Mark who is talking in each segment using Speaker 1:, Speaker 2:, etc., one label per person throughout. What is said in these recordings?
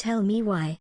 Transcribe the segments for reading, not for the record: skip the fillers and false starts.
Speaker 1: tell me why.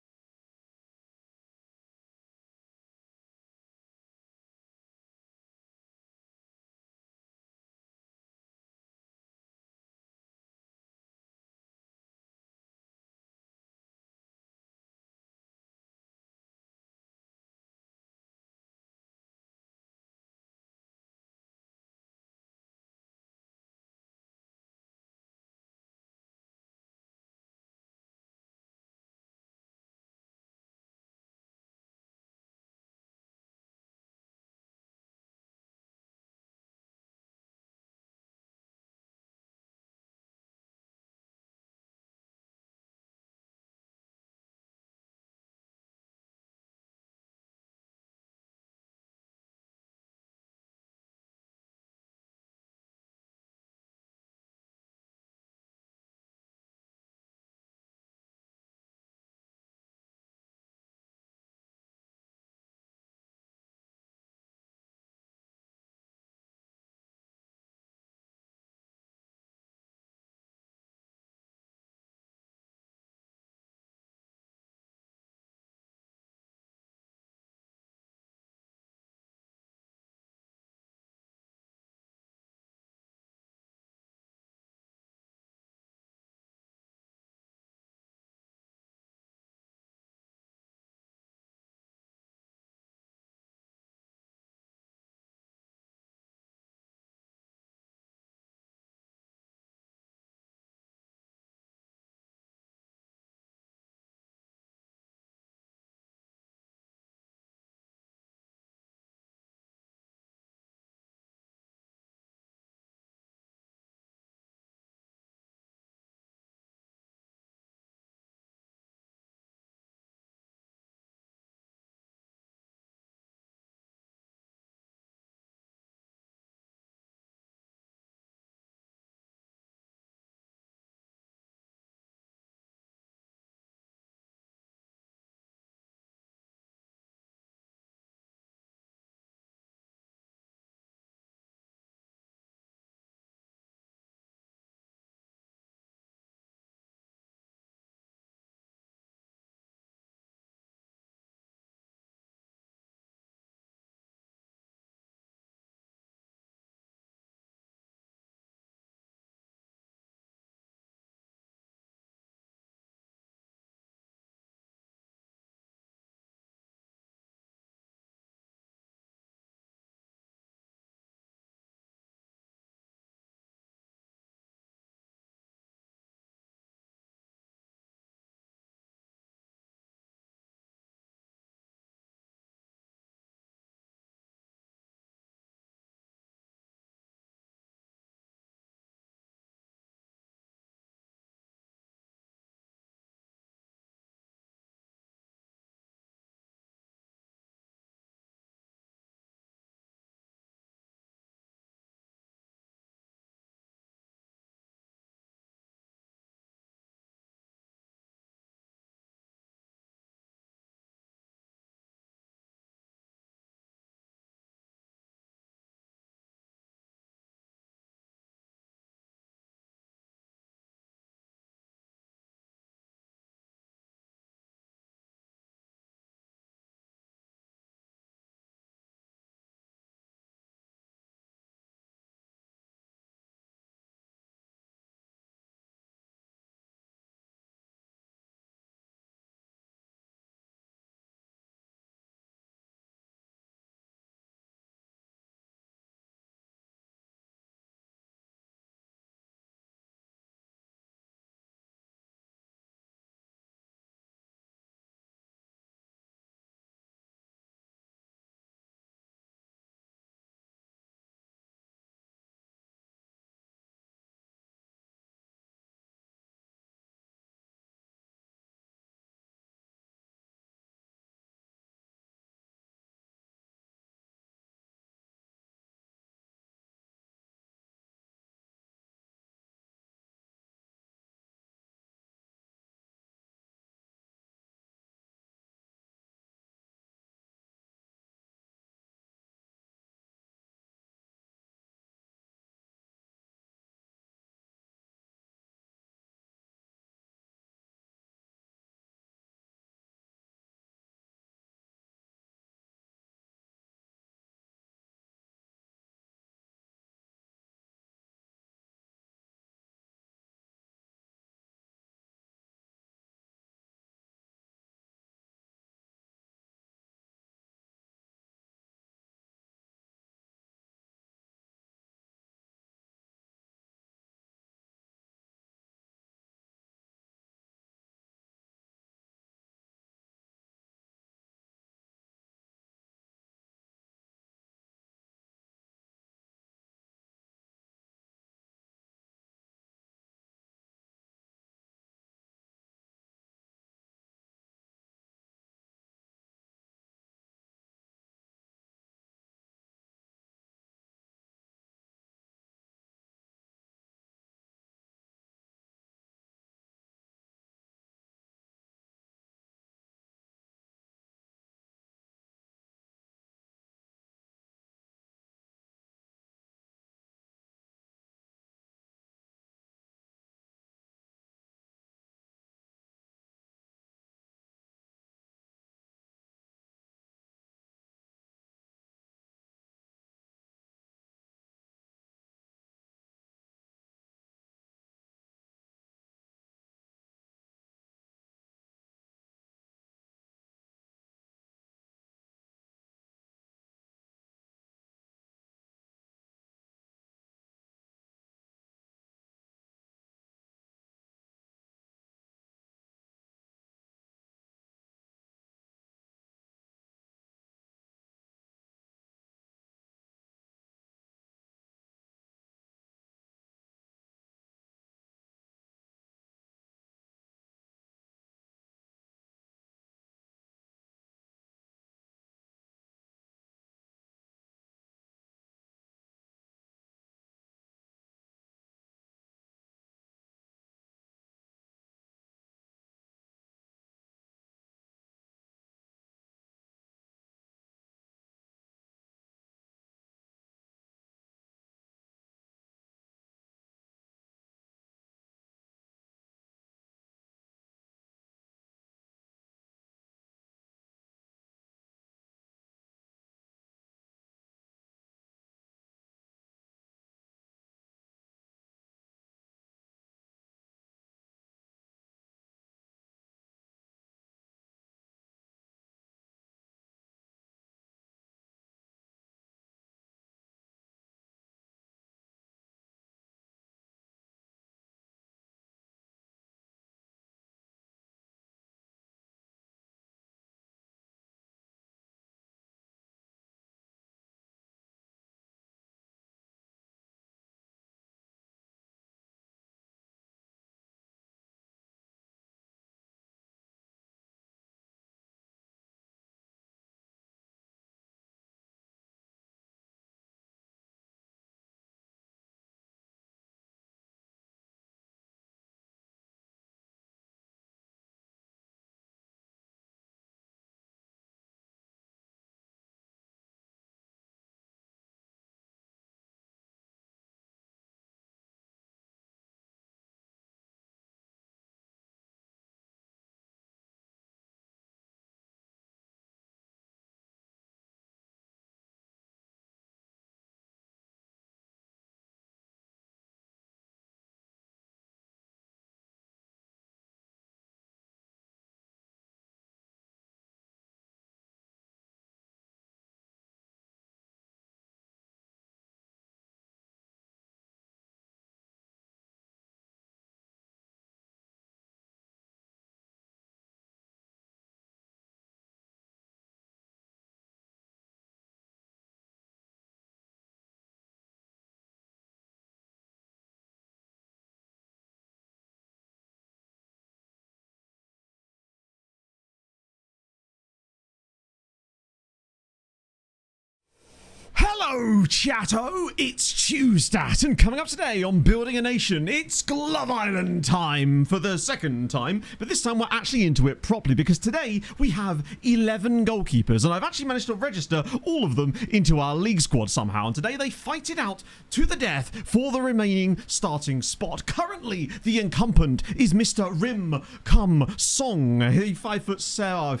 Speaker 1: Hello, chatto! It's Tuesdat, and coming up today on Building a Nation, it's Glove Island time for the second time, but this time we're actually into it properly because today we have 11 goalkeepers, and I've actually managed to register all of them into our league squad somehow, and today they fight it out to the death for the remaining starting spot. Currently, the incumbent is Mr. Rim Cum Song. He's 5'7".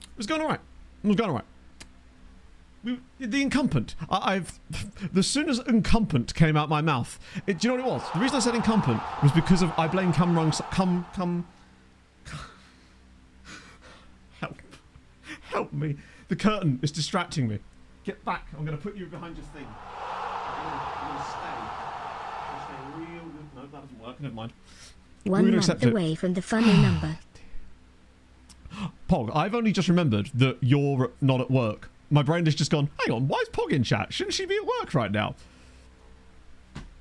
Speaker 1: It was going all right. The incumbent. As soon as incumbent came out my mouth, do you know what it was? The reason I said incumbent was because of I blame help me. The curtain is distracting me. Get back. I'm going to put you behind your thing. I'm going to stay real good. No, that doesn't work. Never mind.
Speaker 2: 1 month away from the funny number.
Speaker 1: Pog, I've only just remembered that you're not at work. My brain has just gone, hang on, why is Pog in chat? Shouldn't she be at work right now?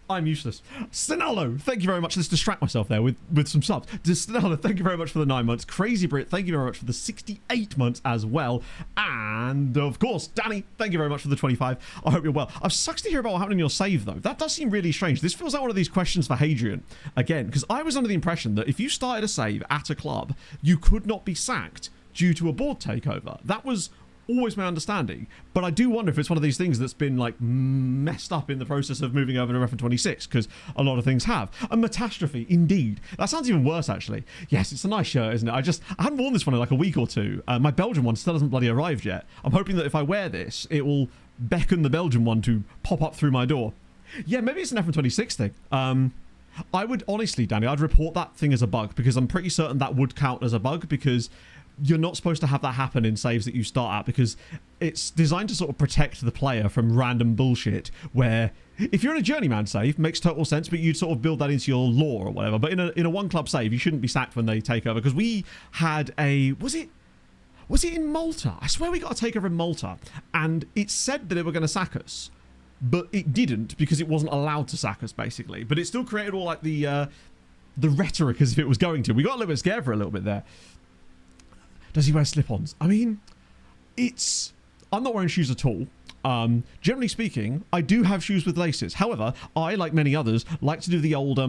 Speaker 1: I'm useless. Sinalo, thank you very much. Let's distract myself there with some subs. Sinalo, thank you very much for the 9 months. Crazy Brit, thank you very much for the 68 months as well. And, of course, Danny, thank you very much for the 25. I hope you're well. I'm sucks to hear about what happened in your save, though. That does seem really strange. This feels like one of these questions for Hadrian. Again, because I was under the impression that if you started a save at a club, you could not be sacked due to a board takeover. That was always my understanding, but I do wonder if it's one of these things that's been like messed up in the process of moving over to Ref 26, because a lot of things have. A catastrophe, indeed. That sounds even worse, actually. Yes, it's a nice shirt, isn't it? I haven't worn this one in like a week or two. My Belgian one still hasn't bloody arrived yet. I'm hoping that if I wear this, it will beckon the Belgian one to pop up through my door. Yeah, maybe it's an F26 thing. I would honestly, Danny, I'd report that thing as a bug, because I'm pretty certain that would count as a bug, because you're not supposed to have that happen in saves that you start at, because it's designed to sort of protect the player from random bullshit where if you're in a journeyman save, makes total sense, but you'd sort of build that into your lore or whatever. But in a one club save, you shouldn't be sacked when they take over, because we had was it in Malta? I swear we got a takeover in Malta, and it said that they were going to sack us, but it didn't, because it wasn't allowed to sack us, basically. But it still created all like the rhetoric as if it was going to. We got a little bit scared for a little bit there. Does he wear slip-ons? I mean, I'm not wearing shoes at all. Generally speaking, I do have shoes with laces. However, I, like many others, like to do the old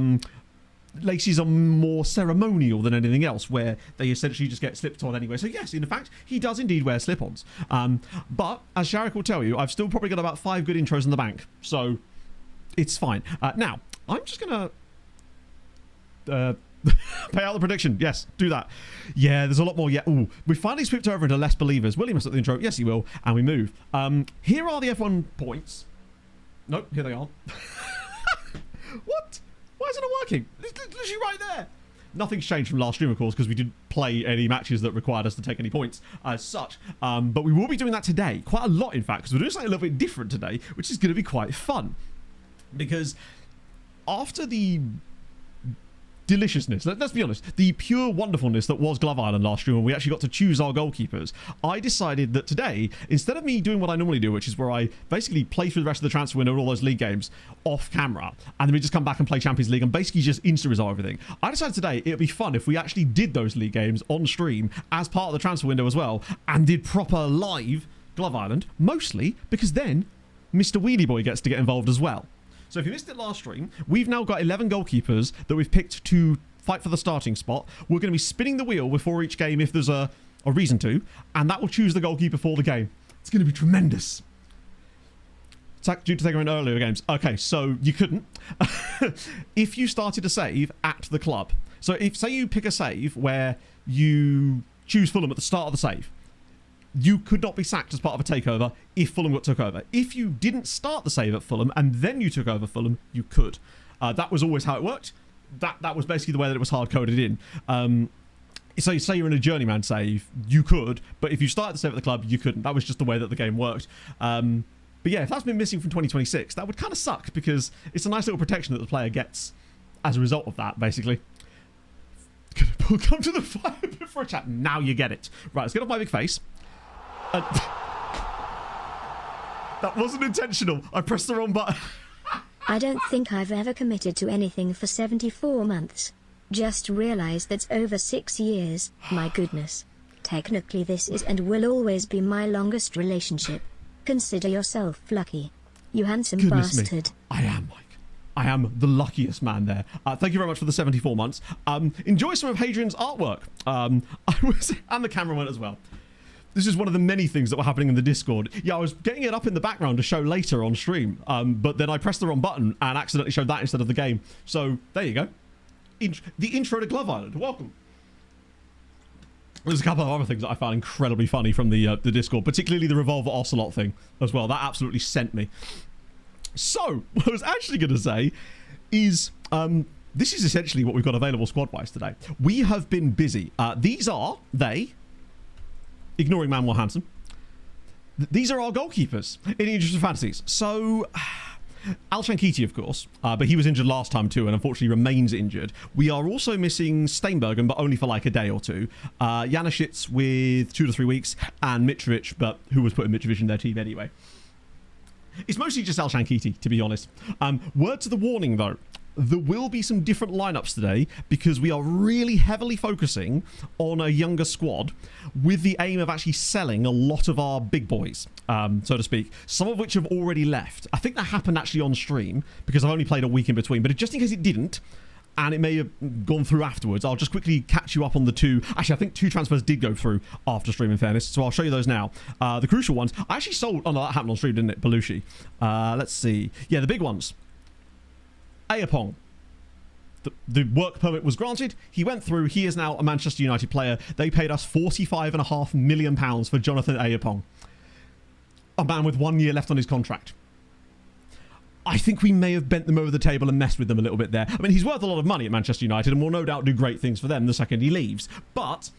Speaker 1: laces are more ceremonial than anything else, where they essentially just get slipped on anyway. So yes, in fact, he does indeed wear slip-ons. But, as Sharek will tell you, I've still probably got about 5 good intros in the bank. So, it's fine. Now, I'm just going to pay out the prediction. Yes, do that. Yeah, there's a lot more yet. Ooh, we finally swept over into less believers. Will he must at the intro? Yes, he will. And we move. Here are the F1 points. Nope, here they aren't. What? Why isn't it working? It's literally right there. Nothing's changed from last stream, of course, because we didn't play any matches that required us to take any points as such. But we will be doing that today. Quite a lot, in fact, because we're doing something a little bit different today, which is going to be quite fun. Because after the deliciousness, let's be honest, the pure wonderfulness that was Glove Island last year when we actually got to choose our goalkeepers, I decided that today, instead of me doing what I normally do, which is where I basically play through the rest of the transfer window and all those league games off camera, and then we just come back and play Champions League and basically just insta-resolve everything, I decided today it would be fun if we actually did those league games on stream as part of the transfer window as well, and did proper live Glove Island, mostly because then Mr. Wheelie Boy gets to get involved as well. So if you missed it last stream, we've now got 11 goalkeepers that we've picked to fight for the starting spot. We're going to be spinning the wheel before each game if there's a reason to, and that will choose the goalkeeper for the game. It's going to be tremendous. Due to take in earlier games. Okay, so you couldn't. If you started a save at the club. So if, say you pick a save where you choose Fulham at the start of the save, you could not be sacked as part of a takeover if Fulham got took over. If you didn't start the save at Fulham and then you took over Fulham, you could. That was always how it worked. That was basically the way that it was hard-coded in. So say you're in a journeyman save, you could, but if you started the save at the club, you couldn't. That was just the way that the game worked. But yeah, if that's been missing from 2026, that would kind of suck, because it's a nice little protection that the player gets as a result of that, basically. Come to the fire before a chat. Now you get it. Right, let's get off my big face. That wasn't intentional. I pressed the wrong button.
Speaker 2: I don't think I've ever committed to anything for 74 months. Just realised that's over 6 years. My goodness. Technically this is and will always be my longest relationship. Consider yourself lucky. You handsome
Speaker 1: Goodness
Speaker 2: bastard.
Speaker 1: me. I am, Mike. I am the luckiest man there. Thank you very much for the 74 months. Enjoy some of Hadrian's artwork. And the camera went as well. This is one of the many things that were happening in the Discord. Yeah, I was getting it up in the background to show later on stream, but then I pressed the wrong button and accidentally showed that instead of the game. So there you go. The intro to Glove Island. Welcome. There's a couple of other things that I found incredibly funny from the Discord, particularly the Revolver Ocelot thing as well. That absolutely sent me. So, what I was actually going to say is, this is essentially what we've got available squad-wise today. We have been busy. These are, ignoring Manuel Hansen, these are our goalkeepers in the interest of fantasies. So, Al Shankiti, of course, but he was injured last time too, and unfortunately remains injured. We are also missing Steinbergen, but only for like a day or two. Janicic with 2 to 3 weeks, and Mitrovic, but who was putting Mitrovic in their team anyway. It's mostly just Al Shankiti, to be honest. Word to the warning, though. There will be some different lineups today because we are really heavily focusing on a younger squad with the aim of actually selling a lot of our big boys, so to speak, some of which have already left. I think that happened actually on stream because I've only played a week in between, but just in case it didn't, and it may have gone through afterwards, I'll just quickly catch you up on the two. Actually, I think 2 transfers did go through after stream, in fairness, so I'll show you those now. The crucial ones, I actually sold... Oh, no, that happened on stream, didn't it? Belushi. Let's see. Yeah, the big ones. Ayapong. The work permit was granted. He went through. He is now a Manchester United player. They paid us £45.5 million for Jonathan Ayapong. A man with 1 year left on his contract. I think we may have bent them over the table and messed with them a little bit there. I mean, he's worth a lot of money at Manchester United and will no doubt do great things for them the second he leaves. But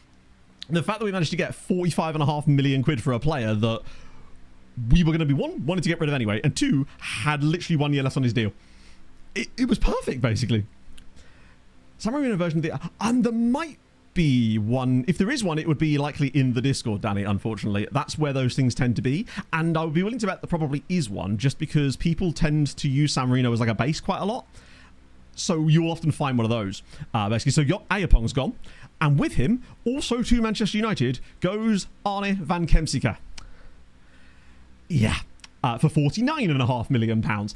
Speaker 1: the fact that we managed to get £45.5 million for a player that we were going to be, one, wanted to get rid of anyway, and two, had literally 1 year left on his deal. It was perfect, basically. San Marino version of the... And there might be one... If there is one, it would be likely in the Discord, Danny, unfortunately. That's where those things tend to be. And I would be willing to bet there probably is one, just because people tend to use San Marino as like a base quite a lot. So you'll often find one of those, basically. So Ayapong's gone. And with him, also to Manchester United, goes Arne van Kemsika. Yeah. For £49.5 million.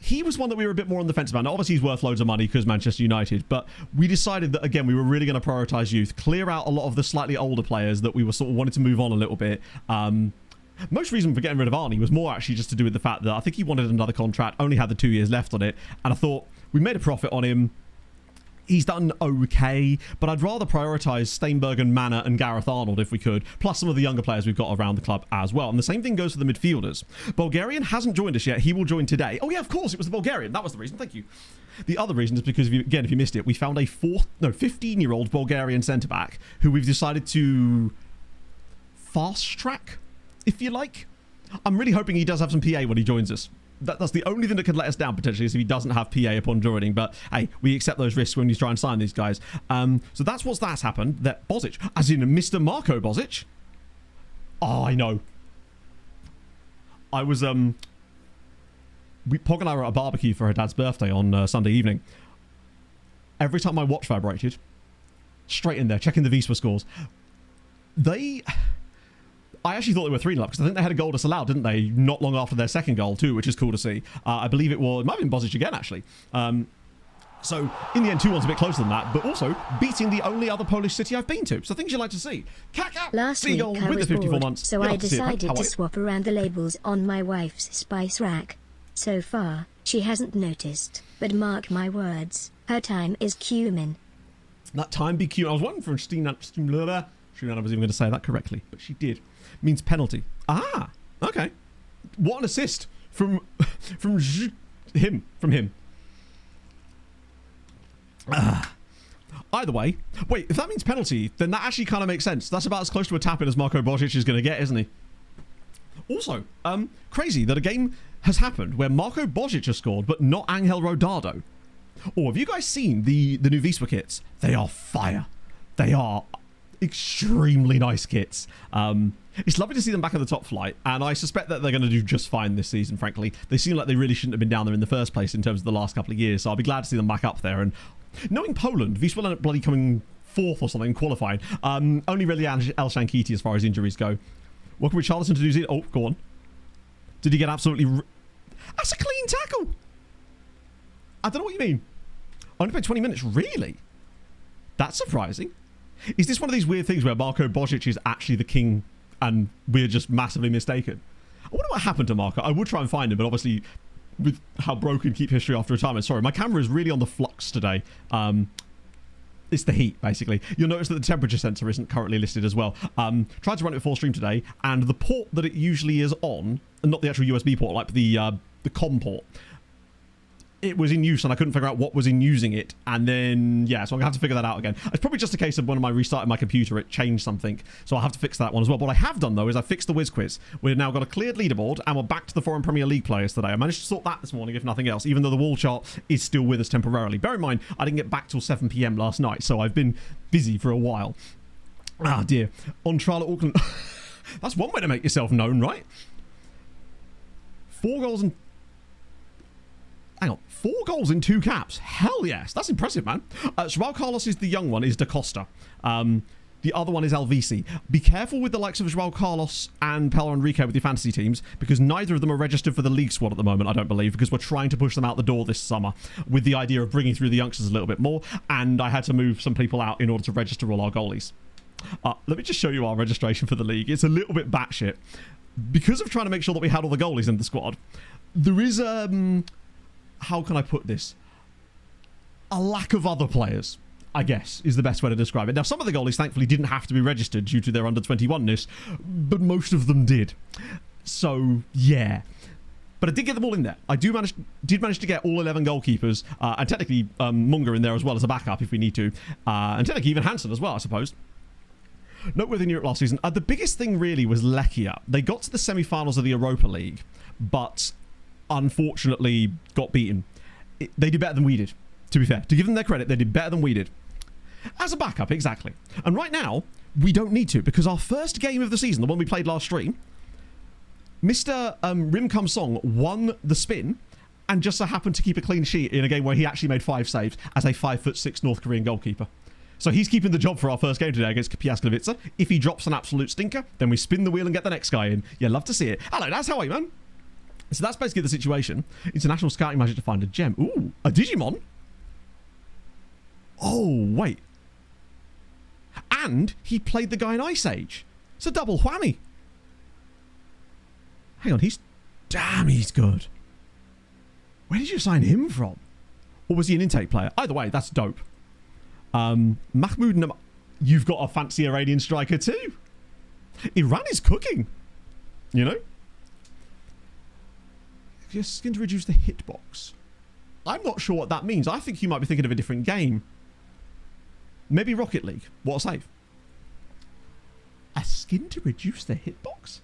Speaker 1: He was one that we were a bit more on the fence about. Now, obviously, he's worth loads of money because Manchester United, but we decided that, again, we were really going to prioritise youth, clear out a lot of the slightly older players that we were sort of wanting to move on a little bit. Most reason for getting rid of Arnie was more actually just to do with the fact that I think he wanted another contract, only had the 2 years left on it, and I thought we made a profit on him. He's done okay, but I'd rather prioritise Steinbergen, Manor and Gareth Arnold if we could, plus some of the younger players we've got around the club as well. And the same thing goes for the midfielders. Bulgarian hasn't joined us yet. He will join today. Oh yeah, of course, it was the Bulgarian. That was the reason. Thank you. The other reason is because, if you missed it, we found a 15-year-old Bulgarian centre-back who we've decided to fast-track, if you like. I'm really hoping he does have some PA when he joins us. That's the only thing that could let us down, potentially, is if he doesn't have PA upon joining. But, hey, we accept those risks when you try and sign these guys. So that's happened. That Bozic, as in Mr. Marco Bozic. Oh, I know. I was, Pog and I were at a barbecue for her dad's birthday on Sunday evening. Every time my watch vibrated, straight in there, checking the Wisła scores. I actually thought they were 3-0 up because I think they had a goal disallowed, didn't they? Not long after their second goal too, which is cool to see. I believe it might have been Bozic again, actually. So in the end, 2-1's a bit closer than that, but also beating the only other Polish city I've been to. So things you like to see.
Speaker 2: Last week I was bored, so I decided to swap around the labels on my wife's spice rack. So far, she hasn't noticed, but mark my words, her time is cumin.
Speaker 1: That time be cumin. I was wondering for Stina was even going to say that correctly, but she did. Means penalty. Ah, okay. What an assist from him. Either way, wait, if that means penalty, then that actually kind of makes sense. That's about as close to a tap-in as Marco Bozic is going to get, isn't he? Also, crazy that a game has happened where Marco Bozic has scored, but not Angel Rodado. Oh, have you guys seen the new Wisła kits? They are fire. They are extremely nice kits. It's lovely to see them back in the top flight, and I suspect that they're going to do just fine this season, frankly. They seem like they really shouldn't have been down there in the first place in terms of the last couple of years, so I'll be glad to see them back up there. And knowing Poland, Wisła ended up bloody coming 4th or something qualifying. Only really El Shankiti as far as injuries go. Welcome with Charleston to New Zealand. Oh, go on. Did he get absolutely... That's a clean tackle. I don't know what you mean. Only played 20 minutes. Really? That's surprising. Is this one of these weird things where Marko Božić is actually the king and we're just massively mistaken? I wonder what happened to Marko. I would try and find him, but obviously with how broken Keep History after retirement. Sorry, my camera is really on the flux today. It's the heat, basically. You'll notice that the temperature sensor isn't currently listed as well. Tried to run it before stream today, and the port that it usually is on, and not the actual USB port, like the COM port, it was in use and I couldn't figure out what was in using it, and then yeah, so I'm gonna have to figure that out again. It's probably just a case of when I restarted my computer it changed something, so I'll have to fix that one as well. What I have done though is I fixed the Wiz quiz. We've now got a cleared leaderboard and we're back to the Foreign Premier League players today. I managed to sort that this morning if nothing else, even though the wall chart is still with us temporarily. Bear in mind I didn't get back till 7 PM last night, so I've been busy for a while. Ah dear. On trial at Auckland. That's one way to make yourself known, right? 4 goals and... Hang on, 4 goals in 2 caps. Hell yes, that's impressive, man. João Carlos is the young one, is Da Costa. The other one is Alvisi. Be careful with the likes of João Carlos and Paulo Henrique with your fantasy teams, because neither of them are registered for the league squad at the moment, I don't believe, because we're trying to push them out the door this summer with the idea of bringing through the youngsters a little bit more, and I had to move some people out in order to register all our goalies. Let me just show you our registration for the league. It's a little bit batshit. Because of trying to make sure that we had all the goalies in the squad, there is how can I put this? A lack of other players, I guess, is the best way to describe it. Now, some of the goalies, thankfully, didn't have to be registered due to their under-21-ness, but most of them did. So, yeah. But I did get them all in there. I did manage to get all 11 goalkeepers, and technically Munger in there as well as a backup if we need to, and technically even Hansen as well, I suppose. Noteworthy in Europe last season. The biggest thing really was Lechia. They got to the semi-finals of the Europa League, but unfortunately got beaten. They did better than we did, to be fair. To give them their credit, they did better than we did. As a backup, exactly. And right now, we don't need to, because our first game of the season, the one we played last stream, Mr. Rim Kum Song won the spin and just so happened to keep a clean sheet in a game where he actually made 5 saves as a 5'6" North Korean goalkeeper. So he's keeping the job for our first game today against Piasklevica. If he drops an absolute stinker, then we spin the wheel and get the next guy in. Yeah, love to see it. Hello, that's how are you, man? So that's basically the situation. International scouting magic to find a gem. Ooh, a Digimon? Oh, wait. And he played the guy in Ice Age. It's a double whammy. Hang on, damn, he's good. Where did you sign him from? Or was he an intake player? Either way, that's dope. Mahmoud, you've got a fancy Iranian striker too. Iran is cooking, you know? Your skin to reduce the hitbox. I'm not sure what that means. I think you might be thinking of a different game. Maybe Rocket League. What a save. A skin to reduce the hitbox?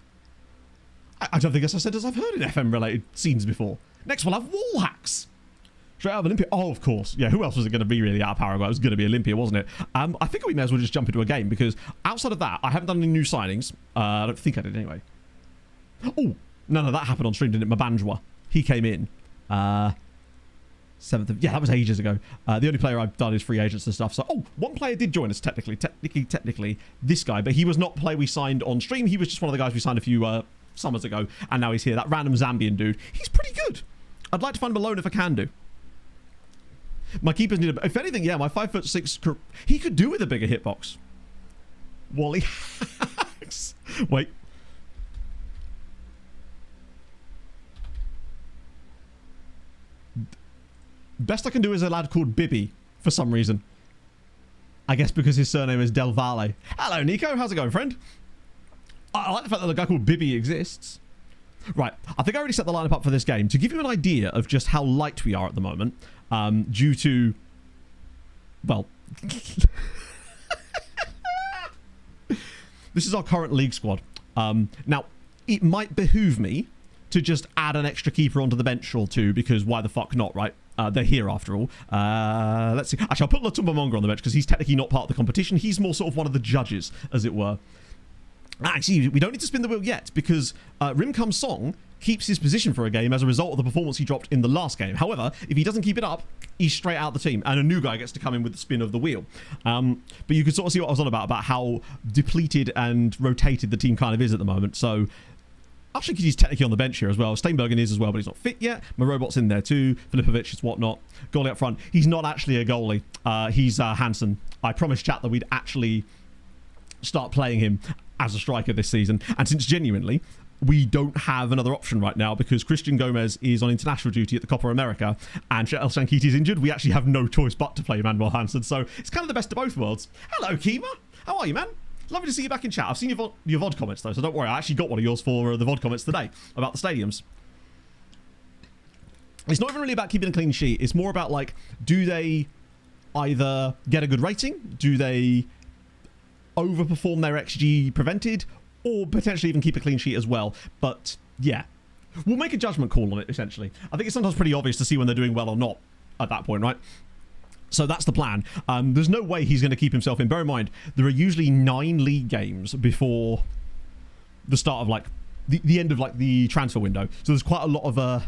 Speaker 1: I don't think that's as I said as I've heard in FM-related scenes before. Next we'll have wall hacks. Straight out of Olympia. Oh, of course. Yeah, who else was it going to be really out of Paraguay? It was going to be Olympia, wasn't it? I think we may as well just jump into a game, because outside of that, I haven't done any new signings. I don't think I did anyway. Oh, no, that happened on stream, didn't it? Mabanjwa. He came in 7th of... Yeah, that was ages ago. The only player I've done is free agents and stuff. So, one player did join us technically, this guy, but he was not a player we signed on stream. He was just one of the guys we signed a few summers ago, and now he's here. That random Zambian dude. He's pretty good. I'd like to find him alone if I can do. My keepers need if anything, yeah, my 5'6", he could do with a bigger hitbox. Wally hacks. Wait. Best I can do is a lad called Bibby, for some reason. I guess because his surname is Del Valle. Hello, Nico. How's it going, friend? I like the fact that the guy called Bibby exists. Right. I think I already set the lineup up for this game. To give you an idea of just how light we are at the moment, due to... Well... This is our current league squad. Now, it might behoove me to just add an extra keeper onto the bench or two, because why the fuck not, right? They're here after all. Let's see. Actually, I'll put Latumba Monga on the bench because he's technically not part of the competition. He's more sort of one of the judges, as it were. Actually, we don't need to spin the wheel yet, because Rim Kum Song keeps his position for a game as a result of the performance he dropped in the last game. However, if he doesn't keep it up, he's straight out the team, and a new guy gets to come in with the spin of the wheel. But you can sort of see what I was on about how depleted and rotated the team kind of is at the moment. So I think he's technically on the bench here as well. Steinbergen is as well, but he's not fit yet. My robot's in there too. Filipovic is whatnot. Goalie up front. He's not actually a goalie. He's Hansen. I promised chat that we'd actually start playing him as a striker this season. And since genuinely, we don't have another option right now because Christian Gomez is on international duty at the Copa America and El Shankiti is injured, we actually have no choice but to play Manuel Hansen. So it's kind of the best of both worlds. Hello, Kima. How are you, man? Lovely to see you back in chat. I've seen your VOD comments, though, so don't worry. I actually got one of yours for the VOD comments today about the stadiums. It's not even really about keeping a clean sheet. It's more about, like, do they either get a good rating? Do they overperform their XG prevented? Or potentially even keep a clean sheet as well. But, yeah. We'll make a judgment call on it, essentially. I think it's sometimes pretty obvious to see when they're doing well or not at that point, right? So that's the plan. There's no way he's going to keep himself in. Bear in mind, there are usually 9 league games before the start of, like, the end of, like, the transfer window. So there's quite a lot of, Mali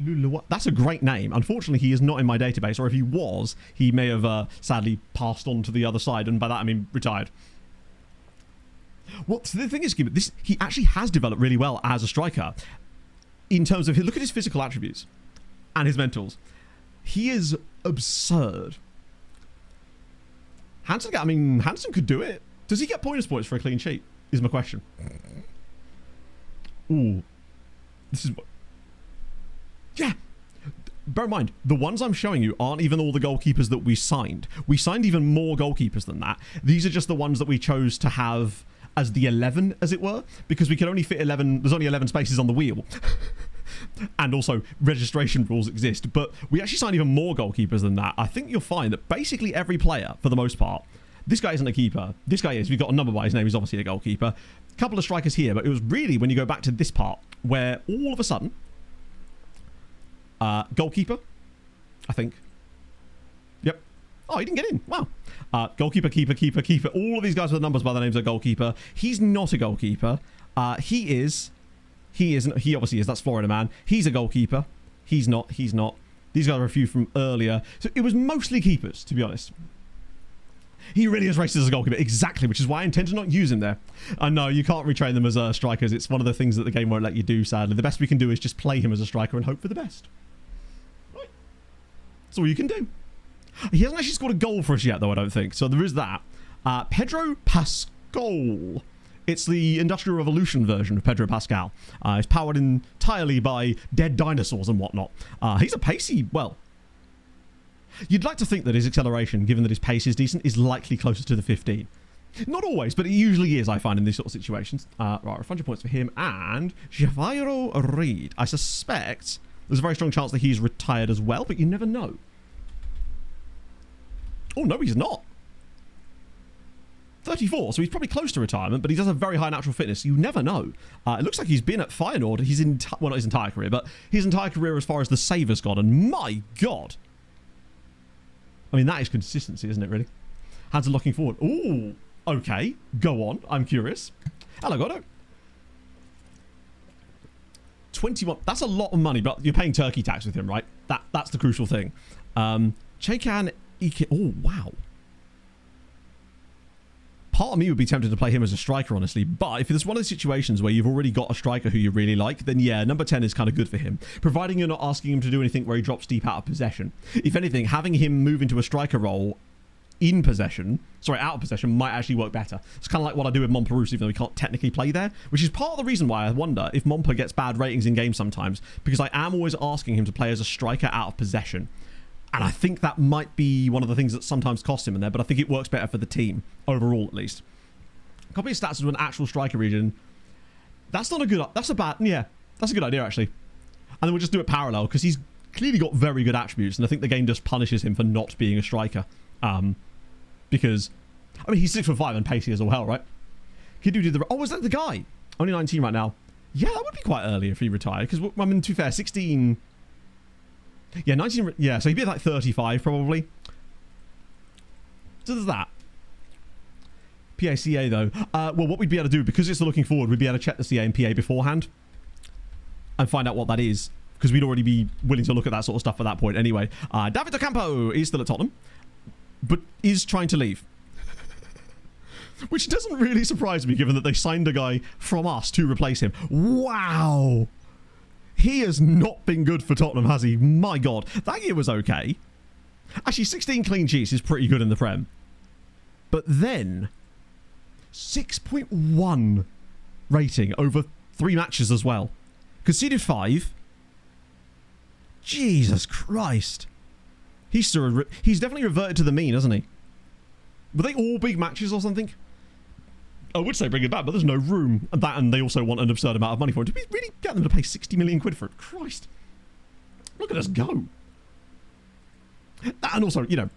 Speaker 1: Lulawa. That's a great name. Unfortunately, he is not in my database. Or if he was, he may have, sadly passed on to the other side. And by that, I mean retired. Well, so the thing is, he actually has developed really well as a striker. In terms of, look at his physical attributes and his mentals. He is absurd. Hansen could do it. Does he get pointers points for a clean sheet? Is my question. Ooh. This is what... Yeah. Bear in mind, the ones I'm showing you aren't even all the goalkeepers that we signed. We signed even more goalkeepers than that. These are just the ones that we chose to have as the 11, as it were, because we can only fit 11. There's only 11 spaces on the wheel. And also registration rules exist, but we actually signed even more goalkeepers than that. I think you'll find that basically every player, for the most part, this guy isn't a keeper. This guy is. We've got a number by his name. He's obviously a goalkeeper. A couple of strikers here, but it was really when you go back to this part where all of a sudden, goalkeeper, I think. Yep. Oh, he didn't get in. Wow. Goalkeeper, keeper. All of these guys with numbers by the names of goalkeeper. He's not a goalkeeper. He is. He isn't. He obviously is. That's Florida man. He's a goalkeeper. He's not. These guys are a few from earlier. So it was mostly keepers, to be honest. He really is rated as a goalkeeper. Exactly, which is why I intend to not use him there. I know, you can't retrain them as strikers. It's one of the things that the game won't let you do, sadly. The best we can do is just play him as a striker and hope for the best. Right. That's all you can do. He hasn't actually scored a goal for us yet, though, I don't think. So there is that. Pedro Pascal. It's the Industrial Revolution version of Pedro Pascal. It's powered entirely by dead dinosaurs and whatnot. He's a pacey, well... You'd like to think that his acceleration, given that his pace is decent, is likely closer to the 15. Not always, but it usually is, I find, in these sort of situations. Right, 100 points for him. And Javiero Reed. I suspect there's a very strong chance that he's retired as well, but you never know. Oh, no, he's not. 34, so he's probably close to retirement, but he does have very high natural fitness. You never know. It looks like he's been at Feyenoord well, not his entire career, but his entire career as far as the save has gone, and my God. I mean, that is consistency, isn't it, really? Hands are looking forward. Ooh, okay. Go on. I'm curious. Hello, Godo. 21. That's a lot of money, but you're paying turkey tax with him, right? That's the crucial thing. Chekan Ike. Oh, wow. Part of me would be tempted to play him as a striker, honestly. But if it's one of the situations where you've already got a striker who you really like, then yeah, number 10 is kind of good for him. Providing you're not asking him to do anything where he drops deep out of possession. If anything, having him move into a striker role out of possession, might actually work better. It's kind of like what I do with Montparnasse, even though we can't technically play there. Which is part of the reason why I wonder if Montpa gets bad ratings in games sometimes. Because I am always asking him to play as a striker out of possession. And I think that might be one of the things that sometimes cost him in there, but I think it works better for the team, overall at least. Copy his stats to an actual striker region. That's not a good... That's a good idea, actually. And then we'll just do it parallel, because he's clearly got very good attributes, and I think the game just punishes him for not being a striker. Because, I mean, he's 6'5" and pacey as well, right? Kidu did the... Oh, was that the guy? Only 19 right now. Yeah, that would be quite early if he retired, because, I mean, to be fair, 16... Yeah, 19... Yeah, so he'd be like 35, probably. So there's that. PA-CA, though. Well, what we'd be able to do, because it's the looking forward, we'd be able to check the CA and PA beforehand and find out what that is, because we'd already be willing to look at that sort of stuff at that point anyway. David Ocampo is still at Tottenham, but is trying to leave. Which doesn't really surprise me, given that they signed a guy from us to replace him. Wow! He has not been good for Tottenham, has he? My God. That year was okay. Actually, 16 clean sheets is pretty good in the Prem. But then, 6.1 rating over 3 matches as well. Conceded 5. Jesus Christ. He's definitely reverted to the mean, hasn't he? Were they all big matches or something? I would say bring it back, but there's no room. And they also want an absurd amount of money for it. Did we really get them to pay 60 million quid for it? Christ. Look at us go. And also, you know,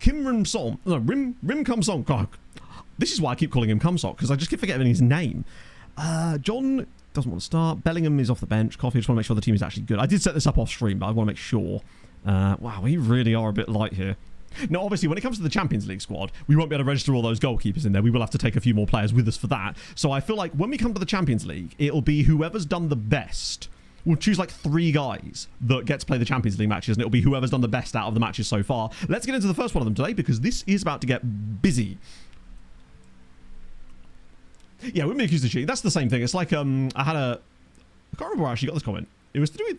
Speaker 1: Rim Kum Song. God, this is why I keep calling him Kumsok, because I just keep forgetting his name. John doesn't want to start. Bellingham is off the bench. Coffee, I just want to make sure the team is actually good. I did set this up off stream, but I want to make sure. Wow, we really are a bit light here. Now, obviously, when it comes to the Champions League squad, we won't be able to register all those goalkeepers in there. We will have to take a few more players with us for that. So I feel like when we come to the Champions League, it'll be whoever's done the best. We'll choose like 3 guys that get to play the Champions League matches, and it'll be whoever's done the best out of the matches so far. Let's get into the first one of them today, because this is about to get busy. Yeah, we're being accused of cheating. That's the same thing. It's like, I can't remember where I actually got this comment. It was to do with,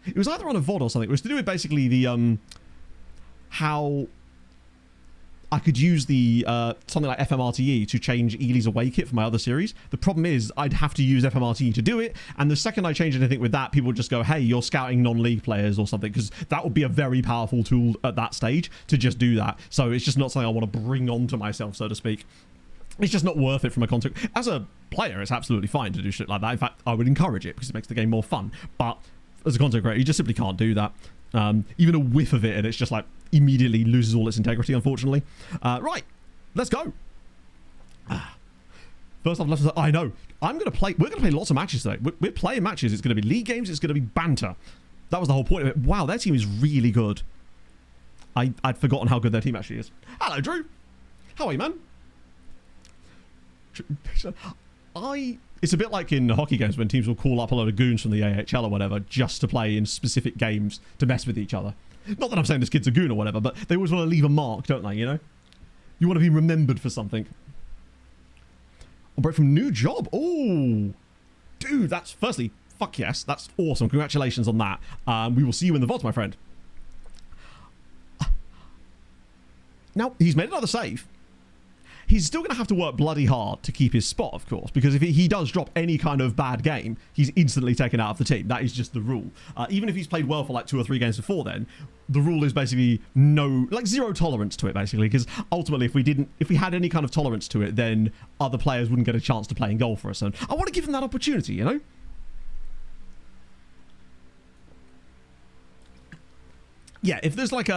Speaker 1: it was either on a VOD or something. It was to do with basically the, how I could use the something like FMRTE to change Ely's away kit for my other series. The problem is I'd have to use FMRTE to do it, and the second I change anything with that, people would just go, hey, you're scouting non-league players or something, because that would be a very powerful tool at that stage to just do that. So it's just not something I want to bring onto myself, so to speak. It's just not worth it from a content. As a player, it's absolutely fine to do shit like that. In fact, I would encourage it because it makes the game more fun. But as a content creator, you just simply can't do that. Even a whiff of it, and it's just like immediately loses all its integrity, unfortunately. Right, let's go. First off, left. I know. We're going to play lots of matches today. We're playing matches. It's going to be league games. It's going to be banter. That was the whole point of it. Wow, their team is really good. I'd forgotten how good their team actually is. Hello, Drew. How are you, man? It's a bit like in hockey games when teams will call up a load of goons from the AHL or whatever just to play in specific games to mess with each other. Not that I'm saying this kid's a goon or whatever, but they always want to leave a mark, don't they, you know? You want to be remembered for something. A break from new job. Oh, dude, that's firstly, fuck yes, that's awesome. Congratulations on that. We will see you in the VODs, my friend. Now, he's made another save. He's still going to have to work bloody hard to keep his spot, of course, because if he does drop any kind of bad game, he's instantly taken out of the team. That is just the rule. Even if he's played well for like 2 or 3 games before then, the rule is basically zero tolerance to it, basically, because ultimately if we had any kind of tolerance to it, then other players wouldn't get a chance to play in goal for us. And I want to give them that opportunity, you know? Yeah, if there's like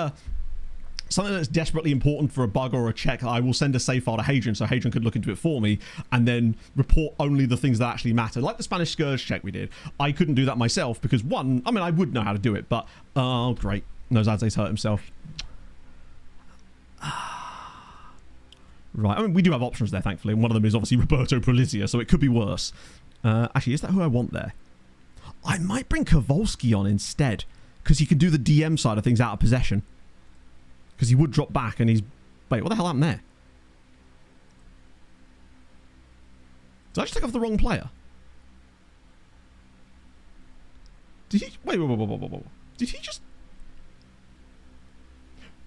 Speaker 1: something that's desperately important for a bug or a check, I will send a save file to Hadrian so Hadrian could look into it for me and then report only the things that actually matter. Like the Spanish Scourge check we did. I couldn't do that myself because I would know how to do it, but oh great. Nozadze's hurt himself. Right, I mean we do have options there thankfully, and one of them is obviously Roberto Prolizia, so it could be worse. Actually, is that who I want there? I might bring Kowalski on instead because he can do the DM side of things out of possession. Because he would drop back and he's... Wait, what the hell happened there? Did I just take off the wrong player? Did he... Wait. Did he just...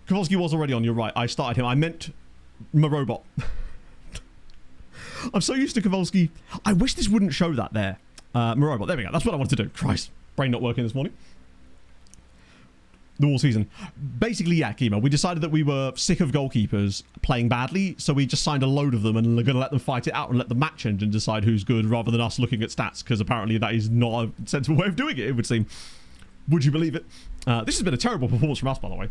Speaker 1: Kowalski was already on, you're right. I started him. I meant Marobot. I'm so used to Kowalski. I wish this wouldn't show that there. Marobot, there we go. That's what I wanted to do. Christ. Brain not working this morning. The whole season. Basically, yeah, Kimo, we decided that we were sick of goalkeepers playing badly, so we just signed a load of them and we're going to let them fight it out and let the match engine decide who's good rather than us looking at stats, because apparently that is not a sensible way of doing it, it would seem. Would you believe it? This has been a terrible performance from us, by the way.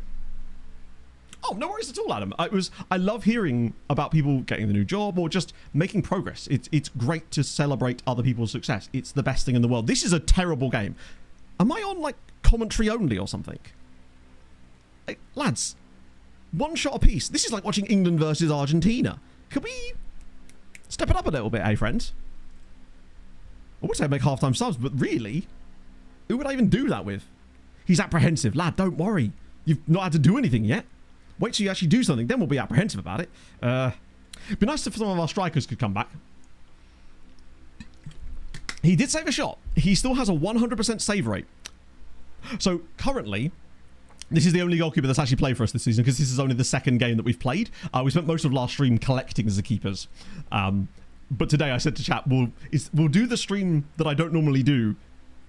Speaker 1: Oh, no worries at all, Adam. I love hearing about people getting the new job or just making progress. It's great to celebrate other people's success. It's the best thing in the world. This is a terrible game. Am I on, like, commentary only or something? Hey, lads, one shot apiece. This is like watching England versus Argentina. Can we Step it up a little bit, eh, friends? I would say make half-time subs, but really, who would I even do that with? He's apprehensive. Lad, don't worry. You've not had to do anything yet. Wait till you actually do something, then we'll be apprehensive about it. It'd be nice if some of our strikers could come back. He did save a shot. He still has a 100% save rate. So currently, this is the only goalkeeper that's actually played for us this season because this is only the second game that we've played. We spent most of last stream collecting as the keepers. But today I said to chat, we'll do the stream that I don't normally do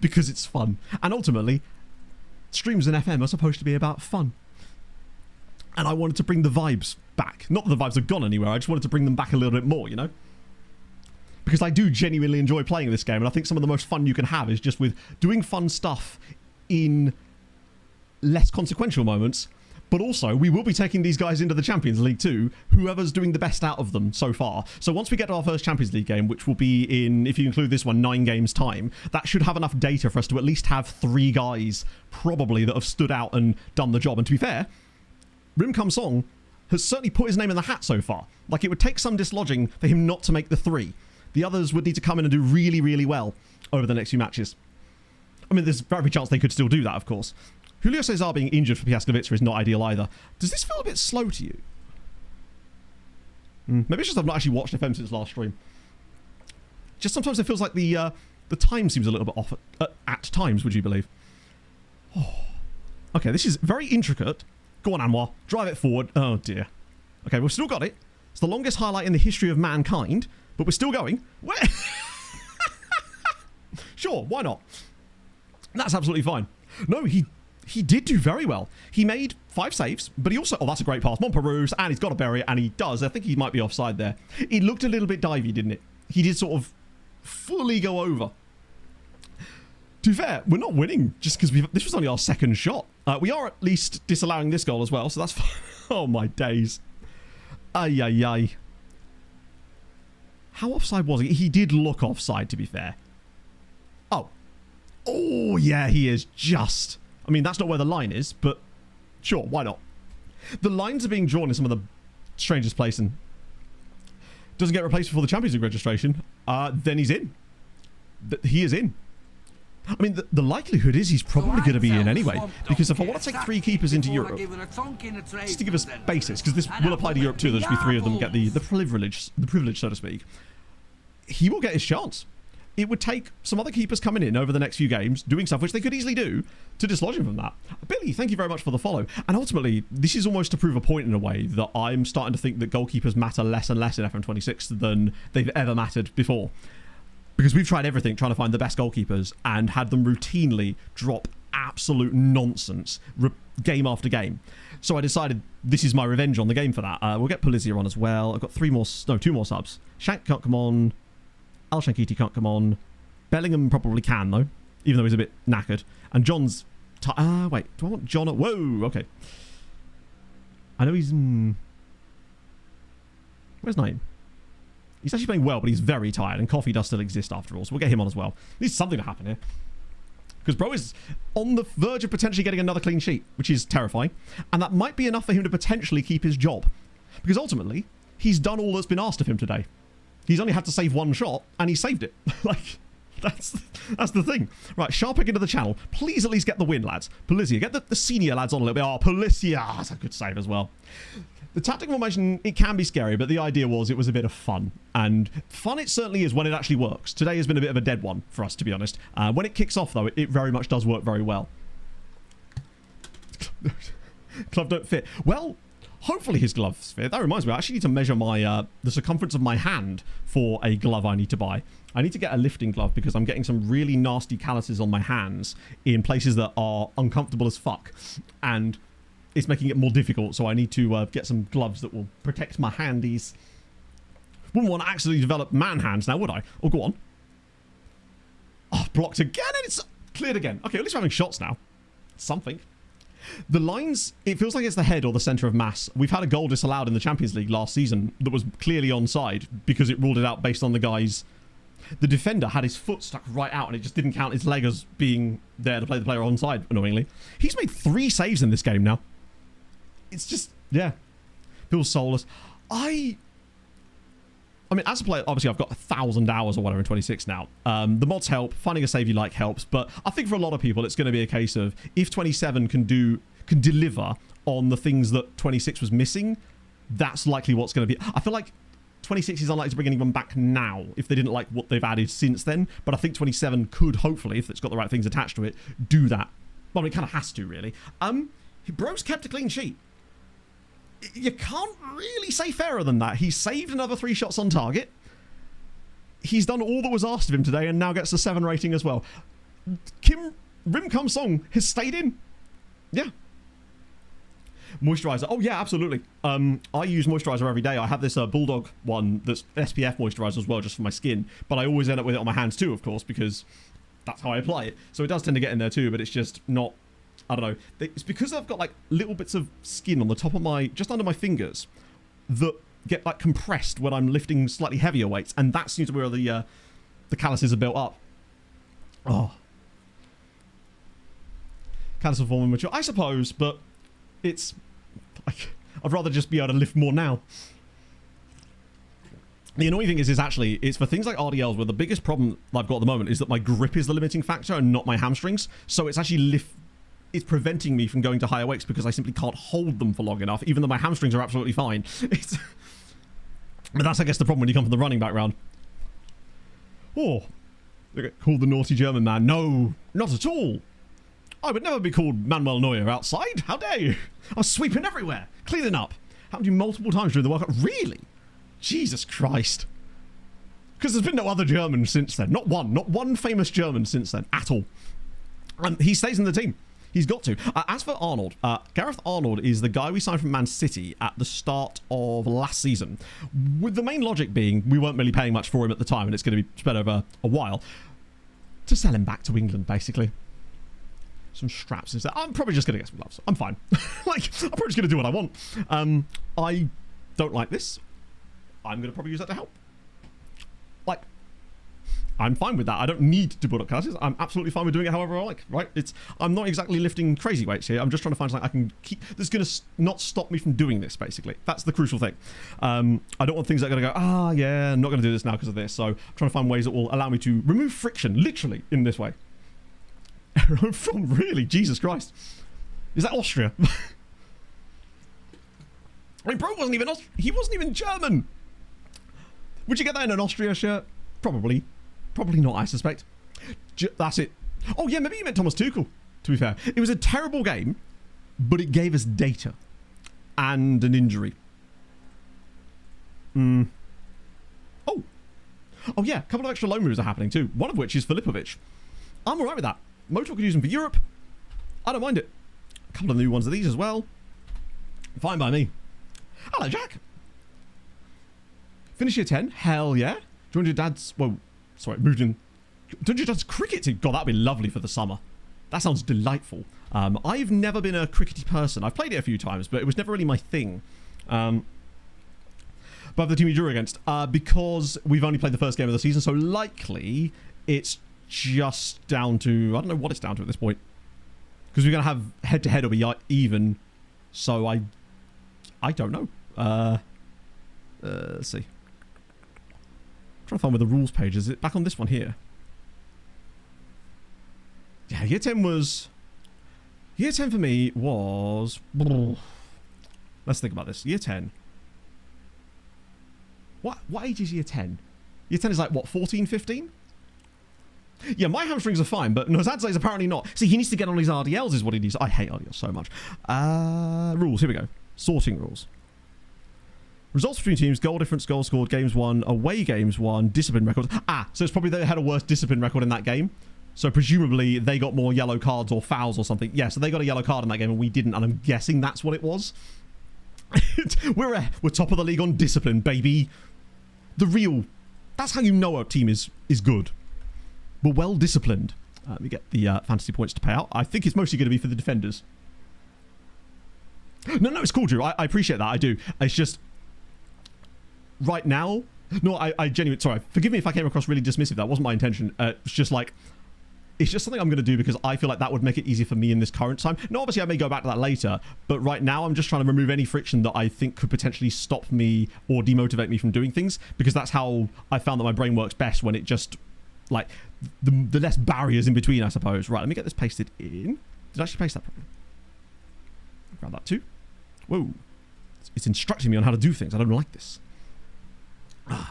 Speaker 1: because it's fun. And ultimately, streams in FM are supposed to be about fun. And I wanted to bring the vibes back. Not that the vibes have gone anywhere, I just wanted to bring them back a little bit more, you know? Because I do genuinely enjoy playing this game, and I think some of the most fun you can have is just with doing fun stuff in less consequential moments. But also, we will be taking these guys into the Champions League too, whoever's doing the best out of them so far. So once we get to our first Champions League game, which will be in, if you include this one, 9 games time, that should have enough data for us to at least have 3 guys, probably, that have stood out and done the job. And to be fair, Rim Kum Song has certainly put his name in the hat so far. Like, it would take some dislodging for him not to make the 3. The others would need to come in and do really, really well over the next few matches. I mean, there's very chance they could still do that, of course. Julio Cesar being injured for Piaskowicz is not ideal either. Does this feel a bit slow to you? Maybe it's just I've not actually watched FM since last stream. Just sometimes it feels like the time seems a little bit off at times, would you believe? Oh. Okay, this is very intricate. Go on, Anwar. Drive it forward. Oh, dear. Okay, we've still got it. It's the longest highlight in the history of mankind, but we're still going. Where? Sure, why not? That's absolutely fine. No, he did do very well. He made 5 saves, but he also... Oh, that's a great pass. Montperouse, and he's got to bury it, and he does. I think he might be offside there. It looked a little bit divey, didn't it? He did sort of fully go over. To be fair, we're not winning just because this was only our second shot. We are at least disallowing this goal as well, so that's fine. Oh, my days. Ay, ay, ay. How offside was he? He did look offside, to be fair. Oh. Oh, yeah, he is just... I mean, that's not where the line is, but sure, why not? The lines are being drawn in some of the strangest place and doesn't get replaced before the Champions League registration, then he's in. He is in. I mean, the likelihood is he's probably going to be in anyway, because if I want to take 3 keepers into Europe, just to give us basics, because this will apply to Europe too, there should be 3 of them get the privilege, so to speak, he will get his chance. It would take some other keepers coming in over the next few games, doing stuff which they could easily do, to dislodge him from that. Billy, thank you very much for the follow. And ultimately, this is almost to prove a point in a way that I'm starting to think that goalkeepers matter less and less in FM26 than they've ever mattered before. Because we've tried everything trying to find the best goalkeepers and had them routinely drop absolute nonsense game after game. So I decided this is my revenge on the game for that. We'll get Polizia on as well. I've got 2 more subs. Shank can't come on. Al Shankiti can't come on. Bellingham probably can, though, even though he's a bit knackered. And John's... wait, do I want John... Whoa, okay. I know he's... Where's Naeem? He's actually playing well, but he's very tired, and Coffee does still exist after all, so we'll get him on as well. Needs something to happen here. Because bro is on the verge of potentially getting another clean sheet, which is terrifying. And that might be enough for him to potentially keep his job. Because ultimately, he's done all that's been asked of him today. He's only had to save 1 shot, and he saved it. Like, that's the thing. Right, Sharpick into the channel. Please at least get the win, lads. Polizia, get the senior lads on a little bit. Oh, Polizia, that's a good save as well. The tactical formation, it can be scary, but the idea was it was a bit of fun. And fun it certainly is when it actually works. Today has been a bit of a dead one for us, to be honest. When it kicks off, though, it very much does work very well. Glove don't fit. Well... Hopefully his gloves fit. That reminds me, I actually need to measure my the circumference of my hand for a glove I need to buy. I need to get a lifting glove because I'm getting some really nasty calluses on my hands in places that are uncomfortable as fuck. And it's making it more difficult, so I need to get some gloves that will protect my handies. Wouldn't want to accidentally develop man hands now, would I? Oh, go on. Oh, blocked again and it's cleared again. Okay, at least we're having shots now. Something. The lines, it feels like it's the head or the centre of mass. We've had a goal disallowed in the Champions League last season that was clearly onside because it ruled it out based on the guy's... The defender had his foot stuck right out and it just didn't count his leg as being there to play the player onside, annoyingly. He's made 3 saves in this game now. It's just, yeah. Feels soulless. I mean, as a player, obviously I've got 1,000 hours or whatever in 26 now. The mods help. Finding a save you like helps. But I think for a lot of people, it's going to be a case of if 27 can deliver on the things that 26 was missing, that's likely what's going to be. I feel like 26 is unlikely to bring anyone back now if they didn't like what they've added since then. But I think 27 could, hopefully, if it's got the right things attached to it, do that. Well, it kind of has to, really. Bro's kept a clean sheet. You can't really say fairer than that. He saved another 3 shots on target. He's done all that was asked of him today and now gets a 7 rating as well. Rim Kum Song has stayed in. Yeah. Moisturizer. Oh, yeah, absolutely. I use moisturizer every day. I have this Bulldog one that's SPF moisturizer as well, just for my skin. But I always end up with it on my hands too, of course, because that's how I apply it. So it does tend to get in there too, but it's just not... I don't know. It's because I've got like little bits of skin on the top of just under my fingers that get like compressed when I'm lifting slightly heavier weights, and that seems to be where the calluses are built up. Oh, callus are forming mature, I suppose, but it's like I'd rather just be able to lift more now. The annoying thing is actually it's for things like RDLs where the biggest problem I've got at the moment is that my grip is the limiting factor and not my hamstrings. So it's actually it's preventing me from going to higher weights because I simply can't hold them for long enough, even though my hamstrings are absolutely fine. But that's, I guess, the problem when you come from the running background. Oh, called the naughty German man. No, not at all. I would never be called Manuel Neuer outside. How dare you? I was sweeping everywhere, cleaning up. Happened to you multiple times during the World Cup. Really? Jesus Christ. Because there's been no other German since then. Not one famous German since then at all. He stays in the team. He's got to. As for Arnold, Gareth Arnold is the guy we signed from Man City at the start of last season. With the main logic being we weren't really paying much for him at the time and it's going to be spread over a while. To sell him back to England, basically. Some straps instead. I'm probably just going to get some gloves. I'm fine. I'm probably just going to do what I want. I don't like this. I'm going to probably use that to help. Like, I'm fine with that. I don't need to build up calluses. I'm absolutely fine with doing it however I like, right? I'm not exactly lifting crazy weights here. I'm just trying to find something I can keep that's going to not stop me from doing this, basically. That's the crucial thing. I don't want things that are going to go, yeah, I'm not going to do this now because of this. So I'm trying to find ways that will allow me to remove friction, literally, in this way. From really? Jesus Christ. Is that Austria? I mean, bro wasn't even he wasn't even German. Would you get that in an Austria shirt? Probably. Probably not, I suspect. That's it. Oh, yeah, maybe you meant Thomas Tuchel, to be fair. It was a terrible game, but it gave us data. And an injury. Oh, yeah, a couple of extra loan moves are happening, too. One of which is Filipovic. I'm all right with that. Motor could use them for Europe. I don't mind it. A couple of new ones of these as well. Fine by me. Hello, Jack. Finish year 10? Hell yeah. Joined your dad's... Well... Sorry, moved in. Don't you just cricket team? God, that'd be lovely for the summer. That sounds delightful. I've never been a crickety person. I've played it a few times, but it was never really my thing. But the team you drew against, because we've only played the first game of the season, so likely it's just down to... I don't know what it's down to at this point. Because we're going to have head-to-head or be even. So I don't know. Let's see. Trying to find where the rules page is. It back on this one here? Yeah, year 10 was... Year 10 for me was... Let's think about this. Year 10. What age is year 10? Year 10 is like, what, 14, 15? Yeah, my hamstrings are fine, but Nozadz's apparently not. See, he needs to get on his RDLs is what he needs. I hate RDLs so much. Rules, here we go. Sorting rules. Results between teams, goal difference, goal scored, games won, away games won, discipline records. So it's probably they had a worse discipline record in that game. So presumably they got more yellow cards or fouls or something. Yeah, so they got a yellow card in that game and we didn't, and I'm guessing that's what it was. We're top of the league on discipline, baby. That's how you know our team is good. We're well disciplined. We get the fantasy points to pay out. I think it's mostly going to be for the defenders. No, it's cool, Drew. I appreciate that. I do. It's just... Right now, no, I genuinely, sorry, forgive me if I came across really dismissive. That wasn't my intention. It's just like, it's just something I'm going to do because I feel like that would make it easier for me in this current time. Now, obviously, I may go back to that later, but right now I'm just trying to remove any friction that I think could potentially stop me or demotivate me from doing things, because that's how I found that my brain works best, when it just, like, the less barriers in between, I suppose. Right, let me get this pasted in. Did I actually paste that properly? Grab that too. Whoa. It's instructing me on how to do things. I don't like this. I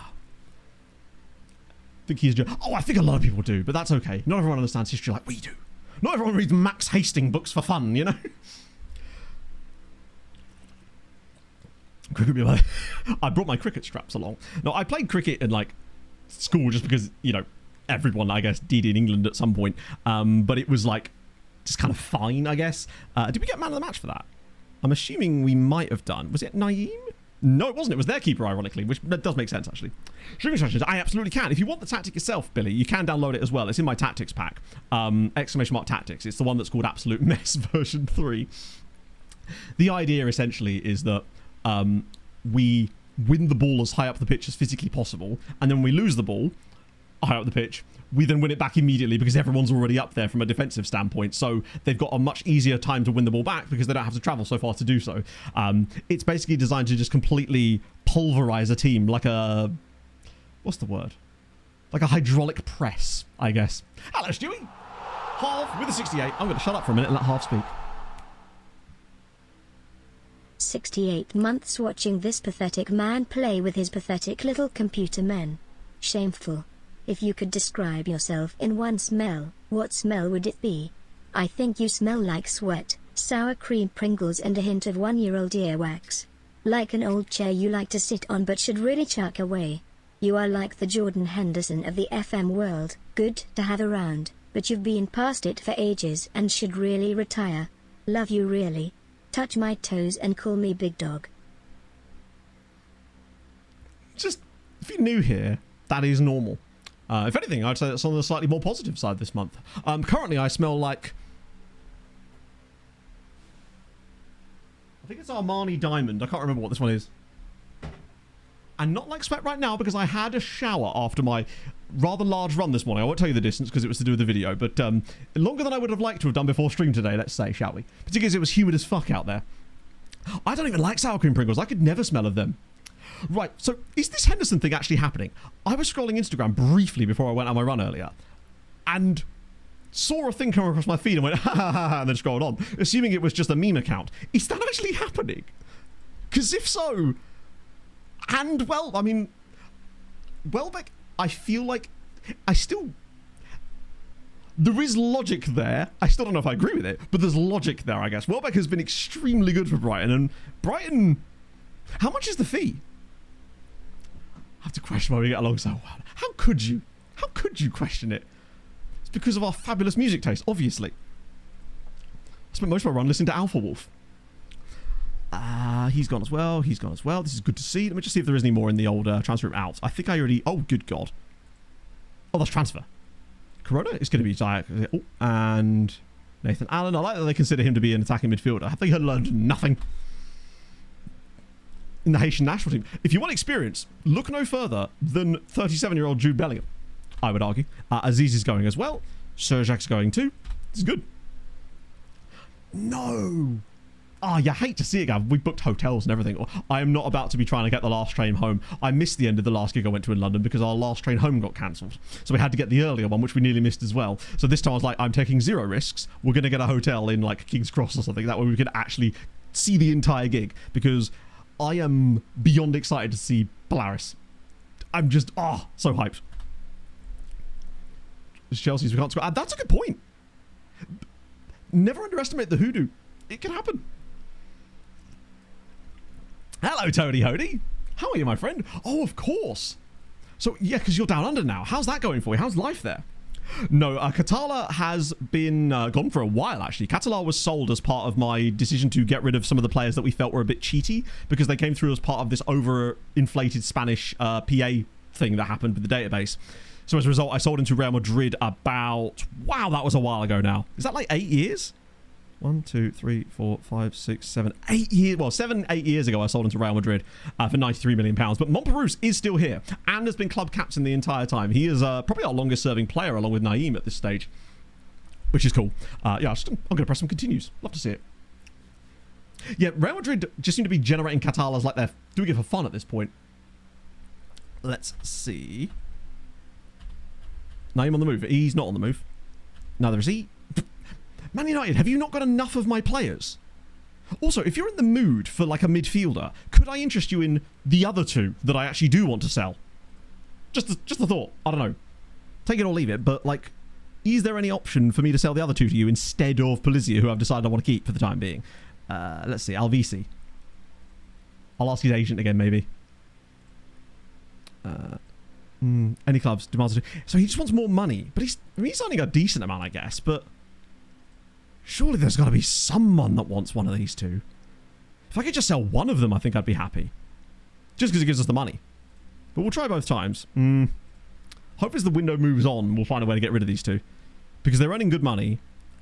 Speaker 1: think he's just... Oh, I think a lot of people do, but that's okay. Not everyone understands history like we do. Not everyone reads Max Hastings books for fun, you know? I brought my cricket straps along. No, I played cricket in, like, school just because, you know, everyone, I guess, did in England at some point. But it was, like, just kind of fine, I guess. Did we get man of the match for that? I'm assuming we might have done. Was it Naeem? No, it wasn't. It was their keeper, ironically, which does make sense, actually. String instructions, I absolutely can. If you want the tactic yourself, Billy, you can download it as well. It's in my tactics pack. !Tactics. It's the one that's called Absolute Mess version 3. The idea, essentially, is that we win the ball as high up the pitch as physically possible, and then when we lose the ball high up the pitch, we then win it back immediately because everyone's already up there from a defensive standpoint. So they've got a much easier time to win the ball back because they don't have to travel so far to do so. It's basically designed to just completely pulverize a team like a... What's the word? Like a hydraulic press, I guess. Hello, Stewie. Half with a 68. I'm going to shut up for a minute and let Half speak.
Speaker 2: 68 months watching this pathetic man play with his pathetic little computer men. Shameful. If you could describe yourself in one smell, what smell would it be? I think you smell like sweat, sour cream Pringles and a hint of 1-year-old earwax. Like an old chair you like to sit on but should really chuck away. You are like the Jordan Henderson of the FM world, good to have around, but you've been past it for ages and should really retire. Love you really. Touch my toes and call me Big Dog.
Speaker 1: Just, if you're new here, that is normal. If anything, I'd say that's on the slightly more positive side this month. Currently, I smell like... I think it's Armani Diamond. I can't remember what this one is. And not like sweat right now because I had a shower after my rather large run this morning. I won't tell you the distance because it was to do with the video, but longer than I would have liked to have done before stream today, let's say, shall we? Particularly as it was humid as fuck out there. I don't even like sour cream Pringles. I could never smell of them. Right, so is this Henderson thing actually happening? I was scrolling Instagram briefly before I went on my run earlier and saw a thing come across my feed and went, ha ha ha, ha, and then scrolled on, assuming it was just a meme account. Is that actually happening? Because if so, and well, I mean, Welbeck, I feel like there is logic there. I still don't know if I agree with it, but there's logic there, I guess. Welbeck has been extremely good for Brighton, and Brighton, how much is the fee? I have to question why we get along so well. How could you? How could you question it? It's because of our fabulous music taste, obviously. I spent most of my run listening to Alpha Wolf. He's gone as well. He's gone as well. This is good to see. Let me just see if there is any more in the old transfer room out. I think I already... Oh, good God. Oh, that's transfer. Corona is going to be... Oh, and Nathan Allen. I like that they consider him to be an attacking midfielder. I think he learned nothing in the Haitian national team. If you want experience, look no further than 37-year-old Jude Bellingham, I would argue. Aziz is going as well. Serjak's going too. This is good. No. Oh, you hate to see it, Gav. We booked hotels and everything. I am not about to be trying to get the last train home. I missed the end of the last gig I went to in London because our last train home got cancelled. So we had to get the earlier one, which we nearly missed as well. So this time I was like, I'm taking zero risks. We're going to get a hotel in like King's Cross or something. That way we can actually see the entire gig, because I am beyond excited to see Polaris. I'm just, so hyped. It's Chelsea's, we can't score. That's a good point. Never underestimate the hoodoo. It can happen. Hello, Tony Hody. How are you, my friend? Oh, of course. So, yeah, because you're down under now. How's that going for you? How's life there? No, Katala has been gone for a while, actually. Katala was sold as part of my decision to get rid of some of the players that we felt were a bit cheaty, because they came through as part of this overinflated Spanish PA thing that happened with the database. So as a result, I sold into Real Madrid about... Wow, that was a while ago now. Is that like 8 years? 1, 2, 3, 4, 5, 6, 7, 8 years. Well, 7-8 years ago, I sold into Real Madrid for £93 million. But Montparnasse is still here and has been club captain the entire time. He is probably our longest serving player, along with Naeem at this stage. which is cool. Yeah, I'm going to press some continues. Love to see it. Yeah, Real Madrid just seem to be generating Catalas like they're doing it for fun at this point. Let's see. Name on the move. He's not on the move. Neither is he. Man United, have you not got enough of my players? Also, if you're in the mood for like a midfielder, could I interest you in the other two that I actually do want to sell? Just a thought. I don't know. Take it or leave it, but like, is there any option for me to sell the other two to you instead of Polizia, who I've decided I want to keep for the time being? Let's see, Alvisi. I'll ask his agent again, maybe. Any clubs? Demands. So he just wants more money, but he's only got a decent amount, I guess. But surely there's got to be someone that wants one of these two. If I could just sell one of them, I think I'd be happy. Just because it gives us the money. But we'll try both times. Hope as the window moves on, we'll find a way to get rid of these two. Because they're earning good money.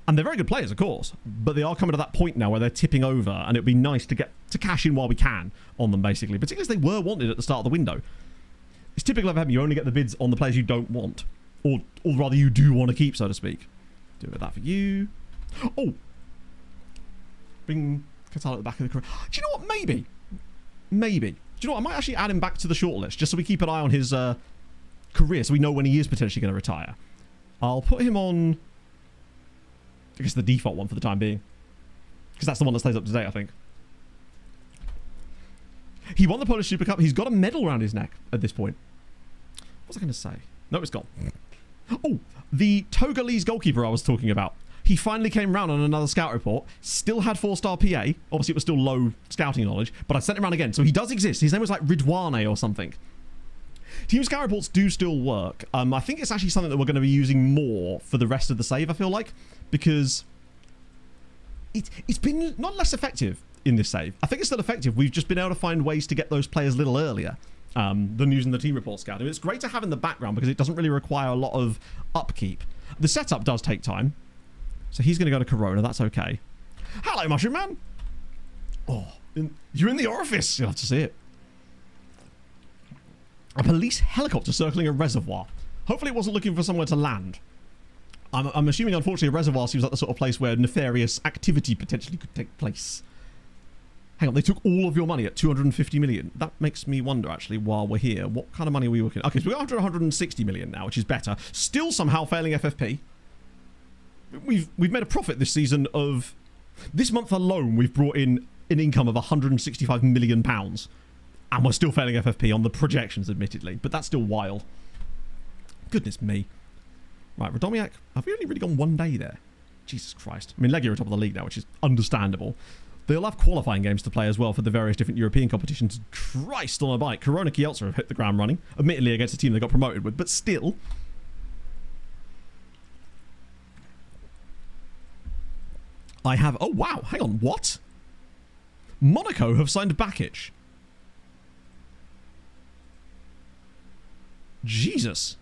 Speaker 1: And they're very good players, of course. But they are coming to that point now where they're tipping over. And it'd be nice to get to cash in while we can on them, basically. Particularly as they were wanted at the start of the window. It's typical of them. You only get the bids on the players you don't want. Or rather, you do want to keep, so to speak. Do it that for you. Oh! Bring Qatar at the back of the career. Do you know what? Maybe. Do you know what? I might actually add him back to the shortlist, just so we keep an eye on his career, so we know when he is potentially going to retire. I'll put him on, I guess, the default one for the time being. Because that's the one that stays up to date, I think. He won the Polish Super Cup. He's got a medal around his neck at this point. What was I going to say? No, it's gone. Oh, the Togolese goalkeeper I was talking about. He finally came round on another scout report. Still had 4-star PA. Obviously, it was still low scouting knowledge. But I sent him around again. So he does exist. His name was like Ridwane or something. Team scout reports do still work. I think it's actually something that we're going to be using more for the rest of the save, I feel like. Because it's been not less effective in this save. I think it's still effective. We've just been able to find ways to get those players a little earlier than using the team report scout. It's great to have in the background because it doesn't really require a lot of upkeep. The setup does take time. So he's going to go to Corona. That's okay. Hello, Mushroom Man. Oh, you're in the orifice. You'll have to see it. A police helicopter circling a reservoir. Hopefully it wasn't looking for somewhere to land. I'm assuming, unfortunately, a reservoir seems like the sort of place where nefarious activity potentially could take place. Hang on, they took all of your money at 250 million. That makes me wonder, actually, while we're here, what kind of money are we looking at? Okay, so we're after 160 million now, which is better. Still somehow failing FFP. We've made a profit this season of... This month alone, we've brought in an income of £165 million. And we're still failing FFP on the projections, admittedly. But that's still wild. Goodness me. Right, Radomiak, have we only really gone one day there? Jesus Christ. I mean, Legia are top of the league now, which is understandable. They'll have qualifying games to play as well for the various different European competitions. Christ on a bike. Corona Kielce have hit the ground running. Admittedly against a team they got promoted with, but still... I have... Oh, wow. Hang on. What? Monaco have signed Bakic. Jesus.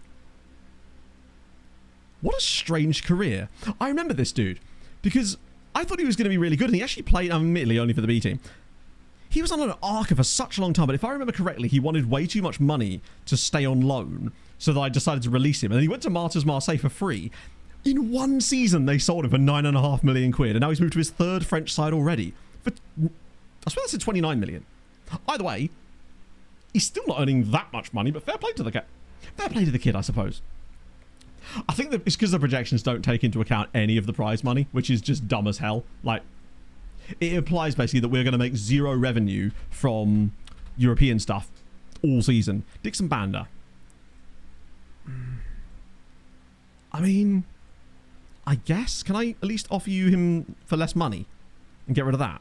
Speaker 1: What a strange career. I remember this dude because I thought he was going to be really good, and he actually played, admittedly, only for the B team. He was on an Arca for such a long time, but if I remember correctly, he wanted way too much money to stay on loan, so that I decided to release him. And then he went to Martyrs Marseille for free. In one season, they sold him for £9.5 million, and now he's moved to his third French side already. For, I swear that's 29 million. Either way, he's still not earning that much money, but fair play to the kid. Fair play to the kid, I suppose. I think that it's because the projections don't take into account any of the prize money, which is just dumb as hell. Like, it implies basically that we're going to make zero revenue from European stuff all season. Dixon Banda. I mean, I guess. Can I at least offer you him for less money and get rid of that?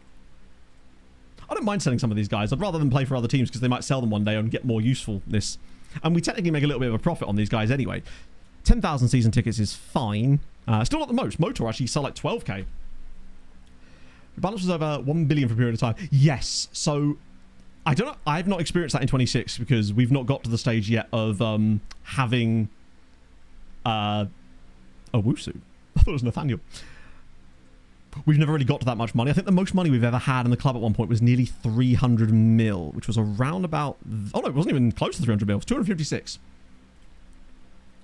Speaker 1: I don't mind selling some of these guys. I'd rather them play for other teams because they might sell them one day and get more usefulness. And we technically make a little bit of a profit on these guys anyway. 10,000 season tickets is fine. Still not the most. Motor actually sell like 12k. The balance was over 1 billion for a period of time. Yes. So, I don't know. I've not experienced that in 26 because we've not got to the stage yet of having a Wusu. I thought it was Nathaniel. We've never really got to that much money. I think the most money we've ever had in the club at one point was nearly 300 mil, which was around about... Oh, no, it wasn't even close to 300 mil. It was 256.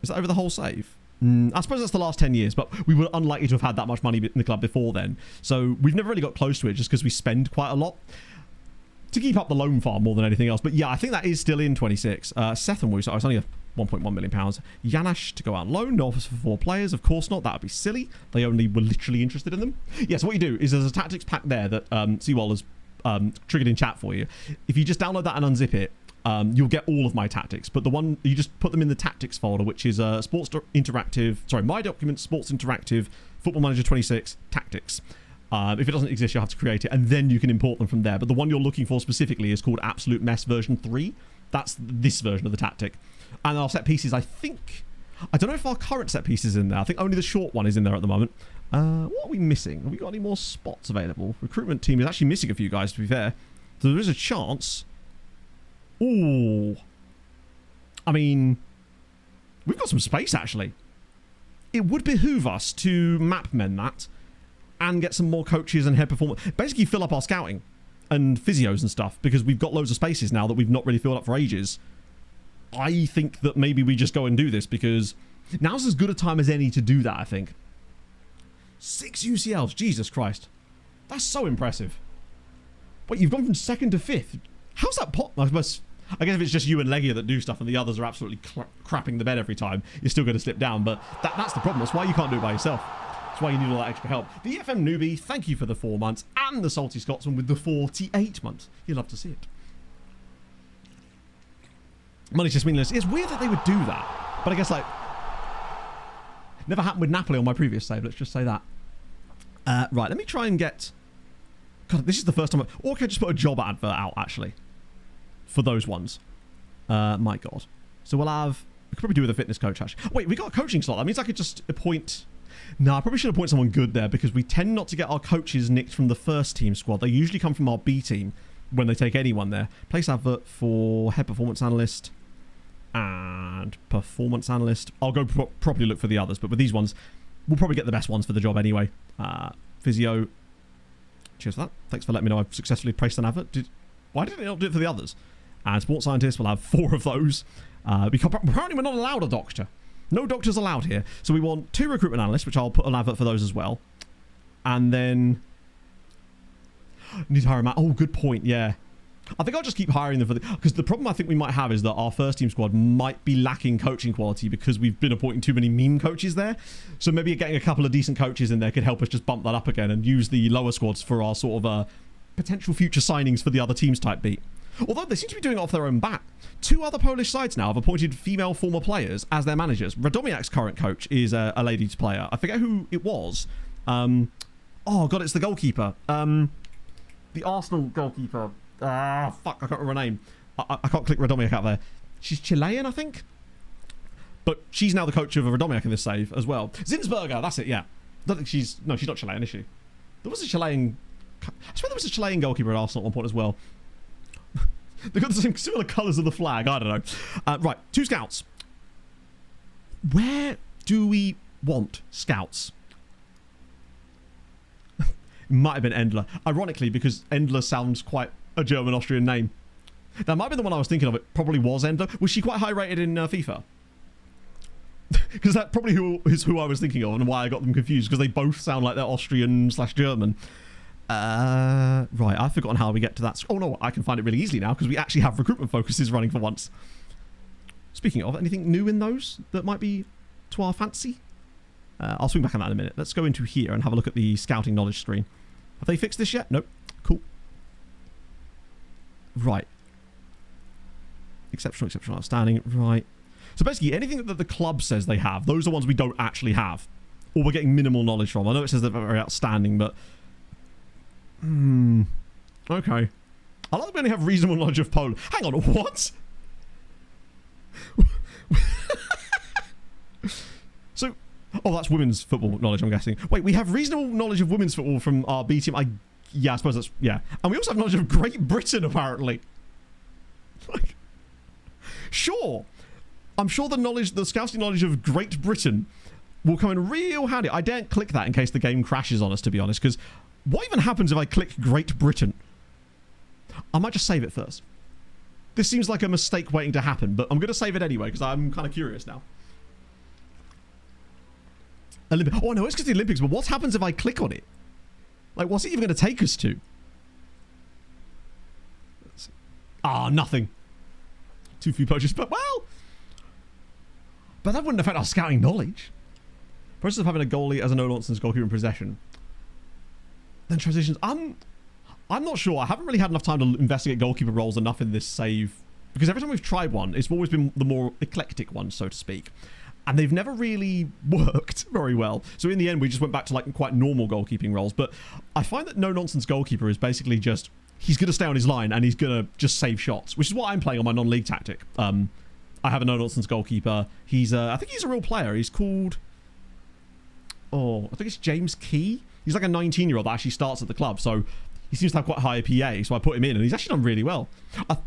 Speaker 1: Is that over the whole save? I suppose that's the last 10 years, but we were unlikely to have had that much money in the club before then. So we've never really got close to it just because we spend quite a lot to keep up the loan farm more than anything else. But yeah, I think that is still in 26. Seth and Wisła, it's only £1.1 million. Janash to go out on loan. No offers for 4 players. Of course not. That would be silly. They only were literally interested in them. Yeah, so what you do is there's a tactics pack there that Seawall has triggered in chat for you. If you just download that and unzip it, you'll get all of my tactics, but the one you just put them in the tactics folder, which is My Documents, Sports Interactive, Football Manager 26 tactics. If it doesn't exist, you'll have to create it, and then you can import them from there. But the one you're looking for specifically is called Absolute Mess version 3. That's this version of the tactic. And our set pieces, I don't know if our current set piece is in there. I think only the short one is in there at the moment. What are we missing? Have we got any more spots available? Recruitment team is actually missing a few guys, to be fair. So there is a chance. Ooh. I mean, we've got some space, actually. It would behoove us to map men that and get some more coaches and head performers. Basically, fill up our scouting and physios and stuff, because we've got loads of spaces now that we've not really filled up for ages. I think that maybe we just go and do this, because now's as good a time as any to do that, I think. 6 UCLs. Jesus Christ. That's so impressive. Wait, you've gone from 2nd to 5th. How's that I guess if it's just you and Legia that do stuff and the others are absolutely crapping the bed every time, you're still going to slip down. But that's the problem. That's why you can't do it by yourself. That's why you need all that extra help. The EFM Newbie, thank you for the 4 months. And the Salty Scotsman with the 48 months. You'll love to see it. Money's just meaningless. It's weird that they would do that. But I guess, like, never happened with Napoli on my previous save. Let's just say that. Right, let me try and get... God, this is the first time... Or can I just put a job advert out, actually? For those ones. My God. So we'll have... We could probably do with a fitness coach, actually. Wait, we got a coaching slot. That means I could just appoint... No, I probably should appoint someone good there, because we tend not to get our coaches nicked from the first team squad. They usually come from our B team when they take anyone there. Place advert for head performance analyst and performance analyst. I'll go properly look for the others, but with these ones, we'll probably get the best ones for the job anyway. Physio. Cheers for that. Thanks for letting me know I've successfully placed an advert. Why didn't it not do it for the others? And sports scientists, we'll have 4 of those. Because apparently we're not allowed a doctor. No doctors allowed here. So we want 2 recruitment analysts, which I'll put an advert for those as well. And then... Need to hire a man. Oh, good point, yeah. I think I'll just keep hiring them for because the problem I think we might have is that our first team squad might be lacking coaching quality because we've been appointing too many meme coaches there. So maybe getting a couple of decent coaches in there could help us just bump that up again and use the lower squads for our sort of potential future signings for the other teams type beat. Although they seem to be doing it off their own bat. 2 other Polish sides now have appointed female former players as their managers. Radomiak's current coach is a ladies player. I forget who it was. Oh God, it's the goalkeeper. The Arsenal goalkeeper. Fuck, I can't remember her name. I can't click Radomiak out there. She's Chilean, I think? But she's now the coach of Radomiak in this save as well. Zinsberger, that's it, yeah. I don't think she's... No, she's not Chilean, is she? There was a Chilean... I swear there was a Chilean goalkeeper at Arsenal at one point as well. They've got the same similar colours of the flag. I don't know. Right, 2 scouts. Where do we want scouts? It might have been Endler. Ironically, because Endler sounds quite a German-Austrian name. That might be the one I was thinking of. It probably was Endler. Was she quite high rated in FIFA? Because that probably is who I was thinking of and why I got them confused, because they both sound like they're Austrian/German. Right, I've forgotten how we get to that. Oh no, I can find it really easily now because we actually have recruitment focuses running for once. Speaking of, anything new in those that might be to our fancy? I'll swing back on that in a minute. Let's go into here and have a look at the scouting knowledge screen. Have they fixed this yet? Nope. Cool. Right. Exceptional, outstanding. Right. So basically, anything that the club says they have, those are ones we don't actually have. Or we're getting minimal knowledge from. I know it says they're very outstanding, but... Okay. I like that we only have reasonable knowledge of Poland. Hang on, what? So... Oh, that's women's football knowledge, I'm guessing. Wait, we have reasonable knowledge of women's football from our B team. Yeah, I suppose that's... Yeah. And we also have knowledge of Great Britain, apparently. Like... Sure. I'm sure the scouting knowledge of Great Britain will come in real handy. I daren't click that in case the game crashes on us, to be honest, because what even happens if I click Great Britain? I might just save it first. This seems like a mistake waiting to happen, but I'm going to save it anyway, because I'm kind of curious now. Oh, no, it's because the Olympics, but what happens if I click on it? Like, what's it even going to take us to? Ah, nothing. Too few purchases, but well... But that wouldn't affect our scouting knowledge. Process of having a goalie as a no-nonsense goalkeeper in possession. Then transitions. I'm not sure. I haven't really had enough time to investigate goalkeeper roles enough in this save. Because every time we've tried one, it's always been the more eclectic one, so to speak. And they've never really worked very well. So in the end, we just went back to like quite normal goalkeeping roles. But I find that no-nonsense goalkeeper is basically just... He's going to stay on his line and he's going to just save shots. Which is what I'm playing on my non-league tactic. I have a no-nonsense goalkeeper. He's I think he's a real player. He's called... Oh, I think it's James Key. He's like a 19-year-old that actually starts at the club. So he seems to have quite high PA. So I put him in and he's actually done really well.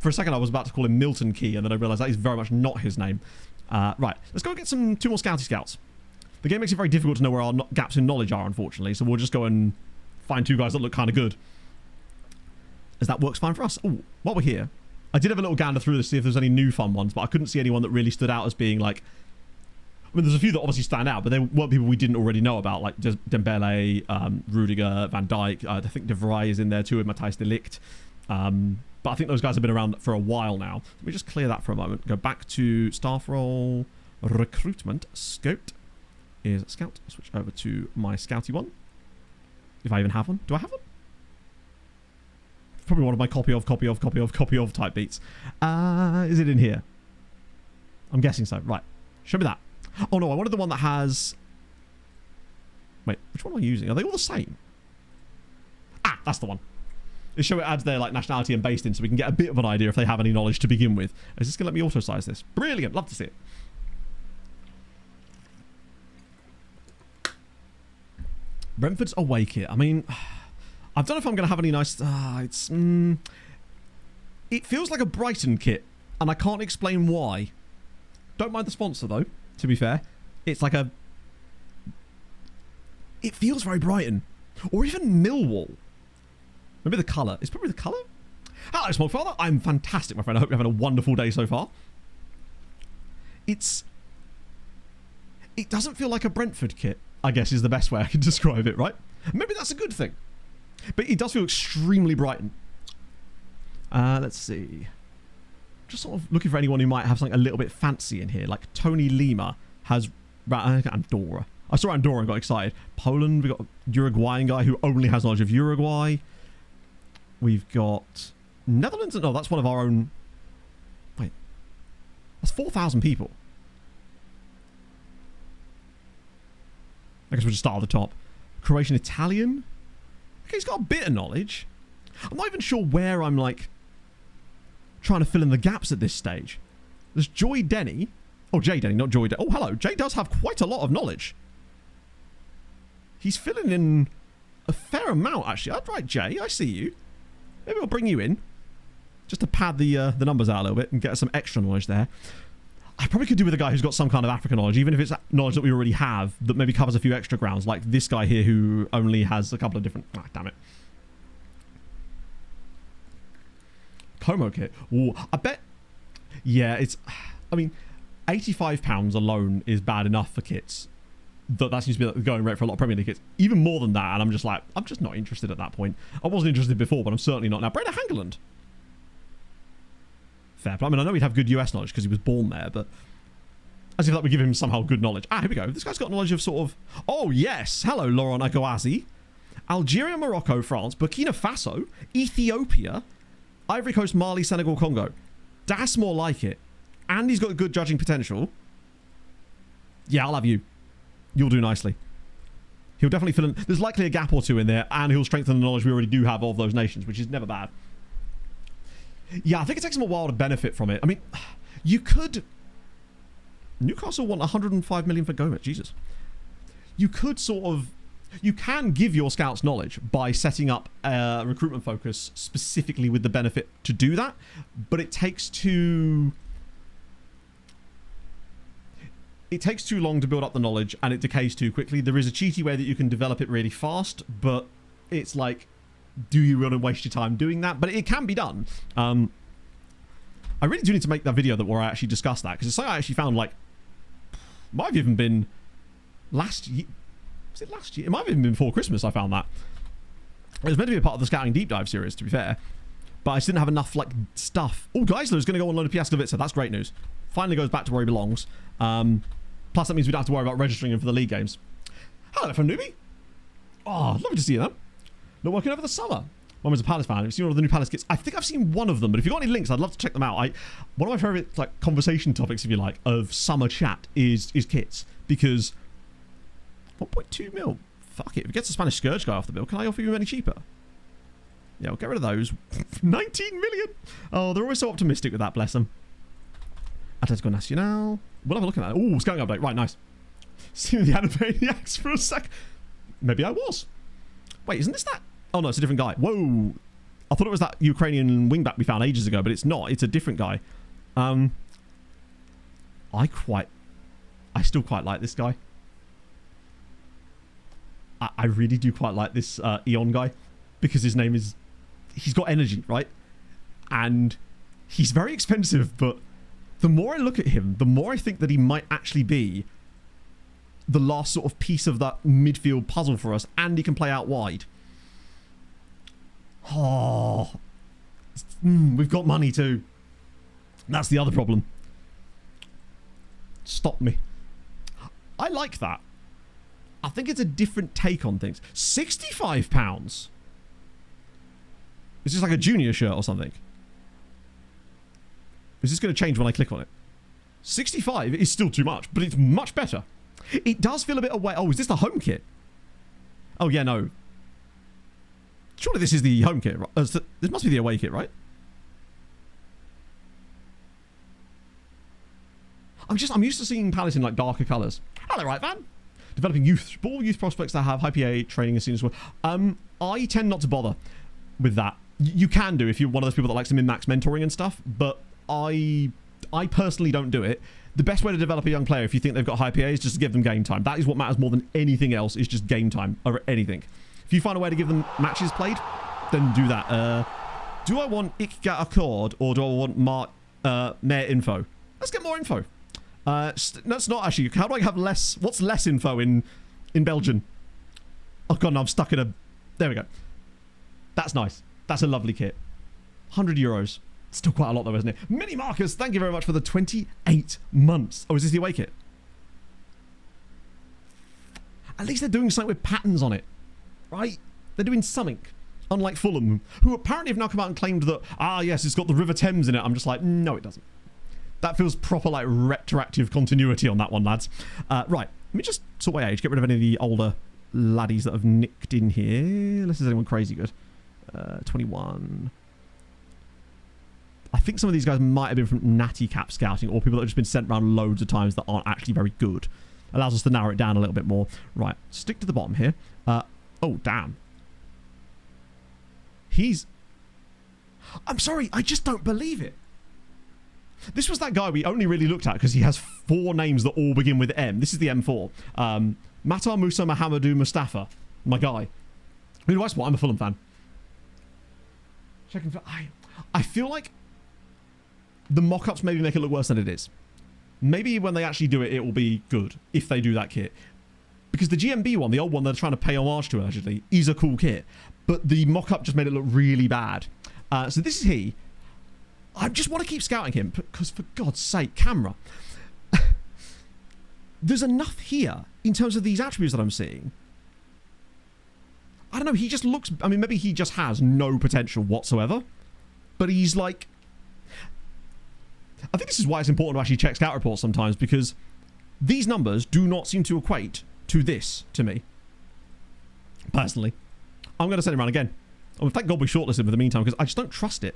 Speaker 1: For a second, I was about to call him Milton Key. And then I realised that is very much not his name. Right, let's go and get two more Scouty Scouts. The game makes it very difficult to know where our gaps in knowledge are, unfortunately. So we'll just go and find two guys that look kind of good. As that works fine for us. Oh, while we're here, I did have a little gander through this to see if there's any new fun ones, but I couldn't see anyone that really stood out as being like... I mean, there's a few that obviously stand out, but they weren't people we didn't already know about, like Dembele, Rudiger, Van Dijk. I think De Vrij is in there too with Matthijs de Ligt. But I think those guys have been around for a while now. Let me just clear that for a moment. Go back to staff role, recruitment. Scout is scout. Switch over to my scouty one. If I even have one. Do I have one? Probably one of my copy of type beats. Is it in here? I'm guessing so. Right. Show me that. Oh no, I wanted the one that has... Wait, which one am I using? Are they all the same? Ah, that's the one. This show it adds their like nationality and based in so we can get a bit of an idea if they have any knowledge to begin with. Is this going to let me auto-size this? Brilliant. Love to see it. Brentford's away kit. I mean... I don't know if I'm going to have any nice... It feels like a Brighton kit, and I can't explain why. Don't mind the sponsor, though, to be fair. It's like a... It feels very Brighton. Or even Millwall. Maybe the colour. It's probably the colour? Hello, Smogfather. I'm fantastic, my friend. I hope you're having a wonderful day so far. It doesn't feel like a Brentford kit, I guess is the best way I can describe it, right? Maybe that's a good thing. But it does feel extremely Brighton. Let's see. Just sort of looking for anyone who might have something a little bit fancy in here. Like Tony Lima has... Andorra. I saw Andorra and got excited. Poland, we've got a Uruguayan guy who only has knowledge of Uruguay. We've got Netherlands. No, that's one of our own... Wait. That's 4,000 people. I guess we'll just start at the top. Croatian Italian. Okay, he's got a bit of knowledge. I'm not even sure where I'm, like, trying to fill in the gaps at this stage. There's Joy Denny. Oh, Jay Denny, not Joy Denny. Oh, hello. Jay does have quite a lot of knowledge. He's filling in a fair amount, actually. That's right, Jay. I see you. Maybe I'll bring you in. Just to pad the numbers out a little bit and get some extra knowledge there. I probably could do with a guy who's got some kind of African knowledge, even if it's knowledge that we already have, that maybe covers a few extra grounds, like this guy here who only has a couple of different... Ah, damn it. Como kit. Ooh, I bet... Yeah, it's... I mean, £85 alone is bad enough for kits. That seems to be the going rate for a lot of Premier League kits. Even more than that, and I'm just like, I'm just not interested at that point. I wasn't interested before, but I'm certainly not now. Breda Hangeland. Fair. But I mean, I know he'd have good US knowledge because he was born there, but as if that would give him somehow good knowledge. Ah, here we go. This guy's got knowledge of sort of... Oh, yes. Hello, Laurent Agoazi. Algeria, Morocco, France, Burkina Faso, Ethiopia, Ivory Coast, Mali, Senegal, Congo. That's more like it. And he's got good judging potential. Yeah, I'll have you. You'll do nicely. He'll definitely fill in... There's likely a gap or two in there, and he'll strengthen the knowledge we already do have of those nations, which is never bad. Yeah, I think it takes him a while to benefit from it. I mean, you could... Newcastle want 105 million for Gomez. Jesus. You could sort of... You can give your scouts knowledge by setting up a recruitment focus specifically with the benefit to do that, but it takes too... It takes too long to build up the knowledge, and it decays too quickly. There is a cheaty way that you can develop it really fast, but it's like... Do you really waste your time doing that? But it can be done. I really do need to make that video where I actually discuss that, because it's something I actually found, like, might have even been last Was it last year? It might have even been before Christmas I found that. It was meant to be a part of the Scouting Deep Dive series, to be fair. But I just didn't have enough, like, stuff. Oh, Geisler's going to go on loan to Piaskowicz. That's great news. Finally goes back to where he belongs. Plus, that means we don't have to worry about registering him for the league games. Hello from Newbie. Oh, lovely to see you, man. Not working over the summer. One was a Palace fan. Have you seen all the new Palace kits? I think I've seen one of them, but if you've got any links, I'd love to check them out. One of my favourite, like, conversation topics, if you like, of summer chat is kits. Because 1.2 mil. Fuck it. If it gets the Spanish Scourge guy off the bill, can I offer you any cheaper? Yeah, we'll get rid of those. 19 million. Oh, they're always so optimistic with that, bless them. Atletico Nacional. We'll have a look at that. Oh, scouting update. Right, nice. Seen the Animaniacs for a sec. Maybe I was. Wait, isn't this that? Oh, no, it's a different guy. Whoa. I thought it was that Ukrainian wingback we found ages ago, but it's not. It's a different guy. I still quite like this guy. I really do quite like this Eon guy. Because his name is... He's got energy, right? And he's very expensive, but the more I look at him, the more I think that he might actually be the last sort of piece of that midfield puzzle for us, and he can play out wide. Oh, we've got money too. That's the other problem. Stop me. I like that. I think it's a different take on things. £65. Is this like a junior shirt or something? Is this going to change when I click on it? 65 is still too much, but it's much better. It does feel a bit away. Oh, is this the home kit? Oh, yeah, no. Surely this is the home kit. Right? This must be the away kit, right? I'm used to seeing Palace in like darker colours. Hello, right, man. Developing youth prospects that have high PA training as soon as well. I tend not to bother with that. You can do if you're one of those people that likes to min-max mentoring and stuff, but I personally don't do it. The best way to develop a young player, if you think they've got high PA, is just to give them game time. That is what matters more than anything else, is just game time or anything. If you find a way to give them matches played, then do that. Do I want Ikga Accord or do I want more info? Let's get more info. That's not actually. How do I have less? What's less info in Belgian? Oh god, no, I'm stuck in a... There we go. That's nice. That's a lovely kit. €100. Still quite a lot though, isn't it? Mini Marcus, thank you very much for the 28 months. Oh, is this the away kit? At least they're doing something with patterns on it. Right? They're doing something. Unlike Fulham, who apparently have now come out and claimed that, yes, it's got the River Thames in it. I'm just like, no, it doesn't. That feels proper, like, retroactive continuity on that one, lads. Right. Let me just sort my age. Get rid of any of the older laddies that have nicked in here. Unless there's anyone crazy good. 21. I think some of these guys might have been from Natty Cap Scouting or people that have just been sent around loads of times that aren't actually very good. Allows us to narrow it down a little bit more. Right. Stick to the bottom here. Oh, damn. I'm sorry. I just don't believe it. This was that guy we only really looked at because he has 4 names that all begin with M. This is the M4. Matar Musa Mahamadou Mustafa. My guy. Who do I support? I'm a Fulham fan. Checking for... I feel like the mock-ups maybe make it look worse than it is. Maybe when they actually do it, it will be good if they do that kit. Because the GMB one, the old one they're trying to pay homage to, allegedly, is a cool kit. But the mock-up just made it look really bad. So this is he. I just want to keep scouting him because, for God's sake, camera. There's enough here in terms of these attributes that I'm seeing. I don't know, he just looks... I mean, maybe he just has no potential whatsoever. But he's like... I think this is why it's important to actually check scout reports sometimes, because these numbers do not seem to equate to this, to me. Personally. I'm going to send him around again. Oh, thank God we shortlisted him in the meantime, because I just don't trust it.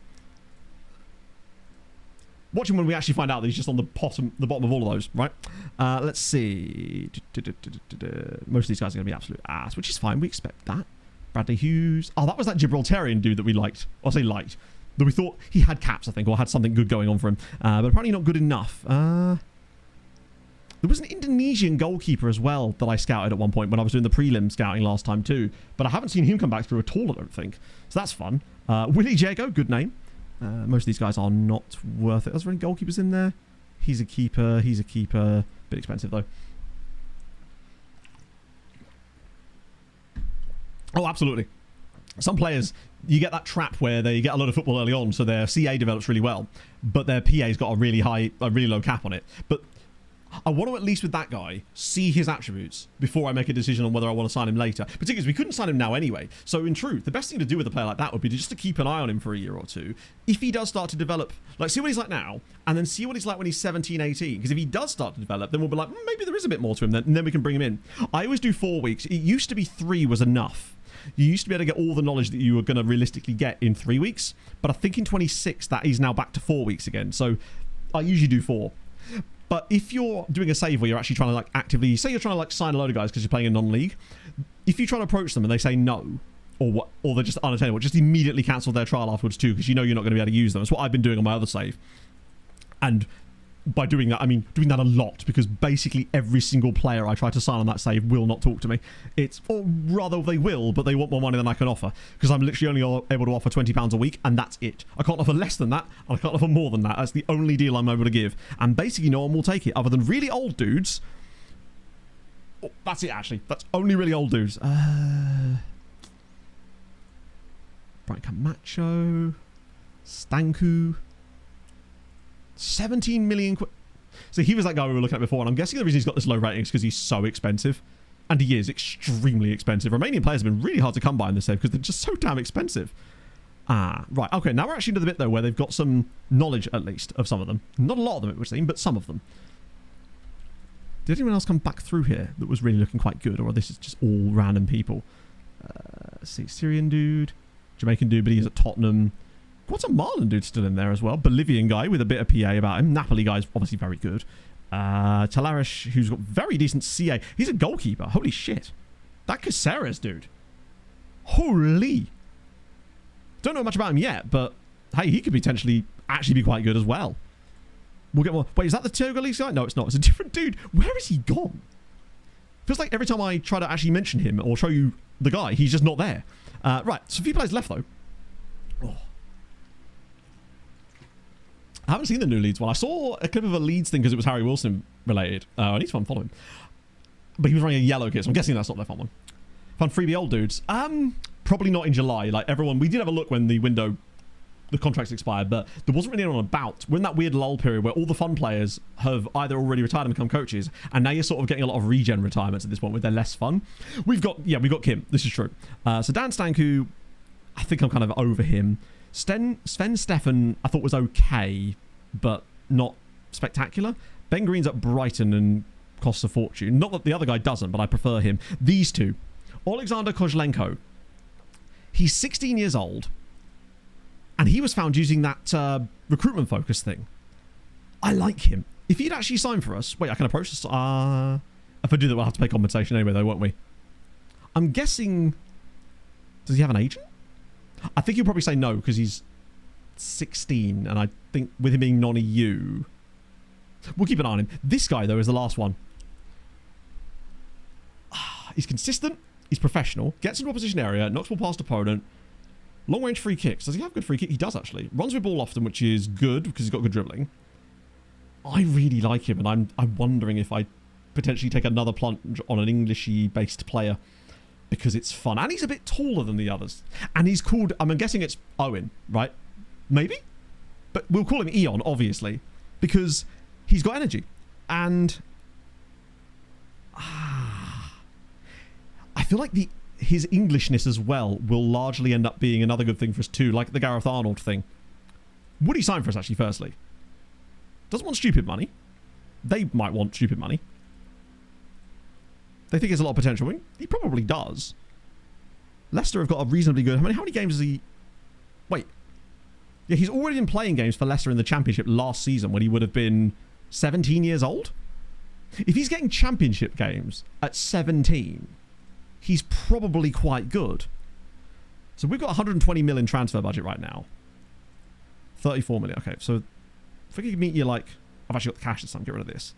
Speaker 1: Watch him when we actually find out that he's just on the bottom of all of those, right? Let's see. Most of these guys are going to be absolute ass, which is fine. We expect that. Bradley Hughes. Oh, that was that Gibraltarian dude that we liked. Or say liked. That we thought he had caps, I think, or had something good going on for him. But apparently not good enough. There was an Indonesian goalkeeper as well that I scouted at one point when I was doing the prelim scouting last time too. But I haven't seen him come back through at all, I don't think. So that's fun. Willie Jago, good name. Most of these guys are not worth it. Is there any goalkeepers in there? He's a keeper. He's a keeper. Bit expensive, though. Oh, absolutely. Some players, you get that trap where they get a lot of football early on, so their CA develops really well, but their PA's got a really low cap on it. But I want to, at least with that guy, see his attributes before I make a decision on whether I want to sign him later. Particularly because we couldn't sign him now anyway. So in truth, the best thing to do with a player like that would be just to keep an eye on him for a year or two. If he does start to develop, like see what he's like now, and then see what he's like when he's 17, 18. Because if he does start to develop, then we'll be like, maybe there is a bit more to him then, and then we can bring him in. I always do 4 weeks. It used to be 3 was enough. You used to be able to get all the knowledge that you were going to realistically get in 3 weeks. But I think in 26, that is now back to 4 weeks again. So I usually do 4. But if you're doing a save where you're actually trying to like actively, say you're trying to like sign a load of guys because you're playing a non-league, if you try to approach them and they say no, or they're just unattainable, just immediately cancel their trial afterwards too, because you know you're not going to be able to use them. That's what I've been doing on my other save. And by doing that, I mean doing that a lot, because basically every single player I try to sign on that save will not talk to me. Or rather they will, but they want more money than I can offer, because I'm literally only able to offer £20 a week, and that's it. I can't offer less than that, and I can't offer more than that. That's the only deal I'm able to give, and basically no one will take it other than really old dudes. Oh, that's it, actually. That's only really old dudes. Brian Camacho, Stanku. 17 million quid. So he was that guy we were looking at before, and I'm guessing the reason he's got this low rating is because he's so expensive. And he is extremely expensive. Romanian players have been really hard to come by in this save because they're just so damn expensive. Right. Okay, now we're actually into the bit, though, where they've got some knowledge, at least, of some of them. Not a lot of them, it would seem, but some of them. Did anyone else come back through here that was really looking quite good, or this is just all random people? Let's see, Syrian dude, Jamaican dude, but he's at Tottenham. Guatemalan dude still in there as well. Bolivian guy with a bit of PA about him. Napoli guy's obviously very good. Talarish, who's got very decent CA. He's a goalkeeper. Holy shit. That Caceres dude. Holy. Don't know much about him yet, but hey, he could potentially actually be quite good as well. We'll get more. Wait, is that the Togolese guy? No, it's not. It's a different dude. Where has he gone? Feels like every time I try to actually mention him or show you the guy, he's just not there. Right, so a few players left though. Oh. I haven't seen the new Leeds one. I saw a clip of a Leeds thing because it was Harry Wilson related. I need to unfollow him. But he was wearing a yellow kit, so I'm guessing that's not their fun one. Fun freebie old dudes. Probably not in July. Like everyone, we did have a look when the contracts expired, but there wasn't really anyone about. We're in that weird lull period where all the fun players have either already retired and become coaches, and now you're sort of getting a lot of regen retirements at this point where they're less fun. We've got Kim. This is true. So Dan Stanku, I think I'm kind of over him. Sven Steffen, I thought was okay, but not spectacular. Ben Green's at Brighton and costs a fortune. Not that the other guy doesn't, but I prefer him. These two. Alexander Kozlenko. He's 16 years old, and he was found using that recruitment focus thing. I like him. If he'd actually signed for us... Wait, I can approach this... if I do that, we'll have to pay compensation anyway, though, won't we? I'm guessing... Does he have an agent? I think he'll probably say no because he's 16, and I think with him being non-EU, we'll keep an eye on him. This guy, though, is the last one. He's consistent, he's professional, gets into opposition area, knocks ball past opponent, long-range free kicks. Does he have good free kick? He does, actually. Runs with ball often, which is good because he's got good dribbling. I really like him, and I'm wondering if I potentially take another plunge on an Englishy-based player, because it's fun. And he's a bit taller than the others. And he's called... I'm guessing it's Owen, right? Maybe? But we'll call him Eon, obviously. Because he's got energy. And... I feel like his Englishness as well will largely end up being another good thing for us too. Like the Gareth Arnold thing. Would he sign for us, actually, firstly? Doesn't want stupid money. They might want stupid money. They think there's a lot of potential. I mean, he probably does. Leicester have got a reasonably good... How many games has he... Wait. Yeah, he's already been playing games for Leicester in the Championship last season when he would have been 17 years old. If he's getting Championship games at 17, he's probably quite good. So we've got 120 million transfer budget right now. 34 million. Okay, so if we could meet you like... I've actually got the cash this time. Get rid of this.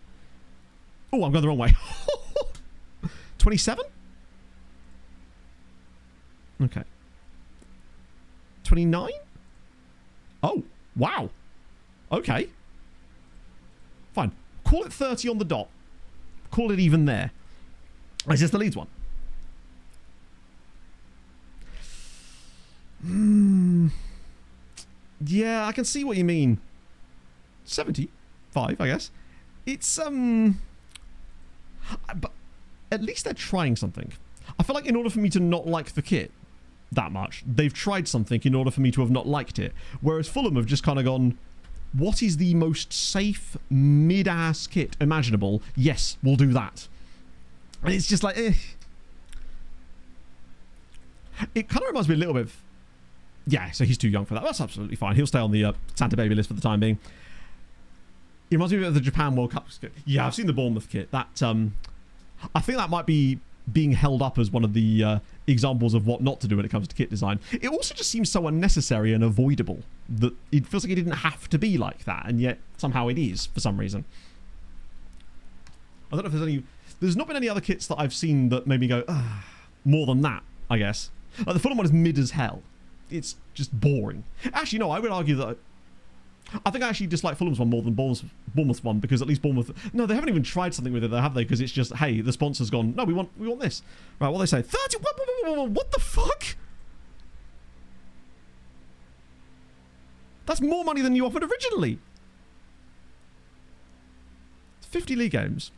Speaker 1: Oh, I'm going the wrong way. 27? Okay. 29? Oh, wow. Okay. Fine. Call it 30 on the dot. Call it even there. Is this the Leeds one? Yeah, I can see what you mean. 75, I guess. It's, but at least they're trying something. I feel like in order for me to not like the kit that much, they've tried something in order for me to have not liked it. Whereas Fulham have just kind of gone, what is the most safe mid-ass kit imaginable? Yes, we'll do that. And it's just like, eh. It kind of reminds me a little bit of... Yeah, so he's too young for that. That's absolutely fine. He'll stay on the Santa Baby list for the time being. It reminds me of the Japan World Cup kit. Yeah, I've seen the Bournemouth kit. That I think that might be being held up as one of the examples of what not to do when it comes to kit design. It also just seems so unnecessary and avoidable that it feels like it didn't have to be like that, and yet somehow it is for some reason. I don't know if there's any... There's not been any other kits that I've seen that made me go, more than that, I guess. Like the Fulham one is mid as hell. It's just boring. Actually, no, I would argue that... I think I actually dislike Fulham's one more than Bournemouth's one, because at least Bournemouth... No, they haven't even tried something with it, though, have they? Because it's just, hey, the sponsor's gone, no, we want this. Right, what they say? 30... What the fuck? That's more money than you offered originally. 50 league games.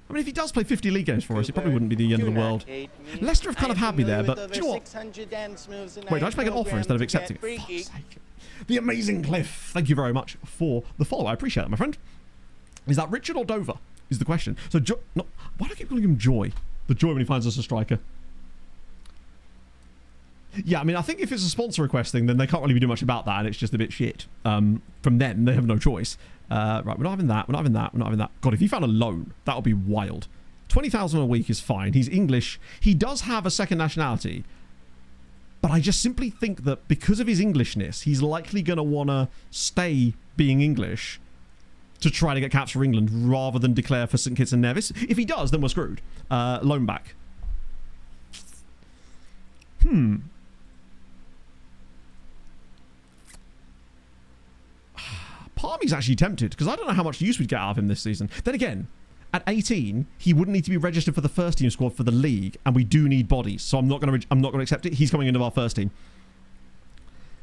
Speaker 1: I mean, if he does play 50 league games for us, it probably wouldn't be the end of the world. Leicester have kind of had me there, but do you know what? Wait, did I just make an offer instead of accepting it? Fuck's sake. The amazing Cliff. Thank you very much for the follow. I appreciate it, my friend. Is that Richard or Dover? Is the question. So, no, why do I keep calling him Joy? The Joy when he finds us a striker. Yeah, I mean, I think if it's a sponsor request thing, then they can't really do much about that, and it's just a bit shit. From them, they have no choice. Right, we're not having that, we're not having that, we're not having that. God, if he found a loan, that would be wild. 20,000 a week is fine. He's English. He does have a second nationality. But I just simply think that because of his Englishness, he's likely going to want to stay being English to try to get caps for England rather than declare for St Kitts and Nevis. If he does, then we're screwed. Loan back. Part of me's actually tempted, because I don't know how much use we'd get out of him this season. Then again, at 18, he wouldn't need to be registered for the first team squad for the league, and we do need bodies, so I'm not going to accept it. He's coming into our first team.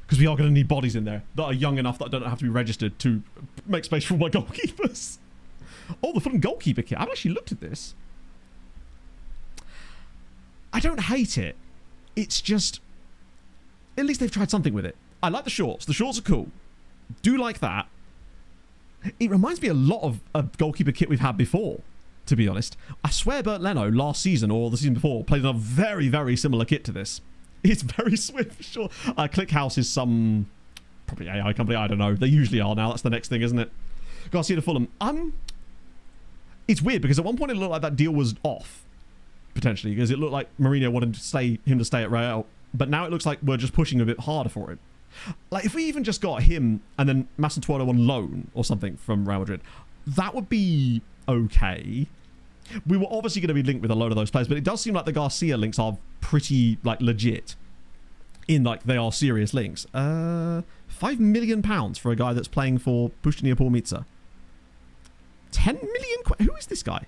Speaker 1: Because we are going to need bodies in there that are young enough that don't have to be registered to make space for all my goalkeepers. Oh, the Fulham goalkeeper kit. I've actually looked at this. I don't hate it. It's just... At least they've tried something with it. I like the shorts. The shorts are cool. Do like that. It reminds me a lot of a goalkeeper kit we've had before, to be honest. I swear Bert Leno last season or the season before played a very, very similar kit to this. It's very swift, for sure. ClickHouse is some... probably AI company, I don't know. They usually are now. That's the next thing, isn't it? Garcia to Fulham. It's weird because at one point it looked like that deal was off, potentially, because it looked like Mourinho wanted him to stay at Real. But now it looks like we're just pushing a bit harder for it. Like, if we even just got him and then Masantuono on loan or something from Real Madrid, that would be okay. We were obviously going to be linked with a load of those players, but it does seem like the Garcia links are pretty, like, legit. In, like, they are serious links. £5 million for a guy that's playing for Pushtinia Pormitsa. 10 million? Who is this guy?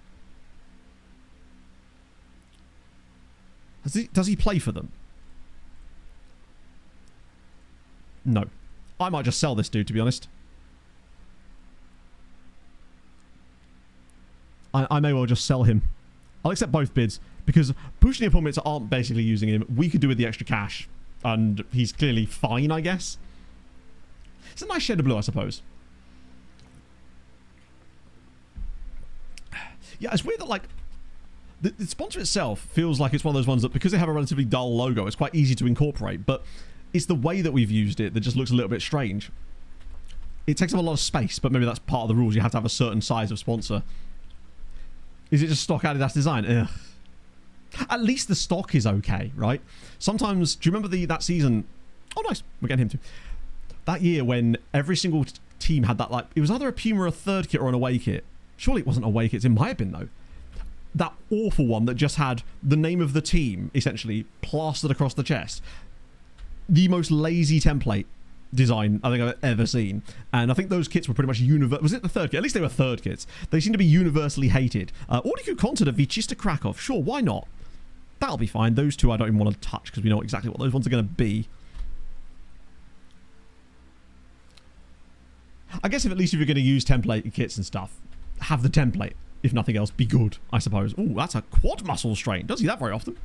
Speaker 1: Does he play for them? No. I might just sell this dude, to be honest. I may well just sell him. I'll accept both bids, because Pushtinia Pormitsa aren't basically using him. We could do with the extra cash, and he's clearly fine, I guess. It's a nice shade of blue, I suppose. Yeah, it's weird that, like, the sponsor itself feels like it's one of those ones that, because they have a relatively dull logo, it's quite easy to incorporate, but it's the way that we've used it that just looks a little bit strange. It takes up a lot of space, but maybe that's part of the rules. You have to have a certain size of sponsor. Is it just stock Adidas design? Ugh. At least the stock is okay, right? Sometimes, do you remember that season? Oh, nice. We're getting him too. That year when every single team had that, like, it was either a Puma, a third kit, or an away kit. Surely it wasn't away kits. It might have been, though. That awful one that just had the name of the team, essentially, plastered across the chest. The most lazy template design I think I've ever seen. And I think those kits were pretty much was it the third kit? At least they were third kits. They seem to be universally hated. Wisła Kraków, Wisła Kraków. Sure, why not? That'll be fine. Those two I don't even want to touch because we know exactly what those ones are going to be. I guess if at least if you're going to use template kits and stuff, have the template. If nothing else, be good, I suppose. Oh, that's a quad muscle strain. Don't see that very often.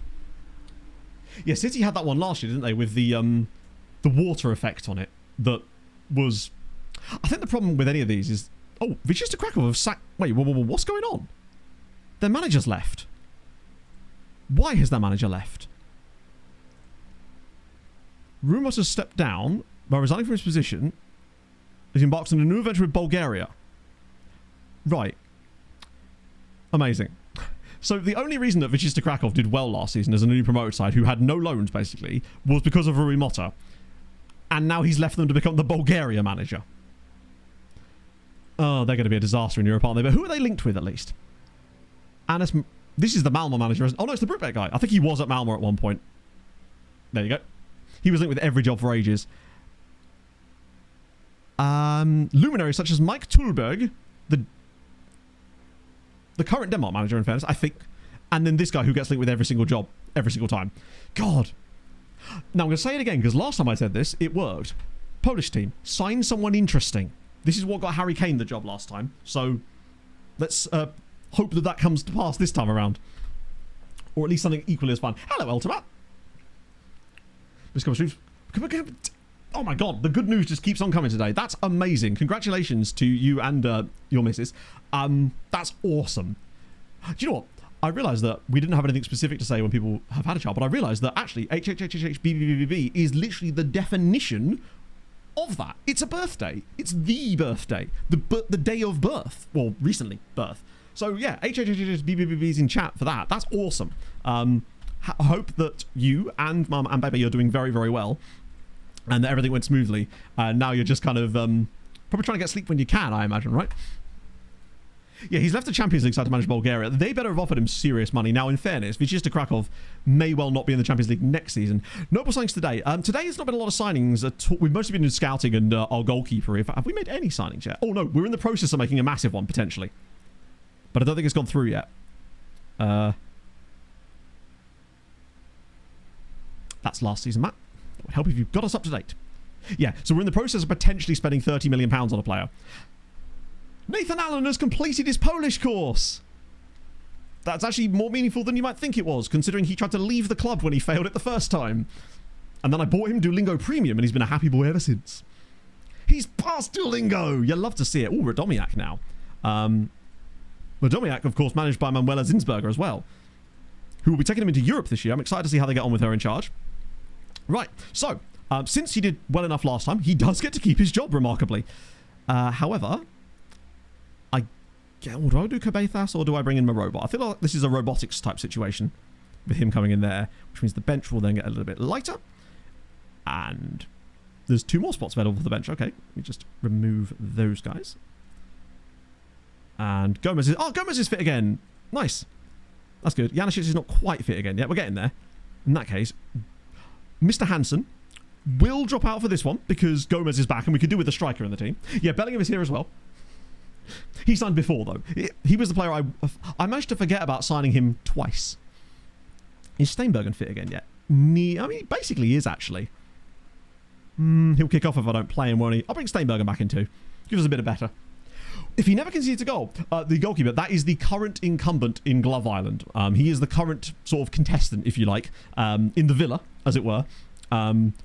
Speaker 1: Yeah, City had that one last year, didn't they? With the water effect on it. That was... I think the problem with any of these is... Oh, Wisła Kraków have sacked... Wait, what's going on? Their manager's left. Why has their manager left? Rumos has stepped down by resigning from his position. He's embarked on a new adventure with Bulgaria. Right. Amazing. So the only reason that Wisła Kraków did well last season as a newly promoted side who had no loans, basically, was because of Rui Motta. And now he's left them to become the Bulgaria manager. Oh, they're going to be a disaster in Europe, aren't they? But who are they linked with, at least? Anis... This is the Malmo manager. Oh, no, it's the Brookbeck guy. I think he was at Malmo at one point. There you go. He was linked with every job for ages. Luminaries such as Mike Tulberg, the current Denmark manager, in fairness, I think. And then this guy who gets linked with every single job, every single time. God. Now, I'm going to say it again, because last time I said this, it worked. Polish team, sign someone interesting. This is what got Harry Kane the job last time. So, let's hope that comes to pass this time around. Or at least something equally as fun. Hello, Ultimate. Let's go. Oh my god, the good news just keeps on coming today. That's amazing. Congratulations to you and your missus. That's awesome. Do you know what? I realised that we didn't have anything specific to say when people have had a child, but I realised that actually HHHHBBBB is literally the definition of that. It's a birthday. It's the birthday. The day of birth. Well, recently birth. So yeah, HHHHBBB is in chat for that. That's awesome. I hope that you and Mum and Baby are doing very, very well. And that everything went smoothly. Now you're just kind of probably trying to get sleep when you can, I imagine, right? Yeah, he's left the Champions League side to manage Bulgaria. They better have offered him serious money. Now, in fairness, Wisła Kraków may well not be in the Champions League next season. Notable signings today. Today has not been a lot of signings at all. We've mostly been in scouting and our goalkeeper. Have we made any signings yet? Oh, no. We're in the process of making a massive one, potentially. But I don't think it's gone through yet. That's last season, Matt. That would help if you've got us up to date. Yeah, so we're in the process of potentially spending £30 million on a player. Nathan Allen has completed his Polish course. That's actually more meaningful than you might think it was, considering he tried to leave the club when he failed it the first time. And then I bought him Duolingo Premium, and he's been a happy boy ever since. He's past Duolingo! You'll love to see it. Oh, Radomiak now. Radomiak, of course, managed by Manuela Zinsberger as well, who will be taking him into Europe this year. I'm excited to see how they get on with her in charge. Right, so, since he did well enough last time, he does get to keep his job, remarkably. However, do I do Cabezas or do I bring in a robot? I feel like this is a robotics type situation with him coming in there, which means the bench will then get a little bit lighter. And there's 2 more spots available for the bench. Okay, let me just remove those guys. And Gomez is fit again. Nice. That's good. Janicic is not quite fit again yet. We're getting there. In that case, Mr. Hansen will drop out for this one because Gomez is back and we could do with a striker in the team. Yeah, Bellingham is here as well. He signed before, though. He was the player I managed to forget about signing him twice. Is Steinbergen fit again yet? I mean, basically he is, actually. He'll kick off if I don't play him, won't he? I'll bring Steinbergen back in too. Give us a bit of better. If he never concedes a goal, the goalkeeper, that is the current incumbent in Glove Island. He is the current sort of contestant, if you like, in the villa, as it were.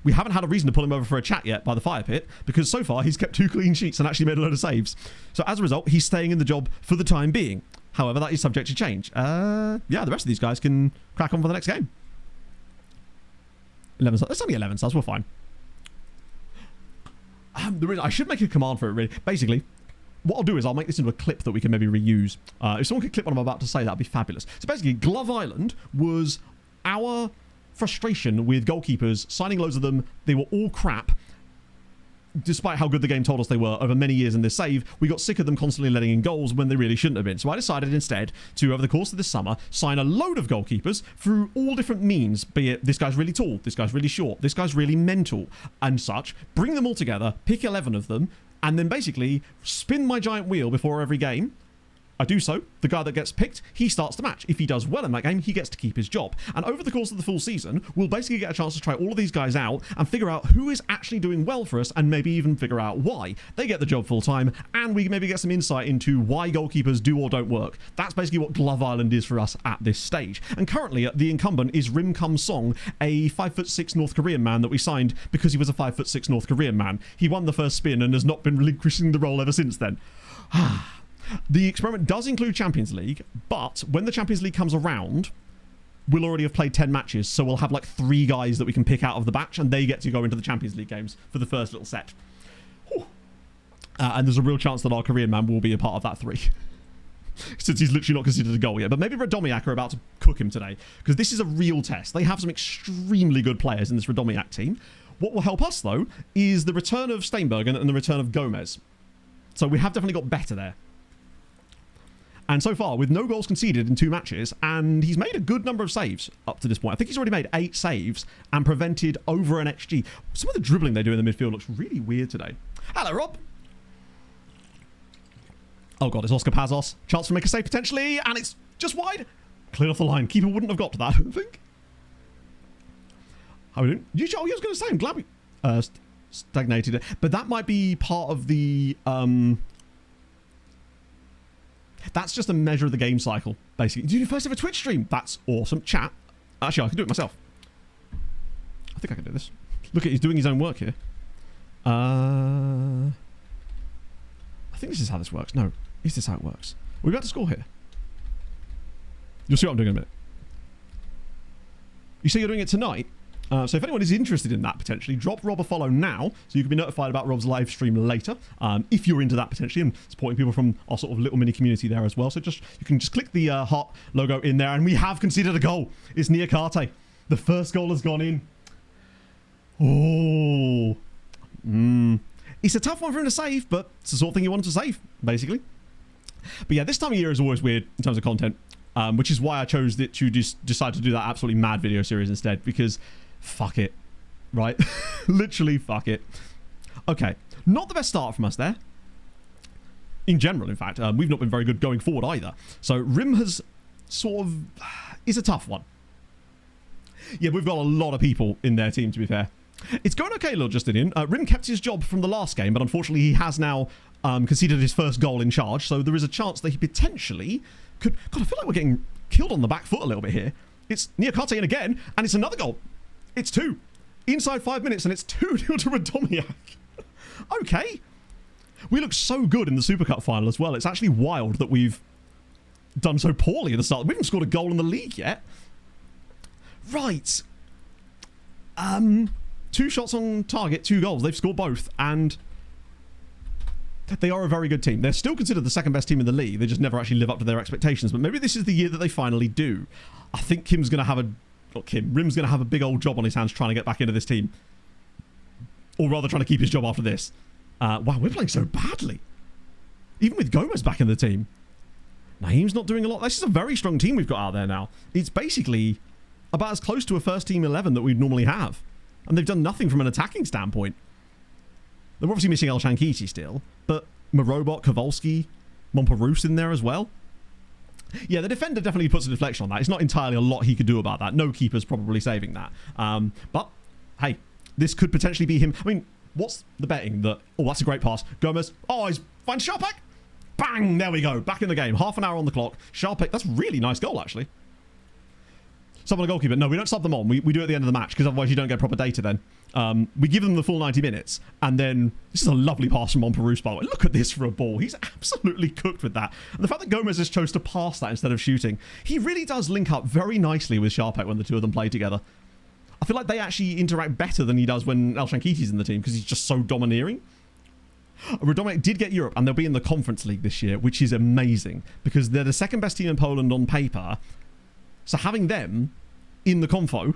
Speaker 1: We haven't had a reason to pull him over for a chat yet by the fire pit because so far he's kept 2 clean sheets and actually made a load of saves. So as a result, he's staying in the job for the time being. However, that is subject to change. Yeah, the rest of these guys can crack on for the next game. 11 stars. It's only 11 stars. We're fine. I should make a command for it, really. Basically, what I'll do is I'll make this into a clip that we can maybe reuse. If someone could clip what I'm about to say, that'd be fabulous. So basically, Glove Island was our frustration with goalkeepers, signing loads of them. They were all crap, despite how good the game told us they were over many years in this save. We got sick of them constantly letting in goals when they really shouldn't have been. So I decided instead to, over the course of this summer, sign a load of goalkeepers through all different means, be it this guy's really tall, this guy's really short, this guy's really mental, and such. Bring them all together, pick 11 of them, and then basically spin my giant wheel before every game I do so, the guy that gets picked, he starts the match. If he does well in that game, he gets to keep his job. And over the course of the full season, we'll basically get a chance to try all of these guys out and figure out who is actually doing well for us and maybe even figure out why they get the job full time, and we maybe get some insight into why goalkeepers do or don't work. That's basically what Glove Island is for us at this stage. And currently, the incumbent is Rim Kum Song, a 5'6" North Korean man that we signed because he was a 5'6" North Korean man. He won the first spin and has not been relinquishing the role ever since then. The experiment does include Champions League, but when the Champions League comes around, we'll already have played 10 matches, so we'll have like 3 guys that we can pick out of the batch, and they get to go into the Champions League games for the first little set. And there's a real chance that our Korean man will be a part of that 3. Since he's literally not considered a goal yet. But maybe Radomiak are about to cook him today, because this is a real test. They have some extremely good players in this Radomiak team. What will help us, though, is the return of Steinbergen and the return of Gomez. So we have definitely got better there. And so far, with no goals conceded in 2 matches, and he's made a good number of saves up to this point. I think he's already made 8 saves and prevented over an XG. Some of the dribbling they do in the midfield looks really weird today. Hello, Rob. Oh, God, it's Oscar Pazos. Chance to make a save potentially, and it's just wide. Cleared off the line. Keeper wouldn't have got to that, I don't think. How are we doing? I was going to say, I'm glad we stagnated it. But that might be part of the... That's just a measure of the game cycle, basically. Did you do your first ever Twitch stream? That's awesome. Chat. Actually, I can do it myself. I think I can do this. Look at, he's doing his own work here. I think this is how this works. No. Is this how it works? We're about to score here. You'll see what I'm doing in a minute. You say you're doing it tonight? So if anyone is interested in that potentially, drop Rob a follow now so you can be notified about Rob's live stream later, if you're into that potentially, and supporting people from our sort of little mini community there as well. So you can just click the heart logo in there, and we have conceded a goal. It's Niakate. The first goal has gone in. Oh. It's a tough one for him to save, but it's the sort of thing you want to save, basically. But yeah, this time of year is always weird in terms of content, which is why I chose to decide to do that absolutely mad video series instead, because fuck it, right? Literally fuck it. Okay, not the best start from us there. In general, in fact, we've not been very good going forward either. So Rim has sort of is a tough one. Yeah, we've got a lot of people in their team, to be fair. It's going okay, Lord Justinian. Rim kept his job from the last game, but unfortunately he has now conceded his first goal in charge, so there is a chance that he potentially could... God, I feel like we're getting killed on the back foot a little bit here. It's Niakate in again, and it's another goal. It's 2. Inside 5 minutes, and it's 2-0 to Radomiak. Okay. We look so good in the Super Cup final as well. It's actually wild that we've done so poorly at the start. We haven't scored a goal in the league yet. Right. 2 shots on target, 2 goals. They've scored both, and they are a very good team. They're still considered the second best team in the league. They just never actually live up to their expectations. But maybe this is the year that they finally do. I think Rim's going to have a big old job on his hands trying to get back into this team. Or rather trying to keep his job after this. Wow, we're playing so badly. Even with Gomez back in the team. Naeem's not doing a lot. This is a very strong team we've got out there now. It's basically about as close to a first team 11 that we'd normally have. And they've done nothing from an attacking standpoint. They're obviously missing El Shankiti still, but Marobot, Kowalski, Monparus in there as well. Yeah, the defender definitely puts a deflection on that. It's not entirely a lot he could do about that. No keeper's probably saving that. But, hey, this could potentially be him. I mean, what's the betting that... Oh, that's a great pass. Gomez. Oh, he's... Finds Sharpak. Bang! There we go. Back in the game. Half an hour on the clock. Sharpak. That's a really nice goal, actually. Sub on a goalkeeper. No, we don't sub them on. We do it at the end of the match, because otherwise you don't get proper data then. We give them the full 90 minutes, and then... This is a lovely pass from Monparus, by the way. Look at this for a ball. He's absolutely cooked with that. And the fact that Gomez has chose to pass that instead of shooting, he really does link up very nicely with Sharpak when the two of them play together. I feel like they actually interact better than he does when El Shankiti's in the team, because he's just so domineering. Radomiak did get Europe, and they'll be in the Conference League this year, which is amazing, because they're the second best team in Poland on paper. So having them in the Confo,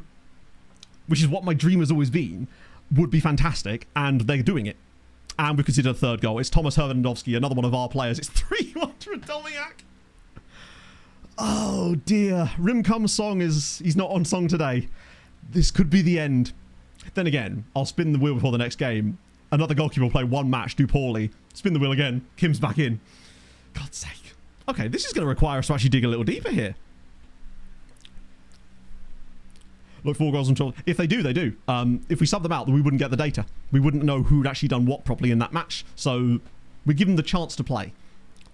Speaker 1: which is what my dream has always been, would be fantastic, and they're doing it. And we've considered a third goal. It's Thomas Hervendowski, another one of our players. It's 3-1 to Radomiak. Oh dear. Rimcum Song he's not on song today. This could be the end. Then again, I'll spin the wheel before the next game. Another goalkeeper will play one match, do poorly. Spin the wheel again. Kim's back in. God's sake. Okay, this is going to require us to actually dig a little deeper here. Look, 4 goals and 12. If they do, they do. If we sub them out, then we wouldn't get the data. We wouldn't know who'd actually done what properly in that match. So we give them the chance to play.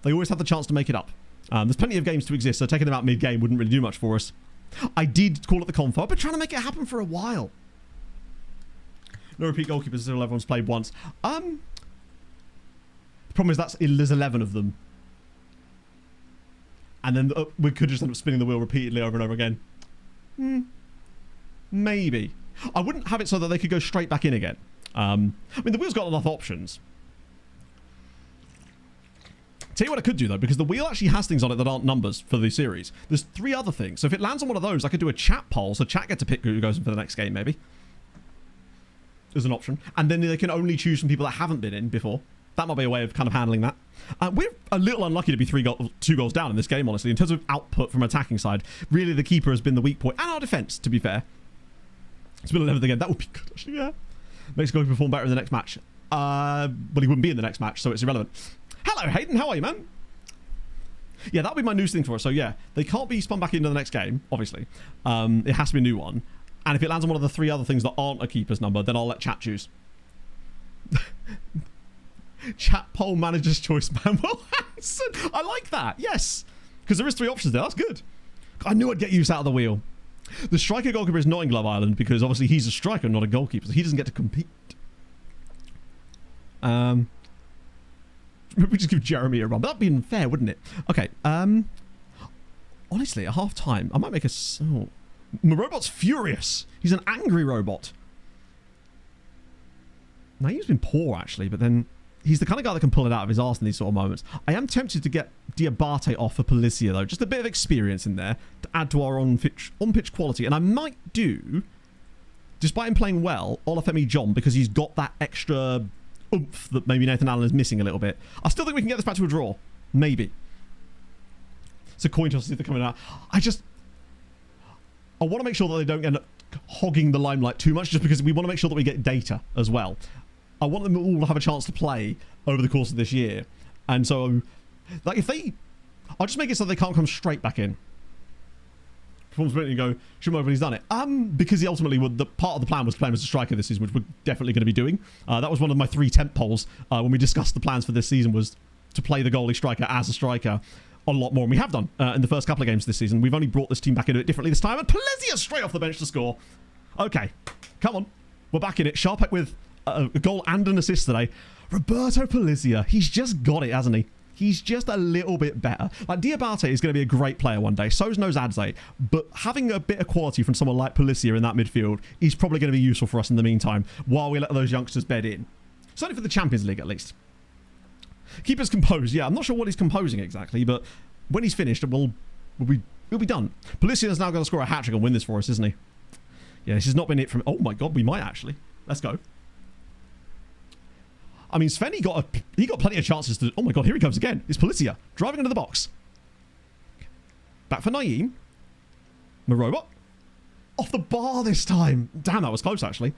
Speaker 1: They always have the chance to make it up. There's plenty of games to exist, so taking them out mid-game wouldn't really do much for us. I did call it the confo. I've been trying to make it happen for a while. No repeat goalkeepers until everyone's played once. The problem is there's 11 of them. And then we could just end up spinning the wheel repeatedly over and over again. Maybe. I wouldn't have it so that they could go straight back in again. I mean, the wheel's got enough options. Tell you what I could do, though, because the wheel actually has things on it that aren't numbers for the series. There's 3 other things. So if it lands on one of those, I could do a chat poll. So chat gets to pick who goes in for the next game, maybe. There's an option. And then they can only choose from people that haven't been in before. That might be a way of kind of handling that. We're a little unlucky to be 2 goals down in this game, honestly. In terms of output from attacking side, really the keeper has been the weak point. And our defence, to be fair. It's been 11th again. That would be good, actually, yeah. Makes goal perform better in the next match. Well, he wouldn't be in the next match, so it's irrelevant. Hello, Hayden. How are you, man? Yeah, that'll be my news thing for us. So, yeah, they can't be spun back into the next game, obviously. It has to be a new one. And if it lands on one of the 3 other things that aren't a keeper's number, then I'll let chat choose. Chat poll manager's choice, Manuel Hansen. I like that. Yes. Because there is 3 options there. That's good. I knew I'd get use out of the wheel. The striker goalkeeper is not in Glove Island because obviously he's a striker, not a goalkeeper. So he doesn't get to compete. We just give Jeremy a run. But that'd be unfair, wouldn't it? Okay. Honestly, at half time, I might make a... Oh, my robot's furious. He's an angry robot. Now, he's been poor, actually, but then he's the kind of guy that can pull it out of his arse in these sort of moments. I am tempted to get Diabate off for Policia, though. Just a bit of experience in there to add to our on-pitch quality. And I might do, despite him playing well, Olafemi John, because he's got that extra oomph that maybe Nathan Allen is missing a little bit. I still think we can get this back to a draw. Maybe. It's a coin toss if they're coming out. I want to make sure that they don't end up hogging the limelight too much, just because we want to make sure that we get data as well. I want them all to have a chance to play over the course of this year. And so, like, I'll just make it so they can't come straight back in. Performance and go, Shimo when he's done it. Because he ultimately the part of the plan was to play him as a striker this season, which we're definitely going to be doing. That was one of my 3 temp polls when we discussed the plans for this season, was to play the goalie striker as a striker a lot more. And we have done in the first couple of games this season. We've only brought this team back into it differently this time. And Polizia straight off the bench to score. Okay, come on. We're back in it. Sharpek with a goal and an assist today. Roberto Polizia. He's just got it, hasn't he? He's just a little bit better. Like, Diabate is going to be a great player one day. So's Adze. But having a bit of quality from someone like Polizia in that midfield is probably going to be useful for us in the meantime, while we let those youngsters bed in. Certainly for the Champions League, at least. Keeper's composed. Yeah, I'm not sure what he's composing exactly, but when he's finished, we'll be done. Policia's now going to score a hat-trick and win this for us, isn't he? Yeah, this has not been it from... Oh my god, we might actually. Let's go. I mean, Sven, he got plenty of chances to... Oh my god, here he comes again. It's Polizia driving into the box. Back for Naeem. Marobot. Off the bar this time. Damn, that was close, actually.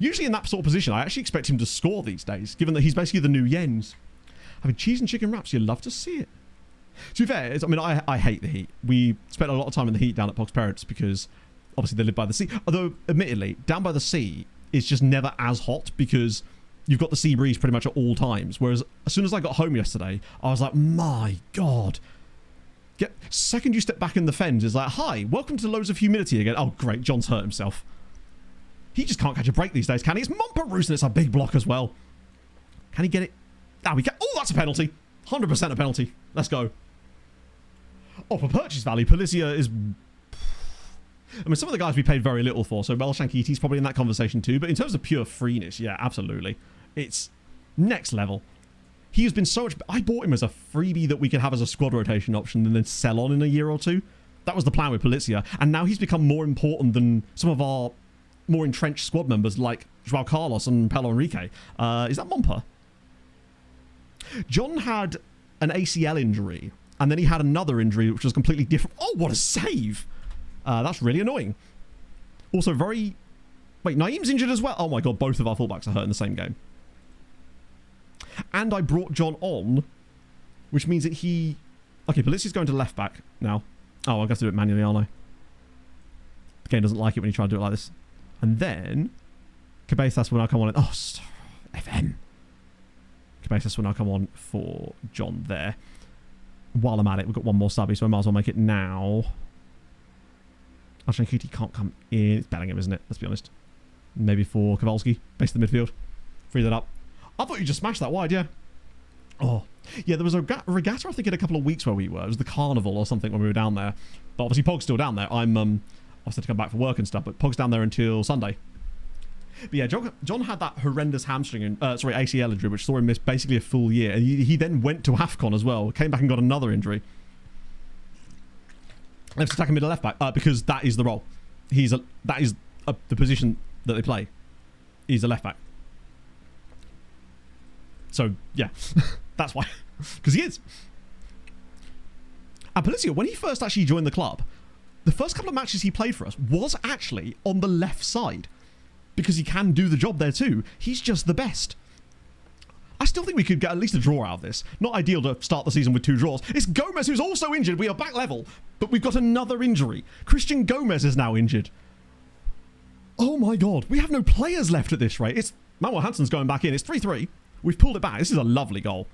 Speaker 1: Usually in that sort of position, I actually expect him to score these days, given that he's basically the new Jens. Having cheese and chicken wraps, you love to see it. To be fair, I mean, I hate the heat. We spent a lot of time in the heat down at Pog's Parents because obviously they live by the sea. Although, admittedly, down by the sea, it's just never as hot because you've got the sea breeze pretty much at all times. Whereas as soon as I got home yesterday, I was like, my god. Second you step back in the fens, it's like, hi, welcome to loads of humidity again. Oh, great, John's hurt himself. He just can't catch a break these days, can he? It's Montperouse and it's a big block as well. Can he get it? Ah, we can. Oh, that's a penalty. 100% a penalty. Let's go. Oh, for purchase value, Polizia is... I mean, some of the guys we paid very little for, so Mel Shankiti's probably in that conversation too, but in terms of pure freeness, yeah, absolutely. It's next level. He has been so much... I bought him as a freebie that we could have as a squad rotation option and then sell on in a year or two. That was the plan with Polizia, and now he's become more important than some of our more entrenched squad members like Joao Carlos and Paulo Enrique. Is that Momper? John had an ACL injury, and then he had another injury which was completely different. Oh, what a save! That's really annoying. Also very... Wait, Naeem's injured as well? Oh my god, both of our fullbacks are hurt in the same game. And I brought John on, which means that he Okay, Polizia's going to left back now. Oh, I'm going to have to do it manually, aren't I? The game doesn't like it when you try to do it like this. And then Cabezas will now come on. Oh, FM. Cabezas will now come on for John there. While I'm at it, we've got one more subby, so I might as well make it now. Archankuti can't come in. It's Bellingham, isn't it? Let's be honest. Maybe for Kowalski, base of the midfield. Free that up. I thought you just smashed that wide, yeah. Oh. Yeah, there was a regatta, I think, in a couple of weeks where we were. It was the carnival or something when we were down there. But obviously Pog's still down there. I'm obviously to come back for work and stuff, but Pog's down there until Sunday. But yeah, John had that horrendous hamstring, ACL injury, which saw him miss basically a full year. And he then went to AFCON as well, came back and got another injury. Let's attack him middle left back because that is the role. That is the position that they play. He's a left back. So yeah, that's why, because he is. And Polizia, when he first actually joined the club, the first couple of matches he played for us was actually on the left side because he can do the job there too. He's just the best. I still think we could get at least a draw out of this. Not ideal to start the season with 2 draws. It's Gomez who's also injured. We are back level, but we've got another injury. Christian Gomez is now injured. Oh my God. We have no players left at this rate. It's Manuel Hansen's going back in. It's 3-3. We've pulled it back. This is a lovely goal.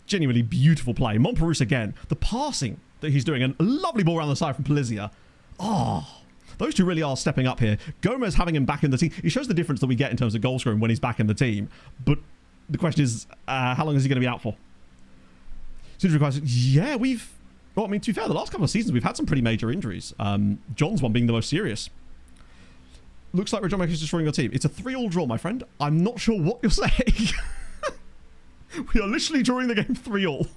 Speaker 1: Genuinely beautiful play. Montparus again. The passing that he's doing. And a lovely ball around the side from Polizia. Oh, those two really are stepping up here. Gomez having him back in the team. It shows the difference that we get in terms of goal scoring when he's back in the team. But the question is, how long is he going to be out for? Yeah, we've... Well, I mean, to be fair, the last couple of seasons, we've had some pretty major injuries. John's one being the most serious. Looks like Rajomek is destroying your team. It's a 3-3 draw, my friend. I'm not sure what you're saying. We are literally drawing the game 3-3.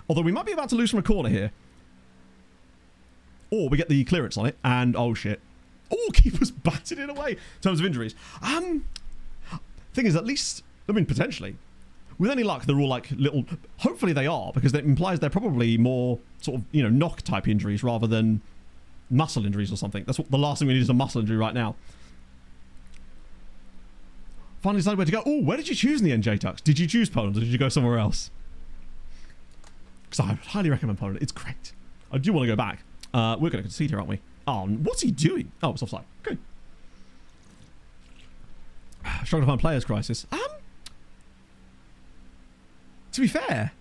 Speaker 1: Although we might be about to lose from a corner here. Or we get the clearance on it, and oh shit. Oh, keeper's batted it away in terms of injuries. Thing is, at least, I mean, potentially, with any luck, they're all like little... Hopefully they are, because that implies they're probably more sort of, you know, knock-type injuries rather than muscle injuries or something. That's what the last thing we need is a muscle injury right now. Finally decided where to go. Oh, where did you choose in the end, J-Tux? Did you choose Poland or did you go somewhere else? Because I would highly recommend Poland. It's great. I do want to go back. We're going to concede here, aren't we? Oh, what's he doing? Oh, it's offside. Okay. Struggling to find players crisis. To be fair,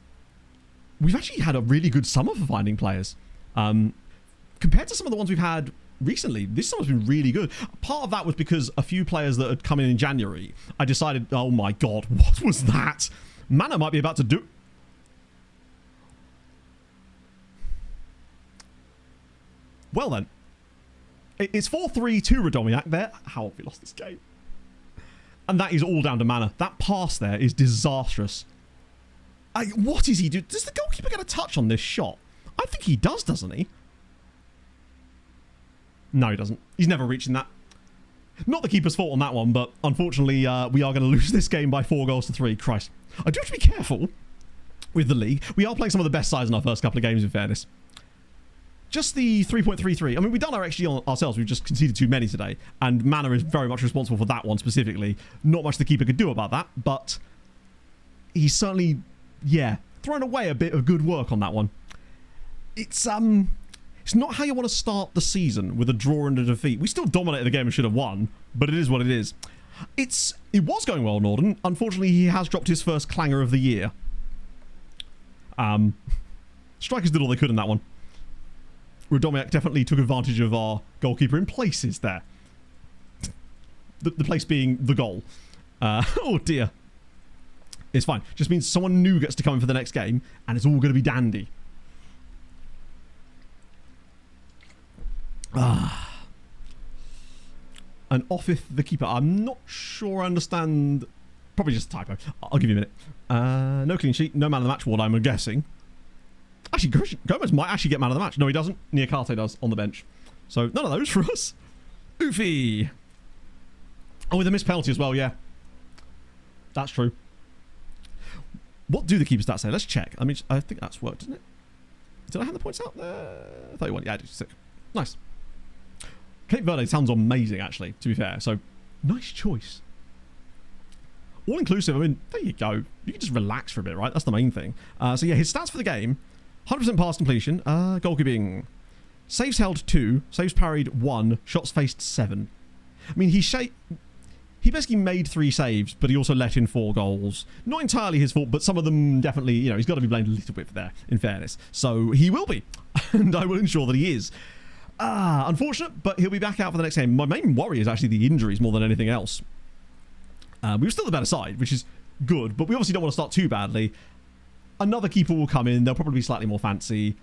Speaker 1: we've actually had a really good summer for finding players. Compared to some of the ones we've had recently, this summer's been really good. Part of that was because a few players that had come in January, I decided, oh my God, what was that? Mana might be about to do... Well then, it's 4-3 to Radomiak there. How have we lost this game? And that is all down to Mana. That pass there is disastrous. What is he doing? Does the goalkeeper get a touch on this shot? I think he does, doesn't he? No, he doesn't. He's never reaching that. Not the keeper's fault on that one, but unfortunately, we are going to lose this game by 4-3. Christ. I do have to be careful with the league. We are playing some of the best sides in our first couple of games, in fairness. Just the 3.33. I mean, we've done our XG on ourselves. We've just conceded too many today. And Mana is very much responsible for that one specifically. Not much the keeper could do about that, but he's certainly, yeah, thrown away a bit of good work on that one. It's not how you want to start the season with a draw and a defeat. We still dominated the game and should have won, but it is what it is. It was going well, Norden. Unfortunately, he has dropped his first clanger of the year. Strikers did all they could in that one. Radomiak definitely took advantage of our goalkeeper in places there. The place being the goal. Oh dear. It's fine. Just means someone new gets to come in for the next game, and it's all going to be dandy. And offeth the keeper. I'm not sure I understand. Probably just a typo. I'll give you a minute. No clean sheet. No man of the match award, I'm guessing. Actually, Gomez might actually get man of the match. No, he doesn't. Niakate does on the bench. So none of those for us. Oofy. Oh, with a missed penalty as well, yeah. That's true. What do the keeper stats say? Let's check. I mean, I think that's worked, didn't it? Did I have the points out there? 31. Yeah, I did. Sick. Nice. Cape Verde sounds amazing, actually, to be fair. So, nice choice. all inclusive. I mean, there you go. You can just relax for a bit, right? That's the main thing. So yeah, his stats for the game: 100% pass completion, goalkeeping, saves held 2, saves parried 1, shots faced 7. I mean, he basically made 3 saves, but he also let in 4 goals. Not entirely his fault, but some of them definitely, you know, he's got to be blamed a little bit for there, in fairness. So he will be, and I will ensure that he is. Unfortunate, but he'll be back out for the next game. My main worry is actually the injuries more than anything else. We were still the better side, which is good, but we obviously don't want to start too badly. Another keeper will come in. They'll probably be slightly more fancy.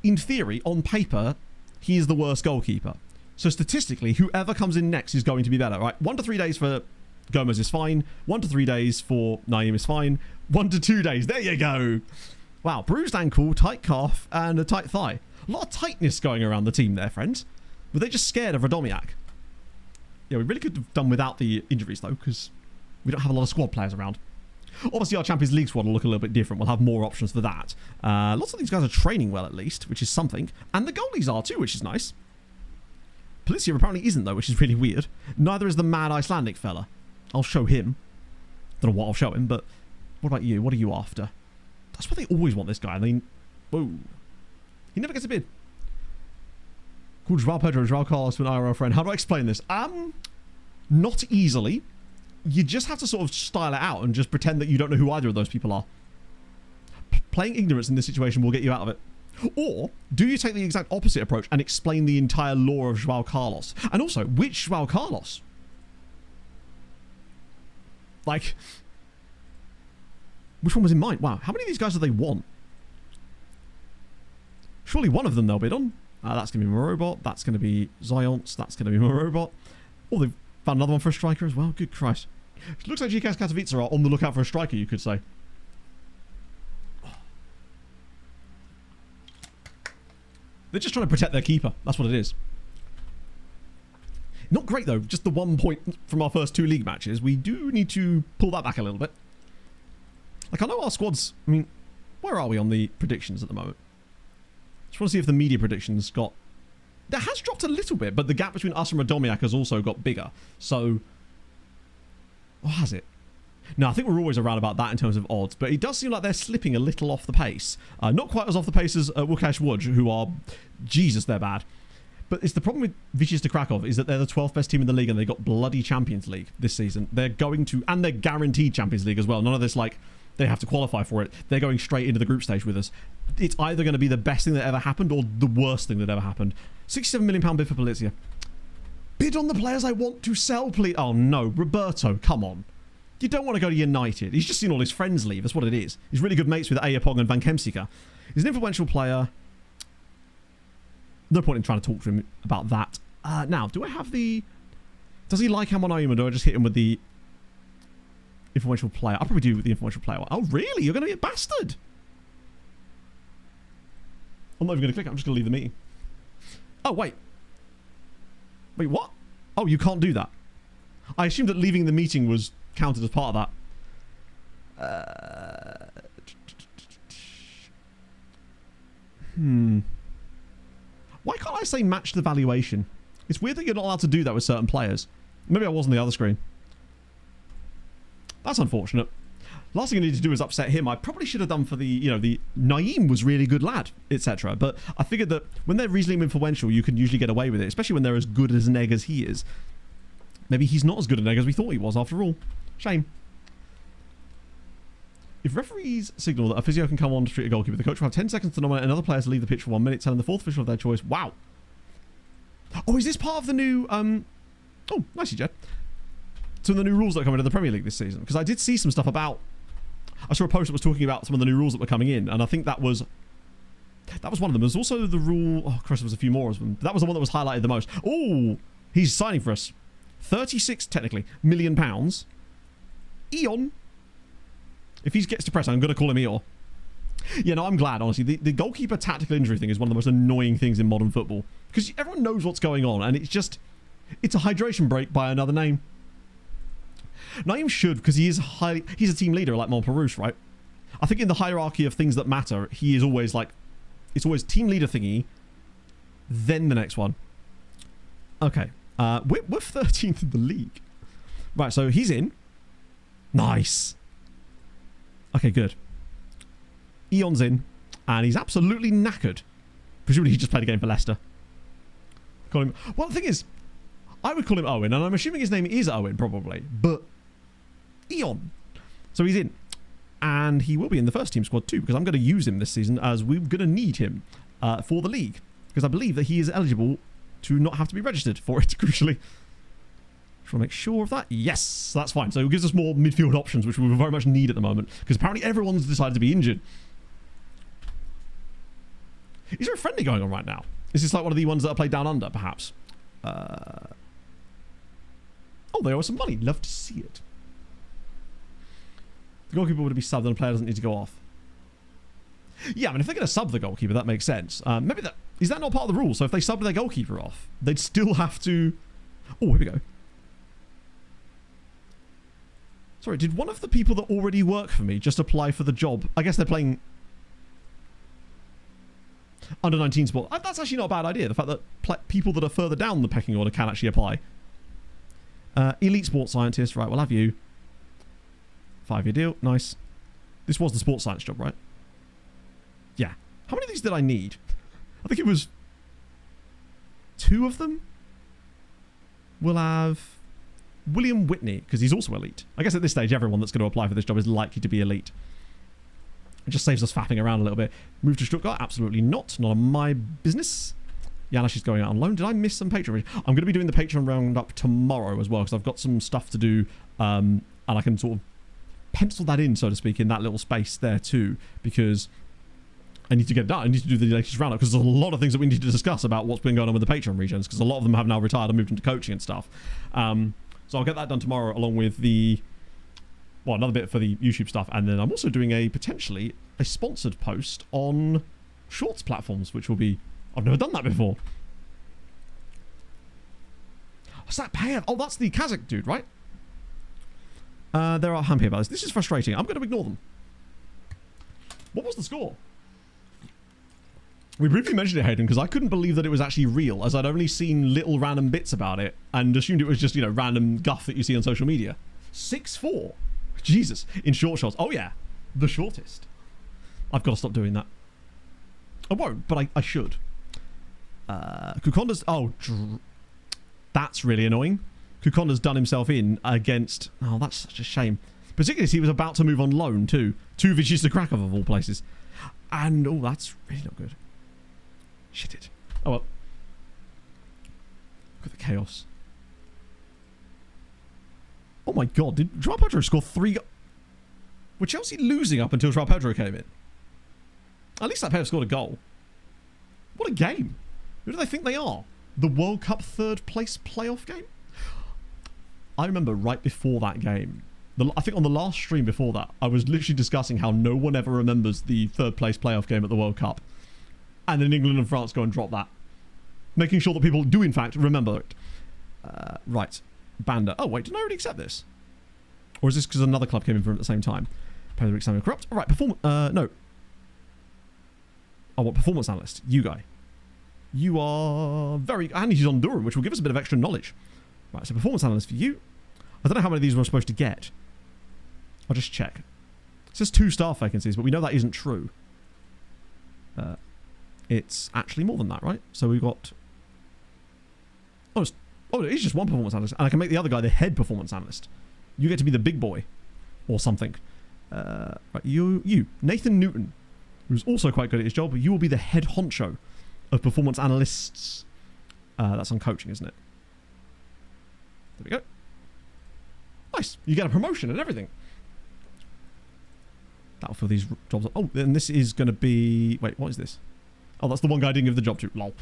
Speaker 1: In theory, on paper, he is the worst goalkeeper. So statistically, whoever comes in next is going to be better, right? 1 to 3 days for Gomez is fine. 1 to 3 days for Naeem is fine. 1 to 2 days. There you go. Wow, bruised ankle, tight calf, and a tight thigh. A lot of tightness going around the team there, friends. Were they just scared of Radomiak? Yeah, we really could have done without the injuries, though, because we don't have a lot of squad players around. Obviously, our Champions League squad will look a little bit different. We'll have more options for that. Lots of these guys are training well, at least, which is something. And the goalies are, too, which is nice. Policia apparently isn't, though, which is really weird. Neither is the mad Icelandic fella. I'll show him. Don't know what I'll show him, but what about you? What are you after? That's why they always want this guy. I mean, whoa. He never gets a bid. Called Joao Pedro, Joao Carlos to an IRL friend. How do I explain this? Not easily. You just have to sort of style it out and just pretend that you don't know who either of those people are. Playing ignorance in this situation will get you out of it. Or, do you take the exact opposite approach and explain the entire lore of Joao Carlos? And also, which Joao Carlos? Like, which one was in mind? Wow, how many of these guys do they want? Surely one of them they'll bid on. That's going to be Morobot. That's going to be Zions. That's going to be Morobot. Oh, they've found another one for a striker as well. Good Christ. It looks like GKS Katowice are on the lookout for a striker, you could say. They're just trying to protect their keeper. That's what it is. Not great, though. Just the 1 point from our first 2 league matches. We do need to pull that back a little bit. Like, I know our squads... I mean, where are we on the predictions at the moment? Just want to see if the media predictions got... That has dropped a little bit, but the gap between us and Radomiak has also got bigger. So... Or has it? No, I think we're always around about that in terms of odds, but it does seem like they're slipping a little off the pace. Not quite as off the pace as Łukasz Łódź, who are... Jesus, they're bad. But it's the problem with Wisła Kraków is that they're the 12th best team in the league and they got bloody Champions League this season. They're going to... And they're guaranteed Champions League as well. None of this, like, they have to qualify for it. They're going straight into the group stage with us. It's either going to be the best thing that ever happened or the worst thing that ever happened. £67 million bid for Policia. Bid on the players I want to sell, please. Oh, no. Roberto, come on. You don't want to go to United. He's just seen all his friends leave. That's what it is. He's really good mates with Ayapong and Van Kemsika. He's an influential player. No point in trying to talk to him about that. Now, do I have the... Does he like Hamonayum or do I just hit him with the influential player? I'll probably do with the influential player. Oh, really? You're going to be a bastard? I'm not even going to click. I'm just going to leave the meeting. Oh, wait. Wait, what? Oh, you can't do that. I assumed that leaving the meeting was counted as part of that. Why can't I say match the valuation? It's weird that you're not allowed to do that with certain players. Maybe I was on the other screen. That's unfortunate. Last thing I need to do is upset him. I probably should have done for the, you know, the Naeem was really good lad, etc. But I figured that when they're reasonably influential, you can usually get away with it, especially when they're as good as an egg as he is. Maybe he's not as good an egg as we thought he was after all. Shame. If referees signal that a physio can come on to treat a goalkeeper, the coach will have 10 seconds to nominate another player to leave the pitch for 1 minute, telling the fourth official of their choice. Wow. Oh, is this part of the new... Oh, nicely, Jed. Some of the new rules that are coming into the Premier League this season. Because I did see some stuff about... I saw a post that was talking about some of the new rules that were coming in, and I think that was one of them. There's also the rule... Oh, Christ, there was a few more of them. But that was the one that was highlighted the most. Oh, he's signing for us. 36, technically, million pounds. Eon. If he gets depressed, I'm going to call him Eeyore. Yeah, no, I'm glad, honestly. The goalkeeper tactical injury thing is one of the most annoying things in modern football. Because everyone knows what's going on, and it's just... It's a hydration break by another name. Naeem should, because he's a team leader like Montperouche, right? I think in the hierarchy of things that matter, he is always like... It's always team leader thingy, then the next one. Okay. We're 13th in the league. Right, so he's in. Nice. Okay, good. Eon's in, and he's absolutely knackered. Presumably he just played a game for Leicester. Call him. Well, the thing is, I would call him Owen, and I'm assuming his name is Owen, probably, but Eon. So he's in, and he will be in the first team squad too, because I'm going to use him this season, as we're going to need him for the league, because I believe that he is eligible to not have to be registered for it, crucially. Just want to make sure of that. Yes, that's fine. So it gives us more midfield options, which we very much need at the moment, because apparently everyone's decided to be injured. Is there a friendly going on right now? Is this like one of the ones that are played down under, perhaps? Oh, they owe us some money. Love to see it. The goalkeeper would be subbed and the player doesn't need to go off. Yeah, I mean, if they're going to sub the goalkeeper, that makes sense. Maybe that... Is that not part of the rule? So if they subbed their goalkeeper off, they'd still have to... Oh, here we go. Sorry, did one of the people that already work for me just apply for the job? I guess they're playing... Under 19 sport. That's actually not a bad idea. The fact that people that are further down the pecking order can actually apply. Elite sports scientist. Right, we'll have you. 5-year deal. Nice. This was the sports science job, right? Yeah. How many of these did I need? I think it was 2 of them. We'll have William Whitney, because he's also elite. I guess at this stage, everyone that's going to apply for this job is likely to be elite. It just saves us faffing around a little bit. Move to Stuttgart? Absolutely not. Not on my business. Yana, she's going out on loan. Did I miss some Patreon? I'm going to be doing the Patreon roundup tomorrow as well, because I've got some stuff to do, and I can sort of pencil that in, so to speak, in that little space there too, because I need to get it done. I need to do the latest roundup, because there's a lot of things that we need to discuss about what's been going on with the Patreon regions, because a lot of them have now retired and moved into coaching and stuff. So I'll get that done tomorrow, along with the... Well, another bit for the YouTube stuff, and then I'm also doing potentially a sponsored post on Shorts platforms, which will be... I've never done that before. What's that payout? Oh, that's the Kazakh dude, right? There are happy about this. This is frustrating. I'm going to ignore them. What was the score? We briefly mentioned it, Hayden, because I couldn't believe that it was actually real, as I'd only seen little random bits about it and assumed it was just, random guff that you see on social media. 6-4. Jesus. In short shots. Oh, yeah. The shortest. I've got to stop doing that. I won't, but I should. Kukonda's... Oh, that's really annoying. Kukonda's done himself in against... Oh, that's such a shame. Particularly as he was about to move on loan, too. To Wisła Kraków, of all places. And, oh, that's really not good. Shit it. Oh, well. Look at the chaos. Oh my god, did João Pedro score 3 Were Chelsea losing up until João Pedro came in? At least that pair have scored a goal. What a game. Who do they think they are? The World Cup third place playoff game? I remember right before that game, I think on the last stream before that, I was literally discussing how no one ever remembers the third place playoff game at the World Cup. And then England and France go and drop that. Making sure that people do in fact remember it. Right. Banda. Oh, wait, didn't I already accept this? Or is this because another club came in for him at the same time? Pedro Samuel Corrupt. All right, no. I want performance analyst. You guy. You are very... And he's on Durham, which will give us a bit of extra knowledge. Right, so performance analyst for you. I don't know how many of these we're supposed to get. I'll just check. It says 2 staff vacancies, but we know that isn't true. It's actually more than that, right? So we've got... Oh, it is just 1 performance analyst. And I can make the other guy the head performance analyst. You get to be the big boy. Or something. Right, you. Nathan Newton, who's also quite good at his job. You will be the head honcho of performance analysts. That's on coaching, isn't it? There we go. Nice. You get a promotion and everything. That'll fill these jobs up. Oh, then this is going to be... Wait, what is this? Oh, that's the one guy I didn't give the job to. Lol.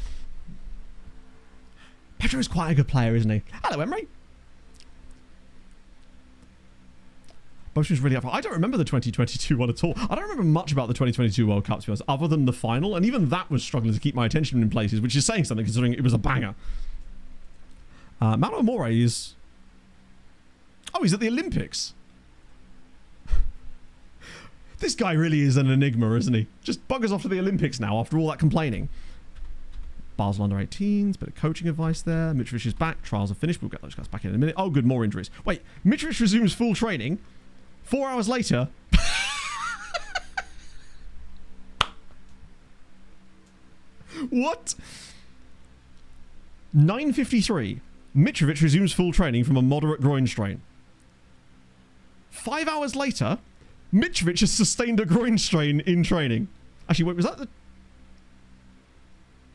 Speaker 1: Pedro is quite a good player, isn't he? Hello, Emery. Motion's really up. I don't remember the 2022 one at all. I don't remember much about the 2022 World Cup, to be honest, other than the final. And even that was struggling to keep my attention in places, which is saying something considering it was a banger. Manuel More is... Oh, he's at the Olympics. This guy really is an enigma, isn't he? Just buggers off to the Olympics now after all that complaining. Basel under 18s, bit of coaching advice there. Mitrovic is back. Trials are finished. We'll get those guys back in a minute. Oh, good. More injuries. Wait, Mitrovic resumes full training. 4 hours later... What? 9:53. Mitrovic resumes full training from a moderate groin strain. 5 hours later, Mitrovic has sustained a groin strain in training. Actually, wait, was that the...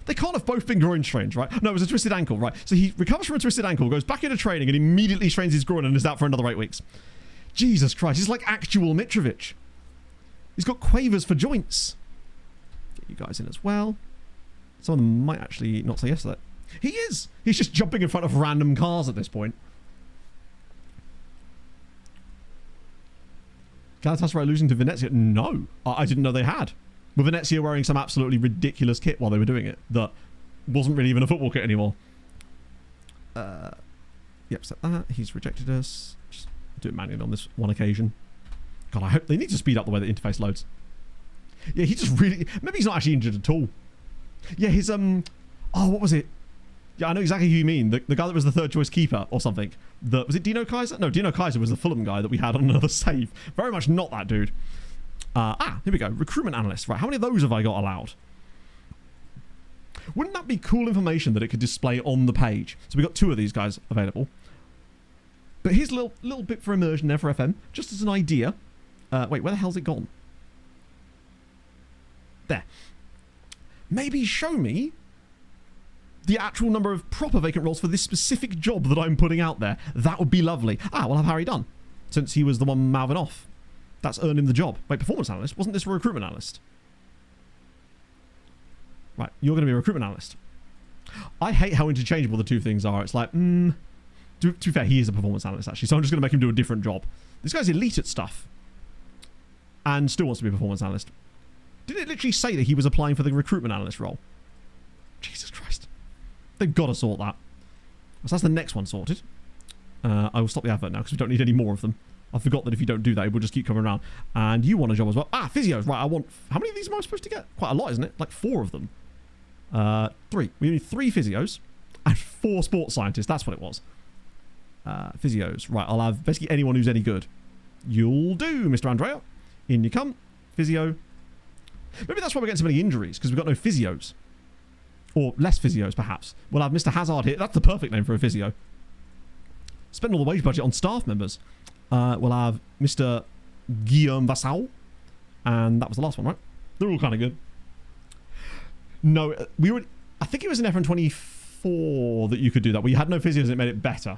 Speaker 1: They can't have both been groin strains, right? No, it was a twisted ankle, right? So he recovers from a twisted ankle, goes back into training, and immediately strains his groin and is out for another 8 weeks. Jesus Christ, he's like actual Mitrovic. He's got quavers for joints. Get you guys in as well. Some of them might actually not say yes to that. He is. He's just jumping in front of random cars at this point. Galatasaray losing to Venezia? No. I didn't know they had. With Venezia wearing some absolutely ridiculous kit while they were doing it that wasn't really even a football kit anymore. Yep, set that. He's rejected us. Just do it manually on this one occasion. God, I hope they need to speed up the way the interface loads. Yeah, he just really... Maybe he's not actually injured at all. Yeah, his... Oh, what was it? Yeah, I know exactly who you mean. The guy that was the third choice keeper or something. Was it Dino Kaiser? No, Dino Kaiser was the Fulham guy that we had on another save. Very much not that dude. Here we go. Recruitment analyst. Right, how many of those have I got allowed? Wouldn't that be cool information that it could display on the page? So we got 2 of these guys available. But here's a little bit for immersion there for FM, just as an idea. Wait, where the hell's it gone? There. Maybe show me the actual number of proper vacant roles for this specific job that I'm putting out there. That would be lovely. We'll have Harry done, since he was the one mouthing off. That's earned him the job. Wait, performance analyst? Wasn't this a recruitment analyst? Right, you're going to be a recruitment analyst. I hate how interchangeable the two things are. It's like, to be fair, he is a performance analyst, actually, so I'm just going to make him do a different job. This guy's elite at stuff. And still wants to be a performance analyst. Did it literally say that he was applying for the recruitment analyst role? Jesus Christ. They've got to sort that. So that's the next one sorted. I will stop the advert now because we don't need any more of them. I forgot that if you don't do that, it will just keep coming around. And you want a job as well. Physios. Right, I want... How many of these am I supposed to get? Quite a lot, isn't it? Like 4 of them. 3. We need 3 physios and 4 sports scientists. That's what it was. Physios. Right, I'll have basically anyone who's any good. You'll do, Mr. Andrea. In you come. Physio. Maybe that's why we're getting so many injuries, because we've got no physios. Or less physios, perhaps. We'll have Mr. Hazard here. That's the perfect name for a physio. Spend all the wage budget on staff members. We'll have Mr. Guillaume Vassal. And that was the last one, right? They're all kind of good. No, I think it was in FN24 that you could do that, where you had no physios and it made it better.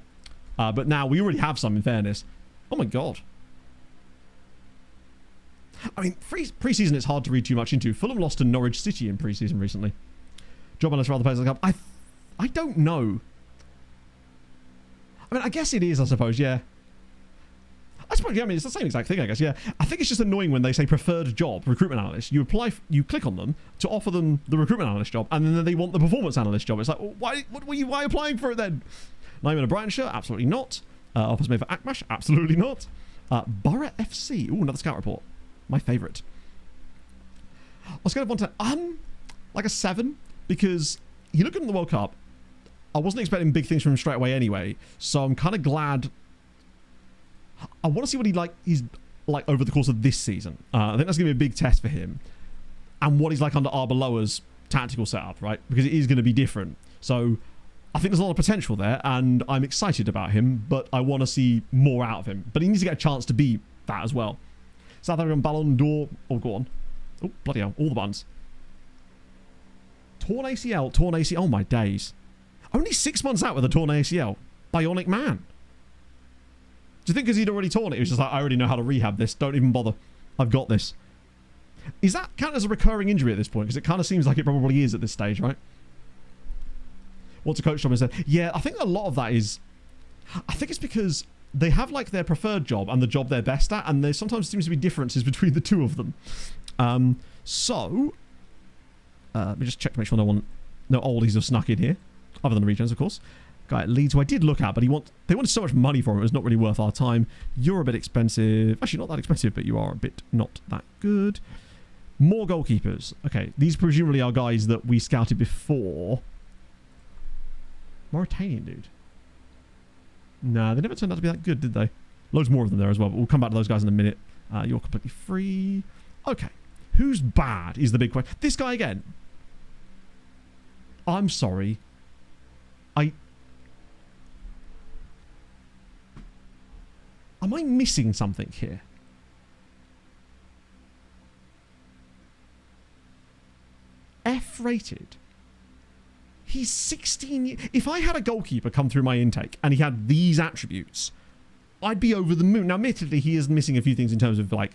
Speaker 1: But now we already have some, in fairness. Oh my god. I mean, pre-season it's hard to read too much into. Fulham lost to Norwich City in pre-season recently. Job analyst for other players like that. I don't know. I mean, I guess it is, I suppose, yeah. I suppose, yeah, I mean, it's the same exact thing, I guess, yeah. I think it's just annoying when they say preferred job, recruitment analyst. You apply, you click on them to offer them the recruitment analyst job, and then they want the performance analyst job. It's like, well, why applying for it then? Name in a Brighton shirt? Absolutely not. Offers made for Akmash? Absolutely not. Borough FC? Ooh, another scout report. My favourite. I was going to want to, like a 7, because he looked good in the World Cup. I wasn't expecting big things from him straight away anyway, so I'm kind of glad. I want to see what he's like over the course of this season. I think that's going to be a big test for him, and what he's like under Arbeloa's tactical setup, right? Because it is going to be different. So I think there's a lot of potential there, and I'm excited about him, but I want to see more out of him. But he needs to get a chance to be that as well. South African Ballon d'Or. Oh, go on. Oh, bloody hell. All the buttons. Torn ACL. Oh, my days. Only 6 months out with a torn ACL. Bionic man. Do you think because he'd already torn it, he was just like, I already know how to rehab this. Don't even bother. I've got this. Is that count as a recurring injury at this point? Because it kind of seems like it probably is at this stage, right? What's a coach job instead? Yeah, I think a lot of that is... I think it's because they have like their preferred job and the job they're best at, and there sometimes seems to be differences between the two of them. Let me just check to make sure no oldies have snuck in here, other than the regions, of course. Guy at Leeds, who I did look at, but they wanted so much money for him, it was not really worth our time. You're a bit expensive. Actually, not that expensive, but you are a bit not that good. More goalkeepers. Okay, these presumably are guys that we scouted before. Mauritanian dude. Nah, they never turned out to be that good, did they? Loads more of them there as well, but we'll come back to those guys in a minute. You're completely free. Okay. Who's bad is the big question. This guy again. I'm sorry. Am I missing something here? F rated. He's 16. If I had a goalkeeper come through my intake and he had these attributes, I'd be over the moon. Now, admittedly, he is missing a few things in terms of like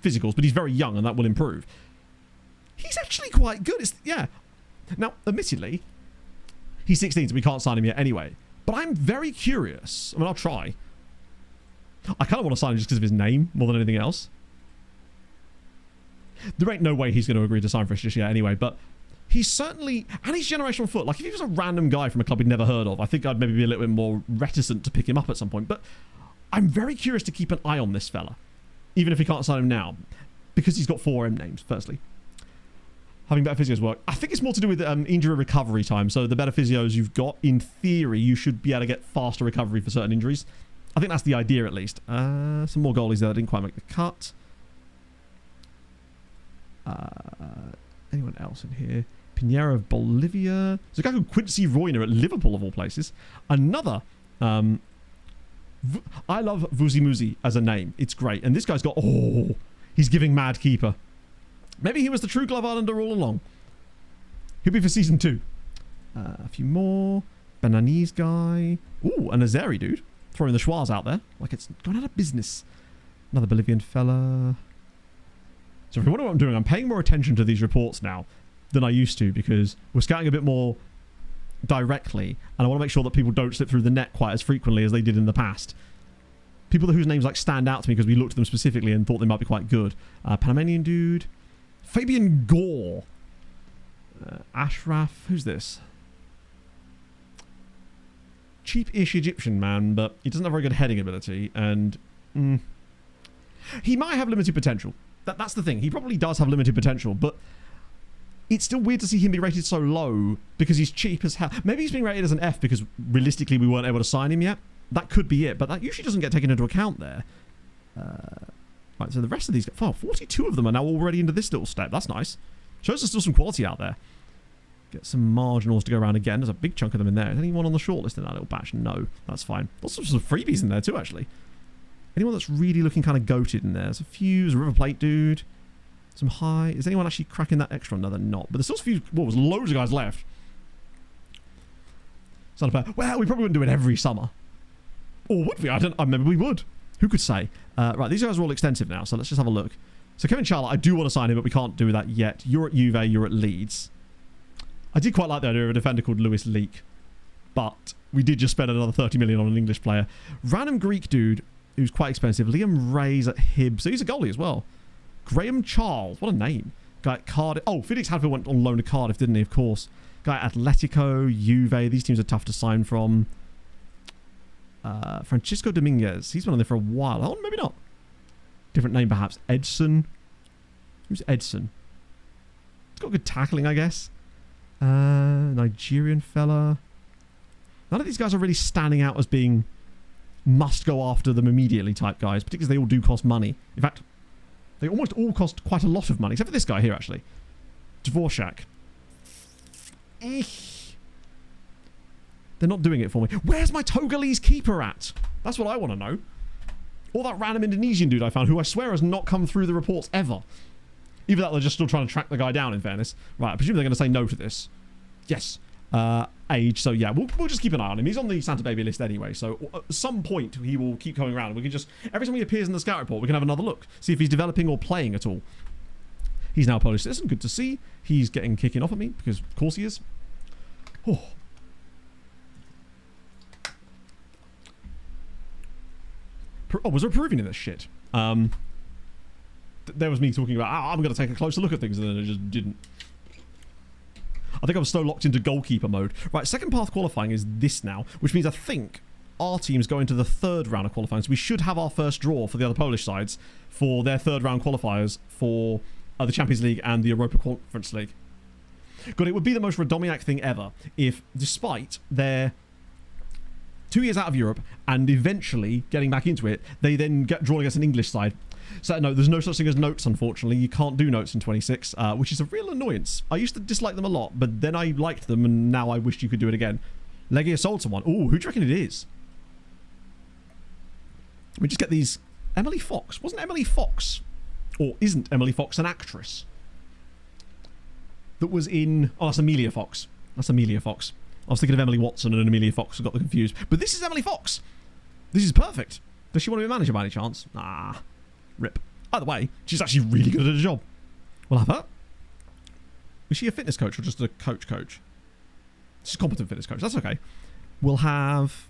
Speaker 1: physicals, but he's very young and that will improve. He's actually quite good. Yeah. Now, admittedly, he's 16, so we can't sign him yet anyway. But I'm very curious. I mean, I'll try. I kind of want to sign him just because of his name more than anything else. There ain't no way he's going to agree to sign for us just yet anyway, but he's certainly... And he's generational foot. Like, if he was a random guy from a club we'd never heard of, I think I'd maybe be a little bit more reticent to pick him up at some point. But I'm very curious to keep an eye on this fella, even if we can't sign him now, because he's got 4 M names, firstly. Having better physios work. I think it's more to do with injury recovery time. So the better physios you've got, in theory, you should be able to get faster recovery for certain injuries. I think that's the idea, at least. Some more goalies there that didn't quite make the cut. Anyone else in here? Pinheiro of Bolivia. There's a guy called Quincy Royner at Liverpool, of all places. Another. I love Vuzimuzi as a name. It's great. And this guy's got... Oh, he's giving mad keeper. Maybe he was the true Glove Islander all along. He'll be for season 2. A few more. Benanese guy. Ooh, an Azeri dude. Throwing the schwas out there. Like it's gone out of business. Another Bolivian fella. So if you wonder what I'm doing, I'm paying more attention to these reports now than I used to because we're scouting a bit more directly and I want to make sure that people don't slip through the net quite as frequently as they did in the past. People whose names like stand out to me because we looked at them specifically and thought they might be quite good. Panamanian dude. Fabian Gore. Ashraf. Who's this? Cheap-ish Egyptian man, but he doesn't have very good heading ability, and he might have limited potential. That's the thing. He probably does have limited potential, but it's still weird to see him be rated so low because he's cheap as hell. Maybe he's being rated as an F because realistically we weren't able to sign him yet. That could be it, but that usually doesn't get taken into account there. Right, so the rest of these... 42 of them are now already into this little step. That's nice. Shows there's still some quality out there. Get some marginals to go around again. There's a big chunk of them in there. Is anyone on the shortlist in that little batch? No, that's fine. Lots of freebies in there too, actually. Anyone that's really looking kind of goated in there? There's a few. There's a River Plate dude. Some high. Is anyone actually cracking that extra? No, they're not. But there's still a few... Well, there's loads of guys left. It's not fair. Well, we probably wouldn't do it every summer. Or would we? I remember we would. Who could say? Right, these guys are all extensive now, so let's just have a look. So Kevin Charlotte, I do want to sign him, but we can't do that yet. You're at Juve, you're at Leeds. I did quite like the idea of a defender called Lewis Leak, but we did just spend another 30 million on an English player. Random Greek dude who's quite expensive. Liam Ray's at Hibs, so he's a goalie as well. Graham Charles, what a name. Guy at Cardiff. Oh, Felix Hadfield went on loan to Cardiff, didn't he? Of course. Guy at Atletico, Juve. These teams are tough to sign from. Francisco Dominguez. He's been on there for a while. Oh, maybe not. Different name, perhaps. Edson. Who's Edson? He's got good tackling, I guess. Nigerian fella. None of these guys are really standing out as being must go after them immediately type guys, particularly they all do cost money. In fact, they almost all cost quite a lot of money, except for this guy here, actually. Dvorak. They're not doing it for me. Where's my Togolese keeper at? That's what I want to know. Or that random Indonesian dude I found, who I swear has not come through the reports ever. Either that or they're just still trying to track the guy down, in fairness. Right, I presume they're going to say no to this. Yes. Age, so yeah, we'll just keep an eye on him. He's on the Santa Baby list anyway, so at some point he will keep coming around. We can just, every time he appears in the scout report, we can have another look. See if he's developing or playing at all. He's now a Polish citizen, good to see. He's getting kicking off at me, because of course he is. Oh. Was there a Peruvian in this shit? There was me talking about, I'm going to take a closer look at things, and then it just didn't. I think I was so locked into goalkeeper mode. Right, second path qualifying is this now, which means I think our team's going to the third round of qualifying. So we should have our first draw for the other Polish sides for their third round qualifiers for the Champions League and the Europa Conference League. God, it would be the most Radomiak thing ever if, despite their 2 years out of Europe and eventually getting back into it, they then get drawn against an English side. So no, there's no such thing as notes, unfortunately. You can't do notes in 26, which is a real annoyance. I used to dislike them a lot, but then I liked them, and now I wished you could do it again. Legia sold someone. Ooh, who do you reckon it is? We just get these... Emily Fox. Wasn't Emily Fox, or isn't Emily Fox an actress that was in... Oh, that's Amelia Fox. That's Amelia Fox. I was thinking of Emily Watson and Amelia Fox. I got them confused. But this is Emily Fox. This is perfect. Does she want to be a manager by any chance? Nah. Rip. Either way, she's actually really good at her job. We'll have her. Is she a fitness coach or just a coach? She's a competent fitness coach. That's okay. We'll have...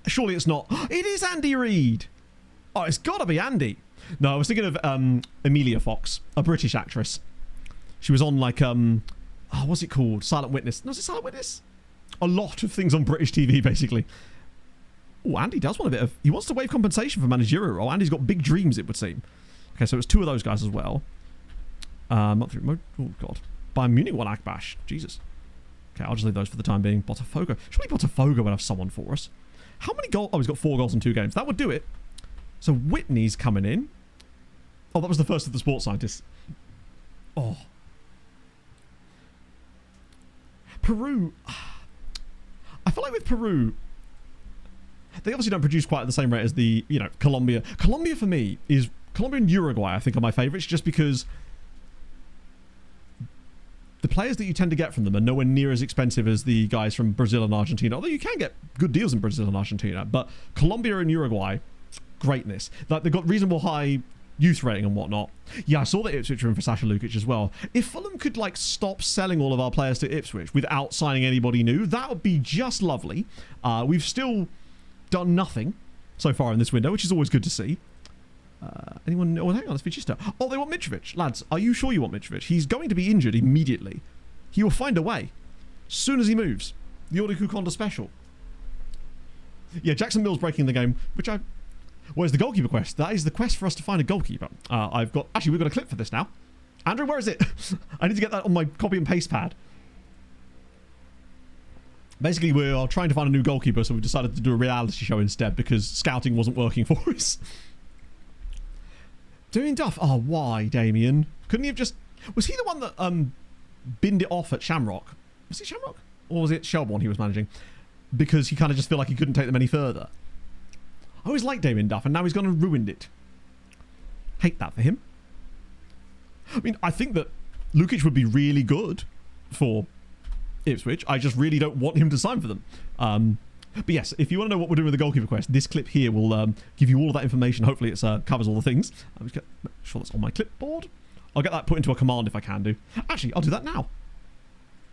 Speaker 1: Surely it's not... It is Andy Reid. Oh, it's got to be Andy. No, I was thinking of Amelia Fox, a British actress. She was on like... Oh, what's it called? Silent Witness. No, is it Silent Witness? A lot of things on British TV, basically. Oh, Andy does want a bit of... He wants to waive compensation for managerial role. Andy's got big dreams, it would seem. Okay, so it's 2 of those guys as well. Not through... Oh, God. Bayern Munich won Akbash. Jesus. Okay, I'll just leave those for the time being. Botafogo. Surely Botafogo would have someone for us. How many goals? Oh, he's got 4 goals in 2 games. That would do it. So Whitney's coming in. Oh, that was the first of the sports scientists. Oh. Peru. I feel like with Peru, they obviously don't produce quite at the same rate as the, Colombia. Colombia for me is... Colombia and Uruguay, I think, are my favourites, just because the players that you tend to get from them are nowhere near as expensive as the guys from Brazil and Argentina, although you can get good deals in Brazil and Argentina. But Colombia and Uruguay, greatness. Like, they've got reasonable high youth rating and whatnot. Yeah, I saw that Ipswich were in for Sasha Lukic as well. If Fulham could, like, stop selling all of our players to Ipswich without signing anybody new, that would be just lovely. We've still done nothing so far in this window, which is always good to see. Anyone? Oh, hang on, it's Vichista. Oh, they want Mitrovic. Lads, are you sure you want Mitrovic? He's going to be injured immediately. He will find a way. As soon as he moves. The Audi Kukonda special. Yeah, Jackson Mills breaking the game, which I... Where's the goalkeeper quest? That is the quest for us to find a goalkeeper. I've got... Actually, we've got a clip for this now. Andrew, where is it? I need to get that on my copy and paste pad. Basically, we are trying to find a new goalkeeper, so we've decided to do a reality show instead because scouting wasn't working for us. Doing Duff. Oh, why, Damien? Couldn't he have just... Was he the one that binned it off at Shamrock? Was it Shamrock? Or was it Shelbourne he was managing? Because he kind of just felt like he couldn't take them any further. I always liked Damien Duff, and now he's gone and ruined it. Hate that for him. I mean, I think that Lukic would be really good for Ipswich. I just really don't want him to sign for them. But yes, if you want to know what we're doing with the goalkeeper quest, this clip here will give you all of that information. Hopefully it covers all the things. I'm just make sure that's on my clipboard. I'll get that put into a command if I can do. Actually, I'll do that now.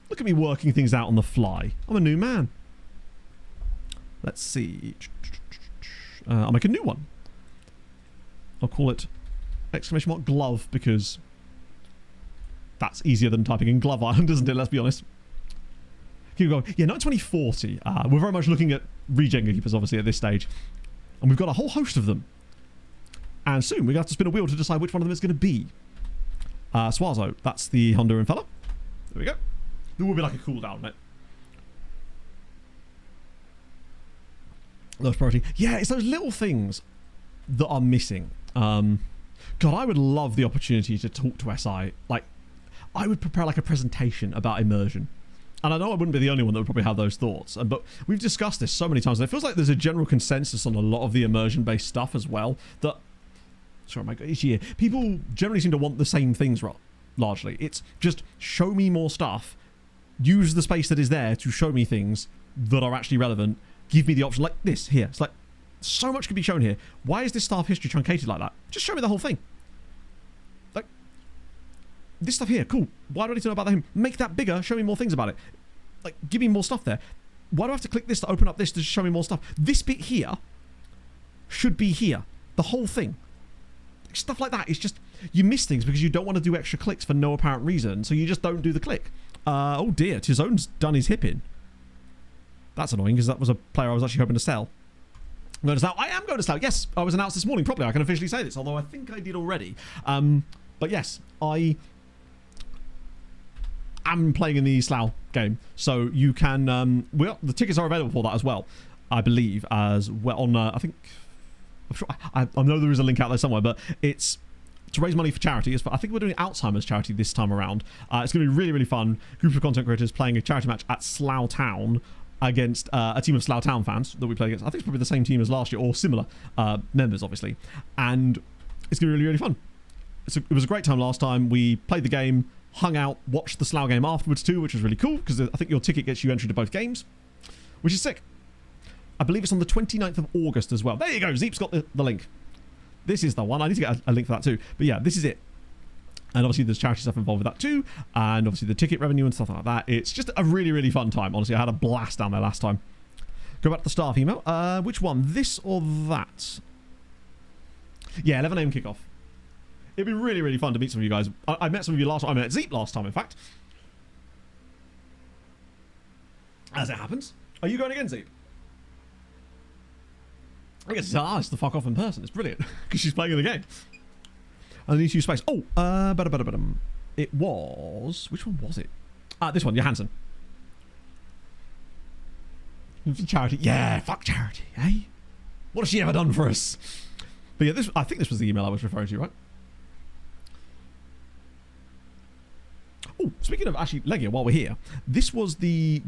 Speaker 1: Look at me working things out on the fly. I'm a new man. Let's see. I'll make a new one. I'll call it exclamation mark glove because that's easier than typing in Glove Island, isn't it? Let's be honest. Keep going. Yeah, not 2040. We're very much looking at regen goalkeepers, obviously, at this stage. And we've got a whole host of them. And soon we're going to have to spin a wheel to decide which one of them it's going to be. Swazo, that's the Honduran fella. There we go. There will be like a cooldown, mate. Lowest priority. Yeah, it's those little things that are missing. God, I would love the opportunity to talk to SI. Like, I would prepare like a presentation about immersion. And I know I wouldn't be the only one that would probably have those thoughts. But we've discussed this so many times. And it feels like there's a general consensus on a lot of the immersion-based stuff as well. That, sorry, my God, each year, people generally seem to want the same things largely. It's just show me more stuff. Use the space that is there to show me things that are actually relevant. Give me the option like this here. It's like, so much could be shown here. Why is this staff history truncated like that? Just show me the whole thing. Like, this stuff here, cool. Why do I need to know about him? Make that bigger, show me more things about it. Like, give me more stuff there. Why do I have to click this to open up this to show me more stuff? This bit here should be here. The whole thing. Stuff like that. It's just, you miss things because you don't want to do extra clicks for no apparent reason, so you just don't do the click. Oh dear, Tizone's done his hip in. That's annoying because that was a player I was actually hoping to sell. I'm going to sell. I am going to sell. Yes, I was announced this morning. Probably I can officially say this, although I think I did already. But yes, I am playing in the Slough game, so you can. The tickets are available for that as well. I believe, as well. On I think, I'm sure I know there is a link out there somewhere, but it's to raise money for charity. I think we're doing Alzheimer's charity this time around. It's going to be really, really fun. Group of content creators playing a charity match at Slough Town against a team of Slough Town fans that we played against. I think it's probably the same team as last year, or similar members, obviously. And it's going to be really, really fun. It was a great time last time. We played the game, hung out, watched the Slough game afterwards too, which was really cool, because I think your ticket gets you entry to both games, which is sick. I believe it's on the 29th of August as well. There you go. Zeep's got the link. This is the one. I need to get a link for that too. But yeah, this is it. And obviously there's charity stuff involved with that too. And obviously the ticket revenue and stuff like that. It's just a really, really fun time. Honestly, I had a blast down there last time. Go back to the staff email. Which one? This or that? Yeah, 11 a.m. kickoff. It'd be really, really fun to meet some of you guys. I met some of you last time. I met Zeep last time, in fact. As it happens. Are you going again, Zeep? I guess it's the fuck off in person. It's brilliant because she's playing in the game. I need to use space. Oh, it was. Which one was it? This one, Johansson. Charity. Yeah, fuck charity, eh? What has she ever done for us? But yeah, I think this was the email I was referring to, right? Oh, speaking of actually Legia, while we're here, this was the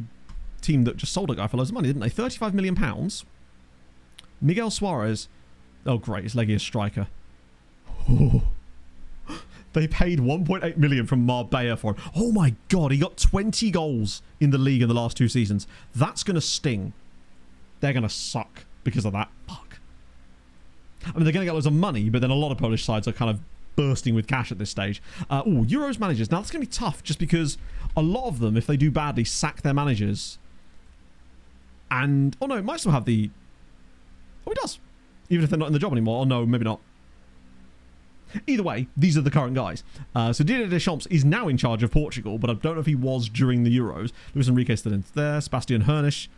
Speaker 1: team that just sold a guy for loads of money, didn't they? £35 million. Miguel Suarez. Oh, great. It's Legia's striker. Oh. They paid 1.8 million from Marbella for him. Oh my God. He got 20 goals in the league in the last 2 seasons. That's going to sting. They're going to suck because of that. Fuck. I mean, they're going to get loads of money, but then a lot of Polish sides are kind of bursting with cash at this stage. Euros managers. Now, that's going to be tough just because a lot of them, if they do badly, sack their managers. And, oh no, it might still have the... Oh, it does. Even if they're not in the job anymore. Oh, no, maybe not. Either way, these are the current guys. So Didier Deschamps is now in charge of Portugal, but I don't know if he was during the Euros. Luis Enrique still in there. Sebastian Hernisch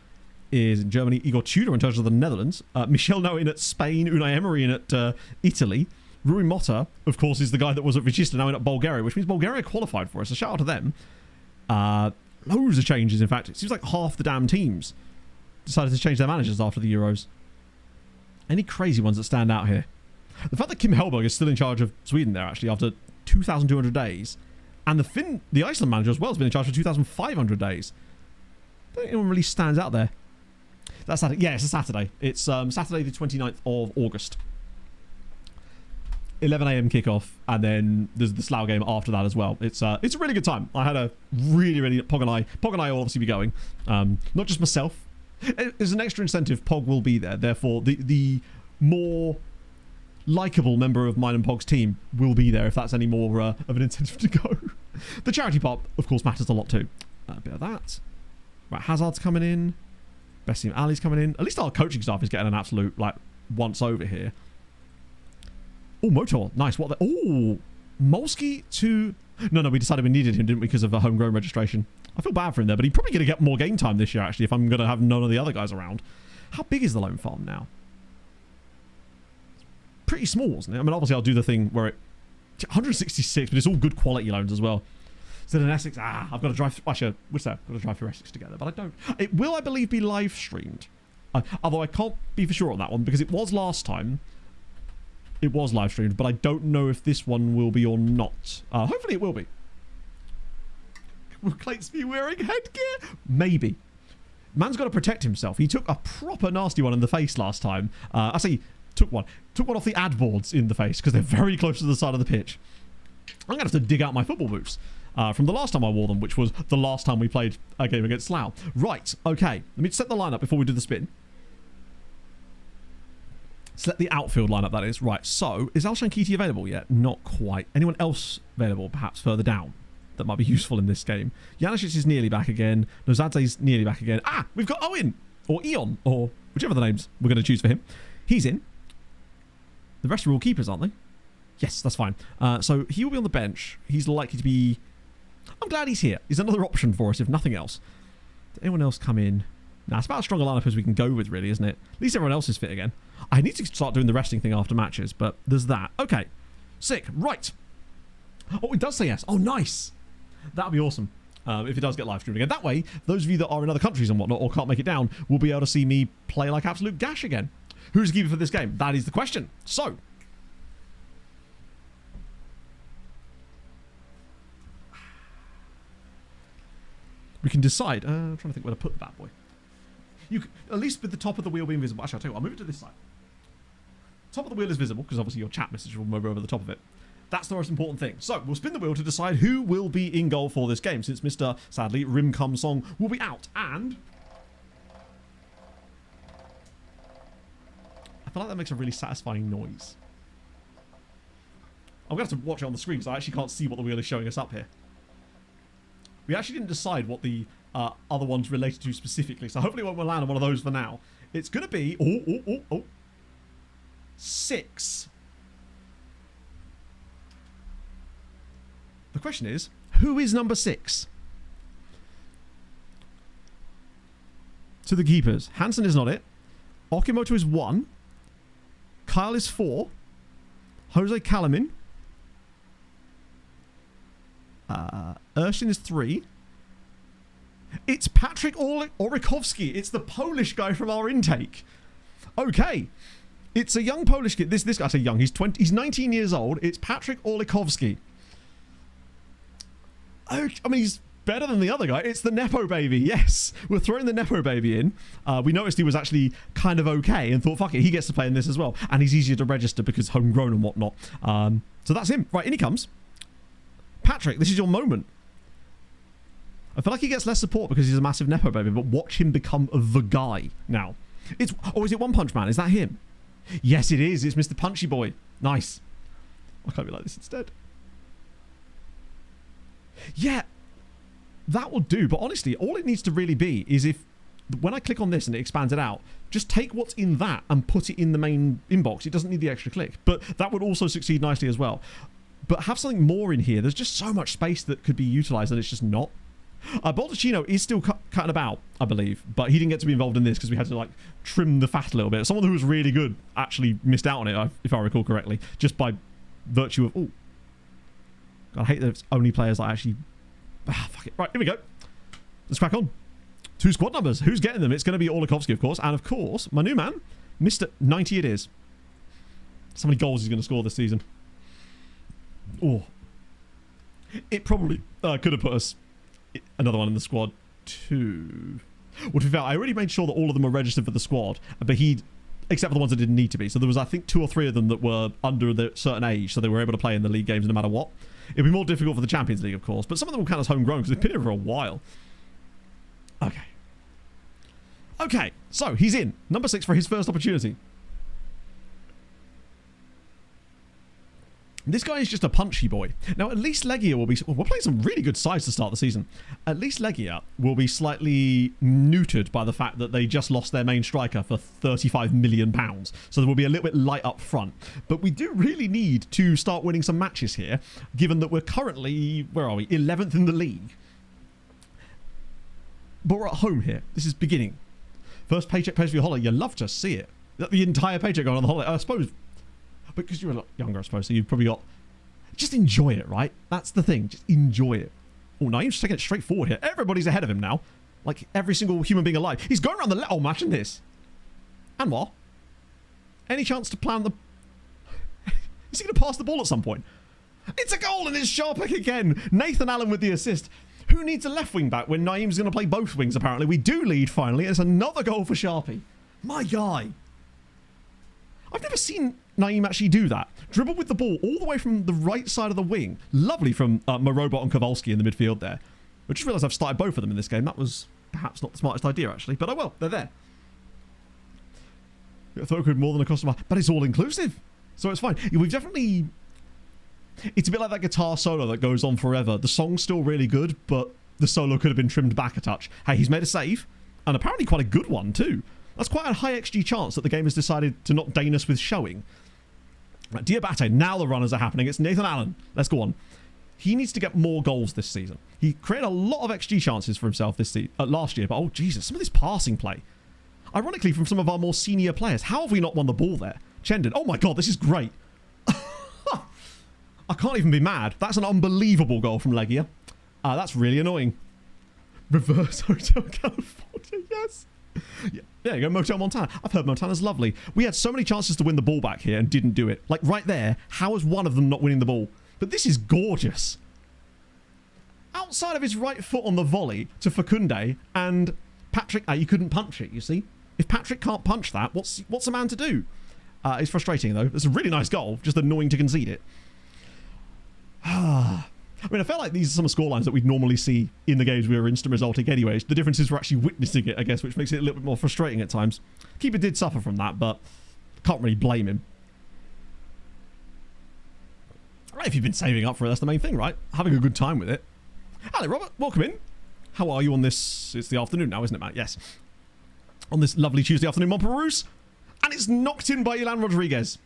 Speaker 1: is in Germany. Igor Tudor in charge of the Netherlands. Michel now in at Spain. Unai Emery in at Italy. Rui Motta, of course, is the guy that was at Vigista, now in at Bulgaria, which means Bulgaria qualified for us. So shout out to them. Loads of changes, in fact. It seems like half the damn teams decided to change their managers after the Euros. Any crazy ones that stand out here? The fact that Kim Hellberg is still in charge of Sweden there, actually, after 2,200 days. And the Iceland manager as well has been in charge for 2,500 days. I don't think anyone really stands out there. That's Saturday. Yeah, it's a Saturday. It's Saturday the 29th of August. 11 a.m. kickoff, and then there's the Slough game after that as well. It's a really good time. I had a really Pog and I will obviously be going. Not just myself. There's an extra incentive. Pog will be there. Therefore, the more likeable member of mine and Pog's team will be there if that's any more of an incentive to go. The charity part, of course, matters a lot too. A bit of that. Right, Hazard's coming in. Bessim Ali's coming in. At least our coaching staff is getting an absolute once over here. Oh, Motor. Nice. What the... Oh, Molsky to... No, we decided we needed him, didn't we, because of a homegrown registration. I feel bad for him there, but he's probably going to get more game time this year, actually, if I'm going to have none of the other guys around. How big is the loan farm now? Pretty small, isn't it? I mean, obviously, I'll do the thing where it... 166, but it's all good quality loans as well. So then Essex... I've got to drive... Actually, what's that? I've got to drive through Essex together, but I don't... It will, I believe, be live streamed. Although I can't be for sure on that one, because it was last time... It was live streamed, but I don't know if this one will be or not. Hopefully it will be. Will Clates be wearing headgear? Maybe. Man's got to protect himself. He took a proper nasty one in the face last time. I say took one. Took one off the ad boards in the face because they're very close to the side of the pitch. I'm going to have to dig out my football boots from the last time I wore them, which was the last time we played a game against Slough. Right, okay. Let me set the lineup before we do the spin. Select the outfield lineup, that is. Right, so, is Al-Shankiti available yet? Not quite. Anyone else available, perhaps, further down that might be useful in this game? Janicic is nearly back again. Nozadze's nearly back again. We've got Owen! Or Eon, or whichever the names we're going to choose for him. He's in. The rest are all keepers, aren't they? Yes, that's fine. So, he will be on the bench. He's likely to be... I'm glad he's here. He's another option for us, if nothing else. Did anyone else come in? Nah, it's about as strong a lineup as we can go with, really, isn't it? At least everyone else is fit again. I need to start doing the resting thing after matches, but there's that. Okay. Sick. Right. Oh, it does say yes. Oh, nice. That'll be awesome. if it does get live streamed again. That way, those of you that are in other countries and whatnot or can't make it down will be able to see me play like absolute gash again. Who's the keeper for this game? That is the question. So, we can decide. I'm trying to think where to put the bad boy. You can, at least with the top of the wheel being visible. Actually, I'll tell you what, I'll move it to this side. Top of the wheel is visible because obviously your chat message will move over the top of it. That's the most important thing. So we'll spin the wheel to decide who will be in goal for this game, since Mr. Sadly Rim Cum Song will be out. And I feel like that makes a really satisfying noise. I'm going to have to watch it on the screen because I actually can't see what the wheel is showing us up here. We actually didn't decide what the other ones related to specifically, so hopefully we'll land on one of those for now. It's going to be 6. The question is, who is number 6? To the keepers. Hansen is not it. Okimoto is 1. Kyle is 4. Jose Kalamin. Urshin is 3. It's Patrick Orikowski. It's the Polish guy from our intake. Okay. It's a young Polish kid. This guy, I say young, he's 19 years old. It's Patrick Orlikowski. I mean, he's better than the other guy. It's the Nepo baby. Yes, we're throwing the Nepo baby in. We noticed he was actually kind of okay and thought, fuck it, he gets to play in this as well. And he's easier to register because homegrown and whatnot. So that's him. Right, in he comes. Patrick, this is your moment. I feel like he gets less support because he's a massive Nepo baby, but watch him become the guy now. Is it One Punch Man? Is that him? Yes, it is. It's Mr. Punchy Boy. Nice. I can't be like this instead. Yeah, that will do. But honestly, all it needs to really be is if, when I click on this and it expands it out, just take what's in that and put it in the main inbox. It doesn't need the extra click. But that would also succeed nicely as well. But have something more in here. There's just so much space that could be utilized and it's just not. Baldacchino is still cutting about, I believe, but he didn't get to be involved in this because we had to like trim the fat a little bit. Someone who was really good actually missed out on it, if I recall correctly, just by virtue of, God, I hate that it's only players that actually, fuck it. Right, here we go. Let's crack on. 2 squad numbers. Who's getting them? It's going to be Orlikowski, of course, and of course, my new man, Mr. 90 it is. So many goals he's going to score this season. Oh, it probably could have put us another one in the squad too. Well, to be fair, I already made sure that all of them were registered for the squad, but except for the ones that didn't need to be. So there was, I think, 2 or 3 of them that were under a certain age, so they were able to play in the league games no matter what. It'd be more difficult for the Champions League, of course, but some of them will count as homegrown because they've been here for a while. Okay, so he's in. Number 6 for his first opportunity. This guy is just a punchy boy. Now, at least Legia will be... Well, we're playing some really good sides to start the season. At least Legia will be slightly neutered by the fact that they just lost their main striker for £35 million. So they will be a little bit light up front. But we do really need to start winning some matches here, given that we're currently... Where are we? 11th in the league. But we're at home here. This is beginning. First paycheck pays for your holiday. You love to see it. The entire paycheck going on the holiday. I suppose... Because you're a lot younger, I suppose, so you've probably got... Just enjoy it, right? That's the thing. Just enjoy it. Oh, Naeem's just taking it straight forward here. Everybody's ahead of him now. Like, every single human being alive. He's going around the little match in this. And what? Any chance to plan the... Is he going to pass the ball at some point? It's a goal and it's Sharpick again. Nathan Allen with the assist. Who needs a left wing back when Naeem's going to play both wings, apparently? We do lead, finally. It's another goal for Sharpie. My guy. I've never seen Naeem actually do that. Dribble with the ball all the way from the right side of the wing. Lovely from Morobot and Kowalski in the midfield there. I just realised I've started both of them in this game. That was perhaps not the smartest idea, actually. But oh well, they're there. I thought it could more than a customer. But it's all inclusive. So it's fine. We've definitely... It's a bit like that guitar solo that goes on forever. The song's still really good, but the solo could have been trimmed back a touch. Hey, he's made a save. And apparently quite a good one, too. That's quite a high XG chance that the game has decided to not deign us with showing. Right, Diabate, now the runners are happening. It's Nathan Allen. Let's go on. He needs to get more goals this season. He created a lot of XG chances for himself this last year, but oh Jesus, some of this passing play. Ironically, from some of our more senior players. How have we not won the ball there? Chendon, oh my God, this is great. I can't even be mad. That's an unbelievable goal from Legia. That's really annoying. Reverse Hotel California, yes. Yeah, there you go, Motel Montana. I've heard Montana's lovely. We had so many chances to win the ball back here and didn't do it. Like right there, how is one of them not winning the ball? But this is gorgeous. Outside of his right foot on the volley to Facunde, and Patrick, he couldn't punch it, you see? If Patrick can't punch that, what's a man to do? It's frustrating though. It's a really nice goal, just annoying to concede it. I mean, I felt like these are some scorelines that we'd normally see in the games we were instant resulting anyways. The difference is we're actually witnessing it, I guess, which makes it a little bit more frustrating at times. Keeper did suffer from that, but can't really blame him. Right, if you've been saving up for it, that's the main thing, right? Having a good time with it. Hello, Robert. Welcome in. How are you on this? It's the afternoon now, isn't it, Matt? Yes. On this lovely Tuesday afternoon, Montperus. And it's knocked in by Ilan Rodriguez.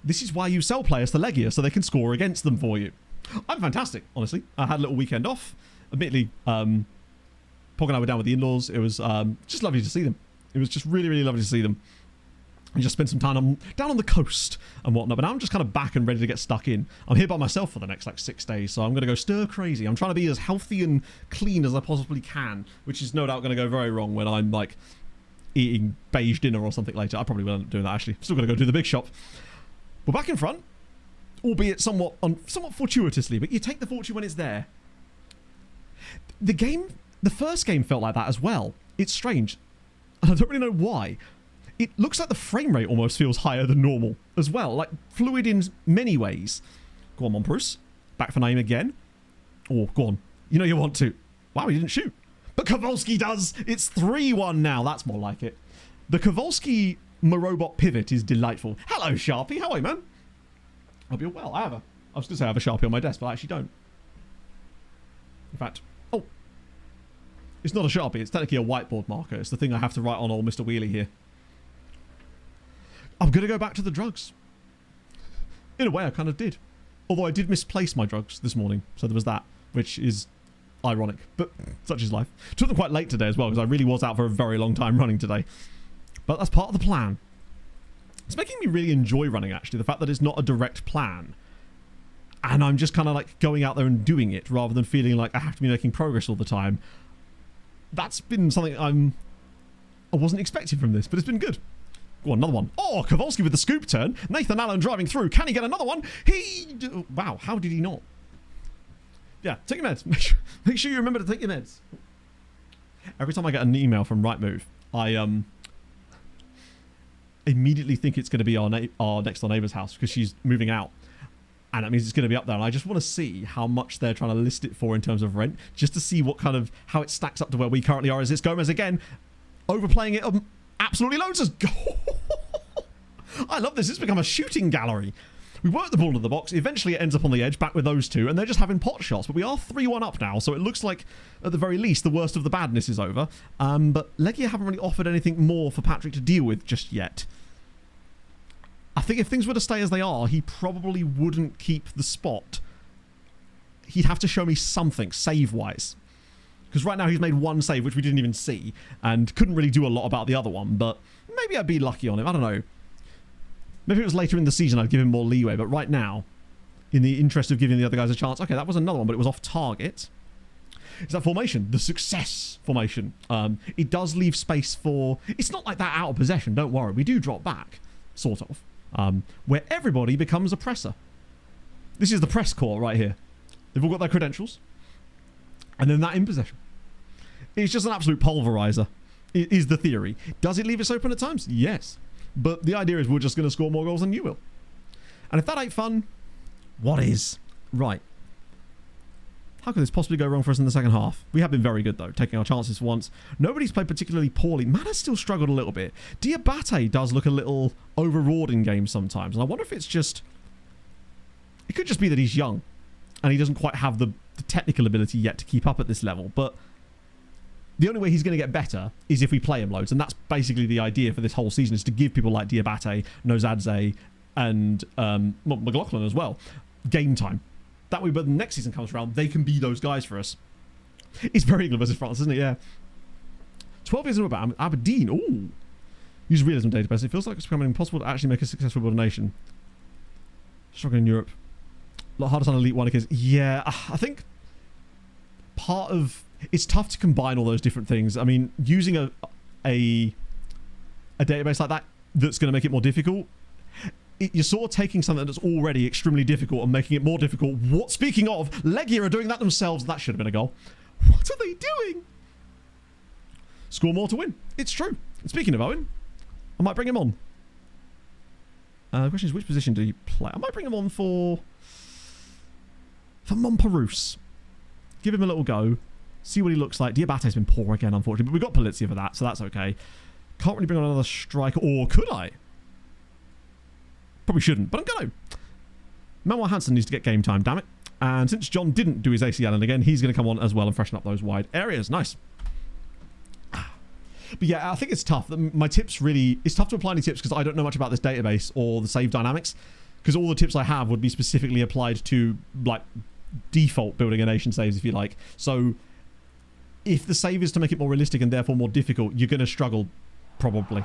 Speaker 1: This is why you sell players to Legia, so they can score against them for you. I'm fantastic, honestly. I had a little weekend off. Admittedly, Pog and I were down with the in-laws. It was just lovely to see them. It was just really, really lovely to see them. And just spend some time down on the coast and whatnot. But now I'm just kind of back and ready to get stuck in. I'm here by myself for the next, 6 days, so I'm going to go stir crazy. I'm trying to be as healthy and clean as I possibly can, which is no doubt going to go very wrong when I'm, eating beige dinner or something later. I probably will end up doing that, actually. Still going to go do the big shop. We're back in front, albeit somewhat fortuitously, but you take the fortune when it's there. The first game felt like that as well. It's strange. And I don't really know why. It looks like the frame rate almost feels higher than normal as well. Like, fluid in many ways. Go on, Montbrus. Back for name again. Oh, go on. You know you want to. Wow, he didn't shoot. But Kowalski does. It's 3-1 now. That's more like it. The Kowalski Morobot pivot is delightful. Hello, Sharpie. How are you, man? I hope you're well. I was going to say I have a Sharpie on my desk, but I actually don't. In fact, it's not a Sharpie. It's technically a whiteboard marker. It's the thing I have to write on old Mr. Wheelie here. I'm going to go back to the drugs. In a way, I kind of did. Although I did misplace my drugs this morning. So there was that, which is ironic. But such is life. Took them quite late today as well, because I really was out for a very long time running today. But that's part of the plan. It's making me really enjoy running, actually. The fact that it's not a direct plan. And I'm just kind of going out there and doing it rather than feeling like I have to be making progress all the time. That's been something I wasn't expecting from this, but it's been good. Go on, another one. Oh, Kowalski with the scoop turn. Nathan Allen driving through. Can he get another one? Wow, how did he not? Yeah, take your meds. Make sure you remember to take your meds. Every time I get an email from Rightmove, I immediately think it's going to be our next door neighbour's house because she's moving out. And that means it's going to be up there. And I just want to see how much they're trying to list it for in terms of rent, just to see how it stacks up to where we currently are. As it's Gomez again, overplaying it absolutely loads of goal. I love this. It's become a shooting gallery. We work the ball into the box. Eventually it ends up on the edge, back with those two, and they're just having pot shots. But we are 3-1 up now, so it looks like, at the very least, the worst of the badness is over. But Legia haven't really offered anything more for Patrick to deal with just yet. I think if things were to stay as they are, he probably wouldn't keep the spot. He'd have to show me something, save-wise. Because right now he's made one save, which we didn't even see, and couldn't really do a lot about the other one, but maybe I'd be lucky on him. I don't know. Maybe it was later in the season I'd give him more leeway, but right now, in the interest of giving the other guys a chance, okay, that was another one, but it was off target. Is that formation? The success formation. It does leave space for... It's not like that out of possession, don't worry. We do drop back, sort of, where everybody becomes a presser. This is the press corps right here. They've all got their credentials. And then that in possession. It's just an absolute pulverizer, is the theory. Does it leave us open at times? Yes. But the idea is we're just going to score more goals than you will. And if that ain't fun, what is? Right. How could this possibly go wrong for us in the second half? We have been very good, though, taking our chances for once. Nobody's played particularly poorly. Man has still struggled a little bit. Diabate does look a little overwrought in games sometimes. And I wonder if it's just... It could just be that he's young. And he doesn't quite have the technical ability yet to keep up at this level. But the only way he's going to get better is if we play him loads. And that's basically the idea for this whole season, is to give people like Diabate, Nozadze, and McLaughlin as well game time. That way, when the next season comes around, they can be those guys for us. It's very England versus France, isn't it? Yeah. 12 years in about Aberdeen. Ooh. Use realism database. It feels like it's becoming impossible to actually make a successful nation. Struggling in Europe. A lot harder on Elite 1 kids. Yeah, I think part of... It's tough to combine all those different things. I mean, using a database like that that's going to make it more difficult, you're sort of taking something that's already extremely difficult and making it more difficult. What? Speaking of, Legia are doing that themselves. That should have been a goal. What are they doing? Score more to win. It's true. And speaking of Owen, I might bring him on. The question is, which position do you play? I might bring him on for Montparouse. Give him a little go. See what he looks like. Diabate's been poor again, unfortunately. But we've got Polizia for that, so that's okay. Can't really bring on another striker. Or could I? Probably shouldn't, but I'm going to. Manuel Hansen needs to get game time, damn it. And since John didn't do his ACL and again, he's going to come on as well and freshen up those wide areas. Nice. But yeah, I think it's tough. My tips really... It's tough to apply any tips because I don't know much about this database or the save dynamics. Because all the tips I have would be specifically applied to, like, default building a nation saves, if you like. So, if the save is to make it more realistic and therefore more difficult, you're going to struggle, probably.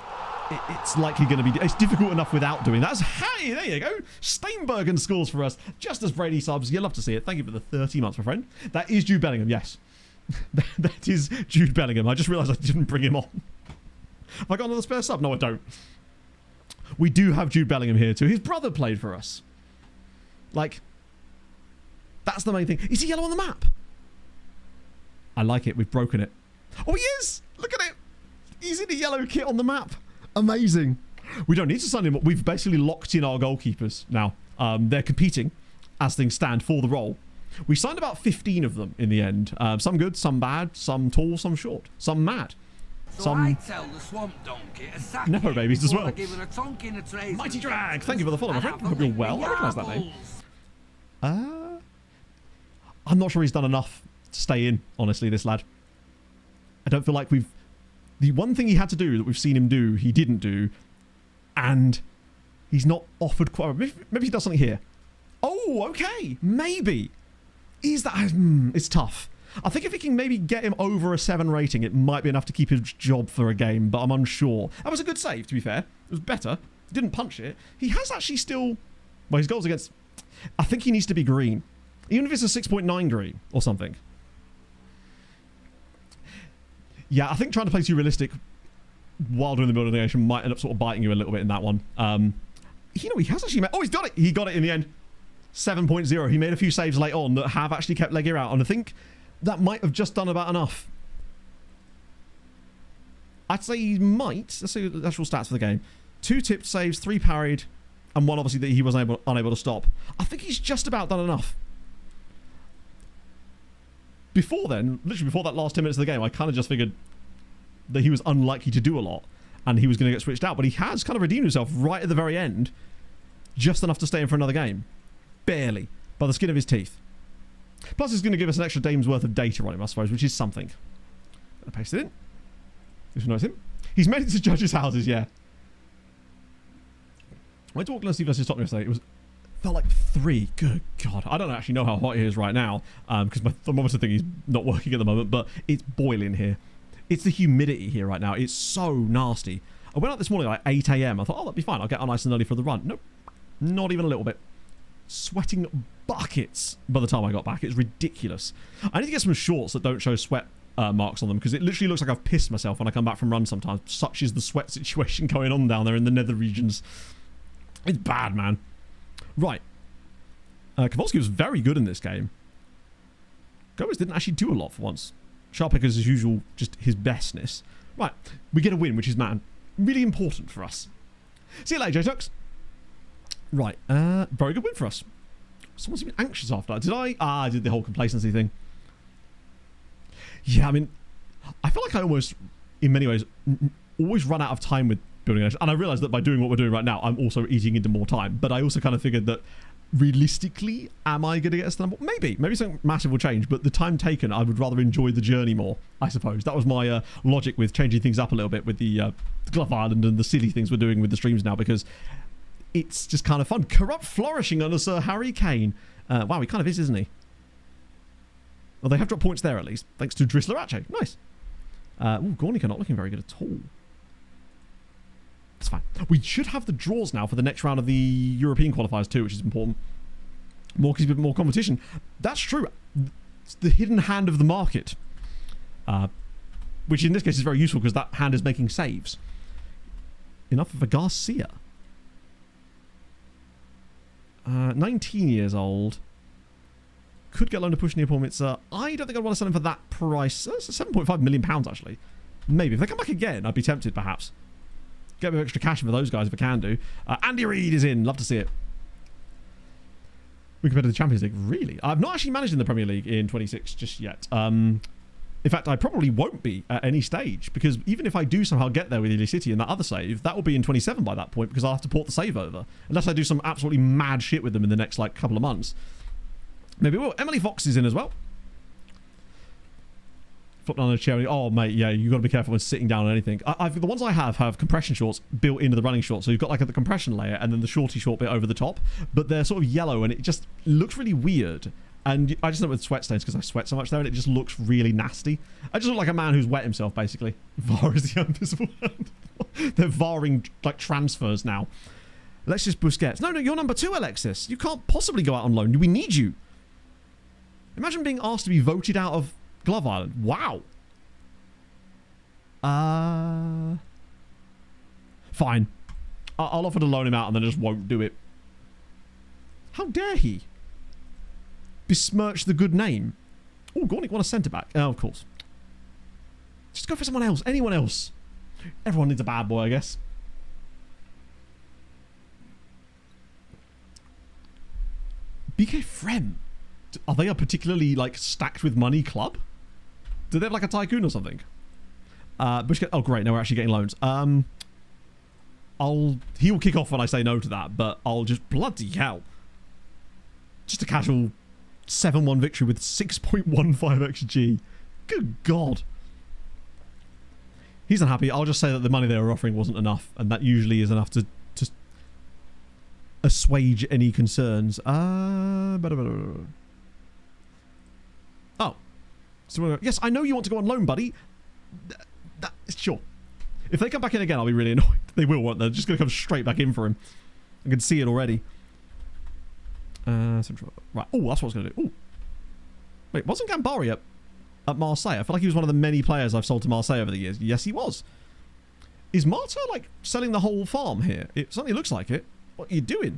Speaker 1: It's likely going to be... It's difficult enough without doing that. Hey, there you go. Steinbergen scores for us. Just as Brady subs. You'll love to see it. Thank you for the 30 months, my friend. That is Jude Bellingham, yes. That is Jude Bellingham. I just realised I didn't bring him on. Have I got another spare sub? No, I don't. We do have Jude Bellingham here too. His brother played for us. Like, that's the main thing. Is he yellow on the map? I like it. We've broken it. Oh, he is! Look at it! He's in a yellow kit on the map. Amazing. We don't need to sign him up. We've basically locked in our goalkeepers now. They're competing, as things stand, for the role. We signed about 15 of them in the end. Some good, some bad, some tall, some short, some mad. Some
Speaker 3: I tell the swamp donkey to
Speaker 1: Nepo babies as well.
Speaker 3: A
Speaker 1: Mighty Drag, thank you for the follow, my friend. Hope you're well. I recognise that name. I'm not sure he's done enough to stay in, honestly, this lad. I don't feel like we've... The one thing he had to do that we've seen him do, he didn't do. And he's not offered quite... Maybe he does something here. Oh, okay. Maybe. Is that... it's tough. I think if we can maybe get him over a 7 rating, it might be enough to keep his job for a game, but I'm unsure. That was a good save, to be fair. It was better. Didn't punch it. He has actually still... Well, his goals against... I think he needs to be green. Even if it's a 6.9 green or something. Yeah, I think trying to play too realistic while doing the building nation might end up sort of biting you a little bit in that one. You know, he has actually made... Oh, he's got it! He got it in the end. 7.0. He made a few saves late on that have actually kept Legia out, and I think that might have just done about enough. I'd say he might. Let's see the actual stats for the game. 2 tipped saves, 3 parried, and 1 obviously that he was unable to stop. I think he's just about done enough. Before then, literally before that last 10 minutes of the game, I kind of just figured that he was unlikely to do a lot and he was going to get switched out, but he has kind of redeemed himself right at the very end, just enough to stay in for another game. Barely, by the skin of his teeth. Plus, it's going to give us an extra dame's worth of data on him, I suppose, which is something. I paste it in. If you notice him. He's made it to judges' houses, yeah. I went to Auckland City versus Tottenham yesterday. It was... felt like 3. Good God. I don't actually know how hot it is right now, because my thermometer thing is not working at the moment, but it's boiling here. It's the humidity here right now. It's so nasty. I went out this morning at like 8 AM. I thought, oh, that'd be fine. I'll get on nice and early for the run. Nope. Not even a little bit. Sweating buckets by the time I got back. It's ridiculous. I need to get some shorts that don't show sweat marks on them, because it literally looks like I've pissed myself when I come back from run sometimes. Such is the sweat situation going on down there in the nether regions. It's bad, man. Right. Kowalski was very good in this game. Gomez didn't actually do a lot for once. Sharpickers, as usual, just his bestness. Right. We get a win, which is, man, really important for us. See you later, J-Tux. Right. Very good win for us. Someone's been anxious after that. Did I? I did the whole complacency thing. Yeah, I mean, I feel like I almost, in many ways, always run out of time with building nation. And I realised that by doing what we're doing right now, I'm also eating into more time. But I also kind of figured that realistically, am I going to get us to number? Maybe something massive will change, but the time taken, I would rather enjoy the journey more, I suppose. That was my logic with changing things up a little bit with the Glove Island and the silly things we're doing with the streams now, because it's just kind of fun. Corrupt flourishing under Sir Harry Kane. Wow, he kind of is, isn't he? Well, they have dropped points there at least, thanks to Drislerache. Nice. Ooh, Gornica not looking very good at all. It's fine. We should have the draws now for the next round of the European qualifiers too, which is important. More competition. That's true. It's the hidden hand of the market. Which in this case is very useful because that hand is making saves. Enough of a Garcia. 19 years old. Could get loaned to push near appointments. I don't think I'd want to sell him for that price. That's £7.5 million actually. Maybe. If they come back again, I'd be tempted perhaps. Get a bit of extra cash for those guys if I can do. Andy Reid is in. Love to see it. We compared to the Champions League. Really? I've not actually managed in the Premier League in 26 just yet. In fact, I probably won't be at any stage because even if I do somehow get there with Ely City and that other save, that will be in 27 by that point because I'll have to port the save over. Unless I do some absolutely mad shit with them in the next like couple of months. Maybe we'll. Emily Fox is in as well. Flopped on a chair. Oh, mate, yeah, you've got to be careful when sitting down on anything. The ones I have compression shorts built into the running shorts. So you've got like the compression layer and then the shorty short bit over the top. But they're sort of yellow and it just looks really weird. And I just know with sweat stains because I sweat so much there and it just looks really nasty. I just look like a man who's wet himself, basically. VAR is the invisible hand. They're VARing like transfers now. Alexis Busquets. No, you're number 2, Alexis. You can't possibly go out on loan. We need you. Imagine being asked to be voted out of Glove Island. Wow. Fine. I'll offer to loan him out and then I just won't do it. How dare he? Besmirch the good name. Oh, Gornick want a centre-back. Oh, of course. Just go for someone else. Anyone else. Everyone needs a bad boy, I guess. BK Frem. Are they a particularly, like, stacked with money club? Do they have, like, a tycoon or something? Oh, great. Now we're actually getting loans. He will kick off when I say no to that, but I'll just... Bloody hell. Just a casual 7-1 victory with 6.15 XG. Good God. He's unhappy. I'll just say that the money they were offering wasn't enough, and that usually is enough to assuage any concerns. Oh. So, yes, I know you want to go on loan, buddy. Sure. If they come back in again, I'll be really annoyed. They will, won't they? They're just going to come straight back in for him. I can see it already. Right. Oh, that's what I was going to do. Oh. Wait, wasn't Gambari at Marseille? I feel like he was one of the many players I've sold to Marseille over the years. Yes, he was. Is Marta, like, selling the whole farm here? It certainly looks like it. What are you doing?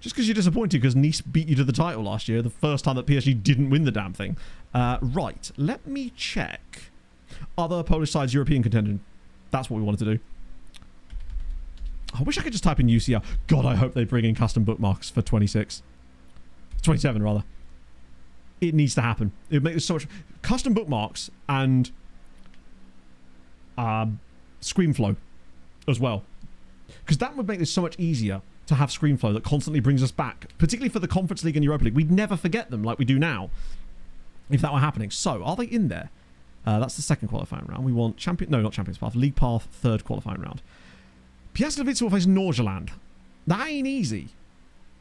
Speaker 1: Just because you're disappointed because Nice beat you to the title last year, the first time that PSG didn't win the damn thing. Right, let me check. Other Polish sides European contention. That's what we wanted to do. I wish I could just type in UCL. God, I hope they bring in custom bookmarks for 26. 27, rather. It needs to happen. It would make this so much... Custom bookmarks and... ScreenFlow as well. Because that would make this so much easier to have ScreenFlow that constantly brings us back, particularly for the Conference League and Europa League. We'd never forget them like we do now if that were happening. So, are they in there? That's the second qualifying round. We want not Champions Path, League Path, third qualifying round. Piast Gliwice will face Nordsjælland. That ain't easy.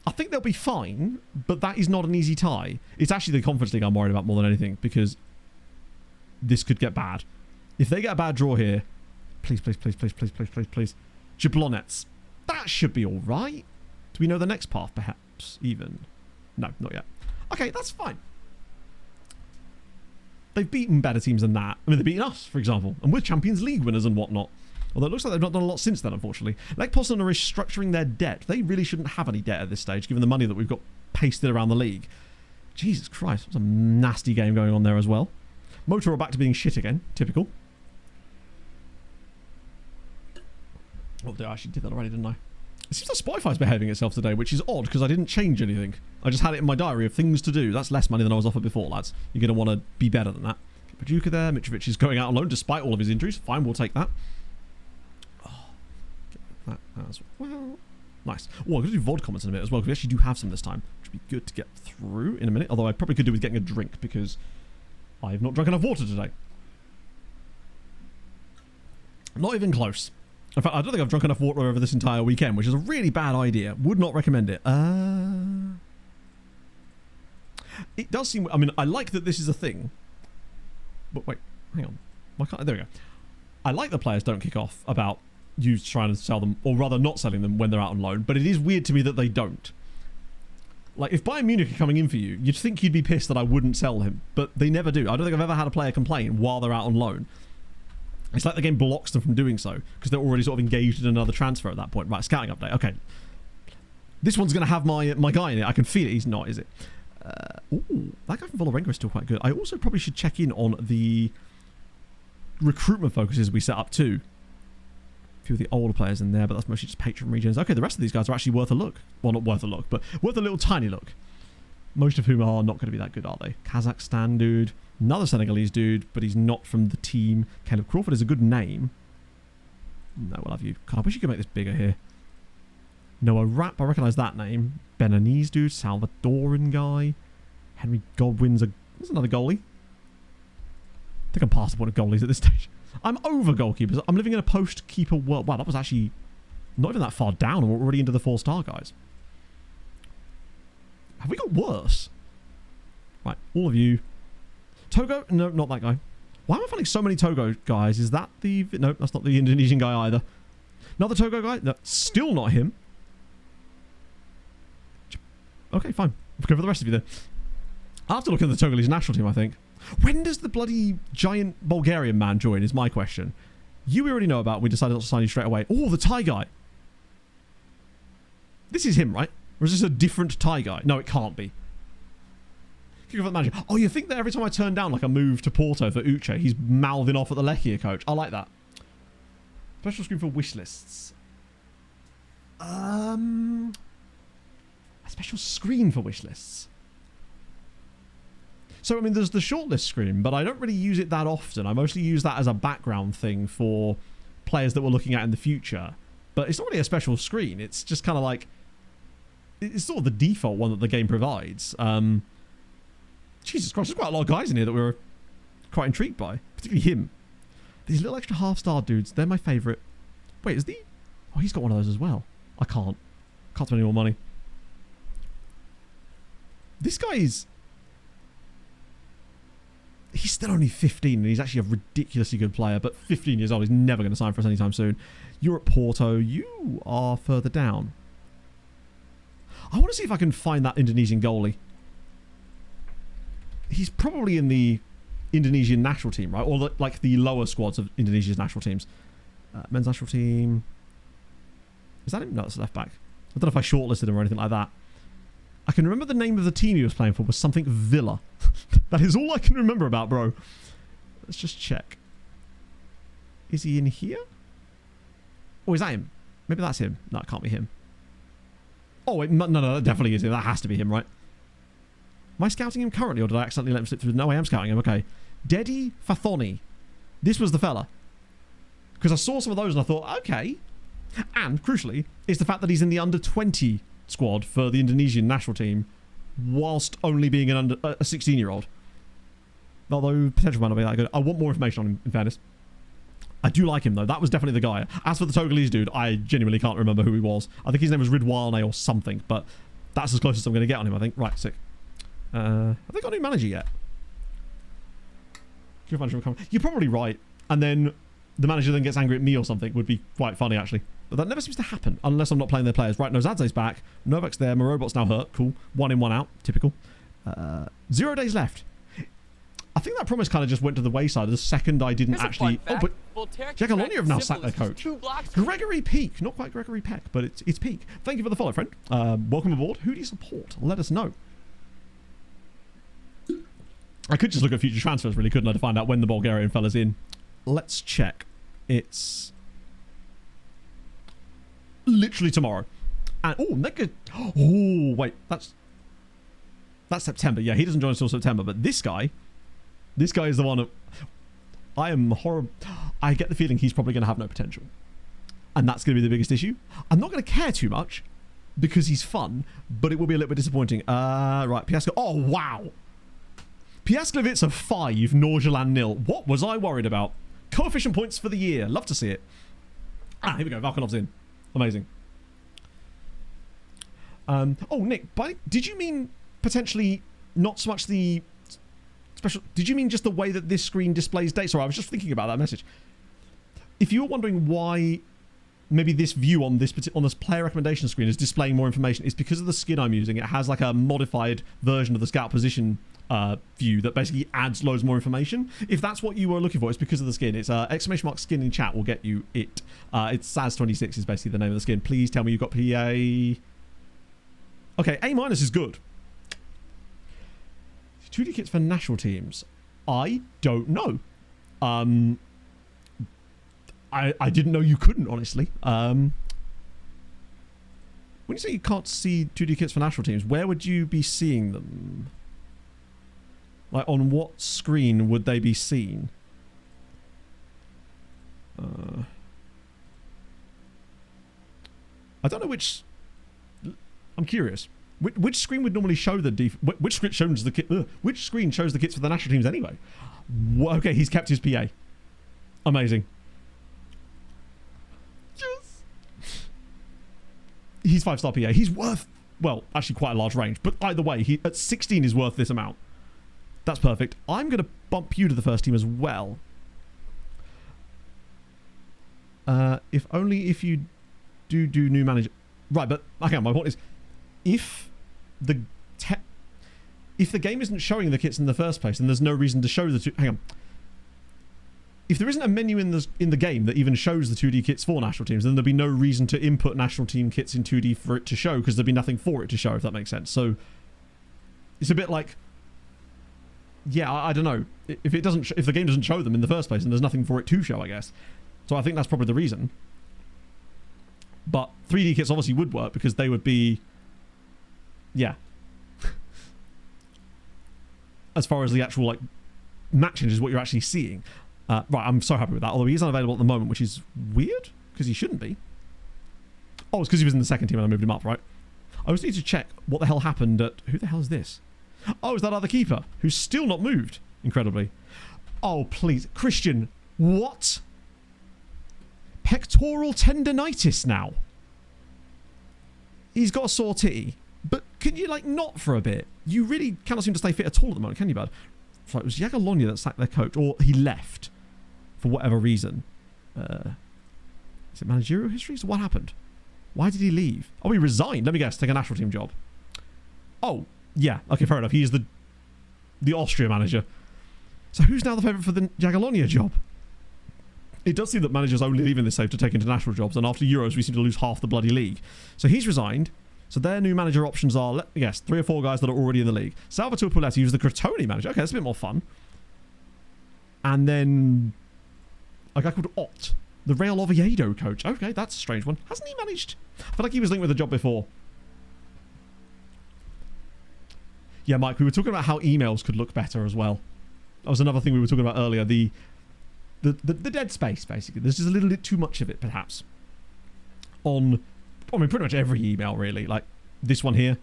Speaker 1: I think they'll be fine, but that is not an easy tie. It's actually the Conference League I'm worried about more than anything because this could get bad. If they get a bad draw here, please. Jablonets. That should be all right. Do we know the next path, perhaps, even? No, not yet. Okay, that's fine. They've beaten better teams than that. I mean, they've beaten us, for example, and we're Champions League winners and whatnot. Although it looks like they've not done a lot since then, unfortunately. Lech Poznan are restructuring their debt. They really shouldn't have any debt at this stage, given the money that we've got pasted around the league. Jesus Christ, there's a nasty game going on there as well. Motor are back to being shit again. Typical. Oh, I actually did that already, didn't I? It seems like Spotify's behaving itself today, which is odd because I didn't change anything. I just had it in my diary of things to do. That's less money than I was offered before, lads. You're going to want to be better than that. Paducah there. Mitrovic is going out on loan despite all of his injuries. Fine, we'll take that. Oh, get that as well. Nice. Oh, I'm going to do VOD comments in a minute as well because we actually do have some this time, which would be good to get through in a minute. Although I probably could do with getting a drink because I have not drunk enough water today. Not even close. In fact, I don't think I've drunk enough water over this entire weekend, which is a really bad idea. Would not recommend it. It does seem... I mean, I like that this is a thing. But wait, hang on. Why can't... There we go. I like the players don't kick off about you trying to sell them, or rather not selling them when they're out on loan, but it is weird to me that they don't. Like, if Bayern Munich are coming in for you, you'd think you'd be pissed that I wouldn't sell him, but they never do. I don't think I've ever had a player complain while they're out on loan. It's like the game blocks them from doing so, because they're already sort of engaged in another transfer at that point. Right, scouting update. Okay. This one's going to have my guy in it. I can feel it. He's not, is it? Ooh, that guy from Volorenko is still quite good. I also probably should check in on the recruitment focuses we set up too. A few of the older players in there, but that's mostly just patron regions. Okay, the rest of these guys are actually worth a look. Well, not worth a look, but worth a little tiny look. Most of whom are not going to be that good, are they? Kazakhstan dude. Another Senegalese dude, but he's not from the team. Caleb Crawford is a good name. No, we'll have you. God, I wish you could make this bigger here. Noah Rapp, I recognise that name. Beninese dude, Salvadoran guy. Henry Godwin's there's another goalie. I think I'm past the point of goalies at this stage. I'm over goalkeepers. I'm living in a post-keeper world. Wow, that was actually not even that far down, and we're already into the 4-star guys. Have we got worse? Right, all of you. Togo? No, not that guy. Why am I finding so many Togo guys? Is that the... No, that's not the Indonesian guy either. Another Togo guy? No, still not him. Okay, fine. We'll go for the rest of you then. I'll have to look at the Togolese national team, I think. When does the bloody giant Bulgarian man join, is my question. You we already know about. We decided not to sign you straight away. Oh, the Thai guy. This is him, right? Or is this a different Thai guy? No, it can't be. Kick off at the manager. Oh, you think that every time I turn down like a move to Porto for Uche, he's mouthing off at the Lechia coach. I like that. Special screen for wish lists. A special screen for wish lists. So, I mean, there's the shortlist screen, but I don't really use it that often. I mostly use that as a background thing for players that we're looking at in the future. But it's not really a special screen. It's just kind of like... It's sort of the default one that the game provides. Jesus Christ, there's quite a lot of guys in here that we were quite intrigued by. Particularly him. These little extra half-star dudes, they're my favourite. Wait, is the... Oh, he's got one of those as well. I can't spend any more money. This guy is... He's still only 15 and he's actually a ridiculously good player, but 15 years old, he's never going to sign for us anytime soon. You're at Porto. You are further down. I want to see if I can find that Indonesian goalie. He's probably in the Indonesian national team, right? Or like the lower squads of Indonesia's national teams. Men's national team. Is that him? No, that's left back. I don't know if I shortlisted him or anything like that. I can remember the name of the team he was playing for was something Villa. That is all I can remember about, bro. Let's just check. Is he in here? Oh, is that him? Maybe that's him. No, it can't be him. Oh, wait, no, that definitely is him. That has to be him, right? Am I scouting him currently, or did I accidentally let him slip through? No, I am scouting him. Okay. Dedi Fathoni. This was the fella. Because I saw some of those and I thought, okay. And, crucially, it's the fact that he's in the under-20 squad for the Indonesian national team whilst only being a 16-year-old. Although, potential might not be that good. I want more information on him, in fairness. I do like him, though. That was definitely the guy. As for the Togolese dude, I genuinely can't remember who he was. I think his name was Ridwane or something, but that's as close as I'm going to get on him, I think. Right, sick. Have they got a new manager yet? You're probably right. And then the manager then gets angry at me or something. Would be quite funny, actually. But that never seems to happen unless I'm not playing their players. Right, Nozadze's back. Novak's there. Morobot's now hurt. Cool. 1 in, 1 out. Typical. 0 days left. I think that promise kind of just went to the wayside the second I didn't actually... Oh, but Jagiellonia have now sacked their coach. Gregory Peak. Not quite Gregory Peck, but it's Peak. Thank you for the follow, friend. Welcome aboard. Who do you support? Let us know. I could just look at future transfers, really, couldn't I, to find out when the Bulgarian fella's in. Let's check. It's... literally tomorrow. And oh, wait, that's September. Yeah, he doesn't join until September. But this guy is the one. I get the feeling he's probably going to have no potential, and that's going to be the biggest issue. I'm not going to care too much because he's fun, but it will be a little bit disappointing. Right, Piasco. Oh wow, Piaskevitz of 5, Norjaland 0. What was I worried about? Coefficient points for the year. Love to see it. Here we go. Valkanov's in. Amazing. Oh, Nick, did you mean potentially not so much the special... Did you mean just the way that this screen displays dates? Sorry, I was just thinking about that message. If you were wondering why maybe this view on this player recommendation screen is displaying more information. It's because of the skin I'm using. It has like a modified version of the scout position view that basically adds loads more information. If that's what you were looking for, it's because of the skin. It's !skin in chat will get you it. It's Saz26 is basically the name of the skin. Please tell me you've got PA. Okay, A- is good. 2D kits for national teams. I don't know. I didn't know you couldn't, honestly. When you say you can't see 2D kits for national teams, where would you be seeing them? Like, on what screen would they be seen? I don't know which... I'm curious. Which screen would normally show the... Which screen shows the kit... Which screen shows the kits for the national teams anyway? Okay, he's kept his PA. Amazing. Yes. He's 5-star PA. He's worth... Well, actually quite a large range. But either way, he at 16 is worth this amount. That's perfect. I'm going to bump you to the first team as well. If only if you do new manager... Right, but... Okay, my point is... If the game isn't showing the kits in the first place, then there's no reason to show the two... Hang on. If there isn't a menu in the game that even shows the 2D kits for national teams, then there'd be no reason to input national team kits in 2D for it to show, because there'd be nothing for it to show, if that makes sense. So it's a bit like... Yeah, I don't know. If it doesn't, if the game doesn't show them in the first place, then there's nothing for it to show, I guess. So I think that's probably the reason. But 3D kits obviously would work because they would be, yeah. As far as the actual like matching is what you're actually seeing. Right, I'm so happy with that. Although he is unavailable at the moment, which is weird because he shouldn't be. Oh, it's because he was in the second team and I moved him up, right? I just need to check what the hell happened at... Who the hell is this? Oh, is that other keeper who's still not moved, incredibly. Oh, please. Christian, what? Pectoral tendonitis now. He's got a sore titty. But can you, like, not for a bit? You really cannot seem to stay fit at all at the moment, can you, bud? So it was Jagiellonia that sacked their coach, or he left for whatever reason. Is it managerial history? So what happened? Why did he leave? Oh, he resigned. Let me guess. Take a national team job. Oh, yeah. Okay, fair enough. He is the Austria manager. So who's now the favourite for the Jagiellonia job? It does seem that managers only leave in this save to take international jobs, and after Euros we seem to lose half the bloody league. So he's resigned. So their new manager options are, let me guess, 3 or 4 guys that are already in the league. Salvatore Puletti, who's the Crotone manager. Okay, that's a bit more fun. And then a guy called Ott, the Real Oviedo coach. Okay, that's a strange one. Hasn't he managed? I feel like he was linked with the job before. Yeah, Mike, we were talking about how emails could look better as well. That was another thing we were talking about earlier. The dead space, basically. There's just a little bit too much of it, perhaps. On, I mean, pretty much every email, really. Like this one here.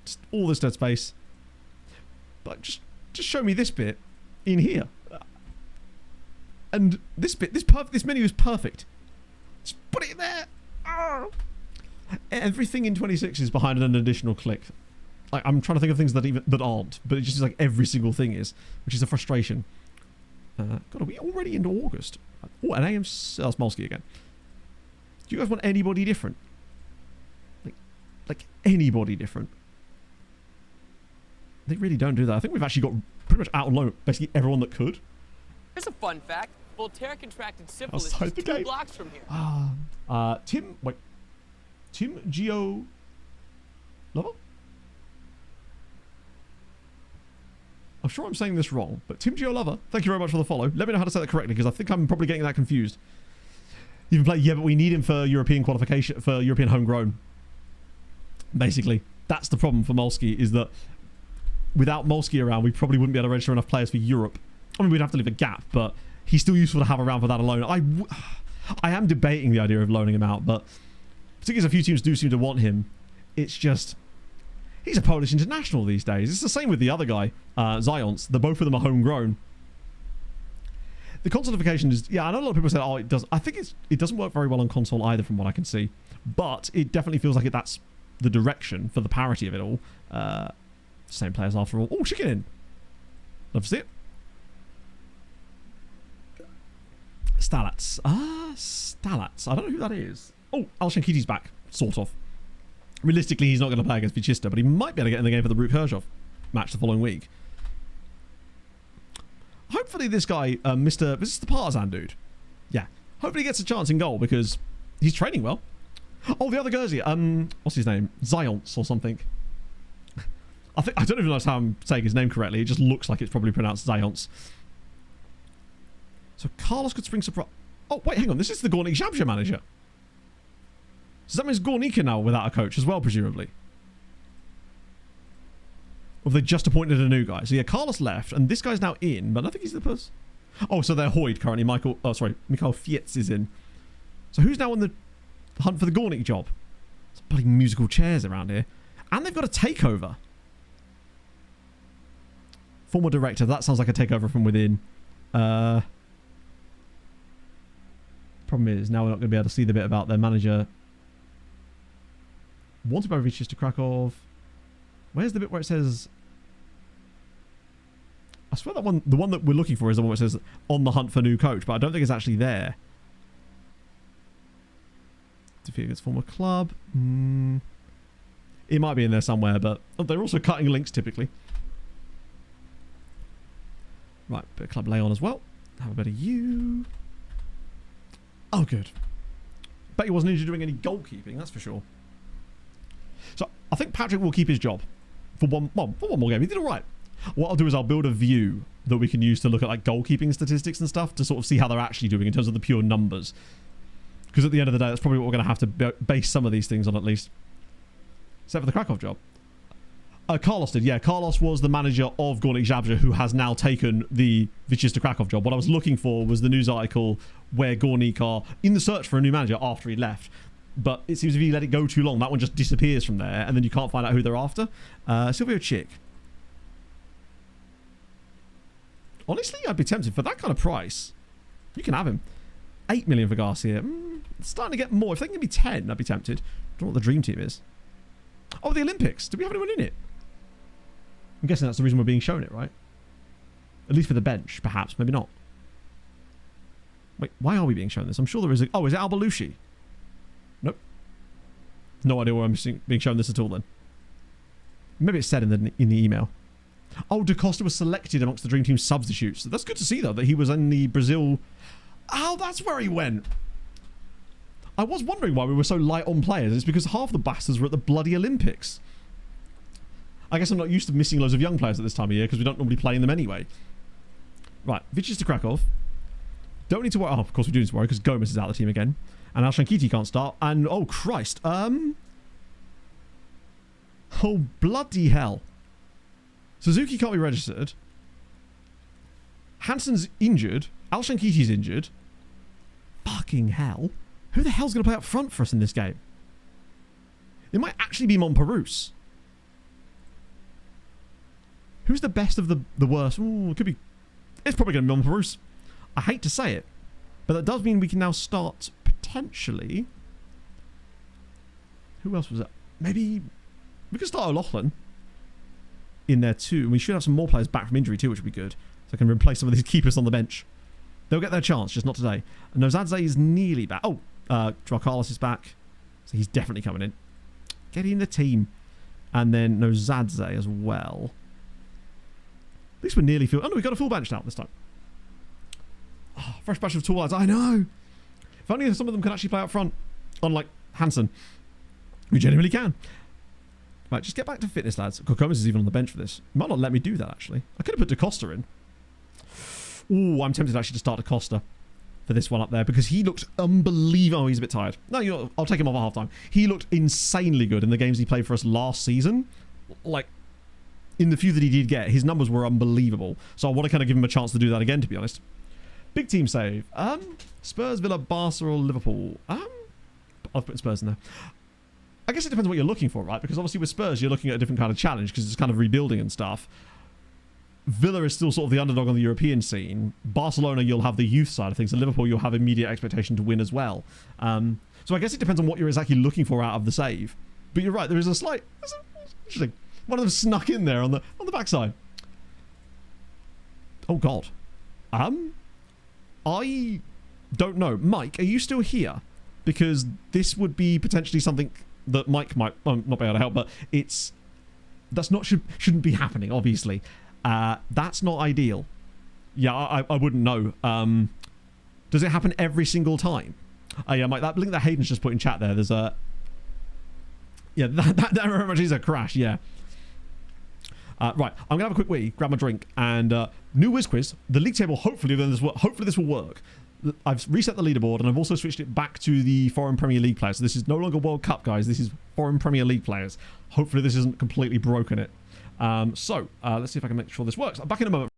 Speaker 1: Just all this dead space. But just show me this bit in here. And this bit, this menu is perfect. Just put it there. Oh. Everything in 26 is behind an additional click. Like, I'm trying to think of things that aren't, but it just is like every single thing is, which is a frustration. God, are we already into August? Oh, and AM Smolsky again. Do you guys want anybody different? Like anybody different? They really don't do that. I think we've actually got pretty much out on loan basically everyone that could.
Speaker 4: Here's a fun fact. Voltaire contracted syphilis just 2 blocks from here.
Speaker 1: Tim Geo Lover? I'm sure I'm saying this wrong, but Tim Geo Lover, thank you very much for the follow. Let me know how to say that correctly, because I think I'm probably getting that confused. You can play, yeah, but we need him for European qualification, for European homegrown. Basically, that's the problem for Molsky, is that without Molsky around, we probably wouldn't be able to register enough players for Europe. I mean, we'd have to leave a gap, but he's still useful to have around for that alone. I am debating the idea of loaning him out, but particularly as a few teams do seem to want him, it's just... He's a Polish international these days. It's the same with the other guy, Zions. Both of them are homegrown. The consolification is... Yeah, I know a lot of people say, oh, it does. I think it doesn't work very well on console either, from what I can see. But it definitely feels like that's the direction for the parity of it all. Same players after all. Oh, chicken in. Love to see it. Stalats. Stalats. I don't know who that is. Oh, Alshankiti's back. Sort of. Realistically, he's not going to play against Vichista, but he might be able to get in the game for the Bruk Hershov match the following week. Hopefully this guy, this is the Partisan dude. Yeah. Hopefully he gets a chance in goal because he's training well. Oh, the other Guernsey. What's his name? Zions or something. I don't even know how I'm saying his name correctly. It just looks like it's probably pronounced Zions. So Carlos could spring surprise. Oh, wait, hang on. This is the Gornik Zabzha manager. So that means Gornika now without a coach as well, presumably. Or have they just appointed a new guy? So yeah, Carlos left, and this guy's now in, but I think he's the person. Oh, so they're Hoyd currently. Mikhail Fietz is in. So who's now on the hunt for the Gornik job? There's bloody musical chairs around here. And they've got a takeover. Former director. That sounds like a takeover from within. Problem is, now we're not going to be able to see the bit about their manager. Wanted by Wisła Kraków. Where's the bit where it says... I swear that one, the one that we're looking for is the one where it says on the hunt for new coach, but I don't think it's actually there. Defeat against former club. It might be in there somewhere, but they're also cutting links typically. Right, bit of Club Leon as well. Have a bit of you. Oh, good. Bet he wasn't doing any goalkeeping, that's for sure. So I think Patrick will keep his job for one more game. He did all right. What I'll do is I'll build a view that we can use to look at like goalkeeping statistics and stuff to sort of see how they're actually doing in terms of the pure numbers. Because at the end of the day, that's probably what we're going to have to base some of these things on at least. Except for the Krakow job. Carlos did, yeah. Carlos was the manager of Gornik Zabzha, who has now taken the Vichista Krakow job. What I was looking for was the news article where Gornik are in the search for a new manager after he left. But it seems if you let it go too long, that one just disappears from there, and then you can't find out who they're after. Silvio Chick. Honestly, I'd be tempted for that kind of price. You can have him. 8 million for Garcia. It's starting to get more. If they can give me 10, I'd be tempted. I don't know what the dream team is. Oh, the Olympics. Do we have anyone in it? I'm guessing that's the reason we're being shown it, right? At least for the bench, perhaps. Maybe not. Wait, why are we being shown this? I'm sure there is a... Oh, is it Al Belushi? Nope. No idea why I'm being shown this at all then. Maybe it's said in the email. Oh, Da Costa was selected amongst the Dream Team substitutes. That's good to see, though, that he was in the Brazil... Oh, that's where he went. I was wondering why we were so light on players. It's because half the bastards were at the bloody Olympics. I guess I'm not used to missing loads of young players at this time of year because we don't normally play in them anyway. Right, Vichista Kraków. Don't need to worry. Oh, of course we do need to worry because Gomez is out of the team again. And Alshankiti can't start. And, oh, Christ. Oh, bloody hell. Suzuki can't be registered. Hansen's injured. Alshankiti's injured. Fucking hell. Who the hell's going to play up front for us in this game? It might actually be Montparnasse. Who's the best of the worst? Ooh, it could be... It's probably going to be Montparnasse. I hate to say it. But that does mean we can now start potentially... Who else was that? Maybe... We could start O'Loughlin in there too. And we should have some more players back from injury too, which would be good. So I can replace some of these keepers on the bench. They'll get their chance, just not today. And Nozadze is nearly back. Oh, Joao Carlos is back. So he's definitely coming in. Get in the team. And then Nozadze as well. At least we're nearly full. Oh no, we got a full bench now this time. Oh, fresh batch of tall lads. I know. If only some of them can actually play up front. Unlike Hansen. We genuinely can. Right, just get back to fitness, lads. Gomez is even on the bench for this. Might not let me do that, actually. I could have put Da Costa in. Ooh, I'm tempted actually to start Da Costa for this one up there because he looked unbelievable. Oh, he's a bit tired. No, I'll take him off at half-time. He looked insanely good in the games he played for us last season. Like, in the few that he did get, his numbers were unbelievable. So I want to kind of give him a chance to do that again, to be honest. Big team save. Spurs, Villa, Barca, or Liverpool. I've put Spurs in there. I guess it depends what you're looking for, right? Because obviously with Spurs, you're looking at a different kind of challenge because it's kind of rebuilding and stuff. Villa is still sort of the underdog on the European scene. Barcelona, you'll have the youth side of things. And Liverpool, you'll have immediate expectation to win as well. So I guess it depends on what you're exactly looking for out of the save. But you're right, there is a slight... Interesting. One of them snuck in there on the backside. Oh, God. I Don't know. Mike, are you still here? Because this would be potentially something that Mike might not be able to help, but shouldn't be happening, obviously. That's not ideal. Yeah, I wouldn't know. Does it happen every single time? Oh yeah, Mike, that link that Hayden's just put in chat there, there's a... Yeah, that very much is a crash, yeah. Right, I'm going to have a quick wee, grab my drink, and new whiz quiz. The league table, hopefully this will work. I've reset the leaderboard, and I've also switched it back to the foreign Premier League players. So this is no longer World Cup, guys. This is foreign Premier League players. Hopefully this isn't completely broken it. Let's see if I can make sure this works. I'm back in a moment.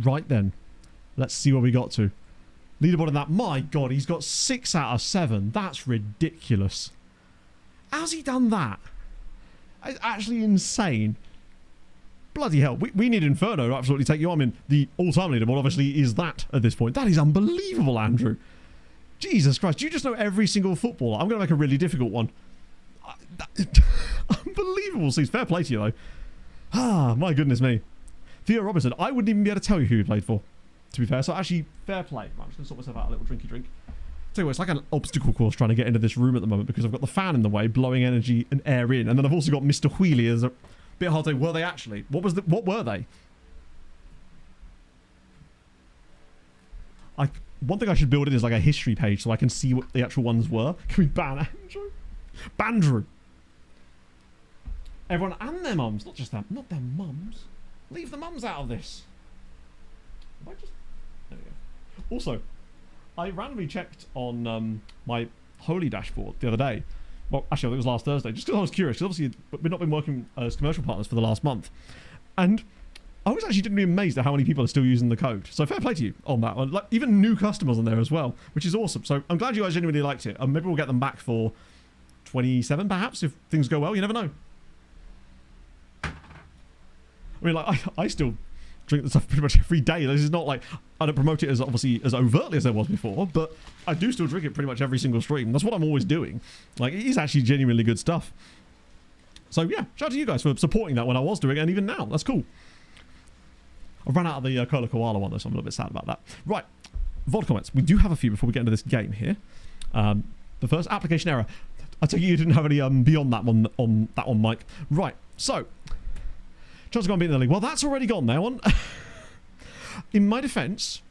Speaker 1: Right then, let's see where we got to. Leaderboard on that. My God, he's got 6 out of 7. That's ridiculous. How's he done that? It's actually insane. Bloody hell. We need Inferno to absolutely take you on. I mean, the all-time leaderboard obviously is that at this point. That is unbelievable, Andrew. Jesus Christ. Do you just know every single footballer? I'm going to make a really difficult one. Unbelievable. Seems fair play to you, though. Ah, my goodness me. Theo Robinson, I wouldn't even be able to tell you who he played for, to be fair. So actually, fair play. Right, I'm just going to sort myself out a little drinky drink. Tell you what, it's like an obstacle course trying to get into this room at the moment because I've got the fan in the way, blowing energy and air in. And then I've also got Mr. Wheelie as a bit hard to say, were they actually? What were they? One thing I should build in is like a history page so I can see what the actual ones were. Can we ban Andrew? Bandrew. Everyone and their mums, not just them, not their mums. Leave the mums out of this. There we go. Also, I randomly checked on my Holy dashboard the other day. Well, actually, I think it was last Thursday, just because I was curious. Because obviously, we've not been working as commercial partners for the last month. And I was actually genuinely amazed at how many people are still using the code. So fair play to you on that one. Like, even new customers on there as well, which is awesome. So I'm glad you guys genuinely liked it. And maybe we'll get them back for 27, perhaps, if things go well. You never know. I mean, like, I still drink this stuff pretty much every day. This is not like, I don't promote it as obviously as overtly as I was before, but I do still drink it pretty much every single stream. That's what I'm always doing. Like, it is actually genuinely good stuff. So yeah, shout out to you guys for supporting that when I was doing it, and even now. That's cool. I ran out of the Koala Koala one though, so I'm a little bit sad about that. Right, VOD comments. We do have a few before we get into this game here. The first, application error. I take it you didn't have any beyond that one on that one, Mike. Right, so chance of going beating the league. Well, that's already gone now. In my defence,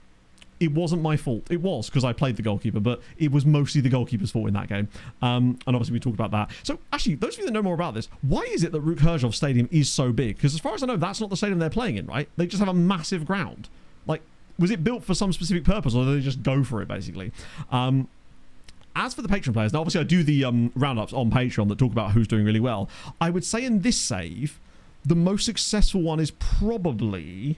Speaker 1: it wasn't my fault. It was because I played the goalkeeper, but it was mostly the goalkeeper's fault in that game. And obviously we talked about that. So actually, those of you that know more about this, why is it that Rukherzhov Stadium is so big? Because as far as I know, that's not the stadium they're playing in, right? They just have a massive ground. Like, was it built for some specific purpose, or did they just go for it, basically? As for the Patreon players, now obviously I do the roundups on Patreon that talk about who's doing really well. I would say in this save, the most successful one is probably...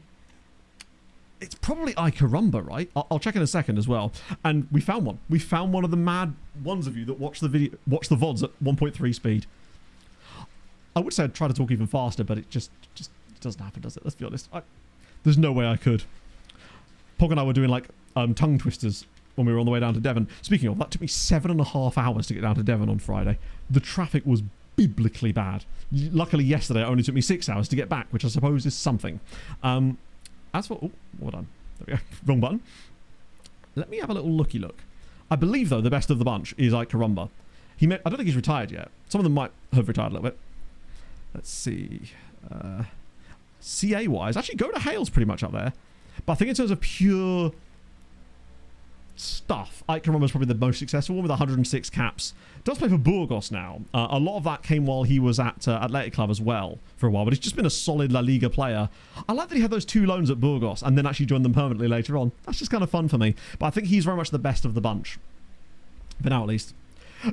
Speaker 1: It's probably Icarumba, right? I'll check in a second as well. And we found one. We found one of the mad ones of you that watch the VODs at 1.3 speed. I would say I'd try to talk even faster, but it just doesn't happen, does it? Let's be honest. There's no way I could. Pog and I were doing like tongue twisters when we were on the way down to Devon. Speaking of, that took me 7.5 hours to get down to Devon on Friday. The traffic was biblically bad. Luckily yesterday it only took me 6 hours to get back, which I suppose is something. As for... Oh, well done. There we go. Wrong button. Let me have a little looky look. I believe, though, the best of the bunch is Icarumba. I don't think he's retired yet. Some of them might have retired a little bit. Let's see. CA-wise, actually, Go to Hale's pretty much up there. But I think in terms of pure stuff, Icarumba's probably the most successful one with 106 caps. Does play for Burgos now. A lot of that came while he was at Athletic Club as well for a while, but he's just been a solid La Liga player. I like that he had those 2 loans at Burgos and then actually joined them permanently later on. That's just kind of fun for me. But I think he's very much the best of the bunch. For now, at least.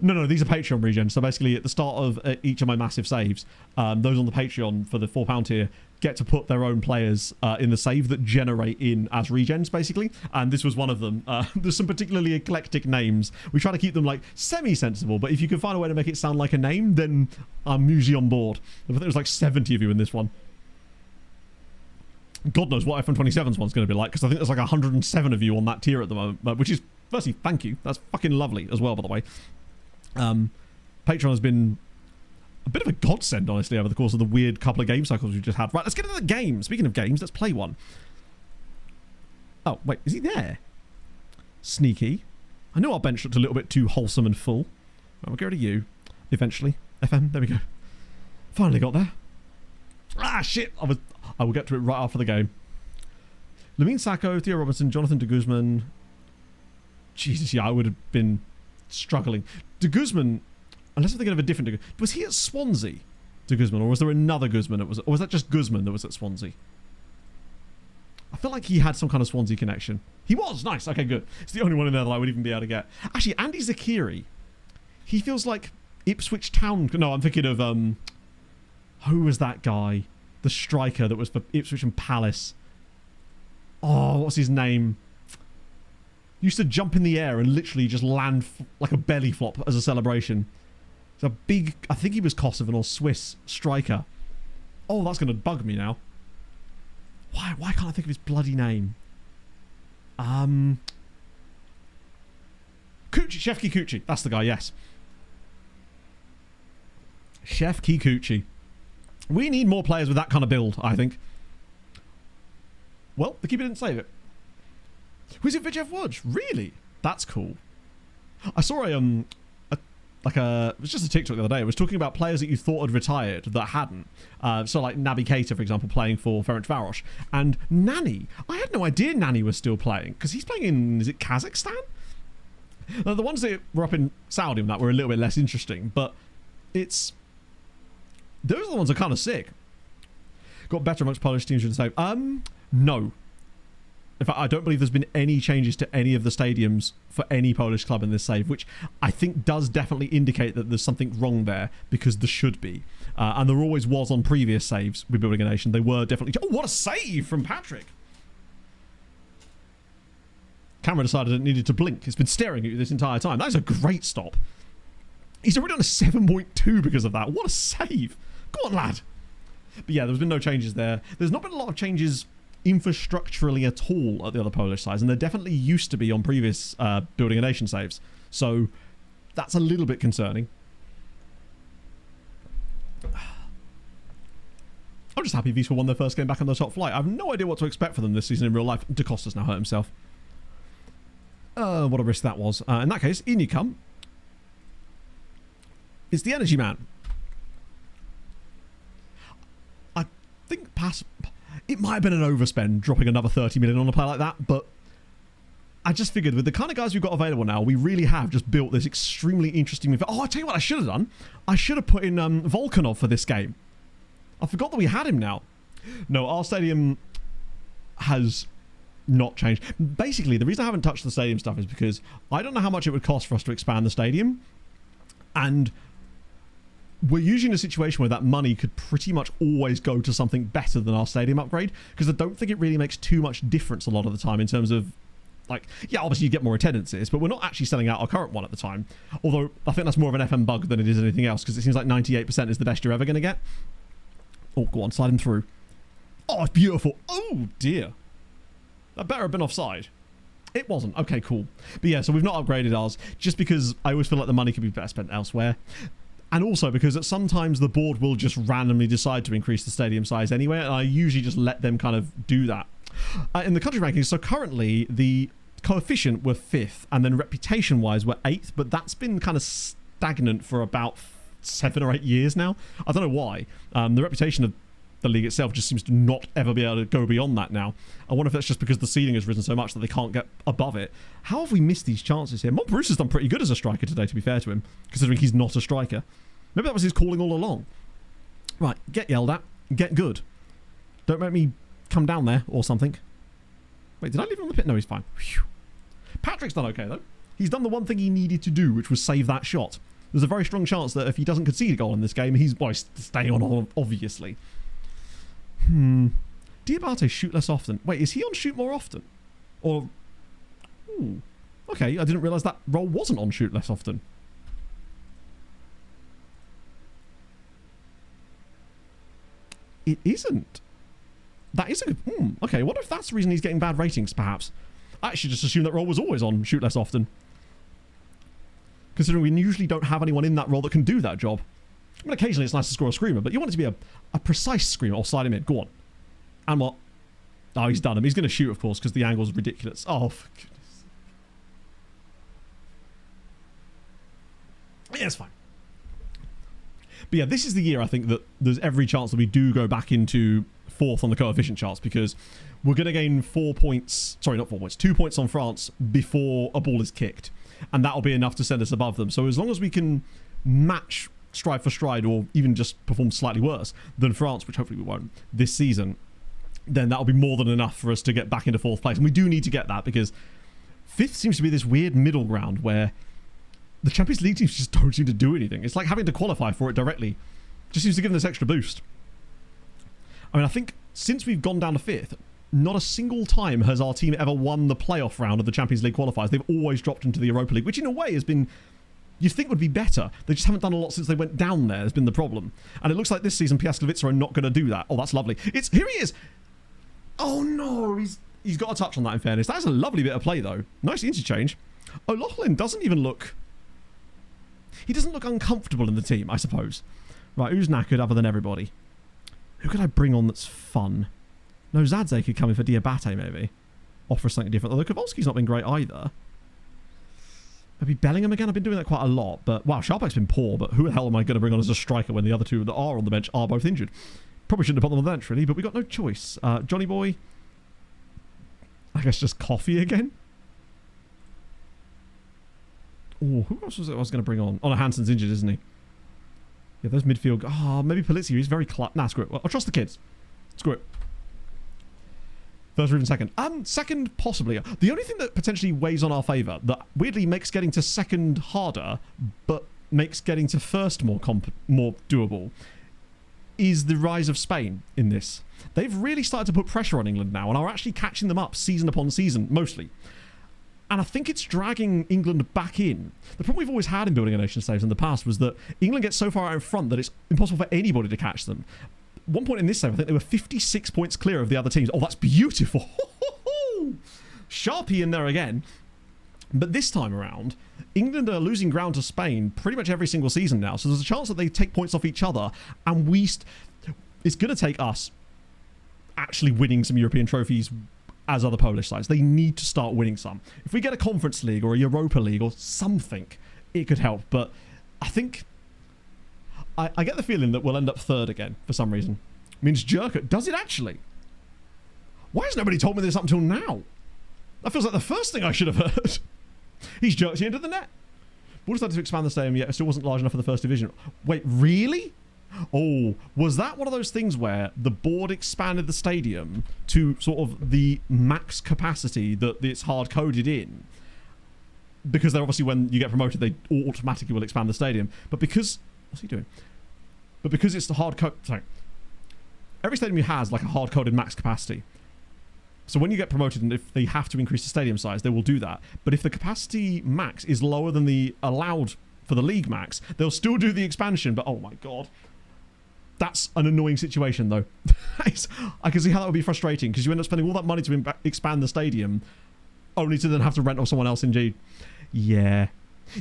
Speaker 1: No, these are Patreon regens. So basically, at the start of each of my massive saves, those on the Patreon for the £4 tier get to put their own players in the save that generate in as regens, basically. And this was one of them. There's some particularly eclectic names. We try to keep them like semi-sensible, but if you can find a way to make it sound like a name, then I'm usually on board. I think there's like 70 of you in this one. God knows what FM27's one's going to be like, because I think there's like 107 of you on that tier at the moment, which is, firstly, thank you. That's fucking lovely as well, by the way. Patreon has been a bit of a godsend, honestly, over the course of the weird couple of game cycles we've just had. Right, let's get into the game. Speaking of games, let's play one. Oh, wait, is he there? Sneaky. I know our bench looked a little bit too wholesome and full. Right, we'll go to you, eventually. FM, there we go. Finally got there. Ah, shit! I will get to it right after the game. Lamine Sacco, Theo Robinson, Jonathan de Guzman. Jesus, yeah, I would have been struggling. De Guzman, unless I'm thinking of a different De Guzman. Was he at Swansea, De Guzman, or was there another Guzman? Or was that just Guzman that was at Swansea? I feel like he had some kind of Swansea connection. He was! Nice! Okay, good. It's the only one in there that I would even be able to get. Actually, Andy Zakiri. He feels like Ipswich Town... No, I'm thinking of... who was that guy? The striker that was for Ipswich and Palace. Oh, what's his name? Used to jump in the air and literally just land like a belly flop as a celebration. It's a big... I think he was Kosovan or Swiss striker. Oh, that's going to bug me now. Why can't I think of his bloody name? Kuchi, Chef Kikuchi. That's the guy, yes. Chef Kikuchi. We need more players with that kind of build, I think. Well, the keeper didn't save it. Who's it, Vijev Wodge? Really? That's cool. I saw it was just a TikTok the other day. It was talking about players that you thought had retired that hadn't. So like Naby Keita, for example, playing for Ferencvaros. And Nani. I had no idea Nani was still playing, because he's playing in, is it Kazakhstan? Now, the ones that were up in Saudi and that were a little bit less interesting, but those are the ones that are kind of sick. Got better amongst Polish teams in the same. No. In fact, I don't believe there's been any changes to any of the stadiums for any Polish club in this save, which I think does definitely indicate that there's something wrong there, because there should be. And there always was on previous saves with Building a Nation. They were definitely... Oh, what a save from Patrick! Camera decided it needed to blink. It's been staring at you this entire time. That is a great stop. He's already on a 7.2 because of that. What a save! Go on, lad! But yeah, there's been no changes there. There's not been a lot of changes infrastructurally at all at the other Polish sides, and there definitely used to be on previous Building a Nation saves. So that's a little bit concerning. I'm just happy Wisła won their first game back on the top flight. I have no idea what to expect for them this season in real life. Da Costa's now hurt himself. What a risk that was. In that case, in you come. It's the energy man. I think it might have been an overspend dropping another 30 million on a player like that, but I just figured with the kind of guys we've got available now, we really have just built this extremely interesting move. Oh, I tell you what I should have done. I should have put in Volkanov for this game. I forgot that we had him now. No, our stadium has not changed. Basically, the reason I haven't touched the stadium stuff is because I don't know how much it would cost for us to expand the stadium. And we're usually in a situation where that money could pretty much always go to something better than our stadium upgrade, because I don't think it really makes too much difference a lot of the time in terms of, like, yeah, obviously you get more attendances, but we're not actually selling out our current one at the time. Although I think that's more of an FM bug than it is anything else, because it seems like 98% is the best you're ever going to get. Oh, go on, slide him through. Oh, it's beautiful. Oh, dear. That better have been offside. It wasn't. Okay, cool. But yeah, so we've not upgraded ours, just because I always feel like the money could be better spent elsewhere. And also because at sometimes the board will just randomly decide to increase the stadium size anyway, and I usually just let them kind of do that. In the country rankings, so currently the coefficient were 5th, and then reputation-wise we're 8th, but that's been kind of stagnant for about 7 or 8 years now. I don't know why. The reputation of the league itself just seems to not ever be able to go beyond that now. I wonder if that's just because the ceiling has risen so much that they can't get above it. How have we missed these chances here? Mon Bruce has done pretty good as a striker today, to be fair to him, considering he's not a striker. Maybe that was his calling all along. Right, get yelled at. Get good. Don't make me come down there or something. Wait, did I leave him on the pit? No, he's fine. Whew. Patrick's done okay, though. He's done the one thing he needed to do, which was save that shot. There's a very strong chance that if he doesn't concede a goal in this game, he's staying on, obviously. Diabate shoot less often. Wait, is he on shoot more often? Or... Ooh. Okay, I didn't realise that role wasn't on shoot less often. It isn't. That is a good... okay, what if that's the reason he's getting bad ratings, perhaps? I actually just assumed that role was always on shoot less often, considering we usually don't have anyone in that role that can do that job. I mean, occasionally it's nice to score a screamer, but you want it to be a precise screamer. Or slide him in. Go on. And what? Oh, he's done him. He's going to shoot, of course, because the angle's ridiculous. Oh, for goodness. Yeah, it's fine. But yeah, this is the year I think that there's every chance that we do go back into 4th on the coefficient charts, because we're going to gain 4 points. Sorry, not 4 points. 2 points on France before a ball is kicked. And that'll be enough to send us above them. So as long as we can match stride for stride, or even just perform slightly worse than France, which hopefully we won't this season, then that'll be more than enough for us to get back into 4th place. And we do need to get that, because 5th seems to be this weird middle ground where the Champions League teams just don't seem to do anything. It's like having to qualify for it directly. Just seems to give them this extra boost. I mean, I think since we've gone down to 5th, not a single time has our team ever won the playoff round of the Champions League qualifiers. They've always dropped into the Europa League, which in a way has been... you'd think would be better. They just haven't done a lot since they went down there, has been the problem. And it looks like this season Piaskowitz are not going to do that. Oh, that's lovely. Here he is! Oh no, he's got a touch on that, in fairness. That's a lovely bit of play, though. Nice interchange. O'Loughlin doesn't even look... he doesn't look uncomfortable in the team, I suppose. Right, who's knackered other than everybody? Who could I bring on that's fun? No, Zadze could come in for Diabate, maybe. Offer something different. Although Kowalski's not been great either. Maybe Bellingham again. I've been doing that quite a lot. But wow, Sharpak's been poor. But who the hell am I going to bring on as a striker when the other two that are on the bench are both injured? Probably shouldn't have put them on the bench, really. But we got no choice. Johnny Boy. I guess just Coffee again. Oh, who else was it I was going to bring on? Oh, no, Hansen's injured, isn't he? Yeah, those midfield... oh, maybe Polizzi. He's very... nah, screw it. I'll trust the kids. Screw it. First or even second. Second, possibly. The only thing that potentially weighs on our favour, that weirdly makes getting to second harder, but makes getting to first more doable, is the rise of Spain in this. They've really started to put pressure on England now, and are actually catching them up season upon season, mostly. And I think it's dragging England back in. The problem we've always had in building a nation states in the past was that England gets so far out in front that it's impossible for anybody to catch them. One point in this save, I think they were 56 points clear of the other teams. Oh, that's beautiful. Sharpie in there again. But this time around, England are losing ground to Spain pretty much every single season now. So there's a chance that they take points off each other. And it's going to take us actually winning some European trophies as other Polish sides. They need to start winning some. If we get a Conference League or a Europa League or something, it could help. But I think... I get the feeling that we'll end up third again for some reason. Means Jerker. Does it actually? Why has nobody told me this up until now? That feels like the first thing I should have heard. He's jerked you into the net. Ball decided to expand the stadium, yet it still wasn't large enough for the first division. Wait, really? Oh, was that one of those things where the board expanded the stadium to sort of the max capacity that it's hard-coded in? Because they're obviously, when you get promoted, they automatically will expand the stadium. But because... What's he doing? But because it's the hard-code... Sorry. Every stadium has like a hard-coded max capacity. So when you get promoted, and if they have to increase the stadium size, they will do that. But if the capacity max is lower than the allowed for the league max, they'll still do the expansion. But oh my god. That's an annoying situation, though. I can see how that would be frustrating, because you end up spending all that money to expand the stadium, only to then have to rent off someone else indeed. Yeah.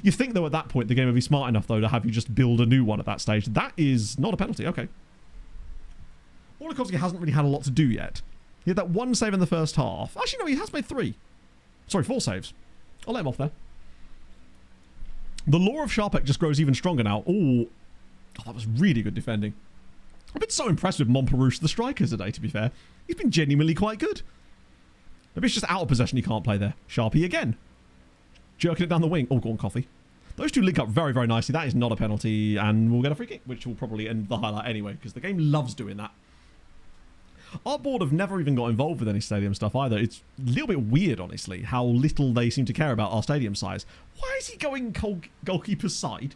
Speaker 1: You think, though, at that point, the game would be smart enough, though, to have you just build a new one at that stage. That is not a penalty. Okay. Orlikowski hasn't really had a lot to do yet. He had that one save in the first half. Actually, no, he has made 3. Sorry, 4 saves. I'll let him off there. The law of Sharpek just grows even stronger now. Oh, that was really good defending. I've been so impressed with Montperouche, the striker, today, to be fair. He's been genuinely quite good. Maybe it's just out of possession he can't play there. Sharpie again. Jerking it down the wing. Oh, go on, Coffee. Those two link up very, very nicely. That is not a penalty, and we'll get a free kick, which will probably end the highlight anyway, because the game loves doing that. Our board have never even got involved with any stadium stuff either. It's a little bit weird, honestly, how little they seem to care about our stadium size. Why is he going goalkeeper's side?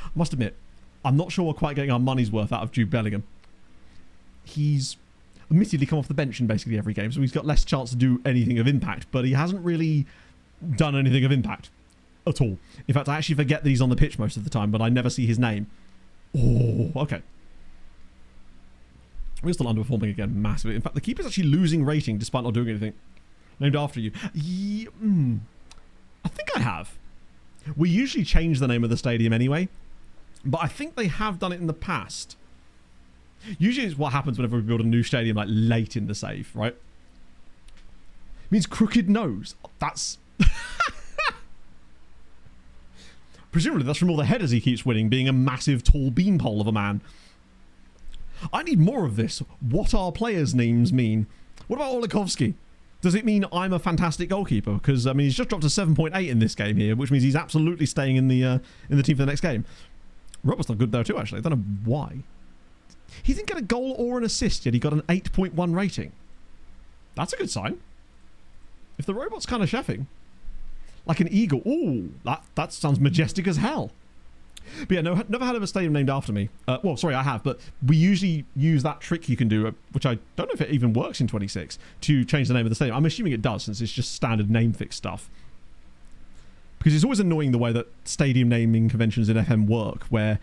Speaker 1: I must admit, I'm not sure we're quite getting our money's worth out of Jude Bellingham. He's admittedly come off the bench in basically every game, so he's got less chance to do anything of impact, but he hasn't really done anything of impact at all. In fact, I actually forget that he's on the pitch most of the time, but I never see his name. Oh, okay. We're still underperforming again massively. In fact, the keeper's actually losing rating despite not doing anything. Named after you. I think I have. We usually change the name of the stadium anyway, but I think they have done it in the past. Usually it's what happens whenever we build a new stadium like late in the save, right? It means crooked nose. That's... Presumably that's from all the headers he keeps winning, being a massive tall beanpole of a man. I need more of this. What our players' names mean. What about Orlikowski? Does it mean I'm a fantastic goalkeeper? Because, I mean, he's just dropped to 7.8 in this game here, which means he's absolutely staying in the team for the next game. Robert's not good there too, actually. I don't know why. He didn't get a goal or an assist, yet he got an 8.1 rating. That's a good sign. If the robot's kind of chefing. Like an eagle. Ooh, that sounds majestic as hell. But yeah, no, never had a stadium named after me. Well, sorry, I have, but we usually use that trick you can do, which I don't know if it even works in 26, to change the name of the stadium. I'm assuming it does, since it's just standard name fix stuff. Because it's always annoying the way that stadium naming conventions in FM work, where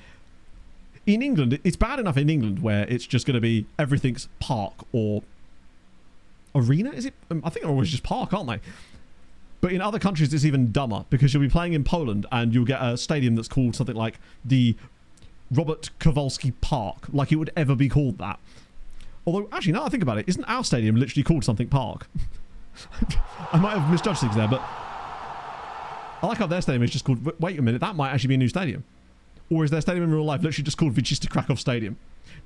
Speaker 1: in England, it's bad enough in England where it's just going to be everything's park or arena, is it? I think they're always just park, aren't they? But in other countries, it's even dumber, because you'll be playing in Poland and you'll get a stadium that's called something like the Robert Kowalski Park, like it would ever be called that. Although, actually, now I think about it, isn't our stadium literally called something Park? I might have misjudged things there, but I like how their stadium is just called... Wait a minute, that might actually be a new stadium. Or is their stadium in real life literally just called Wisła Kraków Stadium?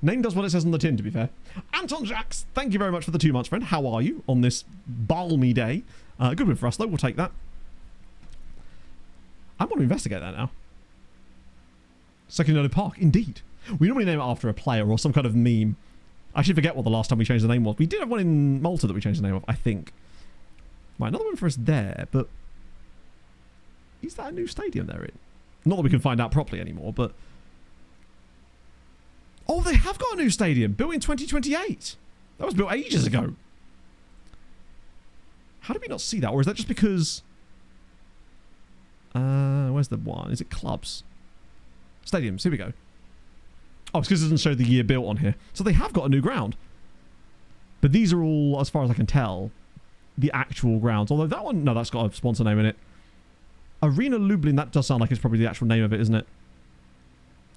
Speaker 1: Name does what it says on the tin, to be fair. Anton Jacks, thank you very much for the 2 months, friend. How are you on this balmy day? Good win for us, though. We'll take that. I want to investigate that now. SecondYellowCard Park, indeed. We normally name it after a player or some kind of meme. I actually forget what the last time we changed the name was. We did have one in Malta that we changed the name of, I think. Right, another one for us there, but... Is that a new stadium they're in? Not that we can find out properly anymore, but... Oh, they have got a new stadium, built in 2028. That was built ages ago. How did we not see that? Or is that just because... where's the one? Is it clubs? Stadiums, here we go. Oh, it's because it doesn't show the year built on here. So they have got a new ground. But these are all, as far as I can tell, the actual grounds. Although that one, no, that's got a sponsor name in it. Arena Lublin, that does sound like it's probably the actual name of it, isn't it?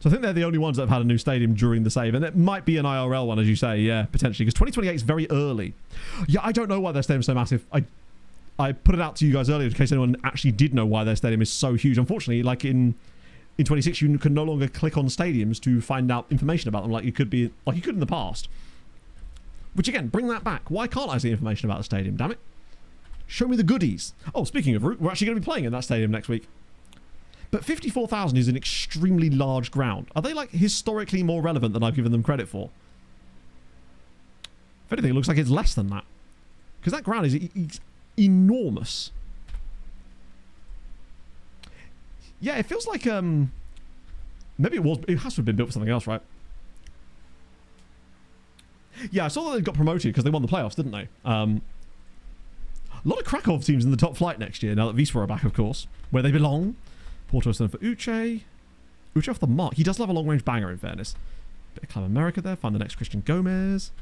Speaker 1: So I think they're the only ones that have had a new stadium during the save. And it might be an IRL one, as you say. Yeah, potentially. Because 2028 is very early. Yeah, I don't know why their stadium's so massive. I put it out to you guys earlier in case anyone actually did know why their stadium is so huge. Unfortunately, like in 26, you can no longer click on stadiums to find out information about them like you could in the past. Which again, bring that back. Why can't I see information about the stadium? Damn it! Show me the goodies. Oh, speaking of Root, we're actually going to be playing in that stadium next week. But 54,000 is an extremely large ground. Are they like historically more relevant than I've given them credit for? If anything, it looks like it's less than that. Because that ground is enormous. Yeah, it feels like maybe it has to have been built for something else, right? Yeah, I saw that they got promoted because they won the playoffs, didn't they? A lot of Krakow teams in the top flight next year, now that Wisła are back, of course, where they belong. Porto for Uche. Uche off the mark. He does have a long-range banger, in fairness. Bit of Club America there. Find the next Christian Gomez.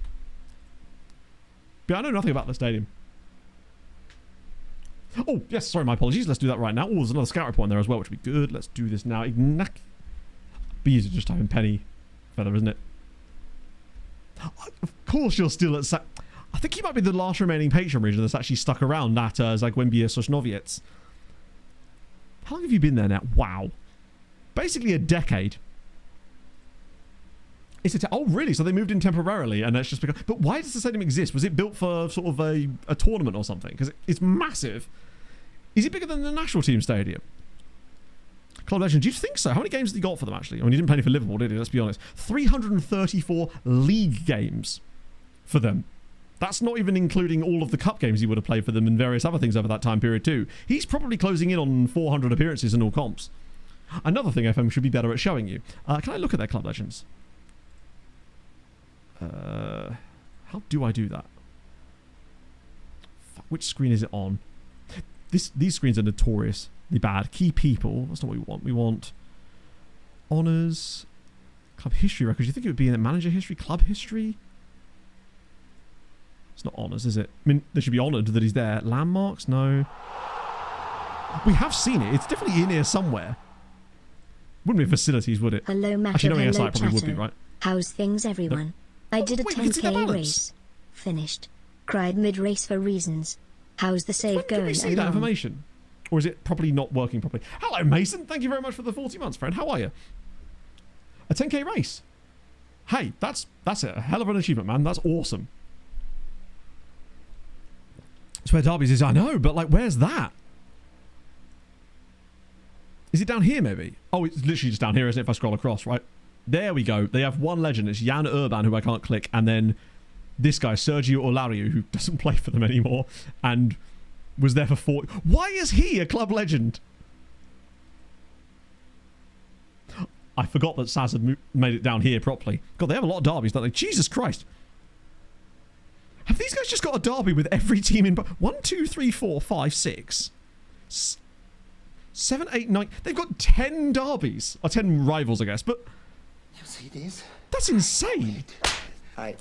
Speaker 1: But yeah, I know nothing about the stadium. Oh, yes, sorry, my apologies. Let's do that right now. Oh, there's another scout report in there as well, which would be good. Let's do this now. Be easy to just type in Penny Feather, isn't it? Of course you're still at... I think he might be the last remaining patron region that's actually stuck around at Zagłębie Sosnowiec. How long have you been there now? Wow. Basically a decade. Oh, really? So they moved in temporarily and it's just because... But why does the stadium exist? Was it built for sort of a tournament or something? Because it's massive. Is it bigger than the national team stadium? Club Legend, do you think so? How many games has he got for them, actually? I mean, he didn't play any for Liverpool, did he? Let's be honest. 334 league games for them. That's not even including all of the cup games he would have played for them and various other things over that time period too. He's probably closing in on 400 appearances in all comps. Another thing FM should be better at showing you. Can I look at their Club Legends? How do I do that? Fuck, which screen is it on? These screens are notoriously bad. Key people. That's not what we want. We want honours, club history records. You think it would be in the manager history, club history? It's not honours, is it? I mean, they should be honoured that he's there. Landmarks? No. We have seen it. It's definitely in here somewhere. Wouldn't be facilities, would it?
Speaker 2: Hello, Matt.
Speaker 1: Actually, knowing
Speaker 2: hello,
Speaker 1: SI probably would be, right?
Speaker 2: How's things, everyone?
Speaker 1: Nope.
Speaker 2: I did a
Speaker 1: wait,
Speaker 2: 10k race. Finished. Cried mid-race for reasons. How's the save going?
Speaker 1: Can we see that information? Or is it probably not working properly? Hello, Mason. Thank you very much for the 40 months, friend. How are you? A 10k race. Hey, that's a hell of an achievement, man. That's awesome. That's where Derby's is. I know, but like, where's that? Is it down here, maybe? Oh, it's literally just down here, isn't it, if I scroll across, right? There we go. They have one legend. It's Jan Urban, who I can't click. And then this guy, Sergio Olario, who doesn't play for them anymore. And was there for 4... Why is he a club legend? I forgot that Saz had made it down here properly. God, they have a lot of derbies, don't they? Jesus Christ. Have these guys just got a derby with every team in... 1, 2, 3, 4, 5, 6... 7, 8, 9... They've got 10 derbies. Or 10 rivals, I guess. But...
Speaker 5: You see this?
Speaker 1: That's insane.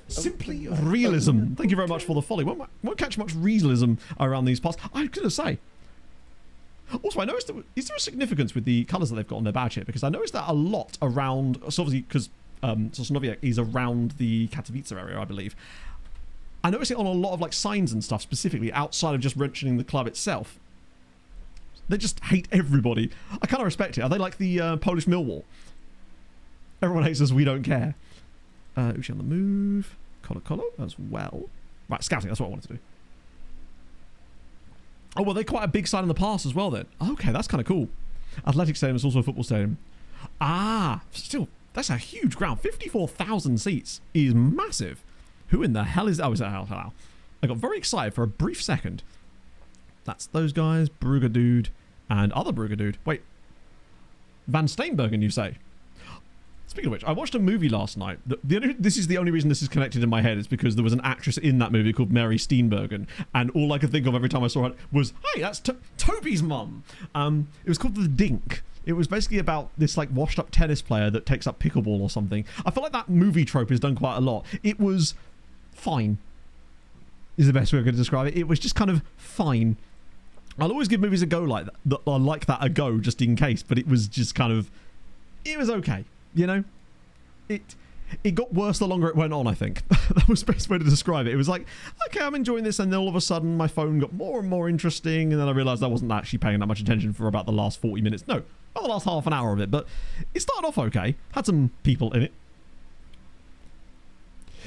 Speaker 1: Simply realism. Thank you very much for the folly. Won't catch much realism around these parts. I was going to say. Also, I noticed that... Is there a significance with the colours that they've got on their badge here? Because I noticed that a lot around... So obviously, because Sosnowiec is around the Katowice area, I believe. I noticed it on a lot of like signs and stuff, specifically outside of just mentioning the club itself. They just hate everybody. I kind of respect it. Are they like the Polish Millwall? Everyone hates us, we don't care. Uchi on the move. Colo as well. Right, scouting, that's what I wanted to do. Oh, well, they're quite a big side in the past as well then. Okay, that's kind of cool. Athletic Stadium is also a football stadium. Ah, still, that's a huge ground. 54,000 seats is massive. Who in the hell is that? Oh, is that Hal? I got very excited for a brief second. That's those guys, Brugger Dude, and other Brugger Dude. Wait, Van Steenbergen, you say? Speaking of which, I watched a movie last night. This is the only reason this is connected in my head is because there was an actress in that movie called Mary Steenburgen, and all I could think of every time I saw it was, hey, that's Toby's mum. It was called The Dink. It was basically about this like washed up tennis player that takes up pickleball or something. I feel like that movie trope is done quite a lot. It was fine, is the best way I could describe it. It was just kind of fine. I'll always give movies a go like that a go just in case, but it was just kind of, it was okay. You know? It got worse the longer it went on, I think. That was the best way to describe it. It was like, okay, I'm enjoying this, and then all of a sudden my phone got more and more interesting, and then I realised I wasn't actually paying that much attention for about the last 40 minutes. No, about the last half an hour of it, but it started off okay. Had some people in it.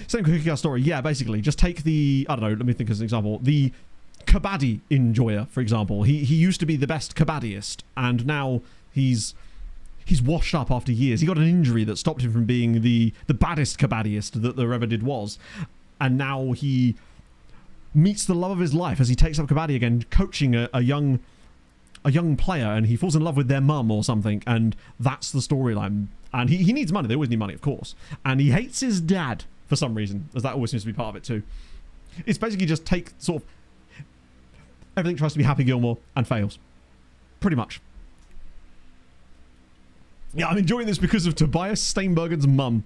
Speaker 1: Same cookie story. Yeah, basically, just take the, I don't know, let me think as an example. The kabaddi enjoyer, for example. He used to be the best kabaddiist, and now he's washed up after years. He got an injury that stopped him from being the baddest kabaddiist that there ever did was. And now he meets the love of his life as he takes up kabaddi again, coaching a young player, and he falls in love with their mum or something, and that's the storyline. And he needs money. They always need money, of course. And he hates his dad for some reason, as that always seems to be part of it too. It's basically just take sort of everything tries to be Happy Gilmore and fails. Pretty much. Yeah, I'm enjoying this because of Tobias Steinbergen's mum.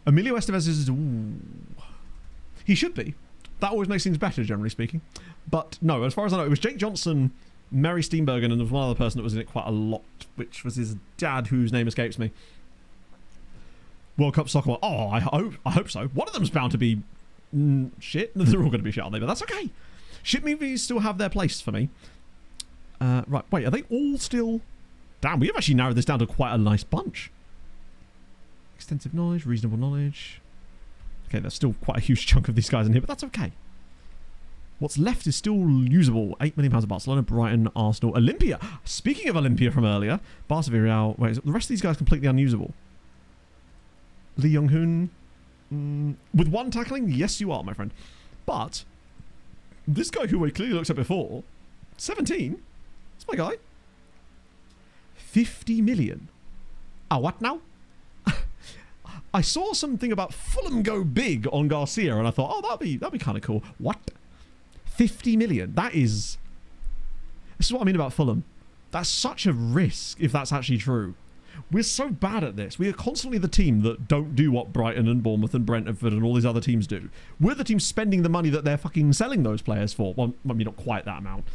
Speaker 1: Emilio Estevez is... Ooh. He should be. That always makes things better, generally speaking. But no, as far as I know, it was Jake Johnson, Mary Steenburgen, and there was one other person that was in it quite a lot, which was his dad, whose name escapes me. World Cup Soccer. Oh, I hope so. One of them's bound to be shit. They're all going to be shit, aren't they? But that's okay. Shit movies still have their place for me. Right, wait, are they all still... Damn, we have actually narrowed this down to quite a nice bunch. Extensive knowledge, reasonable knowledge. Okay, there's still quite a huge chunk of these guys in here, but that's okay. What's left is still usable. £8 million of Barcelona, Brighton, Arsenal, Olympia. Speaking of Olympia from earlier, Barca, Villarreal. Wait, is the rest of these guys completely unusable? Lee Young-hoon. With one tackling? Yes, you are, my friend. But this guy who we clearly looked at before, 17. That's my guy. 50 million. What now? I saw something about Fulham go big on Garcia, and I thought, oh, that'd be kind of cool. What? 50 million. This is what I mean about Fulham. That's such a risk if that's actually true. We're so bad at this. We are constantly the team that don't do what Brighton and Bournemouth and Brentford and all these other teams do. We're the team spending the money that they're fucking selling those players for. Well, I mean, not quite that amount.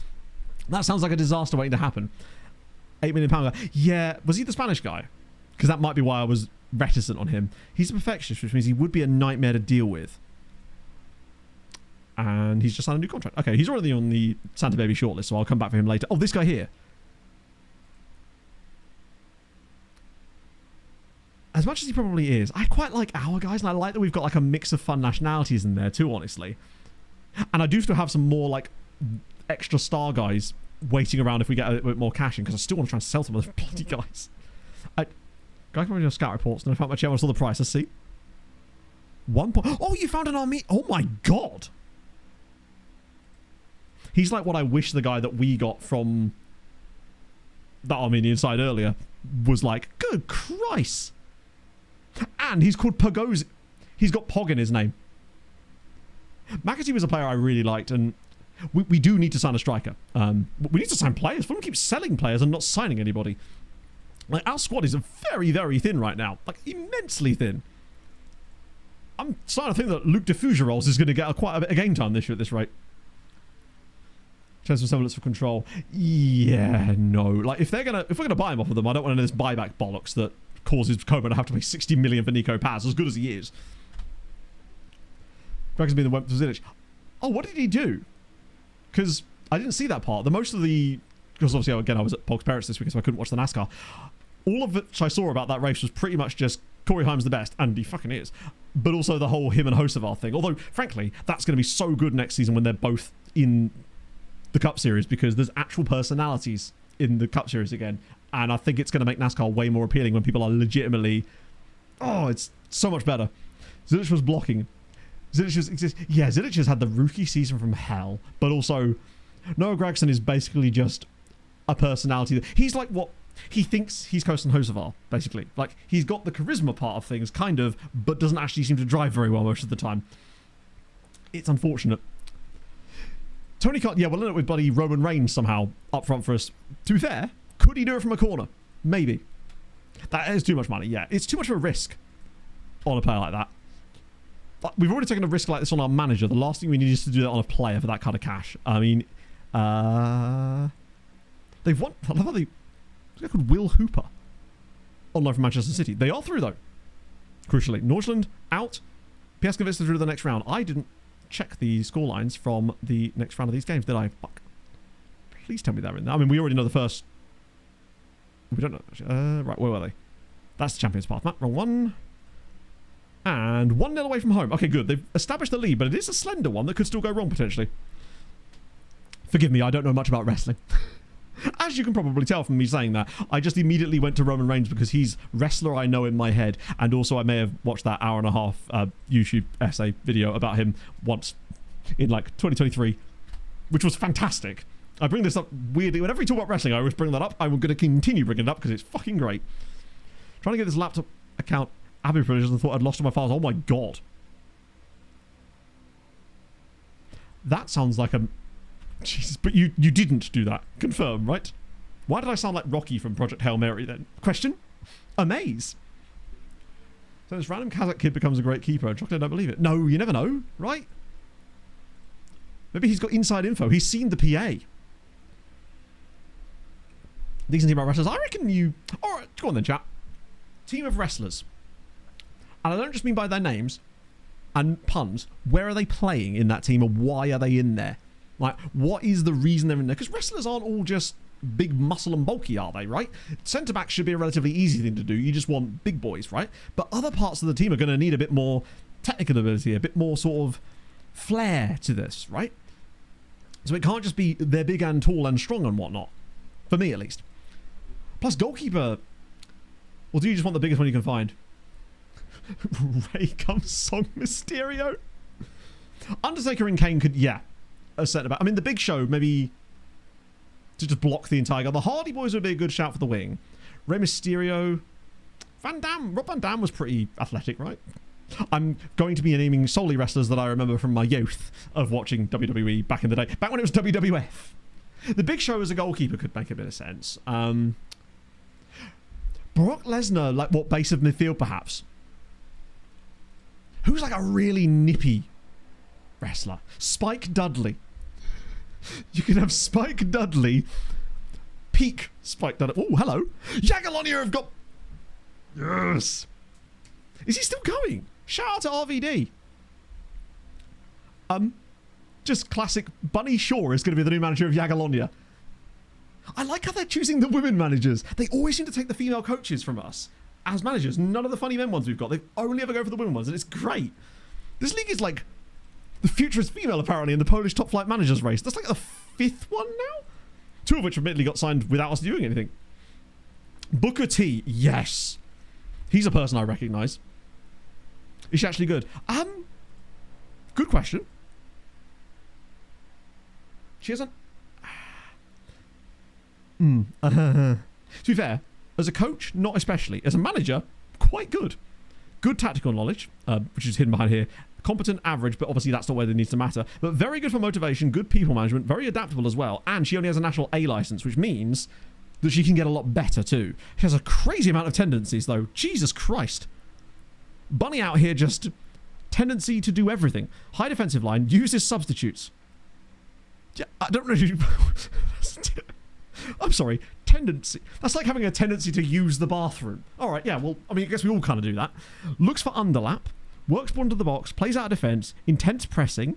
Speaker 1: That sounds like a disaster waiting to happen. £8 million guy. Yeah, was he the Spanish guy? Because that might be why I was reticent on him. He's a perfectionist, which means he would be a nightmare to deal with. And he's just signed a new contract. Okay, he's already on the Santa Baby shortlist, so I'll come back for him later. Oh, this guy here. As much as he probably is, I quite like our guys, and I like that we've got like a mix of fun nationalities in there too, honestly. And I do still have some more like extra star guys waiting around if we get a bit more cash in, because I still want to try and sell some of those bloody guys. Guy coming on scout reports, and I found my chair, I saw the price. Let's see. 1 point. Oh, you found an army. Oh my god. He's like what I wish the guy that we got from that Armenian side earlier was like. Good Christ. And he's called Pogos. He's got Pog in his name. McAtee was a player I really liked, and we do need to sign a striker. We need to sign players. Fulham keeps selling players and not signing anybody. Like, our squad is very, very thin right now. Like, immensely thin. I'm starting to think that Luke Diffugerols is going to get quite a bit of game time this year at this rate. Chance for semblance for control. Yeah, no. Like, if we're gonna buy him off of them, I don't want any of this buyback bollocks that causes Coburn to have to pay 60 million for Nico Paz, as good as he is. Greg's been the web for Zilic. Oh, what did he do? Because I didn't see that part. Because obviously, again, I was at Pog's Parents this week, so I couldn't watch the NASCAR. All of which I saw about that race was pretty much just Corey Himes the best, and he fucking is. But also the whole him and Hocevar thing. Although, frankly, that's going to be so good next season when they're both in the Cup Series, because there's actual personalities in the Cup Series again. And I think it's going to make NASCAR way more appealing when people are legitimately... Oh, it's so much better. Zilic was blocking. Zilic has had the rookie season from hell, but also Noah Gregson is basically just a personality. He's like what he thinks he's Kosten Hocevar, basically. Like, he's got the charisma part of things, kind of, but doesn't actually seem to drive very well most of the time. It's unfortunate. Tony can't... Yeah, we'll end up with bloody Roman Reigns somehow up front for us. To be fair, could he do it from a corner? Maybe. That is too much money, yeah. It's too much of a risk on a player like that. We've already taken a risk like this on our manager. The last thing we need is to do that on a player for that kind of cash. I mean, they've won... I love how they... There's a guy called Will Hooper online from Manchester City. They are through, though. Crucially. Nordsjælland out. PS Vista through to the next round. I didn't check the scorelines from the next round of these games, did I? Fuck. Please tell me they're in there. I mean, we already know the first... We don't know. Right, where were they? That's the Champions Path map. Wrong one. And 1-0 away from home. Okay, good. They've established the lead, but it is a slender one that could still go wrong, potentially. Forgive me, I don't know much about wrestling. As you can probably tell from me saying that, I just immediately went to Roman Reigns because he's wrestler I know in my head, and also I may have watched that hour-and-a-half YouTube essay video about him once in, like, 2023, which was fantastic. I bring this up weirdly. Whenever we talk about wrestling, I always bring that up. I'm going to continue bringing it up because it's fucking great. Trying to get this laptop account Abbey privileges and thought I'd lost all my files. Oh my god. That sounds like a... Jesus, but you didn't do that. Confirm, right? Why did I sound like Rocky from Project Hail Mary then? Question? Amaze. So this random Kazakh kid becomes a great keeper. Chocolate, I don't believe it. No, you never know, right? Maybe he's got inside info. He's seen the PA. Decent team of wrestlers. I reckon you... Alright, go on then, chat. Team of wrestlers. And I don't just mean by their names and puns. Where are they playing in that team, and why are they in there? Like, what is the reason they're in there? Because wrestlers aren't all just big muscle and bulky, are they, right? Centre back should be a relatively easy thing to do. You just want big boys, right? But other parts of the team are going to need a bit more technical ability, a bit more sort of flair to this, right? So it can't just be they're big and tall and strong and whatnot. For me, at least. Plus, goalkeeper... Or do you just want the biggest one you can find? Ray comes Song Mysterio. Undertaker and Kane could, yeah, a centre back. I mean, the Big Show, maybe to just block the entire guy. The Hardy Boys would be a good shout for the wing. Rey Mysterio. Van Damme. Rob Van Damme was pretty athletic, right? I'm going to be naming solely wrestlers that I remember from my youth of watching WWE back in the day. Back when it was WWF. The Big Show as a goalkeeper could make a bit of sense. Brock Lesnar, like what, base of midfield perhaps? Who's like a really nippy wrestler? Spike Dudley. You can have Spike Dudley, peak Spike Dudley. Oh, hello. Jagiellonia have got... Yes. Is he still going? Shout out to RVD. Just classic. Bunny Shaw is going to be the new manager of Jagiellonia. I like how they're choosing the women managers. They always seem to take the female coaches from us as managers. None of the funny men ones we've got. They only ever go for the women ones, and it's great. This league is like the future is female, apparently, in the Polish top flight managers race. That's like the 5th one now? 2 of which admittedly got signed without us doing anything. Booker T, yes. He's a person I recognise. Is she actually good? Good question. She hasn't... To be fair, as a coach, not especially. As a manager, quite good. Good tactical knowledge, which is hidden behind here. Competent, average, but obviously that's not where it needs to matter. But very good for motivation, good people management, very adaptable as well. And she only has a national A license, which means that she can get a lot better too. She has a crazy amount of tendencies, though. Jesus Christ. Bunny out here just... tendency to do everything. High defensive line, uses substitutes. Yeah, I don't know. I'm sorry, tendency. That's like having a tendency to use the bathroom. All right, yeah, well, I mean, I guess we all kind of do that. Looks for underlap, works ball into the box, plays out of defence, intense pressing,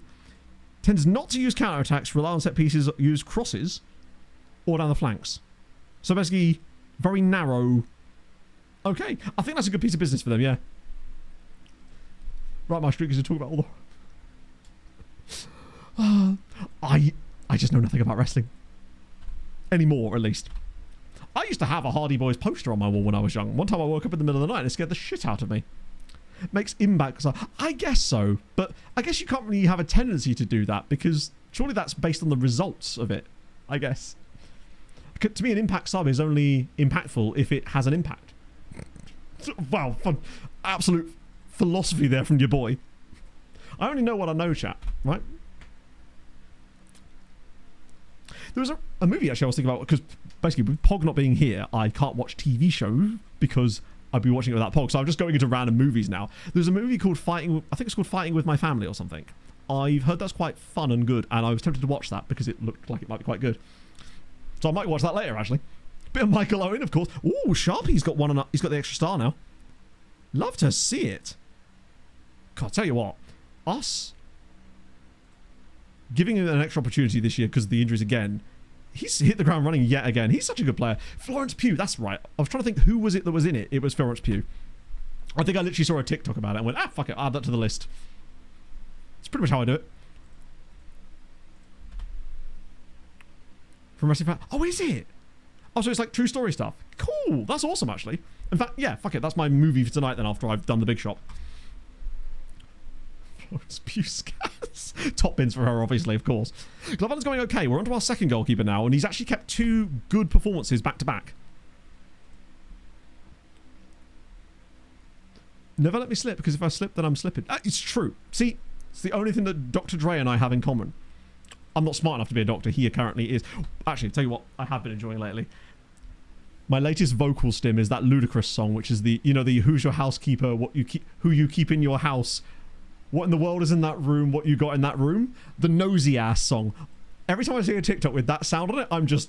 Speaker 1: tends not to use counter-attacks, rely on set pieces, use crosses, or down the flanks. So basically, very narrow. Okay, I think that's a good piece of business for them, yeah. Right, my streak is to talk about all the... I just know nothing about wrestling. Anymore, at least. I used to have a Hardy Boys poster on my wall when I was young. One time I woke up in the middle of the night and it scared the shit out of me. Makes impact. I guess so, but I guess you can't really have a tendency to do that because surely that's based on the results of it, I guess. To me, an impact sub is only impactful if it has an impact. Wow, fun. Absolute philosophy there from your boy. I only know what I know, chat, right? There was a movie actually I was thinking about, because basically with Pog not being here, I can't watch TV shows because I'd be watching it without Pog, so I'm just going into random movies now. There's a movie called I think it's called Fighting With My Family or something. I've heard that's quite fun and good, and I was tempted to watch that because it looked like it might be quite good. So I might watch that later, actually. Bit of Michael Owen, of course. Ooh, Sharpie's got one. He's got the extra star now. Love to see it. God, I'll tell you what. Us giving him an extra opportunity this year because of the injuries again. He's hit the ground running yet again. He's such a good player. Florence Pugh, that's right. I was trying to think who was it that was in it. It was Florence Pugh. I think I literally saw a TikTok about it and went, fuck it, I'll add that to the list. It's pretty much how I do it. From Wrestling Fan. Oh, is it? Oh, so it's like true story stuff. Cool. That's awesome, actually. In fact, yeah, fuck it. That's my movie for tonight then after I've done the big shop. Florence Pugh scats. Top bins for her, obviously, of course. Glove Island's going okay. We're on to our second goalkeeper now, and he's actually kept 2 good performances back to back. Never let me slip, because if I slip, then I'm slipping. It's true. See, it's the only thing that Dr. Dre and I have in common. I'm not smart enough to be a doctor. He apparently is. Actually, tell you what, I have been enjoying lately. My latest vocal stim is that Ludacris song, which is the, you know, the Who's Your Housekeeper, who you keep in your house, what in the world is in that room, what you got in that room, the nosy ass song. Every time I see a TikTok with that sound on it,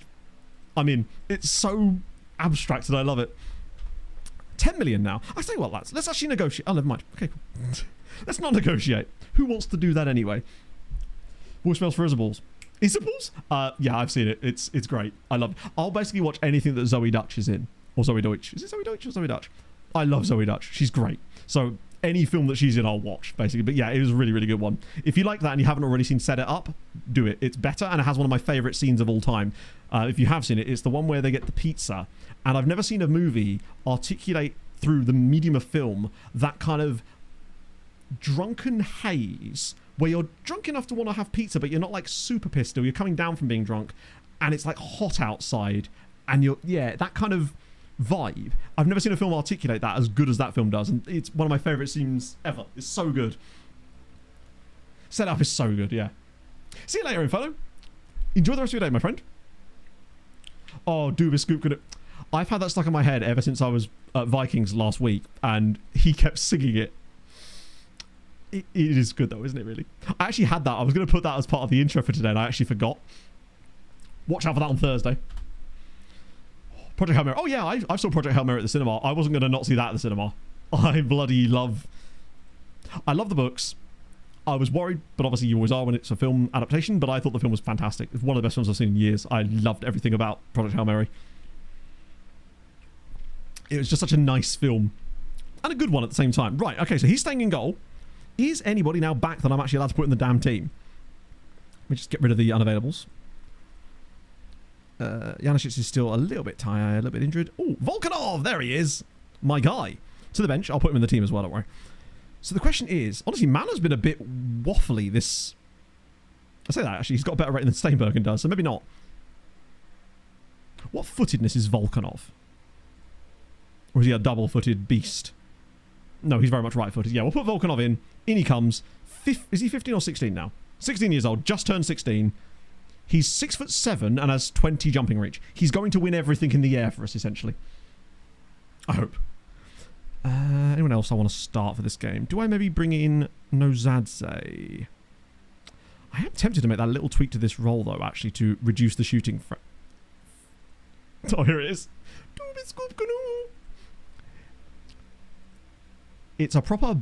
Speaker 1: I'm in. It's so abstract and I love it. 10 million now. I tell you what, lads, let's actually negotiate. Oh, never mind. Okay, cool. Let's not negotiate. Who wants to do that anyway? Voicemails for Isaballs. Isaballs? Yeah, I've seen it. It's great. I love it. I'll basically watch anything that Zoe Dutch is in. Or Zoe Deutsch. Is it Zoe Deutsch or Zoe Dutch? I love Zoe Dutch. She's great. So any film that she's in, I'll watch, basically. But yeah, it was a really, really good one. If you like that and you haven't already seen Set It Up, do it. It's better and it has one of my favourite scenes of all time. If you have seen it, it's the one where they get the pizza. And I've never seen a movie articulate through the medium of film that kind of drunken haze where you're drunk enough to want to have pizza, but you're not like super pissed still. You're coming down from being drunk and it's like hot outside and that kind of vibe. I've never seen a film articulate that as good as that film does, and it's one of my favourite scenes ever. It's so good. Set Up is so good, yeah. See you later, Inferno. Enjoy the rest of your day, my friend. Oh, Dooba Scoop could. I've had that stuck in my head ever since I was at Vikings last week, and he kept singing it. It is good though, isn't it, really? I actually had that. I was going to put that as part of the intro for today, and I actually forgot. Watch out for that on Thursday. Project Hail Mary. Oh yeah, I saw Project Hail Mary at the cinema. I wasn't going to not see that at the cinema. I love the books. I was worried, but obviously you always are when it's a film adaptation, but I thought the film was fantastic. It's one of the best films I've seen in years. I loved everything about Project Hail Mary. It was just such a nice film. And a good one at the same time. Right, okay, so he's staying in goal. Is anybody now back that I'm actually allowed to put in the damn team? Let me just get rid of the unavailables. Janicic is still a little bit tired, a little bit injured. Oh, Volkanov! There he is! My guy. To the bench. I'll put him in the team as well, don't worry. So the question is, honestly, Mana's been a bit waffly this... I say that, actually. He's got a better rating than Steinbergen does, so maybe not. What footedness is Volkanov? Or is he a double-footed beast? No, he's very much right-footed. Yeah, we'll put Volkanov in. In he comes. Is he 15 or 16 now? 16 years old. Just turned 16. He's 6'7" and has 20 jumping reach. He's going to win everything in the air for us, essentially. I hope. Anyone else I want to start for this game? Do I maybe bring in Nozadze? I am tempted to make that little tweak to this roll, though, actually, to reduce the shooting. Oh, here it is. It's a proper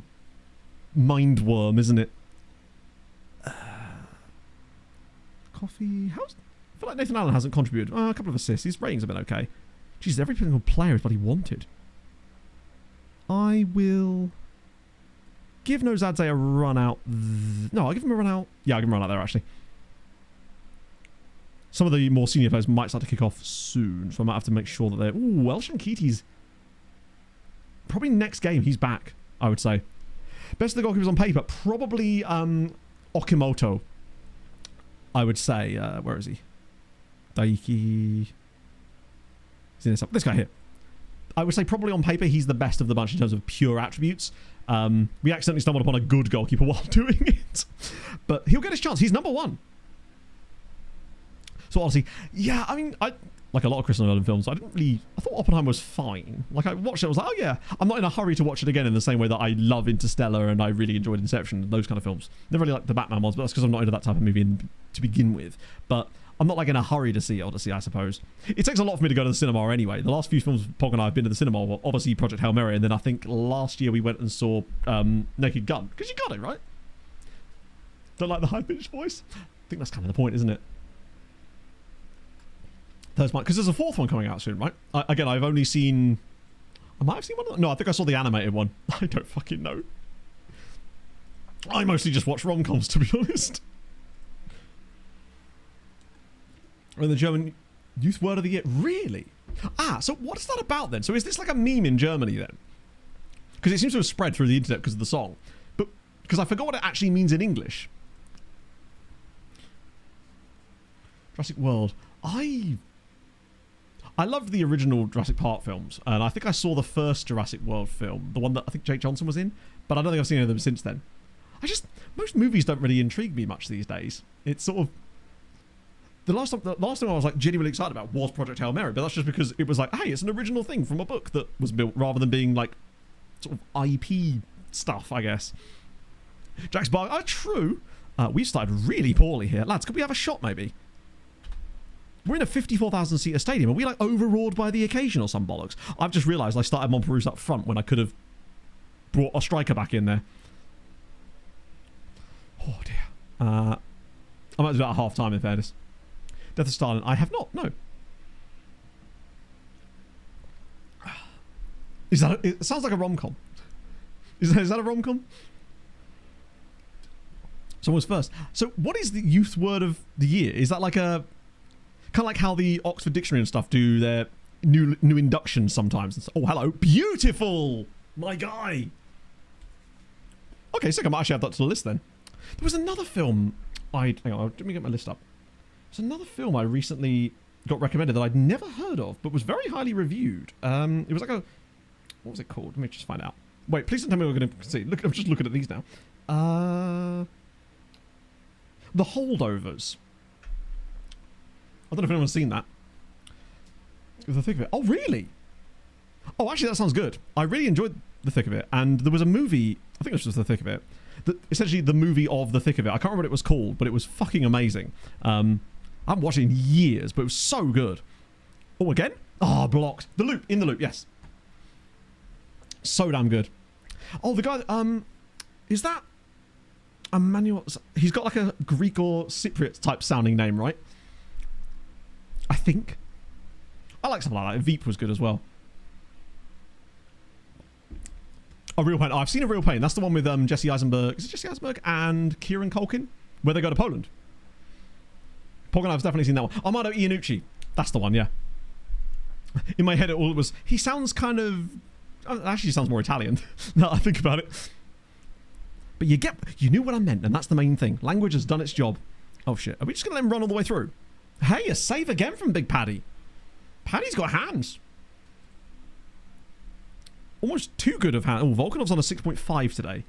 Speaker 1: mind worm, isn't it? Coffee. I feel like Nathan Allen hasn't contributed. A couple of assists. His ratings have been okay. Jeez, every single player is what he wanted. I will give Nozadze a run out. No, I'll give him a run out. Yeah, I'll give him a run out there, actually. Some of the more senior players might start to kick off soon, so I might have to make sure that they're... Ooh, Elshan Keaty's... Probably next game, he's back, I would say. Best of the goalkeepers on paper, probably Okimoto, I would say. Where is he? Daiki... He's in this guy here. I would say probably on paper, he's the best of the bunch in terms of pure attributes. We accidentally stumbled upon a good goalkeeper while doing it. But he'll get his chance. He's number one. So honestly, yeah, I mean, like a lot of Christopher Nolan films, I thought Oppenheimer was fine. Like, I watched it, I was like, oh yeah, I'm not in a hurry to watch it again in the same way that I love Interstellar and I really enjoyed Inception and those kind of films. Never really like the Batman ones, but that's because I'm not into that type of movie to begin with. But I'm not like in a hurry to see Odyssey, I suppose. It takes a lot for me to go to the cinema anyway. The last few films Pog and I have been to the cinema were obviously Project Hail Mary, and then I think last year we went and saw Naked Gun. Because you got it, right? Don't like the high-pitched voice? I think that's kind of the point, isn't it? Because there's a fourth one coming out soon, right? Again, I've only seen... I might have seen one of them. No, I think I saw the animated one. I don't fucking know. I mostly just watch rom-coms, to be honest. And the German Youth Word of the Year. Really? So what is that about then? So is this like a meme in Germany then? Because it seems to have spread through the internet because of the song. But because I forgot what it actually means in English. Jurassic World. I loved the original Jurassic Park films, and I think I saw the first Jurassic World film, the one that I think Jake Johnson was in, but I don't think I've seen any of them since then. Most movies don't really intrigue me much these days. It's sort of... The last time I was like genuinely excited about was Project Hail Mary, but that's just because it was like, hey, it's an original thing from a book that was built, rather than being like sort of IP stuff, I guess. Jack's Bar... true. We've started really poorly here. Lads, could we have a shot maybe? We're in a 54,000-seater stadium. Are we like overawed by the occasion or some bollocks? I've just realised I started Monperouse up front when I could have brought a striker back in there. Oh dear. I might do that at half time in fairness. Death of Stalin. I have not. No. It sounds like a rom-com. Is that a rom-com? Someone's first. So what is the Youth Word of the Year? Is that like a... Kind of like how the Oxford Dictionary and stuff do their new inductions sometimes. Oh, hello. Beautiful! My guy! Okay, so I might actually add that to the list then. There was another film hang on, let me get my list up. There's another film I recently got recommended that I'd never heard of, but was very highly reviewed. It was like a... What was it called? Let me just find out. Wait, please don't tell me we're going to see. Look, I'm just looking at these now. The Holdovers. I don't know if anyone's seen that. The Thick of It. Oh, really? Oh, actually, that sounds good. I really enjoyed The Thick of It. And there was a movie, I think it was just The Thick of It, essentially the movie of The Thick of It. I can't remember what it was called, but it was fucking amazing. I haven't watched it in years, but it was so good. Oh, again? Oh, blocked. The Loop. In the Loop, yes. So damn good. Oh, the guy... is that... Emmanuel... He's got like a Greek or Cypriot type sounding name, right? I think. I like something like that. Veep was good as well. A Real Pain. Oh, I've seen A Real Pain. That's the one with Jesse Eisenberg. Is it Jesse Eisenberg and Kieran Culkin? Where they go to Poland. Pog and I have definitely seen that one. Armando Iannucci. That's the one, yeah. In my head, it was... He sounds kind of... Actually, he sounds more Italian now that I think about it. But you knew what I meant, and that's the main thing. Language has done its job. Oh, shit. Are we just going to let him run all the way through? Hey, a save again from Big Paddy. Paddy's got hands. Almost too good of hands. Oh, Volkanov's on a 6.5 today.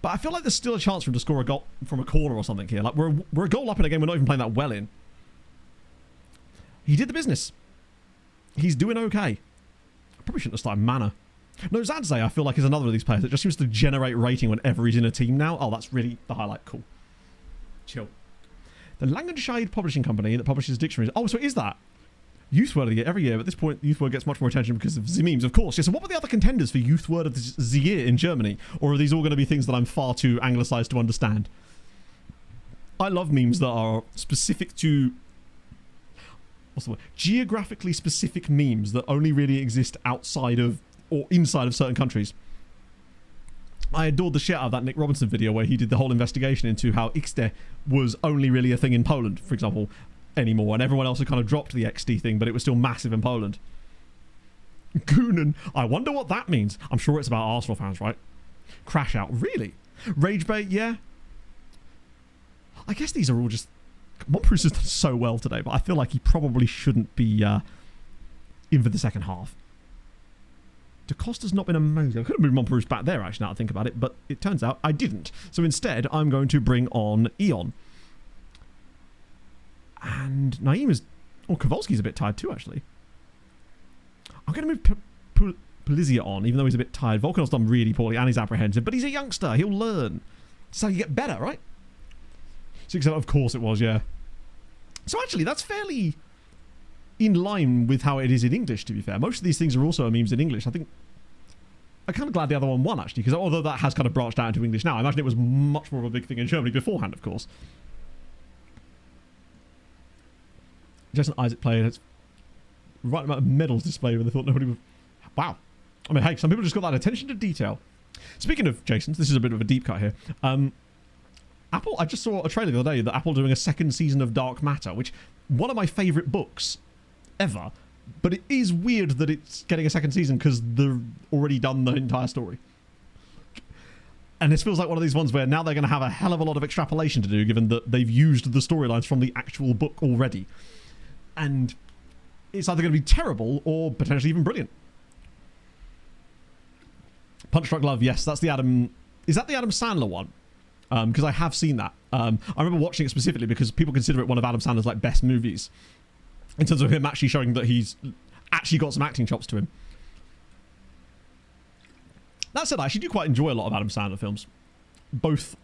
Speaker 1: But I feel like there's still a chance for him to score a goal from a corner or something here. Like, we're a goal up in a game we're not even playing that well in. He did the business. He's doing okay. I probably shouldn't have started Mana. No, Zadze, I feel like, is another of these players that just seems to generate rating whenever he's in a team now. Oh, that's really the highlight. Cool. Chill. The Langenscheid Publishing Company that publishes dictionaries. Oh, so is that Youth Word of the Year every year? But at this point, Youth Word gets much more attention because of the memes, of course. Yeah, so what were the other contenders for Youth Word of the Year in Germany? Or are these all going to be things that I'm far too anglicised to understand? I love memes that are specific to... What's the word? Geographically specific memes that only really exist outside of or inside of certain countries. I adored the shit out of that Nick Robinson video where he did the whole investigation into how XD was only really a thing in Poland, for example, anymore, and everyone else had kind of dropped the XD thing, but it was still massive in Poland. Goonan. I wonder what that means. I'm sure it's about Arsenal fans, right? Crash Out. Really? Rage Bait, yeah. I guess these are all just... Monpruce has done so well today, but I feel like he probably shouldn't be in for the second half. DaCosta's not been amazing. I could have moved Monpruce back there, actually, now that I think about it, but it turns out I didn't. So instead, I'm going to bring on Eon. And Naeem is... Oh, Kowalski's a bit tired too, actually. I'm going to move Polizia on, even though he's a bit tired. Volkanov's done really poorly, and he's apprehensive, but he's a youngster. He'll learn. That's how you get better, right? 6-7, of course it was, yeah. So actually, that's fairly in line with how it is in English, to be fair. Most of these things are also memes in English. I think I'm kind of glad the other one won, actually, because although that has kind of branched out into English now, I imagine it was much more of a big thing in Germany beforehand, of course. Jason Isaac played. It's right amount of medals displayed when they thought nobody would... Wow. I mean, hey, some people just got that attention to detail. Speaking of Jason's, this is a bit of a deep cut here. Apple, I just saw a trailer the other day that Apple doing a second season of Dark Matter, which one of my favourite books ever, but it is weird that it's getting a second season because they've already done the entire story. And this feels like one of these ones where now they're going to have a hell of a lot of extrapolation to do, given that they've used the storylines from the actual book already. And it's either going to be terrible or potentially even brilliant. Punch Drunk Love, yes, that's the Adam... Is that the Adam Sandler one? Because I have seen that. I remember watching it specifically because people consider it one of Adam Sandler's like best movies. In terms of him actually showing that he's actually got some acting chops to him. That said, I actually do quite enjoy a lot of Adam Sandler films. Both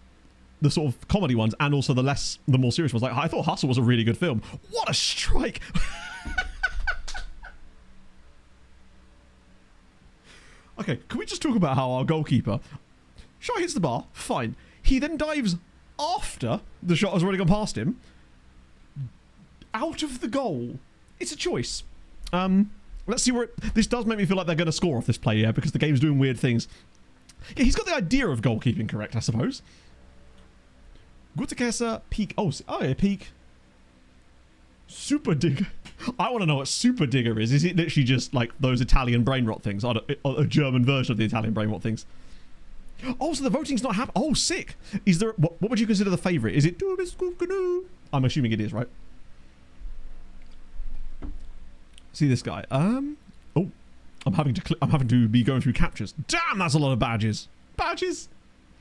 Speaker 1: the sort of comedy ones and also the more serious ones. Like, I thought Hustle was a really good film. What a strike! Okay, can we just talk about how our goalkeeper... Shot hits the bar, fine. He then dives after the shot has already gone past him. Out of the goal. It's a choice. Let's see where this does make me feel like they're going to score off this play, yeah, because the game's doing weird things. Yeah, he's got the idea of goalkeeping correct, I suppose. Gutekesa, peak. Oh, yeah, peak. Super digger. I want to know what super digger is. Is it literally just like those Italian brain rot things? Or a German version of the Italian brain rot things? Oh, so the voting's not happening. Oh, sick. Is there... What would you consider the favourite? Is it... I'm assuming it is, right? See this guy. Oh, I'm having to be going through captures. Damn, that's a lot of badges. Badges.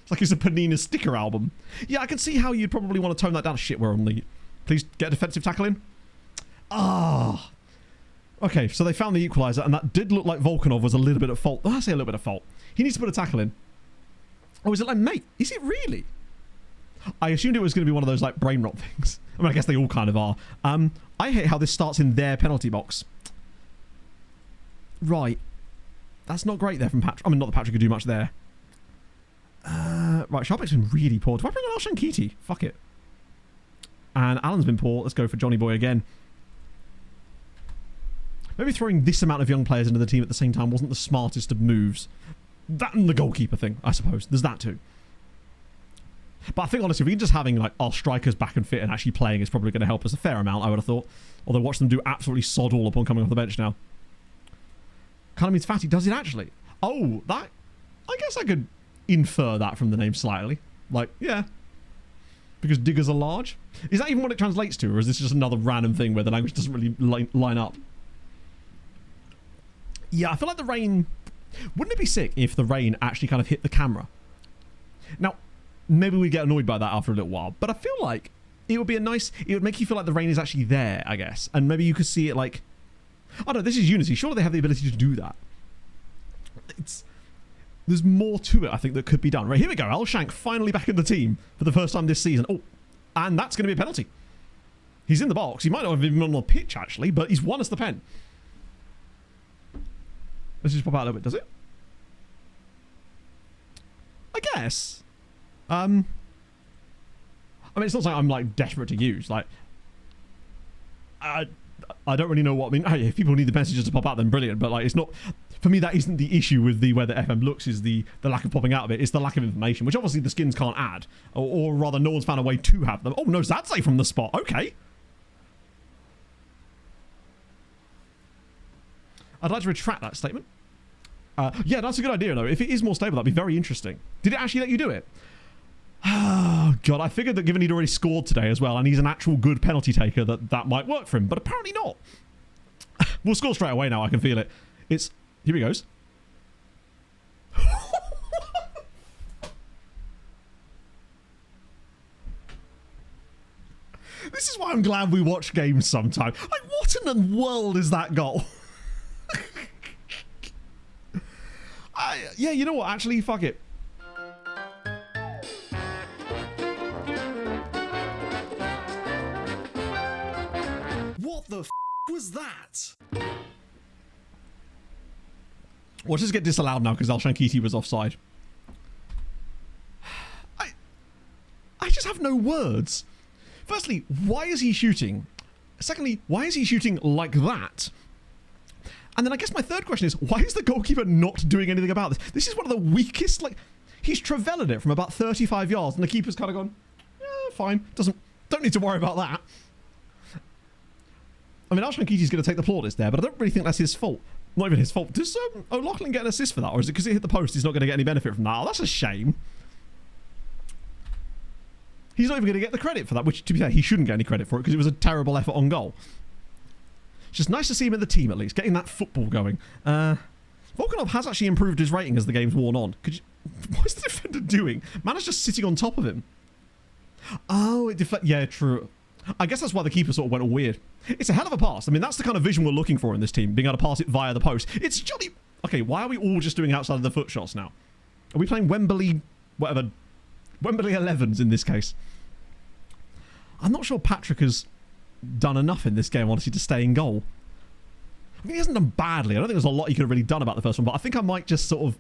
Speaker 1: It's like it's a Panini sticker album. Yeah, I can see how you'd probably want to tone that down. Shit, we're on the... Please get a defensive tackle in. Ah. Okay, so they found the equaliser, and that did look like Volkanov was a little bit at fault. I say a little bit at fault. He needs to put a tackle in. Oh, is it like, mate? Is it really? I assumed it was going to be one of those like brain rot things. I mean, I guess they all kind of are. I hate how this starts in their penalty box. Right. That's not great there from Patrick. I mean, not that Patrick could do much there. Right, Sharpek's been really poor. Do I bring on Al-Shankiti? Fuck it. And Alan's been poor. Let's go for Johnny Boy again. Maybe throwing this amount of young players into the team at the same time wasn't the smartest of moves. That and the goalkeeper thing, I suppose. There's that too. But I think, honestly, if we can just having like our strikers back and fit and actually playing is probably going to help us a fair amount, I would have thought. Although watch them do absolutely sod all upon coming off the bench now. Kind of means fatty. Does it actually? Oh, that... I guess I could infer that from the name slightly. Like, yeah. Because diggers are large? Is that even what it translates to? Or is this just another random thing where the language doesn't really line up? Yeah, I feel like the rain... Wouldn't it be sick if the rain actually kind of hit the camera? Now, maybe we get annoyed by that after a little while, but I feel like it would be a nice... It would make you feel like the rain is actually there, I guess. And maybe you could see it like... Oh no, this is Unity. Surely they have the ability to do that. There's more to it, I think, that could be done. Right, here we go. Al Shank finally back in the team for the first time this season. Oh, and that's going to be a penalty. He's in the box. He might not have been on the pitch, actually, but he's won us the pen. Let's just pop out a little bit, does it? I guess. I mean, it's not something I'm, like, desperate to use. Like, I don't really know what... I mean, hey, if people need the messages to pop out, then brilliant. But, like, it's not... For me, that isn't the issue with the way the FM looks, is the lack of popping out of it. It's the lack of information, which obviously the skins can't add. Or rather, no one's found a way to have them. Oh, no, that's a from the spot. Okay. I'd like to retract that statement. Yeah, that's a good idea, though. If it is more stable, that'd be very interesting. Did it actually let you do it? Oh, God, I figured that given he'd already scored today as well, and he's an actual good penalty taker, that might work for him. But apparently not. We'll score straight away now, I can feel it. It's... Here he goes. This is why I'm glad we watch games sometime. Like, what in the world is that goal? Yeah, you know what? Actually, fuck it.
Speaker 5: What the f was that?
Speaker 1: Watch this get disallowed now because Al-Shankiti was offside. I just have no words. Firstly, why is he shooting? Secondly, why is he shooting like that? And then I guess my third question is, why is the goalkeeper not doing anything about this? This is one of the weakest, like, he's Trevellered it from about 35 yards and the keeper's kind of gone, yeah, fine, don't need to worry about that. I mean, Al-Shankiti's going to take the plaudits there, but I don't really think that's his fault. Not even his fault. Does O'Loughlin get an assist for that, or is it because he hit the post he's not going to get any benefit from that? Oh, that's a shame. He's not even going to get the credit for that, which, to be fair, he shouldn't get any credit for it because it was a terrible effort on goal. It's just nice to see him in the team, at least, getting that football going. Volkanov has actually improved his rating as the game's worn on. What is the defender doing? Man is just sitting on top of him. Oh, it deflected. Yeah, true. I guess that's why the keeper sort of went all weird. It's a hell of a pass. I mean, that's the kind of vision we're looking for in this team, being able to pass it via the post. It's jolly... Okay, why are we all just doing outside of the foot shots now? Are we playing Wembley... whatever... Wembley 11s in this case? I'm not sure Patrick has done enough in this game, honestly, to stay in goal. I mean, he hasn't done badly. I don't think there's a lot he could have really done about the first one, but I think I might just sort of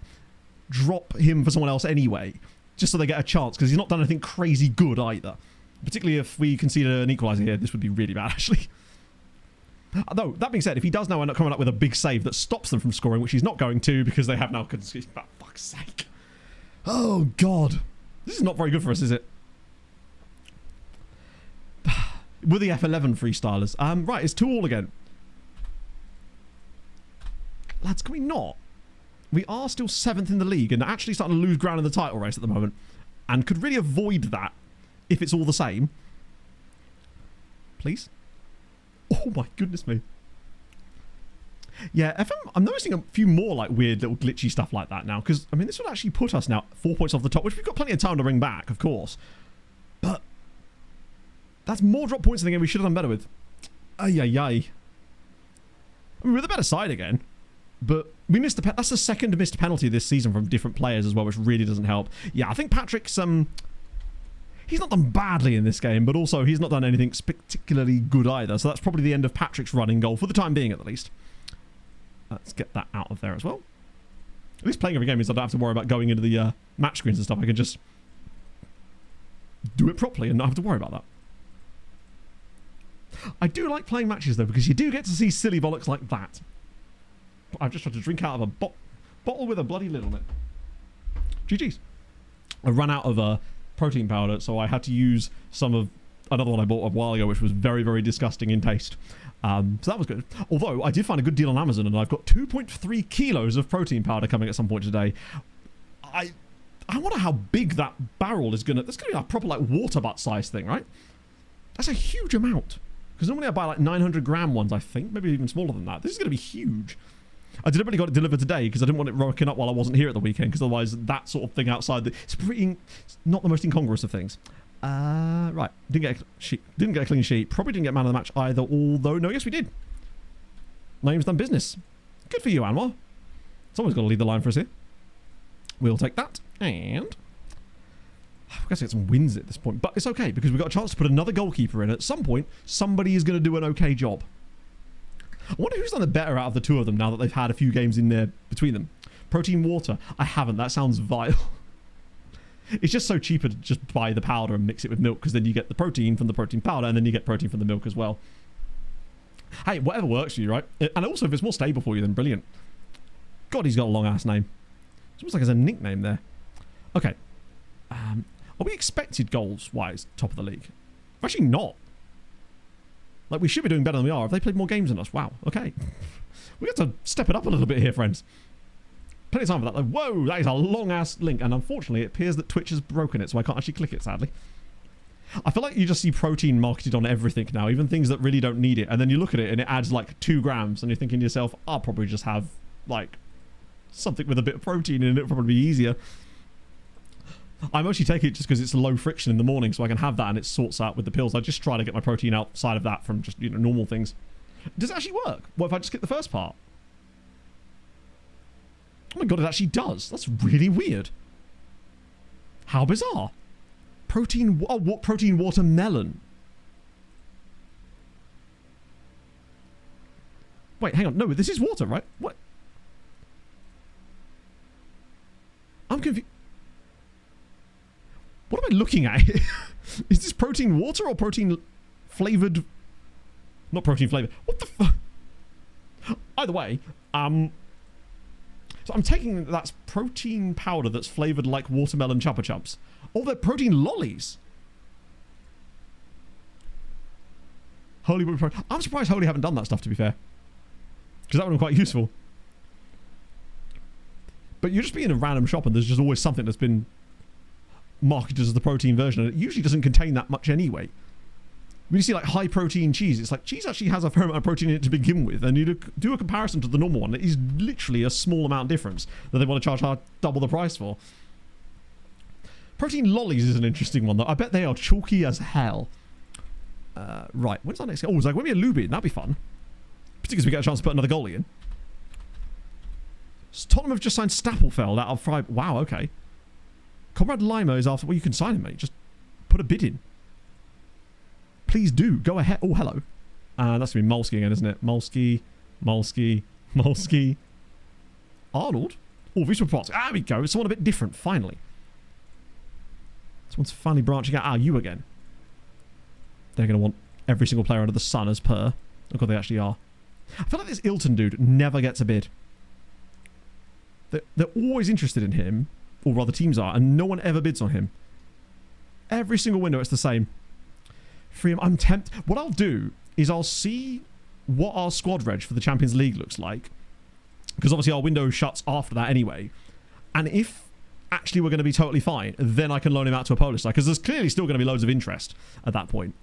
Speaker 1: drop him for someone else anyway, just so they get a chance, because he's not done anything crazy good either. Particularly if we concede an equaliser here, this would be really bad, actually. Though, that being said, if he does now end up coming up with a big save that stops them from scoring, which he's not going to because they have now conceded, for fuck's sake. Oh, God. This is not very good for us, is it? We're the F11 freestylers. Right, it's 2-2 again. Lads, can we not? We are still 7th in the league and actually starting to lose ground in the title race at the moment. And could really avoid that if it's all the same. Please? Oh my goodness me. Yeah, I'm noticing a few more like weird little glitchy stuff like that now. Because, I mean, this would actually put us now 4 points off the top, which we've got plenty of time to bring back, of course. But that's more drop points in the game we should have done better with. Ay, ay, ay. I mean, we're the better side again. But we missed the... That's the second missed penalty this season from different players as well, which really doesn't help. Yeah, I think Patrick's... He's not done badly in this game, but also he's not done anything particularly good either. So that's probably the end of Patrick's running goal, for the time being at least. Let's get that out of there as well. At least playing every game means I don't have to worry about going into the match screens and stuff. I can just do it properly and not have to worry about that. I do like playing matches, though, because you do get to see silly bollocks like that. I've just tried to drink out of a bottle with a bloody lid on it. GG's. I ran out of protein powder, so I had to use some of another one I bought a while ago, which was very, very disgusting in taste. So that was good. Although, I did find a good deal on Amazon, and I've got 2.3 kilos of protein powder coming at some point today. I wonder how big that barrel is going to... That's going to be a proper, like, water butt size thing, right? That's a huge amount. Because normally I buy, like, 900 gram ones, I think. Maybe even smaller than that. This is going to be huge. I deliberately got it delivered today because I didn't want it rocking up while I wasn't here at the weekend, because otherwise that sort of thing outside... It's pretty... not the most incongruous of things. Right. Didn't get a clean sheet. Probably didn't get man of the match either, although... No, yes, we did. Name's done business. Good for you, Anwar. Someone's got to lead the line for us here. We'll take that. And... I've got to get some wins at this point. But it's okay, because we've got a chance to put another goalkeeper in. At some point, somebody is going to do an okay job. I wonder who's done the better out of the two of them now that they've had a few games in there between them. Protein water. I haven't. That sounds vile. It's just so cheaper to just buy the powder and mix it with milk, because then you get the protein from the protein powder and then you get protein from the milk as well. Hey, whatever works for you, right? And also, if it's more stable for you, then brilliant. God, he's got a long-ass name. It's almost like there's a nickname there. Okay. Are we expected goals-wise top of the league? Actually not. Like, we should be doing better than we are. Have they played more games than us? Wow. Okay. We got to step it up a little bit here, friends. Plenty of time for that, though. Whoa, that is a long-ass link. And unfortunately, it appears that Twitch has broken it, so I can't actually click it, sadly. I feel like you just see protein marketed on everything now, even things that really don't need it. And then you look at it, and it adds, like, 2 grams. And you're thinking to yourself, I'll probably just have, like, something with a bit of protein in it. It'll probably be easier. I mostly take it just because it's low friction in the morning, so I can have that and it sorts out with the pills. I just try to get my protein outside of that from just, you know, normal things. Does it actually work? What if I just skip the first part? Oh my god, it actually does. That's really weird. How bizarre. Protein watermelon. Wait, hang on. No, this is water, right? What? I'm confused. What am I looking at here? Is this protein water or protein flavored? Not protein flavored. What the fuck? Either way, so I'm taking that's protein powder that's flavored like watermelon Chupa Chups. Oh, they're protein lollies. Holy, I'm surprised Holy haven't done that stuff, to be fair. Because that would have been quite useful. But you're just being in a random shop and there's just always something that's been marketed as the protein version, and it usually doesn't contain that much anyway. When you see like high protein cheese, it's like cheese actually has a fair amount of protein in it to begin with, and you do a comparison to the normal one, it is literally a small amount difference that they want to charge double the price for. Protein lollies is an interesting one though. I bet they are chalky as hell. Right, when's our next game? Oh, it's like maybe a Lubin, that'd be fun. Particularly if we get a chance to put another goalie in. Tottenham have just signed Stapelfeld out of Freiburg. Wow, okay. Conrad Lima is after... Well, you can sign him, mate. Just put a bid in. Please do. Go ahead. Oh, hello. That's going to be Molsky again, isn't it? Molsky. Arnold? Oh, Wisła Kraków. There we go. Someone a bit different, finally. Someone's finally branching out. You again. They're going to want every single player under the sun as per. Look what they actually are. I feel like this Ilton dude never gets a bid. They're always interested in him, or rather teams are, and no one ever bids on him. Every single window it's the same. Free him. I'm tempted. What I'll do is I'll see what our squad reg for the Champions League looks like, because obviously our window shuts after that anyway, and if actually we're going to be totally fine, then I can loan him out to a Polish side, because there's clearly still going to be loads of interest at that point.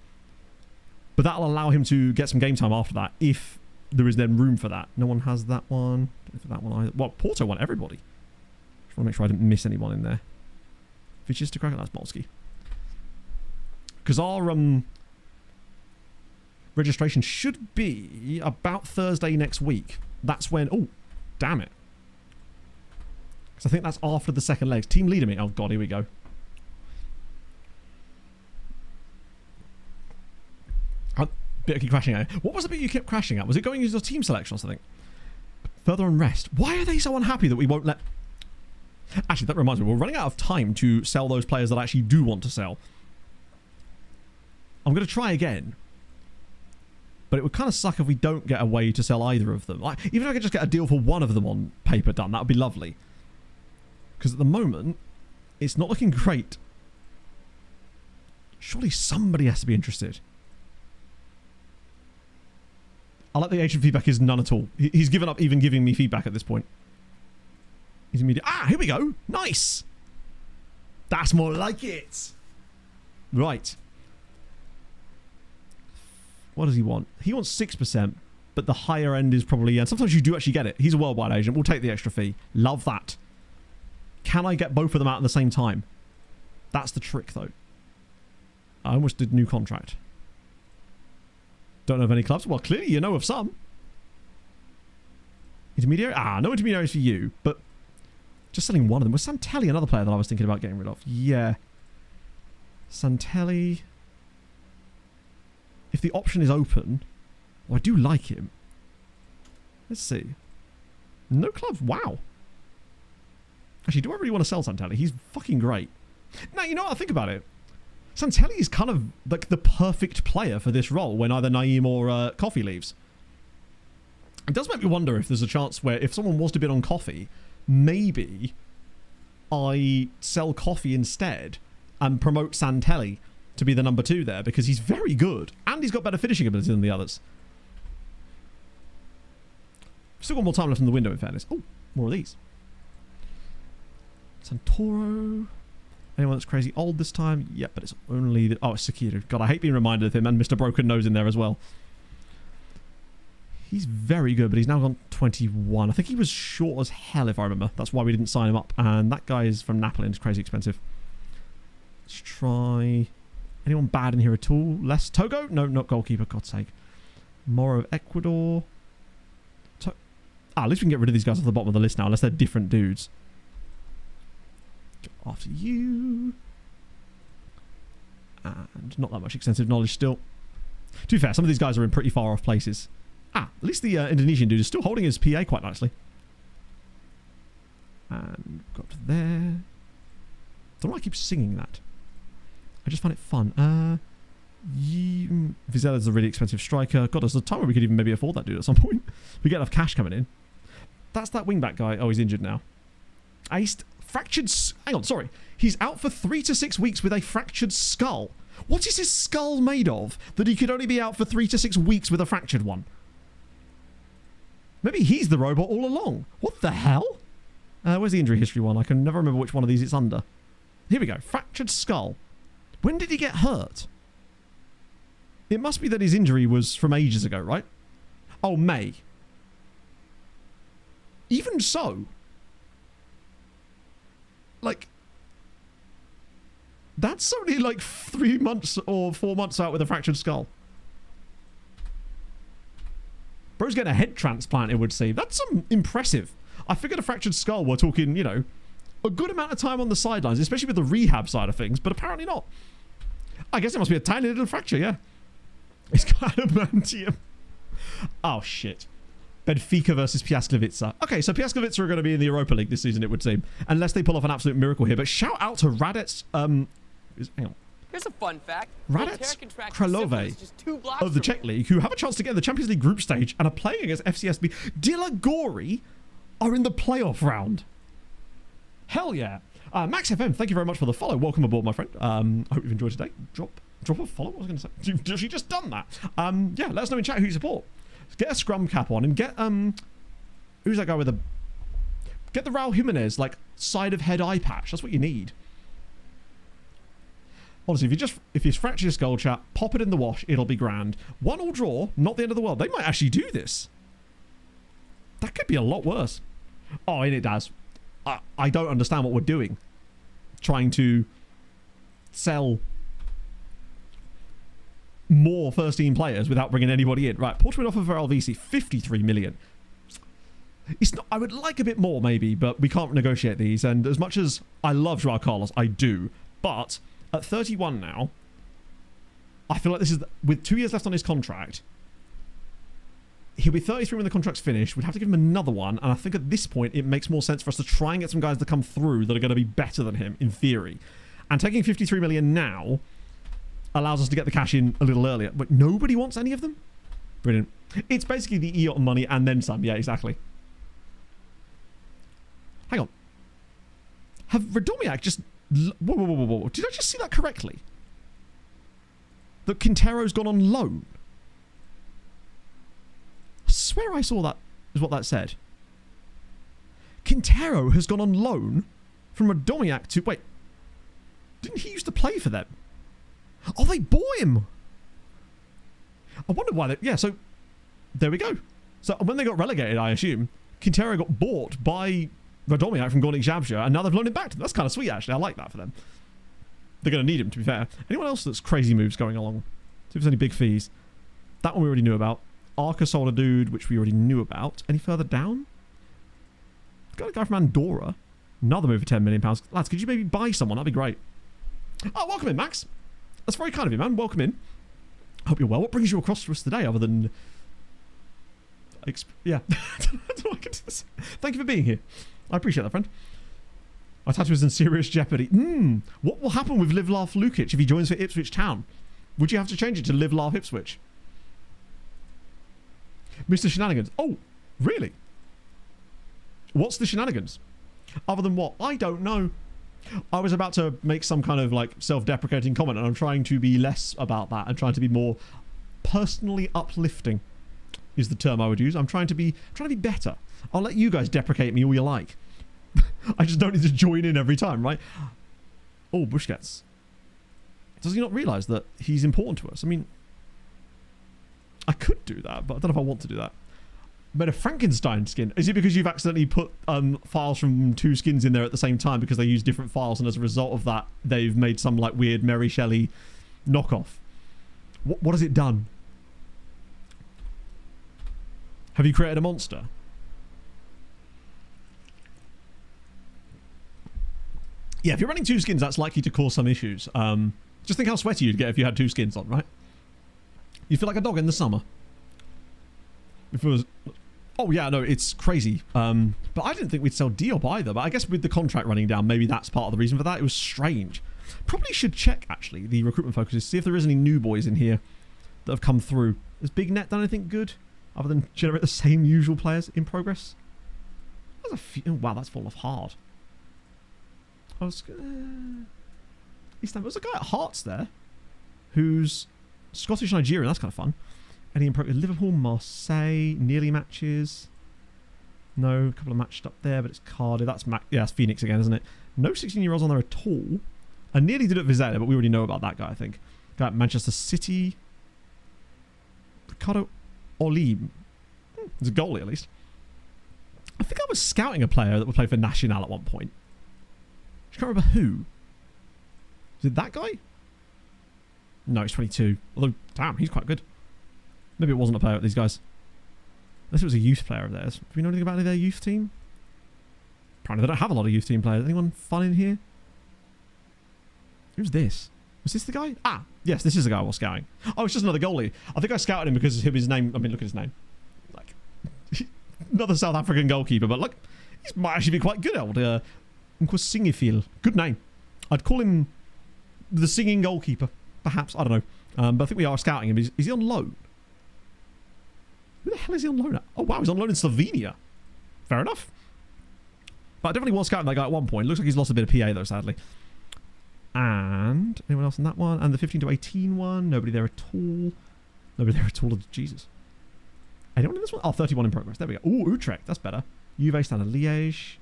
Speaker 1: But that'll allow him to get some game time after that, if there is then room for that. No one has that one. That one either. Well, Porto want everybody. Just want to make sure I didn't miss anyone in there. Vicious to crack. That's Molsky. Because our registration should be about Thursday next week. That's when... Oh, damn it. Because I think that's after the second legs. Team leader me. Oh, God, here we go. Bit I keep crashing at. What was the bit you kept crashing at? Was it going into team selection or something? Further on rest. Why are they so unhappy that we won't let... Actually, that reminds me. We're running out of time to sell those players that I actually do want to sell. I'm going to try again. But it would kind of suck if we don't get a way to sell either of them. Like, even if I could just get a deal for one of them on paper done, that would be lovely. Because at the moment, it's not looking great. Surely somebody has to be interested. I like the agent feedback is none at all. He's given up even giving me feedback at this point. He's immediate. Here we go. Nice. That's more like it. Right. What does he want? He wants 6%, but the higher end is probably... And sometimes you do actually get it. He's a worldwide agent. We'll take the extra fee. Love that. Can I get both of them out at the same time? That's the trick, though. I almost did new contract. Don't know of any clubs. Well, clearly you know of some. Intermediary? No intermediaries for you. But just selling one of them. Was Santelli another player that I was thinking about getting rid of? Yeah. Santelli. If the option is open. Oh, I do like him. Let's see. No clubs. Wow. Actually, do I really want to sell Santelli? He's fucking great. Now, you know what? I think about it. Santelli is kind of like the perfect player for this role when either Naeem or Coffee leaves. It does make me wonder if there's a chance where if someone was to bid on Coffee, maybe I sell Coffee instead and promote Santelli to be the number 2 there, because he's very good and he's got better finishing ability than the others. Still got more time left in the window, in fairness. Oh, more of these. Santoro... Anyone that's crazy old this time? Yep, but it's only... Oh, it's Sakiru. God, I hate being reminded of him, and Mr. Broken Nose in there as well. He's very good, but he's now gone 21. I think he was short as hell, if I remember. That's why we didn't sign him up. And that guy is from Napoli and is crazy expensive. Let's try... Anyone bad in here at all? Less Togo? No, not goalkeeper, God's sake. Moro of Ecuador. At least we can get rid of these guys off the bottom of the list now, unless they're different dudes. After you. And not that much extensive knowledge still. To be fair, some of these guys are in pretty far off places. At least the Indonesian dude is still holding his PA quite nicely. And got to there. Don't know why I keep singing that. I just find it fun. Vizela's a really expensive striker. God, there's a time where we could even maybe afford that dude at some point. We get enough cash coming in. That's that wingback guy. Oh, he's injured now. Iced. Fractured... Hang on, sorry. He's out for 3 to 6 weeks with a fractured skull. What is his skull made of that he could only be out for 3 to 6 weeks with a fractured one? Maybe he's the robot all along. What the hell? Where's the injury history one? I can never remember which one of these it's under. Here we go. Fractured skull. When did he get hurt? It must be that his injury was from ages ago, right? Oh, May. Even so... Like, that's only like 3 months or 4 months out with a fractured skull. Bro's getting a head transplant, it would seem. That's impressive. I figured a fractured skull, we're talking, you know, a good amount of time on the sidelines, especially with the rehab side of things, but apparently not. I guess it must be a tiny little fracture, yeah. It's got adamantium. Oh, shit. Benfica versus Piasklevica. Okay, so Piasklevica are going to be in the Europa League this season, it would seem. Unless they pull off an absolute miracle here. But shout out to Radec... hang on.
Speaker 4: Here's a fun fact.
Speaker 1: Radec Kralove of the Czech League, who have a chance to get in the Champions League group stage and are playing against FCSB. Dilagori are in the playoff round. Hell yeah. Max FM, thank you very much for the follow. Welcome aboard, my friend. I hope you've enjoyed today. Drop a follow? What was I going to say? She just done that. Yeah, let us know in chat who you support. Get a scrum cap on and get who's that guy with get the Raul Jimenez like side of head eye patch. That's what you need. Honestly, if you fracture your skull, chat, pop it in the wash, it'll be grand. 1-1 draw, not the end of the world. They might actually do this. That could be a lot worse. Oh, and it does. I don't understand what we're doing. Trying to sell more first team players without bringing anybody in. Right, Portugal offer for LVC 53 million. It's not. I would like a bit more maybe, but we can't negotiate these. And as much as I love Joao Carlos, I do. But at 31 now, I feel like this is with 2 years left on his contract. He'll be 33 when the contract's finished. We'd have to give him another one. And I think at this point, it makes more sense for us to try and get some guys to come through that are going to be better than him in theory. And taking 53 million now allows us to get the cash in a little earlier. But nobody wants any of them? Brilliant. It's basically the EOT money and then some. Yeah, exactly. Hang on. Have Radomiak just... Whoa. Did I just see that correctly? That Quintero's gone on loan? I swear I saw that is what that said. Quintero has gone on loan from Radomiak to... Wait. Didn't he used to play for them? Oh, they bought him. I wonder why they... Yeah, so... There we go. So when they got relegated, I assume, Quintero got bought by Radomiak from Gornik Zabzha, and now they've loaned him back to them. That's kind of sweet, actually. I like that for them. They're going to need him, to be fair. Anyone else that's crazy moves going along? See if there's any big fees. That one we already knew about. Arca Solar Dude, which we already knew about. Any further down? Got a guy from Andorra. Another move for £10 million. Lads, could you maybe buy someone? That'd be great. Oh, welcome in, Max. That's very kind of you, man. Welcome in. Hope you're well. What brings you across to us today other than... Yeah. Thank you for being here. I appreciate that, friend. My tattoo is in serious jeopardy. What will happen with Live Laugh Lukic if he joins for Ipswich Town? Would you have to change it to Live Laugh Ipswich? Mr. Shenanigans. Oh, really? What's the shenanigans? Other than what? I don't know. I was about to make some kind of like self-deprecating comment, and I'm trying to be less about that and trying to be more personally uplifting is the term I would use. I'm trying to be better. I'll let you guys deprecate me all you like. I just don't need to join in every time, right? Oh, Busquets. Does he not realise that he's important to us? I mean, I could do that, but I don't know if I want to do that. Made a Frankenstein skin. Is it because you've accidentally put files from 2 skins in there at the same time because they use different files, and as a result of that, they've made some like weird Mary Shelley knockoff? What has it done? Have you created a monster? Yeah, if you're running 2 skins, that's likely to cause some issues. Just think how sweaty you'd get if you had 2 skins on, right? You feel like a dog in the summer. If it was... Oh, yeah, no, it's crazy. But I didn't think we'd sell Diop either. But I guess with the contract running down, maybe that's part of the reason for that. It was strange. Probably should check, actually, the recruitment focuses, see if there is any new boys in here that have come through. Has Big Net done anything good other than generate the same usual players in progress? There's a few... Oh, wow, that's fallen off hard. I was... There's a guy at Hearts there who's Scottish Nigerian. That's kind of fun. Any in progress? Liverpool, Marseille, nearly matches. No, a couple of matched up there, but it's Cardiff. That's that's Phoenix again, isn't it? No 16-year-olds on there at all. I nearly did it at Vizela, but we already know about that guy, I think. Guy at Manchester City. Ricardo Olim. He's a goalie, at least. I think I was scouting a player that would play for Nacional at one point. I can't remember who. Is it that guy? No, he's 22. Although, damn, he's quite good. Maybe it wasn't a player with these guys. Unless it was a youth player of theirs. Do we know anything about any of their youth team? Apparently they don't have a lot of youth team players. Anyone fun in here? Who's this? Was this the guy? Ah, yes, this is the guy I was scouting. Oh, it's just another goalie. I think I scouted him because of his name. I mean, look at his name. Like, another South African goalkeeper. But look, he might actually be quite good, old Nkwasingifil. Good name. I'd call him the singing goalkeeper, perhaps. I don't know. But I think we are scouting him. Is he on loan? Who the hell is he on loan at? Oh, wow, he's on loan in Slovenia. Fair enough. But I definitely was scouting that guy at one point. Looks like he's lost a bit of PA, though, sadly. And anyone else in that one? And the 15 to 18 one. Nobody there at all. Nobody there at all. Jesus. Anyone in this one? Oh, 31 in progress. There we go. Ooh, Utrecht. That's better. Juve, Standard Liège.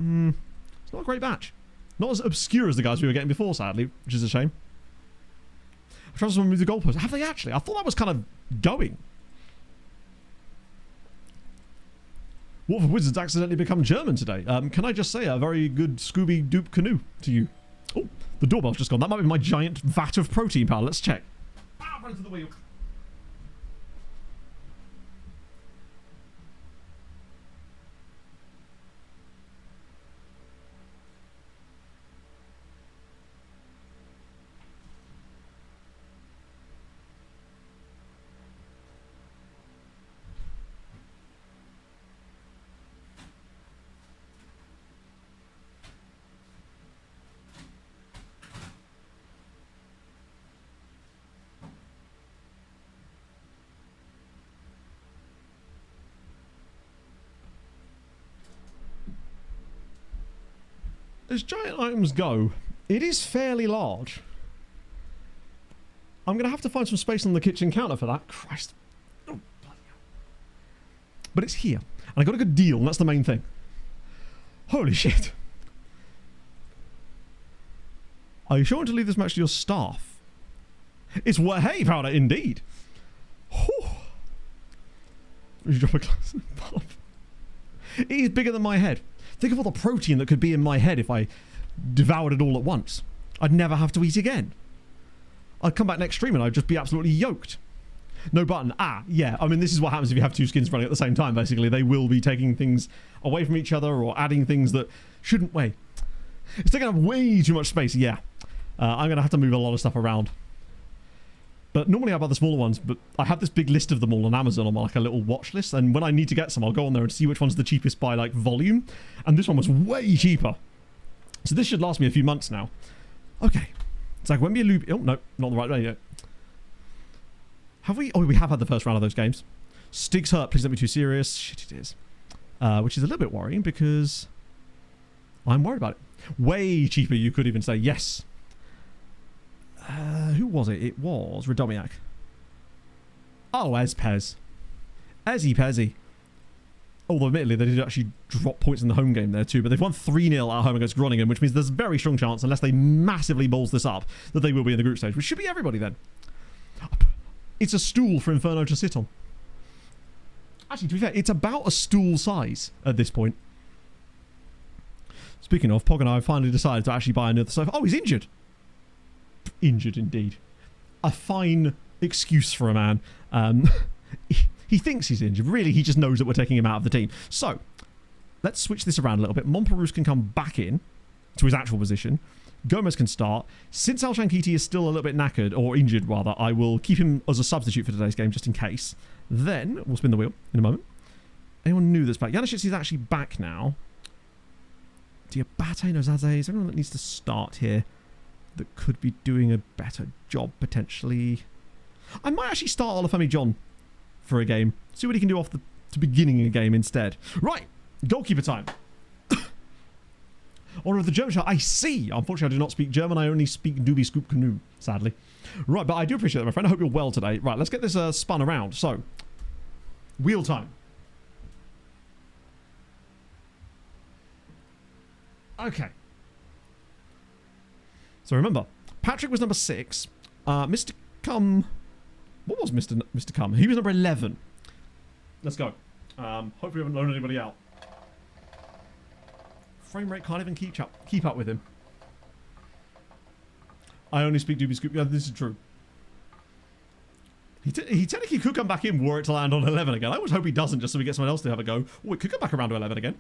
Speaker 1: It's not a great batch. Not as obscure as the guys we were getting before, sadly, which is a shame. I'm trying to move the goalpost. Have they actually? I thought that was kind of going. Watford Wizards accidentally become German today. Can I just say a very good Scooby-Doop canoe to you? Oh, the doorbell's just gone. That might be my giant vat of protein powder. Let's check. Ah, run into the wheel. As giant items go, it is fairly large. I'm going to have to find some space on the kitchen counter for that. Christ. Oh, bloody hell. But it's here. And I got a good deal, and that's the main thing. Holy shit. Are you sure to leave this match to your staff? It's whey powder, indeed. Whew. You drop a glass of pop. It is bigger than my head. Think of all the protein that could be in my head if I devoured it all at once. I'd never have to eat again. I'd come back next stream and I'd just be absolutely yoked. No button. Ah, yeah. I mean, this is what happens if you have two skins running at the same time, basically. They will be taking things away from each other or adding things that shouldn't weigh. It's taking up way too much space, yeah. I'm going to have to move a lot of stuff around. But normally I buy the smaller ones, but I have this big list of them all on Amazon on like a little watch list, and when I need to get some, I'll go on there and see which one's the cheapest by like volume, and this one was way cheaper. So this should last me a few months now. Okay. It's like when we loop... Oh, no, not the right way yet. Have we... Oh, we have had the first round of those games. Stig's hurt, please don't be too serious. Shit, it is. Which is a little bit worrying because I'm worried about it. Way cheaper, you could even say. Yes. Who was it? It was Radomiak. Oh, Ezpez. Ezzy Pezzy. Although, admittedly, they did actually drop points in the home game there too, but they've won 3-0 at home against Groningen, which means there's a very strong chance, unless they massively balls this up, that they will be in the group stage, which should be everybody then. It's a stool for Inferno to sit on. Actually, to be fair, it's about a stool size at this point. Speaking of, Pog and I have finally decided to actually buy another sofa. Oh, he's injured. Injured indeed. A fine excuse for a man. He thinks he's injured. Really, he just knows that we're taking him out of the team. So, let's switch this around a little bit. Montperouse can come back in. to his actual position. Gomez can start. Since Al Shankiti is still a little bit knackered, or injured rather, I will keep him as a substitute for today's game just in case. Then we'll spin the wheel in a moment. Anyone new that's back? Janicic is actually back now. Diabate, Nozadze. Is there anyone that needs to start here that could be doing a better job potentially? I might actually start Olafemi John for a game. See what he can do off the beginning of a game instead. Right, goalkeeper time. Honor of the German child. I see. Unfortunately, I do not speak German. I only speak Doobie Scoop Canoe, sadly. Right, but I do appreciate that, my friend. I hope you're well today. Right, let's get this spun around. So, wheel time. Okay. So remember, Patrick was number 6. Mr. Cum... What was Mr. Cum? He was number 11. Let's go. Hopefully we haven't loaned anybody out. Frame rate can't even keep up with him. I only speak Doobie Scoop. Yeah, this is true. He technically could come back in were it to land on 11 again. I always hope he doesn't, just so we get someone else to have a go. Oh, it could come back around to 11 again.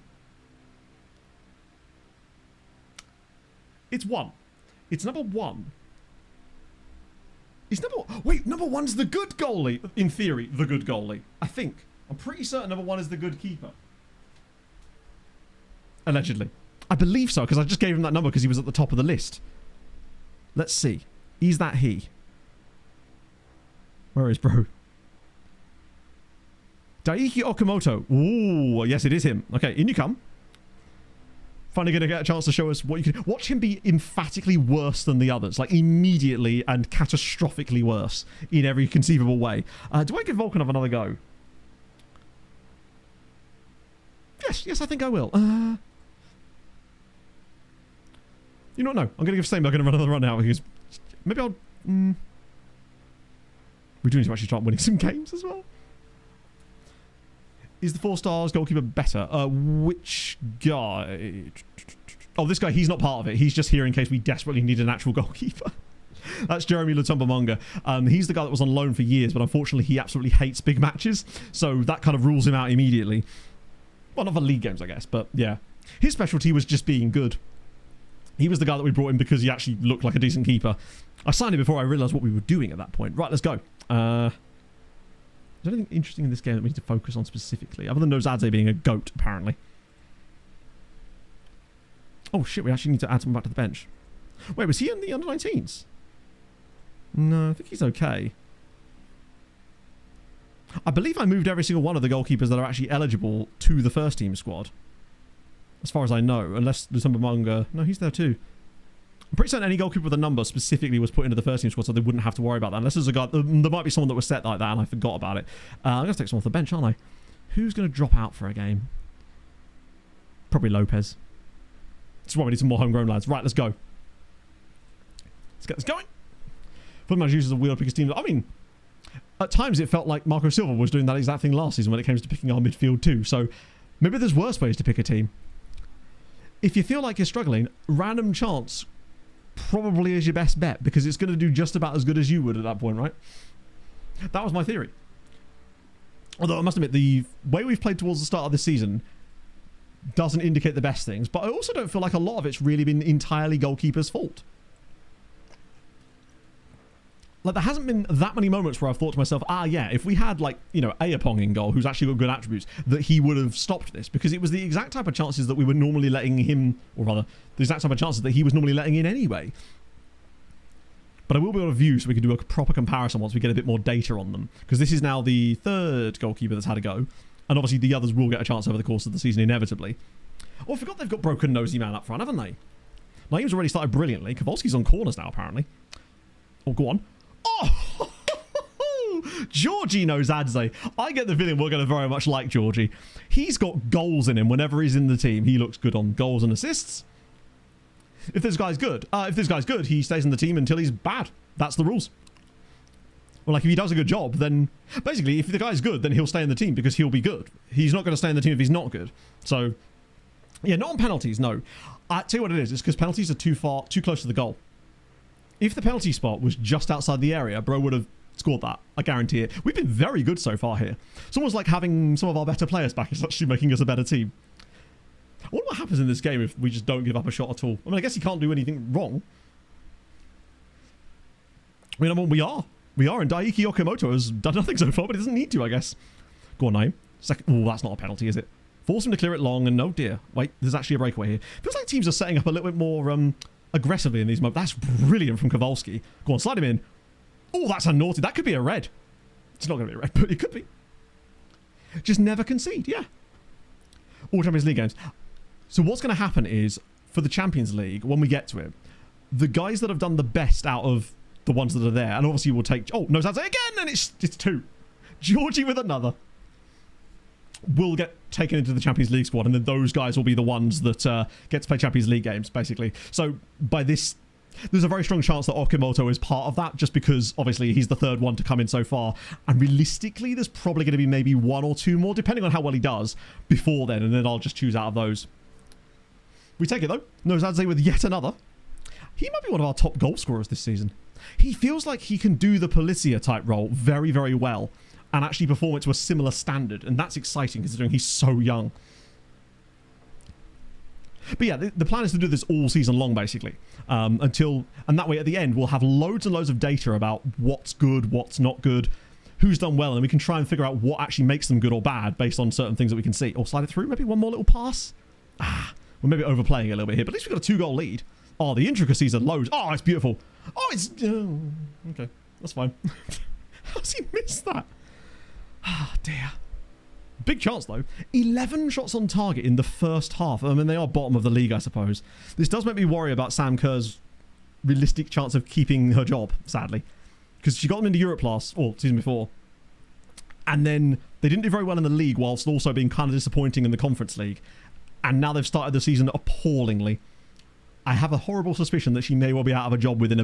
Speaker 1: It's 1. It's number 1. It's number... Wait, number 1's the good goalie. In theory, the good goalie. I think. I'm pretty certain number 1 is the good keeper. Allegedly. I believe so, because I just gave him that number because he was at the top of the list. Let's see. Is that he? Where is bro? Daiki Okamoto. Ooh, yes, it is him. Okay, in you come. Finally going to get a chance to show us what you can... Watch him be emphatically worse than the others. Like, immediately and catastrophically worse in every conceivable way. Do I give Volkanov another go? Yes, I think I will. You know what? No, I'm going to give Steinberg another run out because maybe I'll... We do need to actually start winning some games as well. Is the 4 stars goalkeeper better? Which guy? Oh, this guy, he's not part of it. He's just here in case we desperately need an actual goalkeeper. That's Jeremy Lutumba Monga. He's the guy that was on loan for years, but unfortunately he absolutely hates big matches. So that kind of rules him out immediately. Well, not for league games, I guess, but yeah. His specialty was just being good. He was the guy that we brought in because he actually looked like a decent keeper. I signed him before I realised what we were doing at that point. Right, let's go. Is there anything interesting in this game that we need to focus on specifically? Other than Nozadze being a goat, apparently. Oh, shit, we actually need to add someone back to the bench. Wait, was he in the under-19s? No, I think he's okay. I believe I moved every single one of the goalkeepers that are actually eligible to the first team squad. As far as I know, unless there's some Monga. No, he's there too. I'm pretty certain any goalkeeper with a number specifically was put into the first team squad, so they wouldn't have to worry about that. Unless there's a guy, there might be someone that was set like that and I forgot about it. I'm going to take someone off the bench, aren't I? Who's going to drop out for a game? Probably Lopez. That's why we need some more homegrown lads. Right, let's go. Let's get this going. Footman uses a wheel to pick his team. I mean, at times it felt like Marco Silva was doing that exact thing last season when it came to picking our midfield too. So maybe there's worse ways to pick a team. If you feel like you're struggling, random chance probably is your best bet because it's going to do just about as good as you would at that point, right? That was my theory. Although I must admit, the way we've played towards the start of this season doesn't indicate the best things, but I also don't feel like a lot of it's really been entirely goalkeeper's fault. Like, there hasn't been that many moments where I've thought to myself, yeah, if we had, like, you know, Ayapong in goal, who's actually got good attributes, that he would have stopped this, because it was the exact type of chances that we were normally letting him, or rather, the exact type of chances that he was normally letting in anyway. But I will be able to view so we can do a proper comparison once we get a bit more data on them, because this is now the third goalkeeper that's had a go, and obviously the others will get a chance over the course of the season inevitably. Oh, I forgot they've got broken nosy man up front, haven't they? Naeem's already started brilliantly. Kowalski's on corners now, apparently. Oh, go on. Oh! Georgie Nozadze. I get the feeling we're going to very much like Georgie. He's got goals in him whenever he's in the team. He looks good on goals and assists. If this guy's good, he stays in the team until he's bad. That's the rules. Well, like, if he does a good job, then basically, if the guy's good, then he'll stay in the team because he'll be good. He's not going to stay in the team if he's not good. So, yeah, not on penalties, no. I'll tell you what it is. It's because penalties are too close to the goal. If the penalty spot was just outside the area, bro would have scored that. I guarantee it. We've been very good so far here. It's almost like having some of our better players back is actually making us a better team. I wonder what happens in this game if we just don't give up a shot at all. I mean, I guess he can't do anything wrong. I mean, we are. And Daiki Okamoto has done nothing so far, but he doesn't need to, I guess. Go on, Naeem. Oh, that's not a penalty, is it? Force him to clear it long, and oh dear. Wait, there's actually a breakaway here. Feels like teams are setting up a little bit more aggressively in these moments. That's brilliant from Kowalski. Go on, slide him in. Oh, that's a naughty. That could be a red. It's not going to be a red, but it could be. Just never concede, yeah. All Champions League games. So what's going to happen is, for the Champions League, when we get to it, the guys that have done the best out of the ones that are there, and obviously we'll take... Oh, no, that's it again, and it's 2. Georgie with another. Will get taken into the Champions League squad, and then those guys will be the ones that get to play Champions League games, basically. So by this... There's a very strong chance that Okamoto is part of that, just because, obviously, he's the third one to come in so far. And realistically, there's probably going to be maybe 1 or 2 more, depending on how well he does, before then, and then I'll just choose out of those. We take it, though. Nozadze with yet another. He might be one of our top goal scorers this season. He feels like he can do the Policia type role very, very well, and actually perform it to a similar standard, and that's exciting considering he's so young. But yeah, the plan is to do this all season long, basically, and that way at the end we'll have loads and loads of data about what's good, what's not good, who's done well, and we can try and figure out what actually makes them good or bad based on certain things that we can see. Or slide it through, maybe one more little pass. We're maybe overplaying it a little bit here, but at least we've got a 2-goal lead. Oh, the intricacies are loads. Oh, it's beautiful. Oh, it's... okay, that's fine. How's he missed that? Ah, dear. Big chance, though. 11 shots on target in the first half. I mean, they are bottom of the league, I suppose. This does make me worry about Sam Kerr's realistic chance of keeping her job, sadly. Because she got them into Europe season before. And then they didn't do very well in the league, whilst also being kind of disappointing in the Conference League. And now they've started the season appallingly. I have a horrible suspicion that she may well be out of a job by the end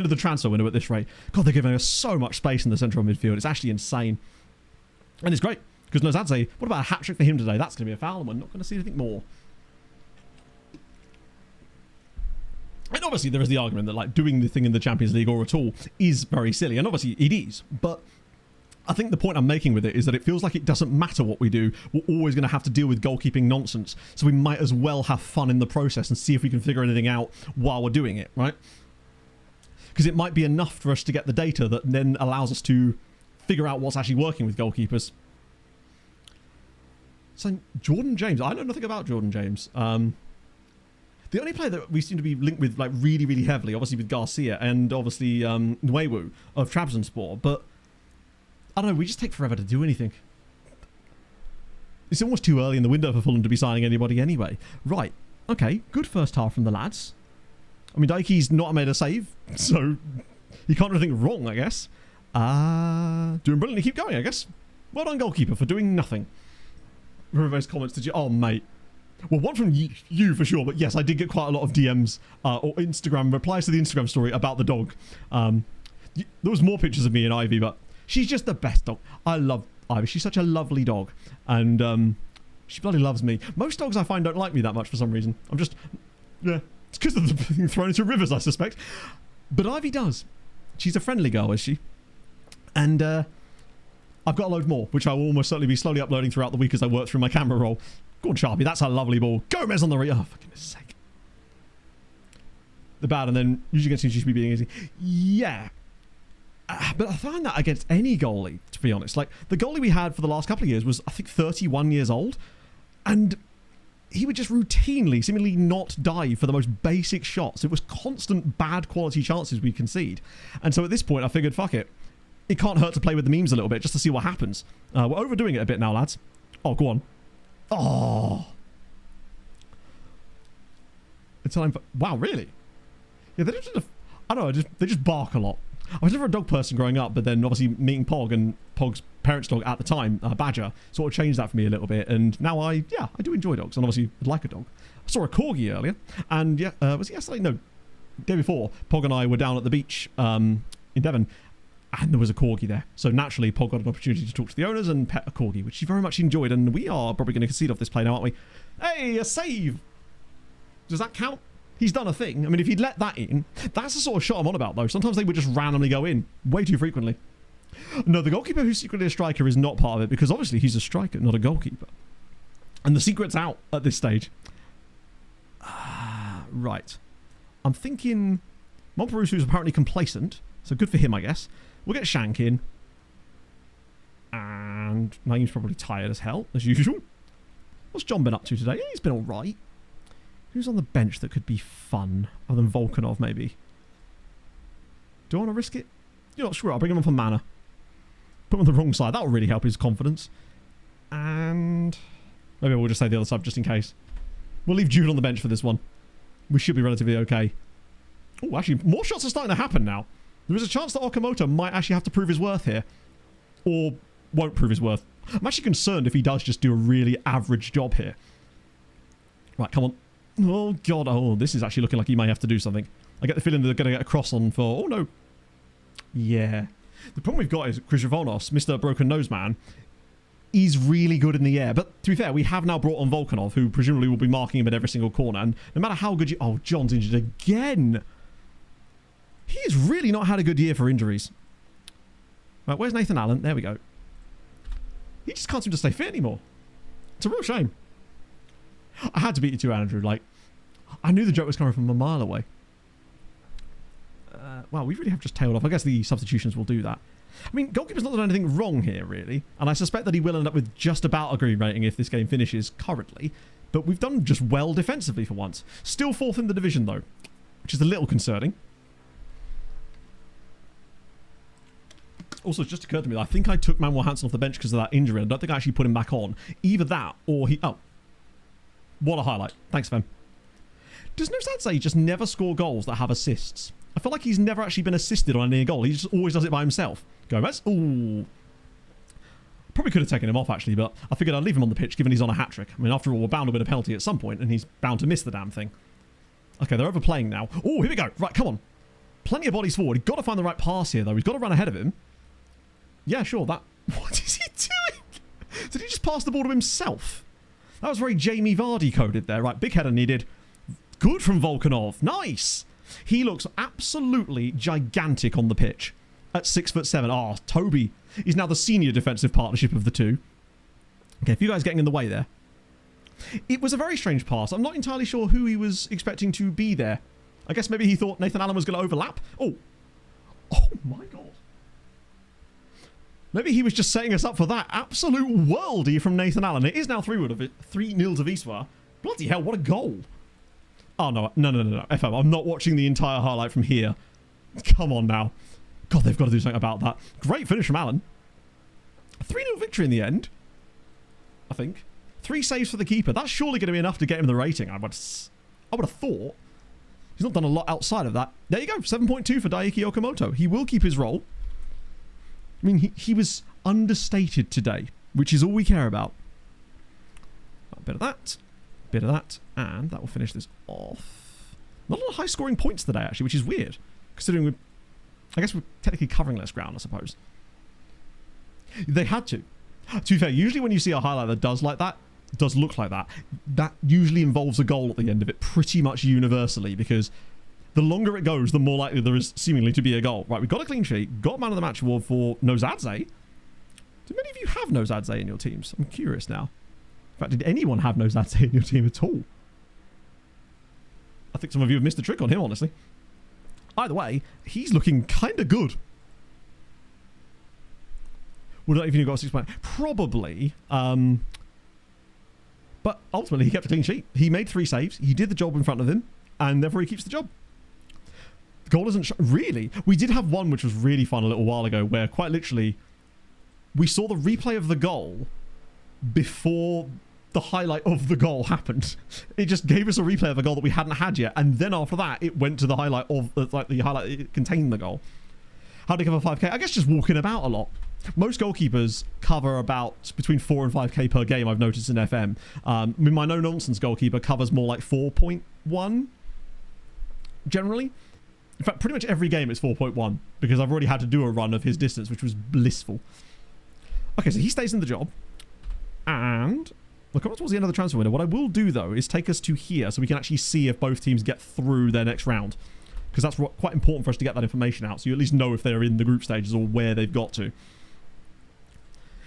Speaker 1: of the transfer window at this rate. God, they're giving her so much space in the central midfield. It's actually insane. And it's great. Because Nozadze, what about a hat-trick for him today? That's going to be a foul, and we're not going to see anything more. And obviously there is the argument that like doing the thing in the Champions League or at all is very silly. And obviously it is. But I think the point I'm making with it is that it feels like it doesn't matter what we do. We're always going to have to deal with goalkeeping nonsense. So we might as well have fun in the process and see if we can figure anything out while we're doing it, right? Because it might be enough for us to get the data that then allows us to figure out what's actually working with goalkeepers. So Jordan James, I know nothing about Jordan James. The only player that we seem to be linked with like really, really heavily, obviously with Garcia and obviously Nwewu of Trabzonspor, but I don't know, we just take forever to do anything. It's almost too early in the window for Fulham to be signing anybody anyway. Right, okay, good first half from the lads. I mean, Daiki's not made a save, so you can't do anything wrong, I guess. Doing brilliantly, keep going, I guess. Well done, goalkeeper, for doing nothing. Those comments, did you? Oh, mate. Well, one from you for sure, but yes, I did get quite a lot of DMs or Instagram replies to the Instagram story about the dog. There was more pictures of me and Ivy, but she's just the best dog. I love Ivy. She's such a lovely dog, and she bloody loves me. Most dogs I find don't like me that much for some reason. I'm just, yeah, it's because of the being thrown into rivers, I suspect. But Ivy does. She's a friendly girl, is she? And I've got a load more, which I will almost certainly be slowly uploading throughout the week as I work through my camera roll. Go on, Sharpie. That's a lovely ball. Gomez on the oh, for goodness sake. The bad, and then usually against UGB being easy. Yeah. But I find that against any goalie, to be honest. Like, the goalie we had for the last couple of years was, I think, 31 years old. And he would just routinely, seemingly not dive for the most basic shots. It was constant bad quality chances we concede. And so at this point, I figured, fuck it. It can't hurt to play with the memes a little bit just to see what happens. We're overdoing it a bit now, lads. Oh, go on. Oh. It's time for... Wow, really? Yeah, they just... I don't know, they just bark a lot. I was never a dog person growing up, but then obviously meeting Pog and Pog's parents' dog at the time, Badger, sort of changed that for me a little bit. And now I do enjoy dogs, and obviously I'd like a dog. I saw a corgi earlier, and yeah, was it yesterday? No, day before, Pog and I were down at the beach in Devon, and there was a corgi there. So naturally, Pog got an opportunity to talk to the owners and pet a corgi, which he very much enjoyed. And we are probably going to concede off this play now, aren't we? Hey, a save! Does that count? He's done a thing. I mean, if he'd let that in, that's the sort of shot I'm on about, though. Sometimes they would just randomly go in, way too frequently. No, the goalkeeper who's secretly a striker is not part of it, because obviously he's a striker, not a goalkeeper. And the secret's out at this stage. Right. I'm thinking Montperusu's apparently complacent, so good for him, I guess. We'll get Shank in. And Naeem's probably tired as hell, as usual. What's John been up to today? Yeah, he's been alright. Who's on the bench that could be fun? Other than Volkanov, maybe. Do I want to risk it? You're not sure. I'll bring him on for mana. Put him on the wrong side. That'll really help his confidence. And maybe we'll just say the other side just in case. We'll leave Jude on the bench for this one. We should be relatively okay. Oh, actually, more shots are starting to happen now. There is a chance that Okamoto might actually have to prove his worth here. Or won't prove his worth. I'm actually concerned if he does just do a really average job here. Right, come on. Oh, God. Oh, this is actually looking like he may have to do something. I get the feeling they're going to get a cross on for... Oh, no. Yeah. The problem we've got is Krzyvonos, Mr. Broken Nose Man, is really good in the air. But to be fair, we have now brought on Volkanov, who presumably will be marking him at every single corner. And no matter how good you... Oh, John's injured again. He has really not had a good year for injuries. Right, where's Nathan Allen? There we go. He just can't seem to stay fit anymore. It's a real shame. I had to beat you to Andrew. Like, I knew the joke was coming from a mile away. Wow, we really have just tailed off. I guess the substitutions will do that. I mean, goalkeeper's not done anything wrong here, really. And I suspect that he will end up with just about a green rating if this game finishes currently. But we've done just well defensively for once. Still fourth in the division, though, which is a little concerning. Also, it just occurred to me that I think I took Manuel Hansen off the bench because of that injury. I don't think I actually put him back on. Either that or he... Oh. What a highlight. Thanks, Fem. Does Nozadze just never score goals that have assists? I feel like he's never actually been assisted on a near goal. He just always does it by himself. Gomez. Ooh. Probably could have taken him off, actually, but I figured I'd leave him on the pitch given he's on a hat-trick. I mean, after all, we're bound to win a penalty at some point, and he's bound to miss the damn thing. Okay, they're overplaying now. Oh, here we go. Right, come on. Plenty of bodies forward. He's got to find the right pass here, though. He's got to run ahead of him. Yeah, sure. That... What is he doing? Did he just pass the ball to himself? That was very Jamie Vardy coded there. Right, big header needed. Good from Volkanov. Nice. He looks absolutely gigantic on the pitch at 6'7". Oh, Toby is now the senior defensive partnership of the two. Okay, if you guys getting in the way there. It was a very strange pass. I'm not entirely sure who he was expecting to be there. I guess maybe he thought Nathan Allen was going to overlap. Oh. Oh, my God. Maybe he was just setting us up for that. Absolute worldie from Nathan Allen. It is now 3-0 to Wisła. Bloody hell, what a goal. Oh, no. No. FM, I'm not watching the entire highlight from here. Come on now. God, they've got to do something about that. Great finish from Allen. 3-0 victory in the end, I think. 3 saves for the keeper. That's surely going to be enough to get him the rating. I would have thought. He's not done a lot outside of that. There you go. 7.2 for Daiki Okamoto. He will keep his role. I mean, he was understated today, which is all we care about. A bit of that, and that will finish this off. Not a lot of high-scoring points today, actually, which is weird, considering I guess we're technically covering less ground, I suppose. They had to. To be fair, usually when you see a highlight that does look like that, that usually involves a goal at the end of it, pretty much universally, because the longer it goes, the more likely there is seemingly to be a goal. Right, we've got a clean sheet, got man of the match award for Nozadze. Do many of you have Nozadze in your teams? I'm curious now. In fact, did anyone have Nozadze in your team at all? I think some of you have missed a trick on him, honestly. Either way, he's looking kind of good. Would not even have got a 6 point. Probably. But ultimately, he kept a clean sheet. He made 3 saves. He did the job in front of him. And therefore, he keeps the job. The goal doesn't... Really? We did have one which was really fun a little while ago, where quite literally, we saw the replay of the goal before the highlight of the goal happened. It just gave us a replay of a goal that we hadn't had yet. And then after that, it went to the highlight of... the highlight it contained the goal. How do you cover 5k? I guess just walking about a lot. Most goalkeepers cover about between 4 and 5k per game, I've noticed in FM. I mean, my no-nonsense goalkeeper covers more like 4.1, generally. In fact, pretty much every game it's 4.1, because I've already had to do a run of his distance, which was blissful. Okay, so he stays in the job. And we're coming towards the end of the transfer window. What I will do, though, is take us to here so we can actually see if both teams get through their next round. Because that's quite important for us to get that information out, so you at least know if they're in the group stages or where they've got to.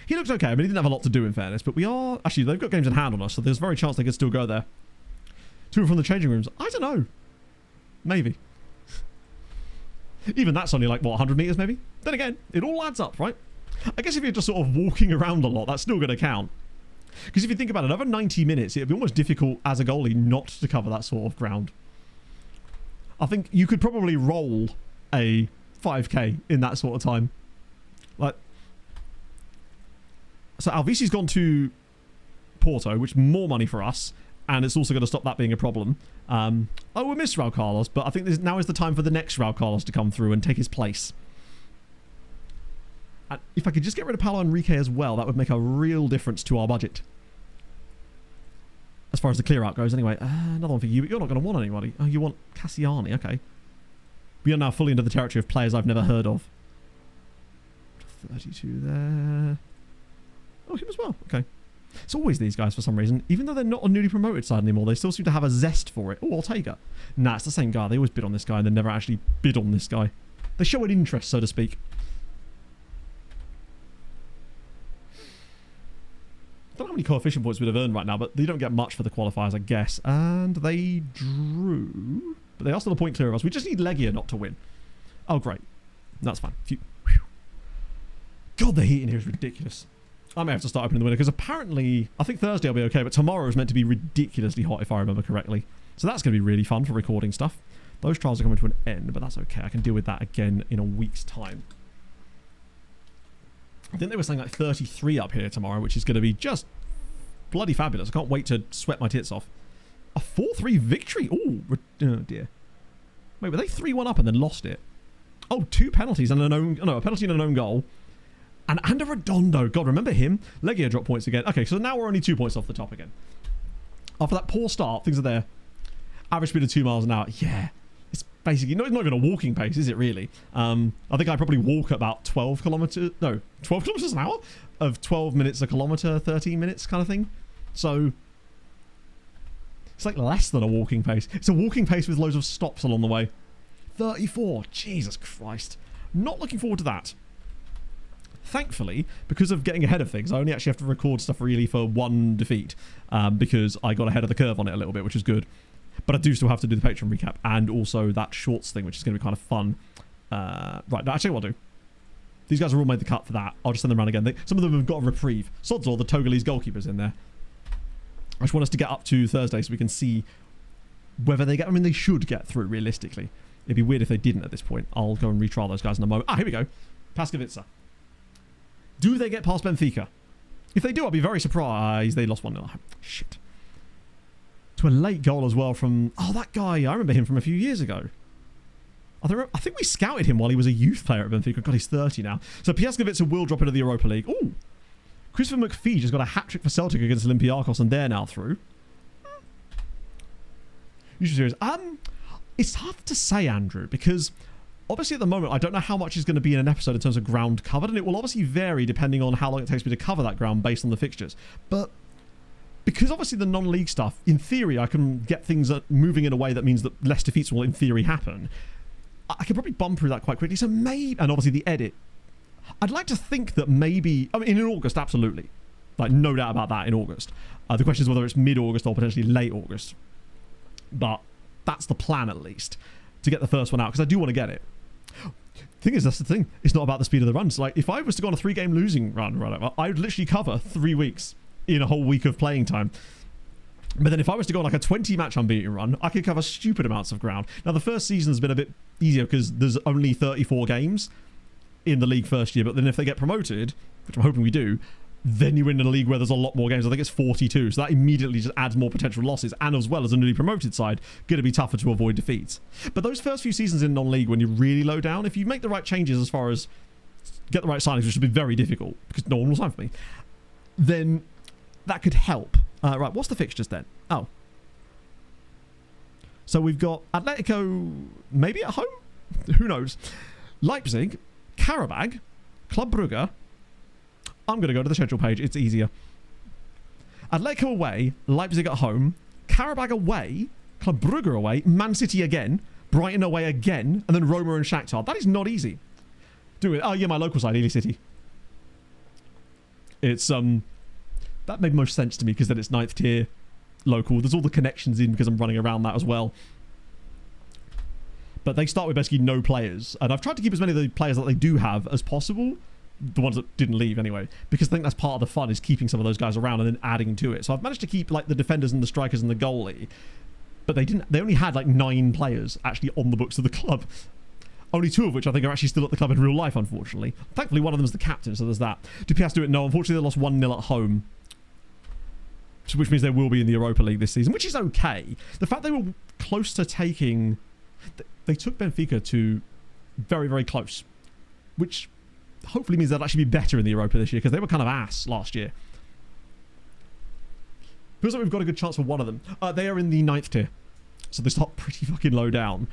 Speaker 1: He looks okay. I mean, he didn't have a lot to do in fairness, but we are... Actually, they've got games in hand on us, so there's a very chance they could still go there. To and from the changing rooms. I don't know. Maybe. Even that's only like, what, 100 meters maybe? Then again, it all adds up, right? I guess if you're just sort of walking around a lot, that's still going to count. Because if you think about it, over 90 minutes, it'd be almost difficult as a goalie not to cover that sort of ground. I think you could probably roll a 5k in that sort of time. Like, so Alvisi's gone to Porto, which is more money for us, and it's also going to stop that being a problem. We miss Raul Carlos, but I think now is the time for the next Raul Carlos to come through and take his place. And if I could just get rid of Paulo Enrique as well, that would make a real difference to our budget. As far as the clear out goes, anyway. Another one for you, but you're not going to want anybody. Oh, you want Cassiani, okay. We are now fully into the territory of players I've never heard of. 32 there. Oh, him as well, okay. It's always these guys for some reason. Even though they're not on newly promoted side anymore, they still seem to have a zest for it. Oh, Ortega. Nah, it's the same guy. They always bid on this guy and they never actually bid on this guy. They show an interest, so to speak. I don't know how many coefficient points we'd have earned right now, but they don't get much for the qualifiers, I guess. And they drew... But they are still a point clear of us. We just need Legia not to win. Oh, great. That's fine. Phew. God, the heat in here is ridiculous. I may have to start opening the window because apparently, I think Thursday will be okay, but tomorrow is meant to be ridiculously hot if I remember correctly. So that's going to be really fun for recording stuff. Those trials are coming to an end, but that's okay. I can deal with that again in a week's time. I think they were saying like 33 up here tomorrow, which is going to be just bloody fabulous. I can't wait to sweat my tits off. A 4-3 victory. Ooh, oh dear. Wait, were they 3-1 up and then lost it? Oh, 2 penalties and a penalty and an own goal. And a Redondo. God, remember him? Legia dropped points again. Okay, so now we're only 2 points off the top again. After that poor start, things are there. Average speed of 2 miles an hour. Yeah. It's basically, no, it's not even a walking pace, is it really? I think I probably walk about 12 kilometers. No, 12 kilometers an hour? Of 12 minutes a kilometer, 13 minutes kind of thing. So, it's like less than a walking pace. It's a walking pace with loads of stops along the way. 34. Jesus Christ. Not looking forward to that. Thankfully, because of getting ahead of things, I only actually have to record stuff really for one defeat because I got ahead of the curve on it a little bit, which is good. But I do still have to do the Patreon recap and also that shorts thing, which is going to be kind of fun. Right, actually what I'll do. These guys have all made the cut for that. I'll just send them around again. Some of them have got a reprieve. Sods all the Togolese goalkeepers in there. I just want us to get up to Thursday so we can see whether they get... I mean, they should get through, realistically. It'd be weird if they didn't at this point. I'll go and retrial those guys in a moment. Ah, here we go. Paskovica. Do they get past Benfica? If they do, I'll be very surprised. They lost 1-0. Shit. To a late goal as well from... Oh, that guy. I remember him from a few years ago. I think we scouted him while he was a youth player at Benfica. God, he's 30 now. So Piaskovica will drop into the Europa League. Ooh. Christopher McPhee just got a hat-trick for Celtic against Olympiacos and they're now through. You should serious. It's tough to say, Andrew, because... Obviously, at the moment, I don't know how much is going to be in an episode in terms of ground covered, and it will obviously vary depending on how long it takes me to cover that ground based on the fixtures. But because obviously the non-league stuff, in theory, I can get things moving in a way that means that less defeats will, in theory, happen. I can probably bump through that quite quickly. So maybe, and obviously the edit. I'd like to think that maybe, I mean, in August, absolutely. Like, no doubt about that in August. The question is whether it's mid-August or potentially late August. But that's the plan, at least, to get the first one out, because I do want to get it. Thing is, that's the thing. It's not about the speed of the runs. Like, if I was to go on a 3-game losing run, I would literally cover 3 weeks in a whole week of playing time. But then if I was to go on like a 20-match unbeaten run, I could cover stupid amounts of ground. Now, the first season's been a bit easier because there's only 34 games in the league first year. But then if they get promoted, which I'm hoping we do, then you win in a league where there's a lot more games. I think it's 42. So that immediately just adds more potential losses. And as well as a newly promoted side, going to be tougher to avoid defeats. But those first few seasons in non-league, when you're really low down, if you make the right changes as far as get the right signings, which would be very difficult because no one will sign for me, then that could help. Right, what's the fixtures then? Oh. So we've got Atletico maybe at home? Who knows? Leipzig, Karabag, Club Brugge. I'm going to go to the schedule page. It's easier. Atletico away, Leipzig at home, Karabag away, Club Brugge away, Man City again, Brighton away again, and then Roma and Shakhtar. That is not easy. Do it. Oh, yeah, my local side, Ely City. It's that made most sense to me because then it's 9th tier local. There's all the connections in because I'm running around that as well. But they start with basically no players, and I've tried to keep as many of the players that they do have as possible, the ones that didn't leave anyway, because I think that's part of the fun, is keeping some of those guys around and then adding to it. So I've managed to keep like the defenders and the strikers and the goalie, but they only had like 9 players actually on the books of the club. Only 2 of which I think are actually still at the club in real life, unfortunately. Thankfully, one of them is the captain, so there's that. Do PS do it? No, unfortunately, they lost 1-0 at home, which means they will be in the Europa League this season, which is okay. The fact they were close to taking... They took Benfica to very, very close, which hopefully means they'll actually be better in the Europa this year, because they were kind of ass last year. Feels like we've got a good chance for one of them. They are in the 9th tier, so they start pretty fucking low down.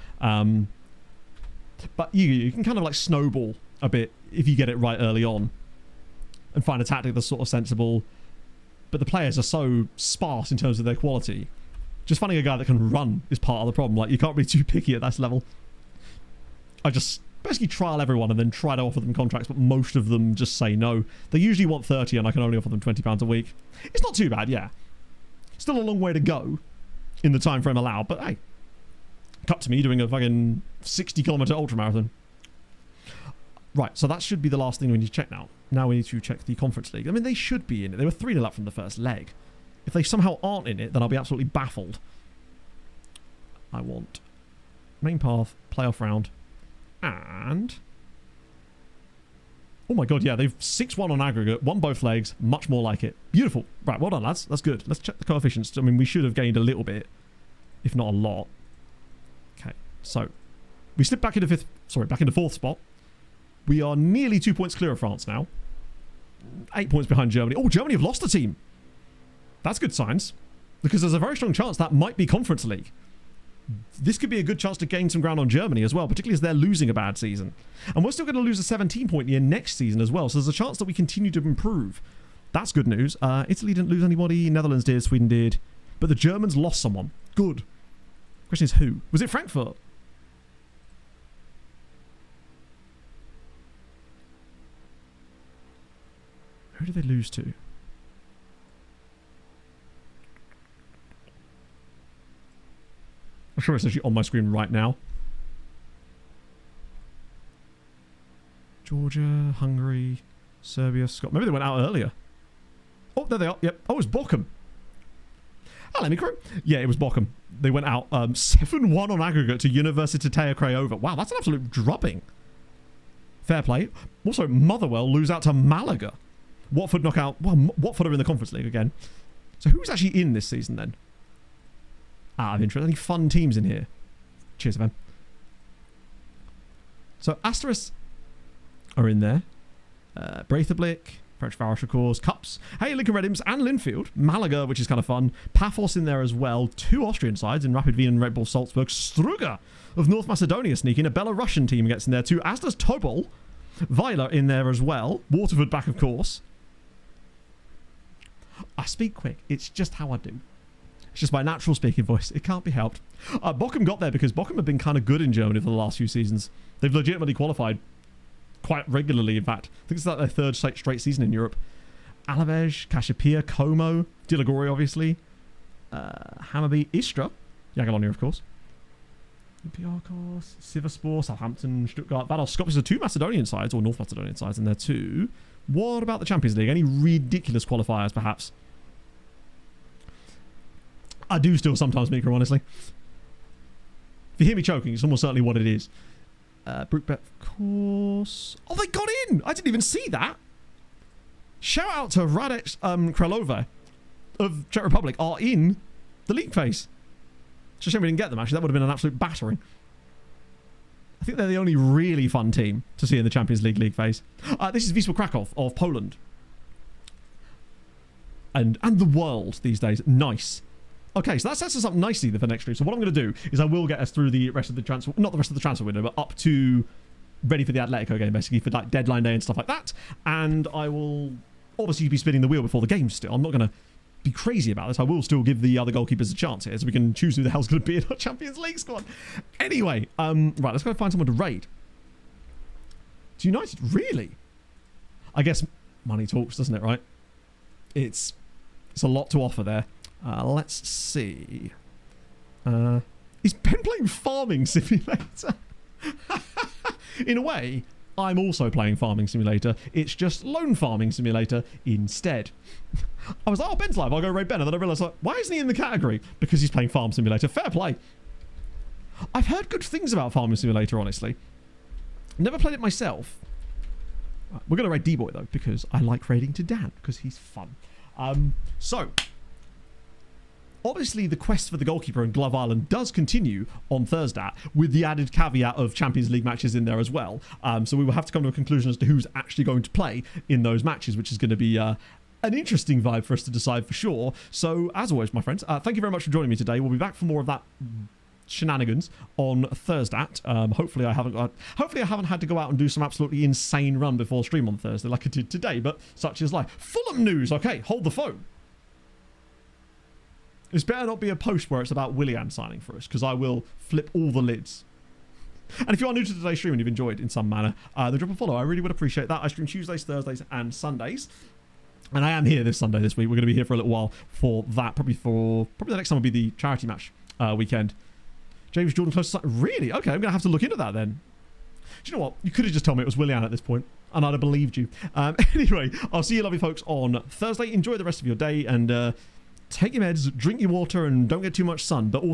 Speaker 1: But you can kind of like snowball a bit if you get it right early on and find a tactic that's sort of sensible. But the players are so sparse in terms of their quality. Just finding a guy that can run is part of the problem. Like, you can't be too picky at that level. I just basically trial everyone and then try to offer them contracts, but most of them just say no. They usually want 30 and I can only offer them £20 a week. It's not too bad, yeah. Still a long way to go in the time frame allowed, but hey, cut to me doing a fucking 60-kilometer ultramarathon. Right, so that should be the last thing we need to check now. Now we need to check the Conference League. I mean, they should be in it. They were 3-0 up from the first leg. If they somehow aren't in it, then I'll be absolutely baffled. I want main path, playoff round, and... Oh my god, yeah, they've 6-1 on aggregate, won both legs, much more like it. Beautiful. Right, well done, lads. That's good. Let's check the coefficients. I mean, we should have gained a little bit, if not a lot. Okay, so we slipped back into back into 4th spot. We are nearly 2 points clear of France now. 8 points behind Germany. Oh, Germany have lost a team. That's good signs, because there's a very strong chance that might be Conference League. This could be a good chance to gain some ground on Germany as well, particularly as they're losing a bad season. And we're still going to lose a 17-point year next season as well, so there's a chance that we continue to improve. That's good news. Italy didn't lose anybody, Netherlands did, Sweden did, but the Germans lost someone. Good. Question is who? Was it Frankfurt? Who did they lose to? I'm sure it's actually on my screen right now. Georgia, Hungary, Serbia, Scotland. Maybe they went out earlier. Oh, there they are. Yep. Oh, it's Bochum. Hello, Mikro. Yeah, it was Bochum. They went out 7-1 on aggregate to Universitatea Craiova. Wow, that's an absolute drubbing. Fair play. Also, Motherwell lose out to Malaga. Watford knock out... Well, Watford are in the Conference League again. So who's actually in this season then? Out of interest. Any fun teams in here? Cheers, man. So Asterisk are in there. Breithablik, French Varosh, of course. Cups. Hey, Lincoln Redims and Linfield. Malaga, which is kind of fun. Paphos in there as well. 2 Austrian sides in Rapid Wien and Red Bull Salzburg. Struga of North Macedonia sneaking. A Belarusian team gets in there too, as does Tobol. Weiler in there as well. Waterford back, of course. I speak quick. It's just how I do. It's just my natural speaking voice. It can't be helped. Bochum got there because Bochum have been kind of good in Germany for the last few seasons. They've legitimately qualified quite regularly, in fact. I think it's like their 3rd straight season in Europe. Alavej, Kashapia, Como, Dilagori, obviously. Hammarby, Istra. Jagiellonia, of course. Olympiakos, Sivasspor, Southampton, Stuttgart, Vados, Skopje. So 2 Macedonian sides, or North Macedonian sides in there too. What about the Champions League? Any ridiculous qualifiers, perhaps? I do still sometimes make her, honestly. If you hear me choking, it's almost certainly what it is. Brookbet, of course. Oh, they got in! I didn't even see that. Shout out to Radek Kralova of Czech Republic are in the league phase. It's a shame we didn't get them, actually. That would have been an absolute battering. I think they're the only really fun team to see in the Champions League phase. This is Wisła Kraków of Poland. And the world these days. Nice. Okay, so that sets us up nicely for next stream. So what I'm going to do is I will get us through the rest of the transfer... Not the rest of the transfer window, but up to... Ready for the Atletico game, basically, for like deadline day and stuff like that. And I will obviously be spinning the wheel before the game still. I'm not going to be crazy about this. I will still give the other goalkeepers a chance here, so we can choose who the hell's going to be in our Champions League squad. Anyway, right, let's go find someone to raid. To United, really? I guess money talks, doesn't it, right? it's a lot to offer there. Let's see. Is Ben playing Farming Simulator? In a way, I'm also playing Farming Simulator. It's just Lone Farming Simulator instead. I was like, oh, Ben's live. I'll go raid Ben. And then I realised, like, why isn't he in the category? Because he's playing Farm Simulator. Fair play. I've heard good things about Farming Simulator, honestly. Never played it myself. We're going to raid D-Boy, though, because I like raiding to Dan, because he's fun. So, obviously, the quest for the goalkeeper in Glove Island does continue on Thursday, with the added caveat of Champions League matches in there as well. So we will have to come to a conclusion as to who's actually going to play in those matches, which is going to be an interesting vibe for us to decide for sure. So, as always, my friends, thank you very much for joining me today. We'll be back for more of that shenanigans on Thursday. Hopefully I haven't had to go out and do some absolutely insane run before stream on Thursday like I did today, but such is life. Fulham news. Okay, hold the phone. This better not be a post where it's about Willian signing for us, because I will flip all the lids. And if you are new to today's stream and you've enjoyed in some manner, then drop a follow. I really would appreciate that. I stream Tuesdays, Thursdays, and Sundays. And I am here this Sunday this week. We're going to be here for a little while for that. Probably the next time will be the charity match weekend. James Jordan close to... Really? Okay, I'm going to have to look into that then. Do you know what? You could have just told me it was Willian at this point, and I'd have believed you. Anyway, I'll see you lovely folks on Thursday. Enjoy the rest of your day, and take your meds, drink your water, and don't get too much sun. But also...